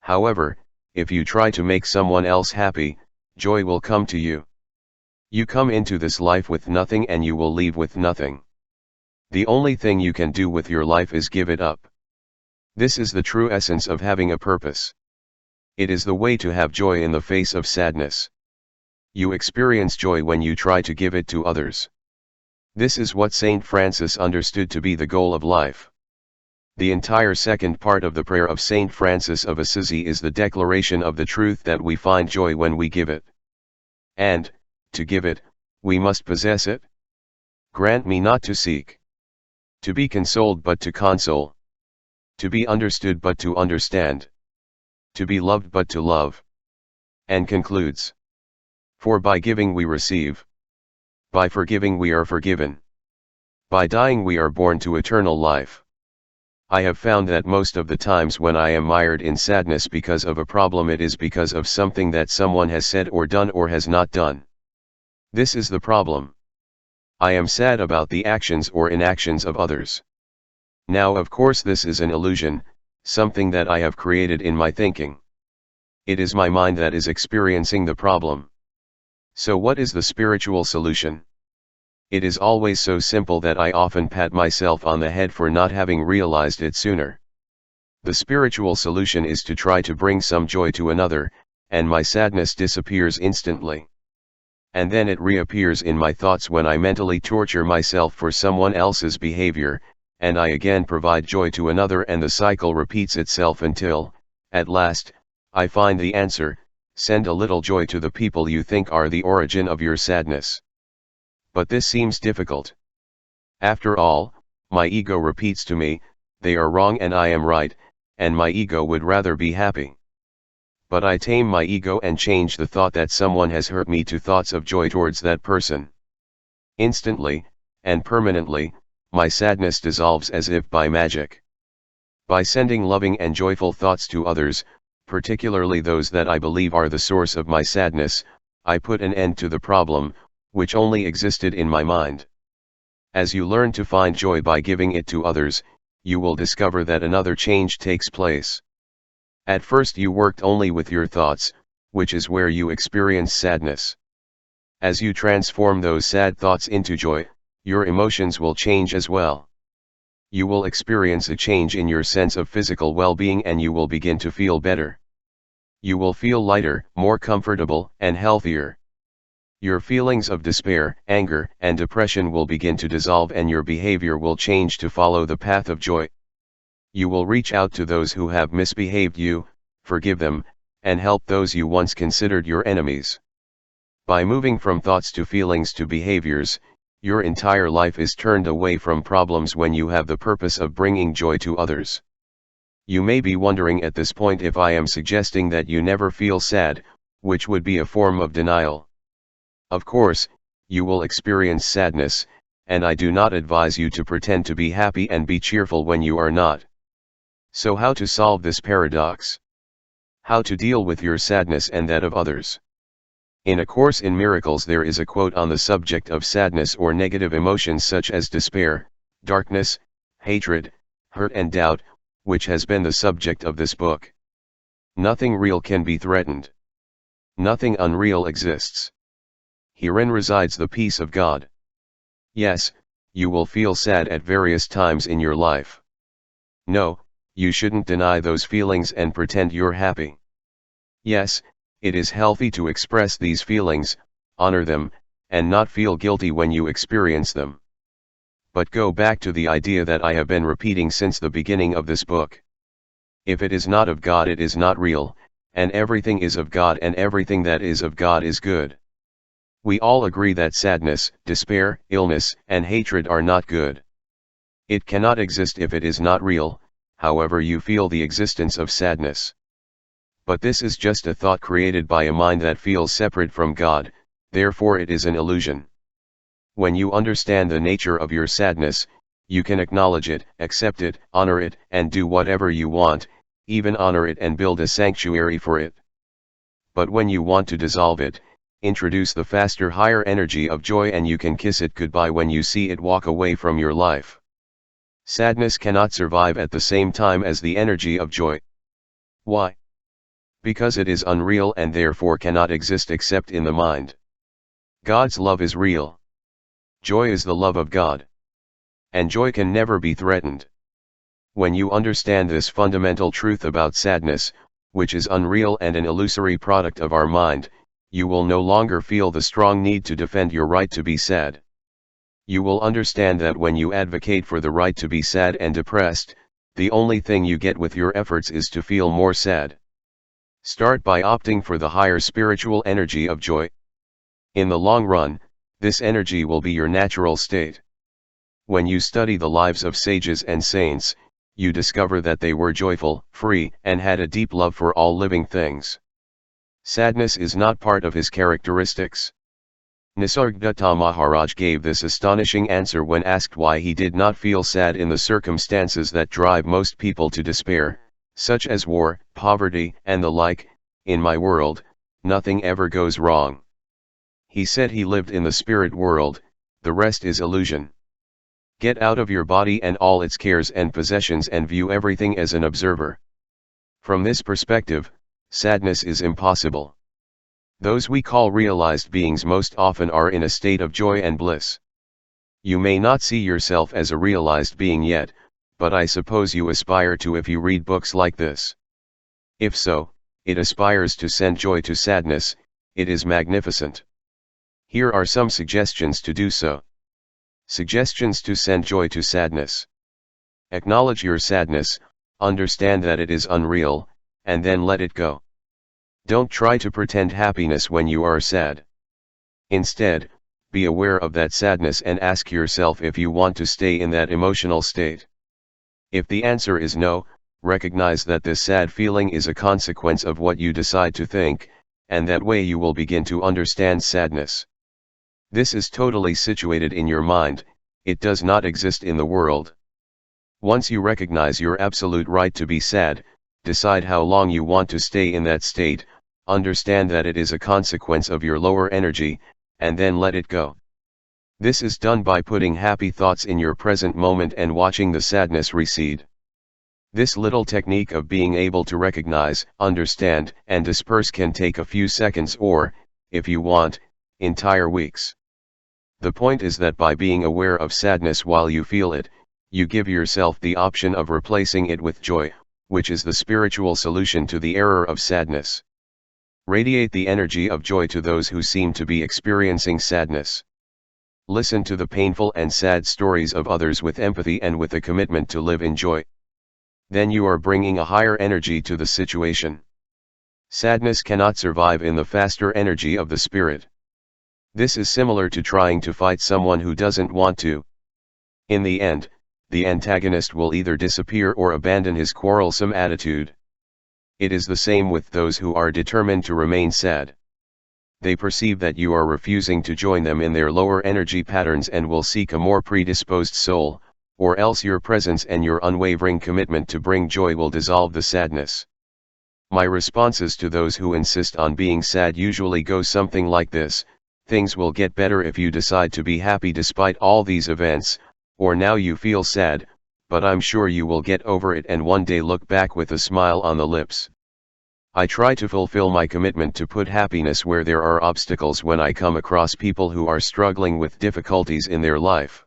Speaker 1: However, if you try to make someone else happy, joy will come to you. You come into this life with nothing and you will leave with nothing. The only thing you can do with your life is give it up. This is the true essence of having a purpose. It is the way to have joy in the face of sadness. You experience joy when you try to give it to others. This is what Saint Francis understood to be the goal of life. The entire second part of the prayer of Saint Francis of Assisi is the declaration of the truth that we find joy when we give it. And, to give it, we must possess it. Grant me not to seek. To be consoled but to console. To be understood but to understand. To be loved but to love. And concludes. For by giving we receive. By forgiving we are forgiven. By dying we are born to eternal life. I have found that most of the times when I am mired in sadness because of a problem, it is because of something that someone has said or done or has not done. This is the problem. I am sad about the actions or inactions of others. Now of course this is an illusion, something that I have created in my thinking. It is my mind that is experiencing the problem. So what is the spiritual solution? It is always so simple that I often pat myself on the head for not having realized it sooner. The spiritual solution is to try to bring some joy to another, and my sadness disappears instantly. And then it reappears in my thoughts when I mentally torture myself for someone else's behavior, and I again provide joy to another, and the cycle repeats itself until, at last, I find the answer: send a little joy to the people you think are the origin of your sadness. But this seems difficult. After all, my ego repeats to me, they are wrong and I am right, and my ego would rather be happy. But I tame my ego and change the thought that someone has hurt me to thoughts of joy towards that person. Instantly, and permanently, my sadness dissolves as if by magic. By sending loving and joyful thoughts to others, particularly those that I believe are the source of my sadness, I put an end to the problem, which only existed in my mind. As you learn to find joy by giving it to others, you will discover that another change takes place. At first you worked only with your thoughts, which is where you experience sadness. As you transform those sad thoughts into joy, your emotions will change as well. You will experience a change in your sense of physical well-being and you will begin to feel better. You will feel lighter, more comfortable, and healthier. Your feelings of despair, anger, and depression will begin to dissolve and your behavior will change to follow the path of joy. You will reach out to those who have misbehaved you, forgive them, and help those you once considered your enemies. By moving from thoughts to feelings to behaviors, your entire life is turned away from problems when you have the purpose of bringing joy to others. You may be wondering at this point if I am suggesting that you never feel sad, which would be a form of denial. Of course, you will experience sadness, and I do not advise you to pretend to be happy and be cheerful when you are not. So how to solve this paradox? How to deal with your sadness and that of others? In A Course in Miracles there is a quote on the subject of sadness or negative emotions such as despair, darkness, hatred, hurt and doubt, which has been the subject of this book. Nothing real can be threatened. Nothing unreal exists. Herein resides the peace of God. Yes, you will feel sad at various times in your life. No, you shouldn't deny those feelings and pretend you're happy. Yes, it is healthy to express these feelings, honor them, and not feel guilty when you experience them. But go back to the idea that I have been repeating since the beginning of this book. If it is not of God, it is not real, and everything is of God and everything that is of God is good. We all agree that sadness, despair, illness, and hatred are not good. It cannot exist if it is not real, however you feel the existence of sadness. But this is just a thought created by a mind that feels separate from God, therefore it is an illusion. When you understand the nature of your sadness, you can acknowledge it, accept it, honor it, and do whatever you want, even honor it and build a sanctuary for it. But when you want to dissolve it, introduce the faster higher energy of joy and you can kiss it goodbye when you see it walk away from your life. Sadness cannot survive at the same time as the energy of joy. Why? Because it is unreal and therefore cannot exist except in the mind. God's love is real. Joy is the love of God. And joy can never be threatened. When you understand this fundamental truth about sadness, which is unreal and an illusory product of our mind, you will no longer feel the strong need to defend your right to be sad. You will understand that when you advocate for the right to be sad and depressed, the only thing you get with your efforts is to feel more sad. Start by opting for the higher spiritual energy of joy. In the long run, this energy will be your natural state. When you study the lives of sages and saints, you discover that they were joyful, free, and had a deep love for all living things. Sadness is not part of his characteristics. Nisargadatta Maharaj gave this astonishing answer when asked why he did not feel sad in the circumstances that drive most people to despair, such as war, poverty, and the like. In my world, nothing ever goes wrong. He said he lived in the spirit world, the rest is illusion. Get out of your body and all its cares and possessions and view everything as an observer. From this perspective, sadness is impossible. Those we call realized beings most often are in a state of joy and bliss. You may not see yourself as a realized being yet, but I suppose you aspire to if you read books like this. If so, it aspires to send joy to sadness. It is magnificent. Here are some suggestions to do so. Suggestions to send joy to sadness. Acknowledge your sadness, understand that it is unreal, and then let it go. Don't try to pretend happiness when you are sad. Instead, be aware of that sadness and ask yourself if you want to stay in that emotional state. If the answer is no, recognize that this sad feeling is a consequence of what you decide to think, and that way you will begin to understand sadness. This is totally situated in your mind, it does not exist in the world. Once you recognize your absolute right to be sad, decide how long you want to stay in that state, understand that it is a consequence of your lower energy, and then let it go. This is done by putting happy thoughts in your present moment and watching the sadness recede. This little technique of being able to recognize, understand, and disperse can take a few seconds or, if you want, entire weeks. The point is that by being aware of sadness while you feel it, you give yourself the option of replacing it with joy, which is the spiritual solution to the error of sadness. Radiate the energy of joy to those who seem to be experiencing sadness. Listen to the painful and sad stories of others with empathy and with a commitment to live in joy. Then you are bringing a higher energy to the situation. Sadness cannot survive in the faster energy of the spirit. This is similar to trying to fight someone who doesn't want to. In the end, the antagonist will either disappear or abandon his quarrelsome attitude. It is the same with those who are determined to remain sad. They perceive that you are refusing to join them in their lower energy patterns and will seek a more predisposed soul, or else your presence and your unwavering commitment to bring joy will dissolve the sadness. My responses to those who insist on being sad usually go something like this: things will get better if you decide to be happy despite all these events, or now you feel sad, but I'm sure you will get over it and one day look back with a smile on the lips. I try to fulfill my commitment to put happiness where there are obstacles when I come across people who are struggling with difficulties in their life.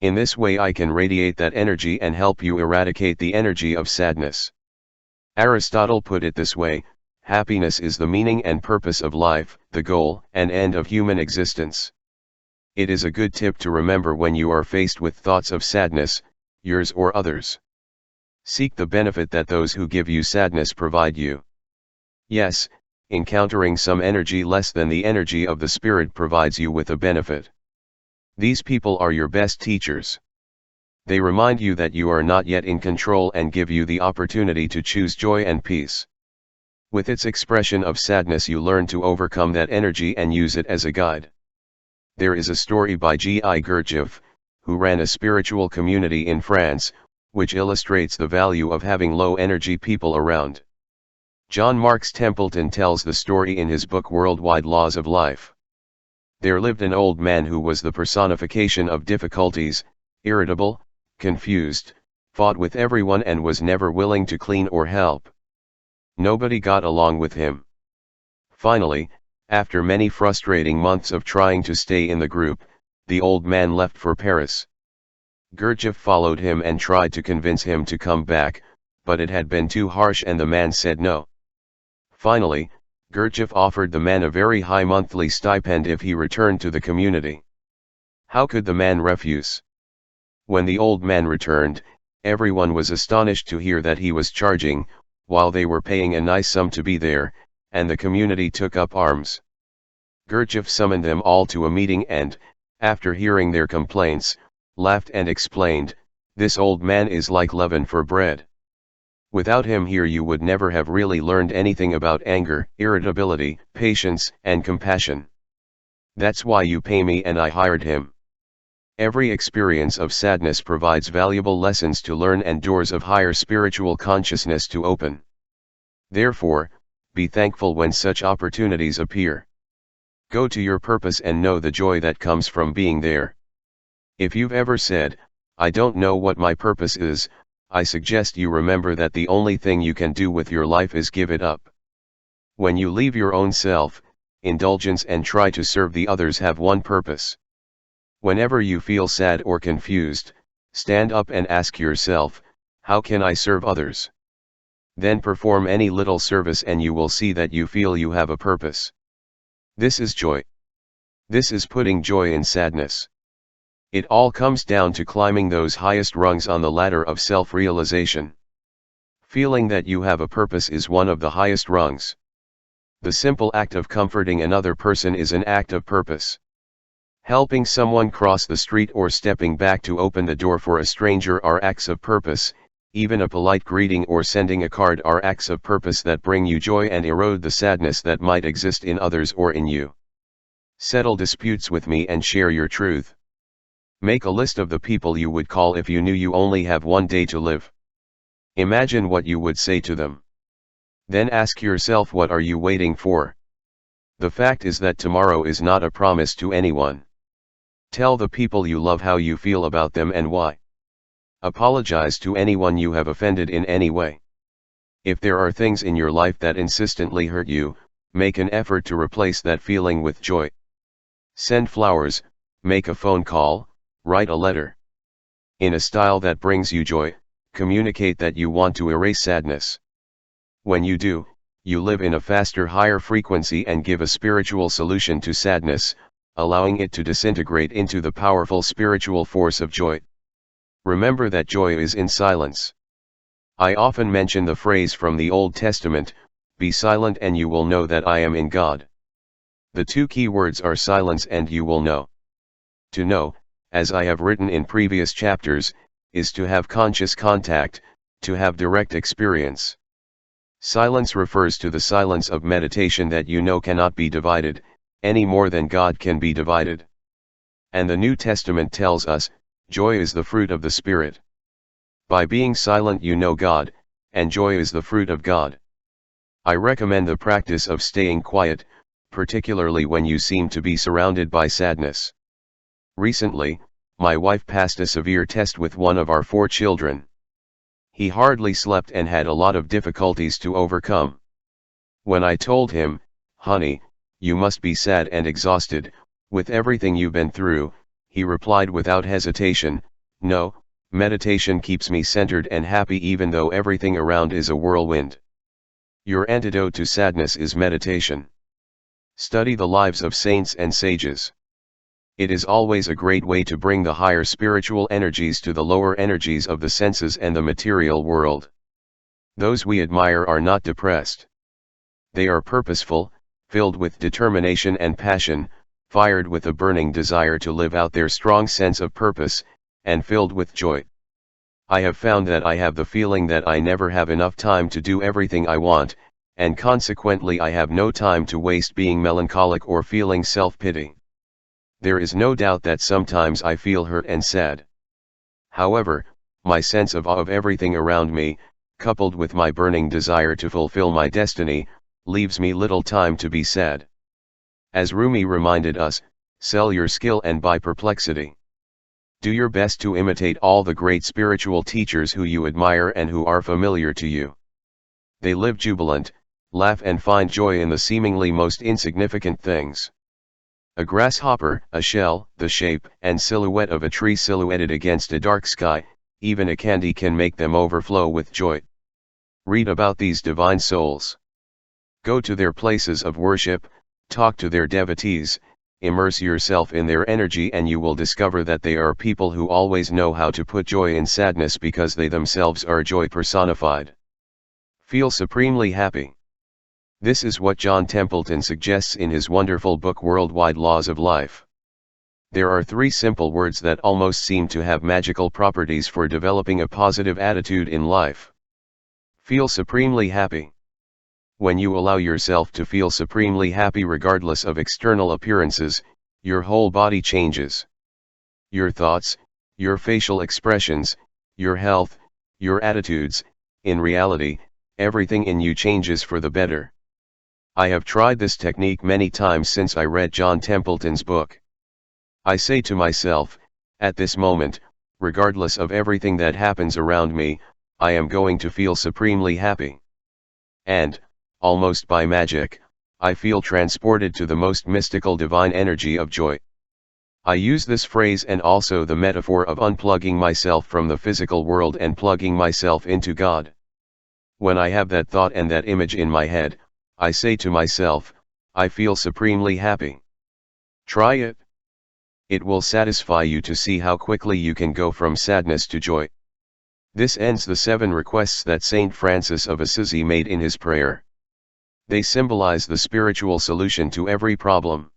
Speaker 1: In this way I can radiate that energy and help you eradicate the energy of sadness. Aristotle put it this way: happiness is the meaning and purpose of life, the goal and end of human existence. It is a good tip to remember when you are faced with thoughts of sadness, yours or others. Seek the benefit that those who give you sadness provide you. Yes, encountering some energy less than the energy of the spirit provides you with a benefit. These people are your best teachers. They remind you that you are not yet in control and give you the opportunity to choose joy and peace. With its expression of sadness you learn to overcome that energy and use it as a guide. There is a story by G.I. Gurdjieff, who ran a spiritual community in France, which illustrates the value of having low-energy people around. John Marks Templeton tells the story in his book Worldwide Laws of Life. There lived an old man who was the personification of difficulties, irritable, confused, fought with everyone and was never willing to clean or help. Nobody got along with him. Finally, after many frustrating months of trying to stay in the group, the old man left for Paris. Gurdjieff followed him and tried to convince him to come back, but it had been too harsh and the man said no. Finally, Gurdjieff offered the man a very high monthly stipend if he returned to the community. How could the man refuse? When the old man returned, everyone was astonished to hear that he was charging, while they were paying a nice sum to be there, and the community took up arms. Gurdjieff summoned them all to a meeting and, after hearing their complaints, laughed and explained, "This old man is like leaven for bread. Without him here you would never have really learned anything about anger, irritability, patience, and compassion. That's why you pay me and I hired him." Every experience of sadness provides valuable lessons to learn and doors of higher spiritual consciousness to open. Therefore, be thankful when such opportunities appear. Go to your purpose and know the joy that comes from being there. If you've ever said, "I don't know what my purpose is," I suggest you remember that the only thing you can do with your life is give it up. When you leave your own self, indulgence and try to serve the others have one purpose. Whenever you feel sad or confused, stand up and ask yourself, how can I serve others? Then perform any little service and you will see that you feel you have a purpose. This is joy. This is putting joy in sadness. It all comes down to climbing those highest rungs on the ladder of self-realization. Feeling that you have a purpose is one of the highest rungs. The simple act of comforting another person is an act of purpose. Helping someone cross the street or stepping back to open the door for a stranger are acts of purpose. Even a polite greeting or sending a card are acts of purpose that bring you joy and erode the sadness that might exist in others or in you. Settle disputes with me and share your truth. Make a list of the people you would call if you knew you only have one day to live. Imagine what you would say to them. Then ask yourself, what are you waiting for? The fact is that tomorrow is not a promise to anyone. Tell the people you love how you feel about them and why. Apologize to anyone you have offended in any way. If there are things in your life that insistently hurt you, make an effort to replace that feeling with joy. Send flowers, make a phone call, write a letter. In a style that brings you joy, communicate that you want to erase sadness. When you do, you live in a faster, higher frequency and give a spiritual solution to sadness, allowing it to disintegrate into the powerful spiritual force of joy. Remember that joy is in silence. I often mention the phrase from the Old Testament, "Be silent and you will know that I am in God." The two key words are silence and you will know. To know, as I have written in previous chapters, is to have conscious contact, to have direct experience. Silence refers to the silence of meditation that you know cannot be divided, any more than God can be divided. And the New Testament tells us, joy is the fruit of the Spirit. By being silent you know God, and joy is the fruit of God. I recommend the practice of staying quiet, particularly when you seem to be surrounded by sadness. Recently, my wife passed a severe test with one of our 4 children. He hardly slept and had a lot of difficulties to overcome. When I told him, "Honey, you must be sad and exhausted, with everything you've been through," he replied without hesitation, "No, meditation keeps me centered and happy even though everything around is a whirlwind." Your antidote to sadness is meditation. Study the lives of saints and sages. It is always a great way to bring the higher spiritual energies to the lower energies of the senses and the material world. Those we admire are not depressed. They are purposeful, filled with determination and passion, fired with a burning desire to live out their strong sense of purpose, and filled with joy. I have found that I have the feeling that I never have enough time to do everything I want, and consequently I have no time to waste being melancholic or feeling self-pity. There is no doubt that sometimes I feel hurt and sad. However, my sense of awe of everything around me, coupled with my burning desire to fulfill my destiny, leaves me little time to be sad. As Rumi reminded us, sell your skill and buy perplexity. Do your best to imitate all the great spiritual teachers who you admire and who are familiar to you. They live jubilant, laugh and find joy in the seemingly most insignificant things. A grasshopper, a shell, the shape and silhouette of a tree silhouetted against a dark sky, even a candy can make them overflow with joy. Read about these divine souls. Go to their places of worship, talk to their devotees, immerse yourself in their energy and you will discover that they are people who always know how to put joy in sadness because they themselves are joy personified. Feel supremely happy. This is what John Templeton suggests in his wonderful book Worldwide Laws of Life. There are 3 simple words that almost seem to have magical properties for developing a positive attitude in life. Feel supremely happy. When you allow yourself to feel supremely happy regardless of external appearances, your whole body changes. Your thoughts, your facial expressions, your health, your attitudes, in reality, everything in you changes for the better. I have tried this technique many times since I read John Templeton's book. I say to myself, at this moment, regardless of everything that happens around me, I am going to feel supremely happy. And, almost by magic, I feel transported to the most mystical divine energy of joy. I use this phrase and also the metaphor of unplugging myself from the physical world and plugging myself into God. When I have that thought and that image in my head, I say to myself, I feel supremely happy. Try it. It will satisfy you to see how quickly you can go from sadness to joy. This ends the 7 requests that Saint Francis of Assisi made in his prayer. They symbolize the spiritual solution to every problem.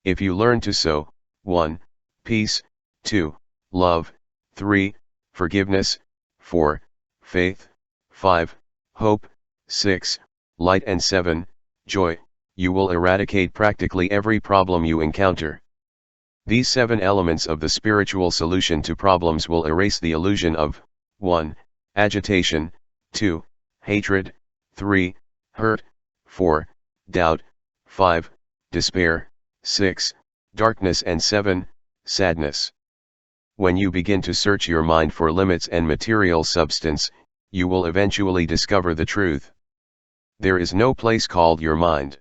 Speaker 1: If you learn to sow, 1. Peace, 2. Love, 3. Forgiveness, 4. Faith, 5. Hope, 6. Light and 7. Joy, you will eradicate practically every problem you encounter. These 7 elements of the spiritual solution to problems will erase the illusion of 1. Agitation, 2. Hatred, 3. Hurt, 4. Doubt, 5. Despair, 6. Darkness and 7. Sadness. When you begin to search your mind for limits and material substance, you will eventually discover the truth. There is no place called your mind.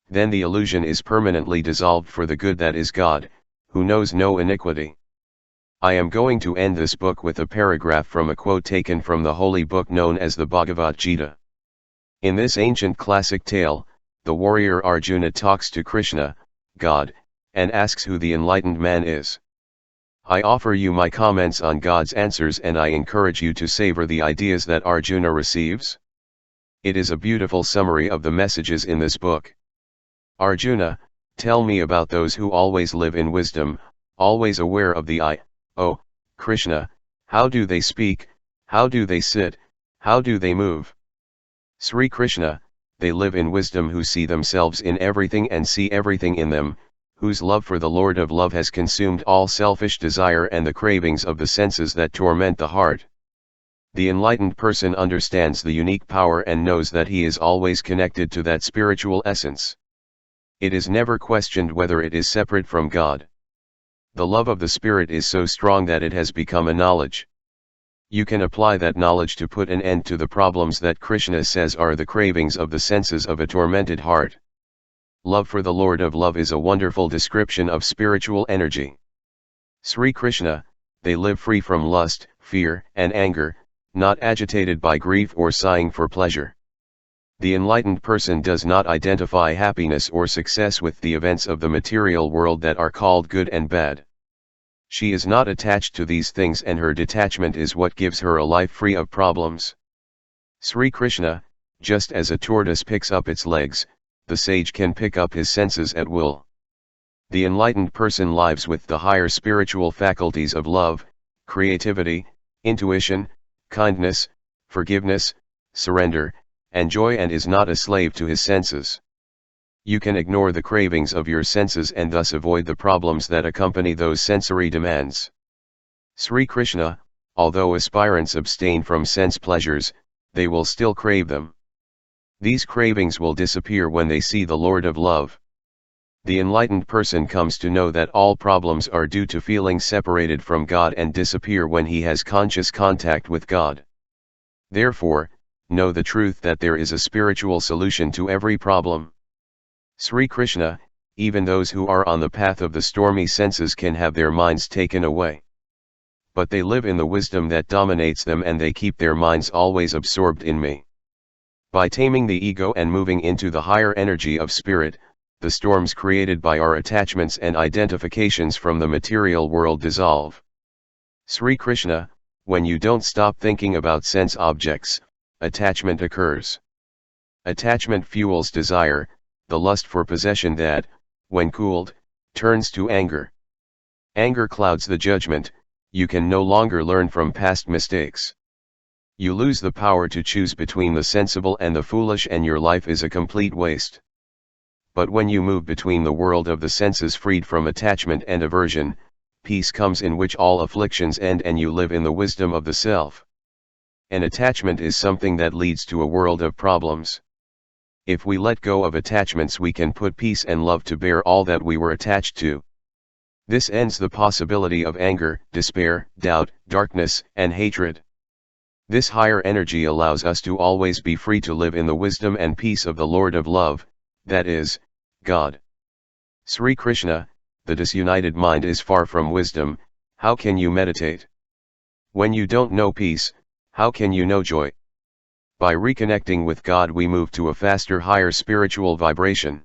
Speaker 1: Then the illusion is permanently dissolved for the good that is God, who knows no iniquity. I am going to end this book with a paragraph from a quote taken from the holy book known as the Bhagavad Gita. In this ancient classic tale, the warrior Arjuna talks to Krishna, God, and asks who the enlightened man is. I offer you my comments on God's answers and I encourage you to savor the ideas that Arjuna receives. It is a beautiful summary of the messages in this book. Arjuna, tell me about those who always live in wisdom, always aware of the I. Oh, Krishna, how do they speak, how do they sit, how do they move? Sri Krishna, they live in wisdom who see themselves in everything and see everything in them, whose love for the Lord of love has consumed all selfish desire and the cravings of the senses that torment the heart. The enlightened person understands the unique power and knows that he is always connected to that spiritual essence. It is never questioned whether it is separate from God. The love of the Spirit is so strong that it has become a knowledge. You can apply that knowledge to put an end to the problems that Krishna says are the cravings of the senses of a tormented heart. Love for the Lord of love is a wonderful description of spiritual energy. Sri Krishna, they live free from lust, fear, and anger, not agitated by grief or sighing for pleasure. The enlightened person does not identify happiness or success with the events of the material world that are called good and bad. She is not attached to these things and her detachment is what gives her a life free of problems. Sri Krishna, just as a tortoise picks up its legs, the sage can pick up his senses at will. The enlightened person lives with the higher spiritual faculties of love, creativity, intuition, kindness, forgiveness, surrender, and joy and is not a slave to his senses. You can ignore the cravings of your senses and thus avoid the problems that accompany those sensory demands. Sri Krishna, although aspirants abstain from sense pleasures, they will still crave them. These cravings will disappear when they see the Lord of love. The enlightened person comes to know that all problems are due to feeling separated from God and disappear when he has conscious contact with God. Therefore, know the truth that there is a spiritual solution to every problem. Sri Krishna, even those who are on the path of the stormy senses can have their minds taken away. But they live in the wisdom that dominates them and they keep their minds always absorbed in me. By taming the ego and moving into the higher energy of spirit, the storms created by our attachments and identifications from the material world dissolve. Sri Krishna, when you don't stop thinking about sense objects, attachment occurs. Attachment fuels desire, the lust for possession that, when cooled, turns to anger. Anger clouds the judgment, you can no longer learn from past mistakes. You lose the power to choose between the sensible and the foolish and your life is a complete waste. But when you move between the world of the senses freed from attachment and aversion, peace comes in which all afflictions end and you live in the wisdom of the self. An attachment is something that leads to a world of problems. If we let go of attachments, we can put peace and love to bear all that we were attached to. This ends the possibility of anger, despair, doubt, darkness, and hatred. This higher energy allows us to always be free to live in the wisdom and peace of the Lord of Love, that is, God. Sri Krishna, the disunited mind is far from wisdom. How can you meditate? When you don't know peace, how can you know joy? By reconnecting with God, we move to a faster, higher spiritual vibration.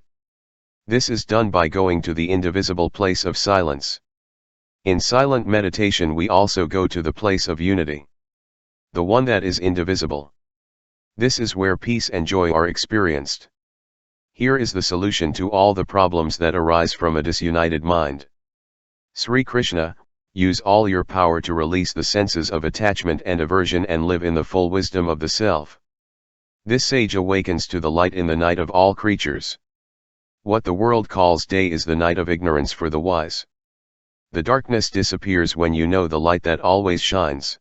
Speaker 1: This is done by going to the indivisible place of silence. In silent meditation, we also go to the place of unity, the one that is indivisible. This is where peace and joy are experienced. Here is the solution to all the problems that arise from a disunited mind. Sri Krishna, use all your power to release the senses of attachment and aversion and live in the full wisdom of the self. This sage awakens to the light in the night of all creatures. What the world calls day is the night of ignorance for the wise. The darkness disappears when you know the light that always shines.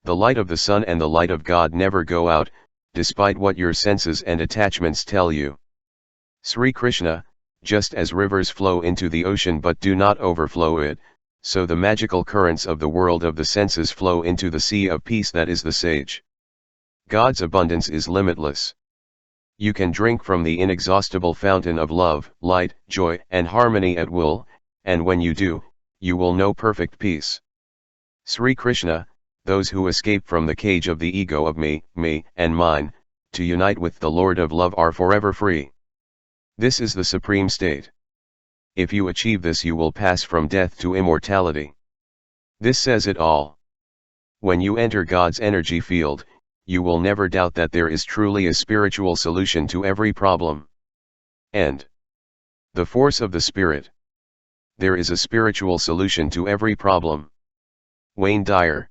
Speaker 1: The light of the sun and the light of God never go out, despite what your senses and attachments tell you. Sri Krishna, just as rivers flow into the ocean but do not overflow it, so the magical currents of the world of the senses flow into the sea of peace that is the sage. God's abundance is limitless. You can drink from the inexhaustible fountain of love, light, joy, and harmony at will, and when you do, you will know perfect peace. Sri Krishna, those who escape from the cage of the ego of me, and mine, to unite with the Lord of Love are forever free. This is the supreme state. If you achieve this, you will pass from death to immortality. This says it all. When you enter God's energy field, you will never doubt that there is truly a spiritual solution to every problem. And the force of the Spirit. There is a spiritual solution to every problem. Wayne Dyer.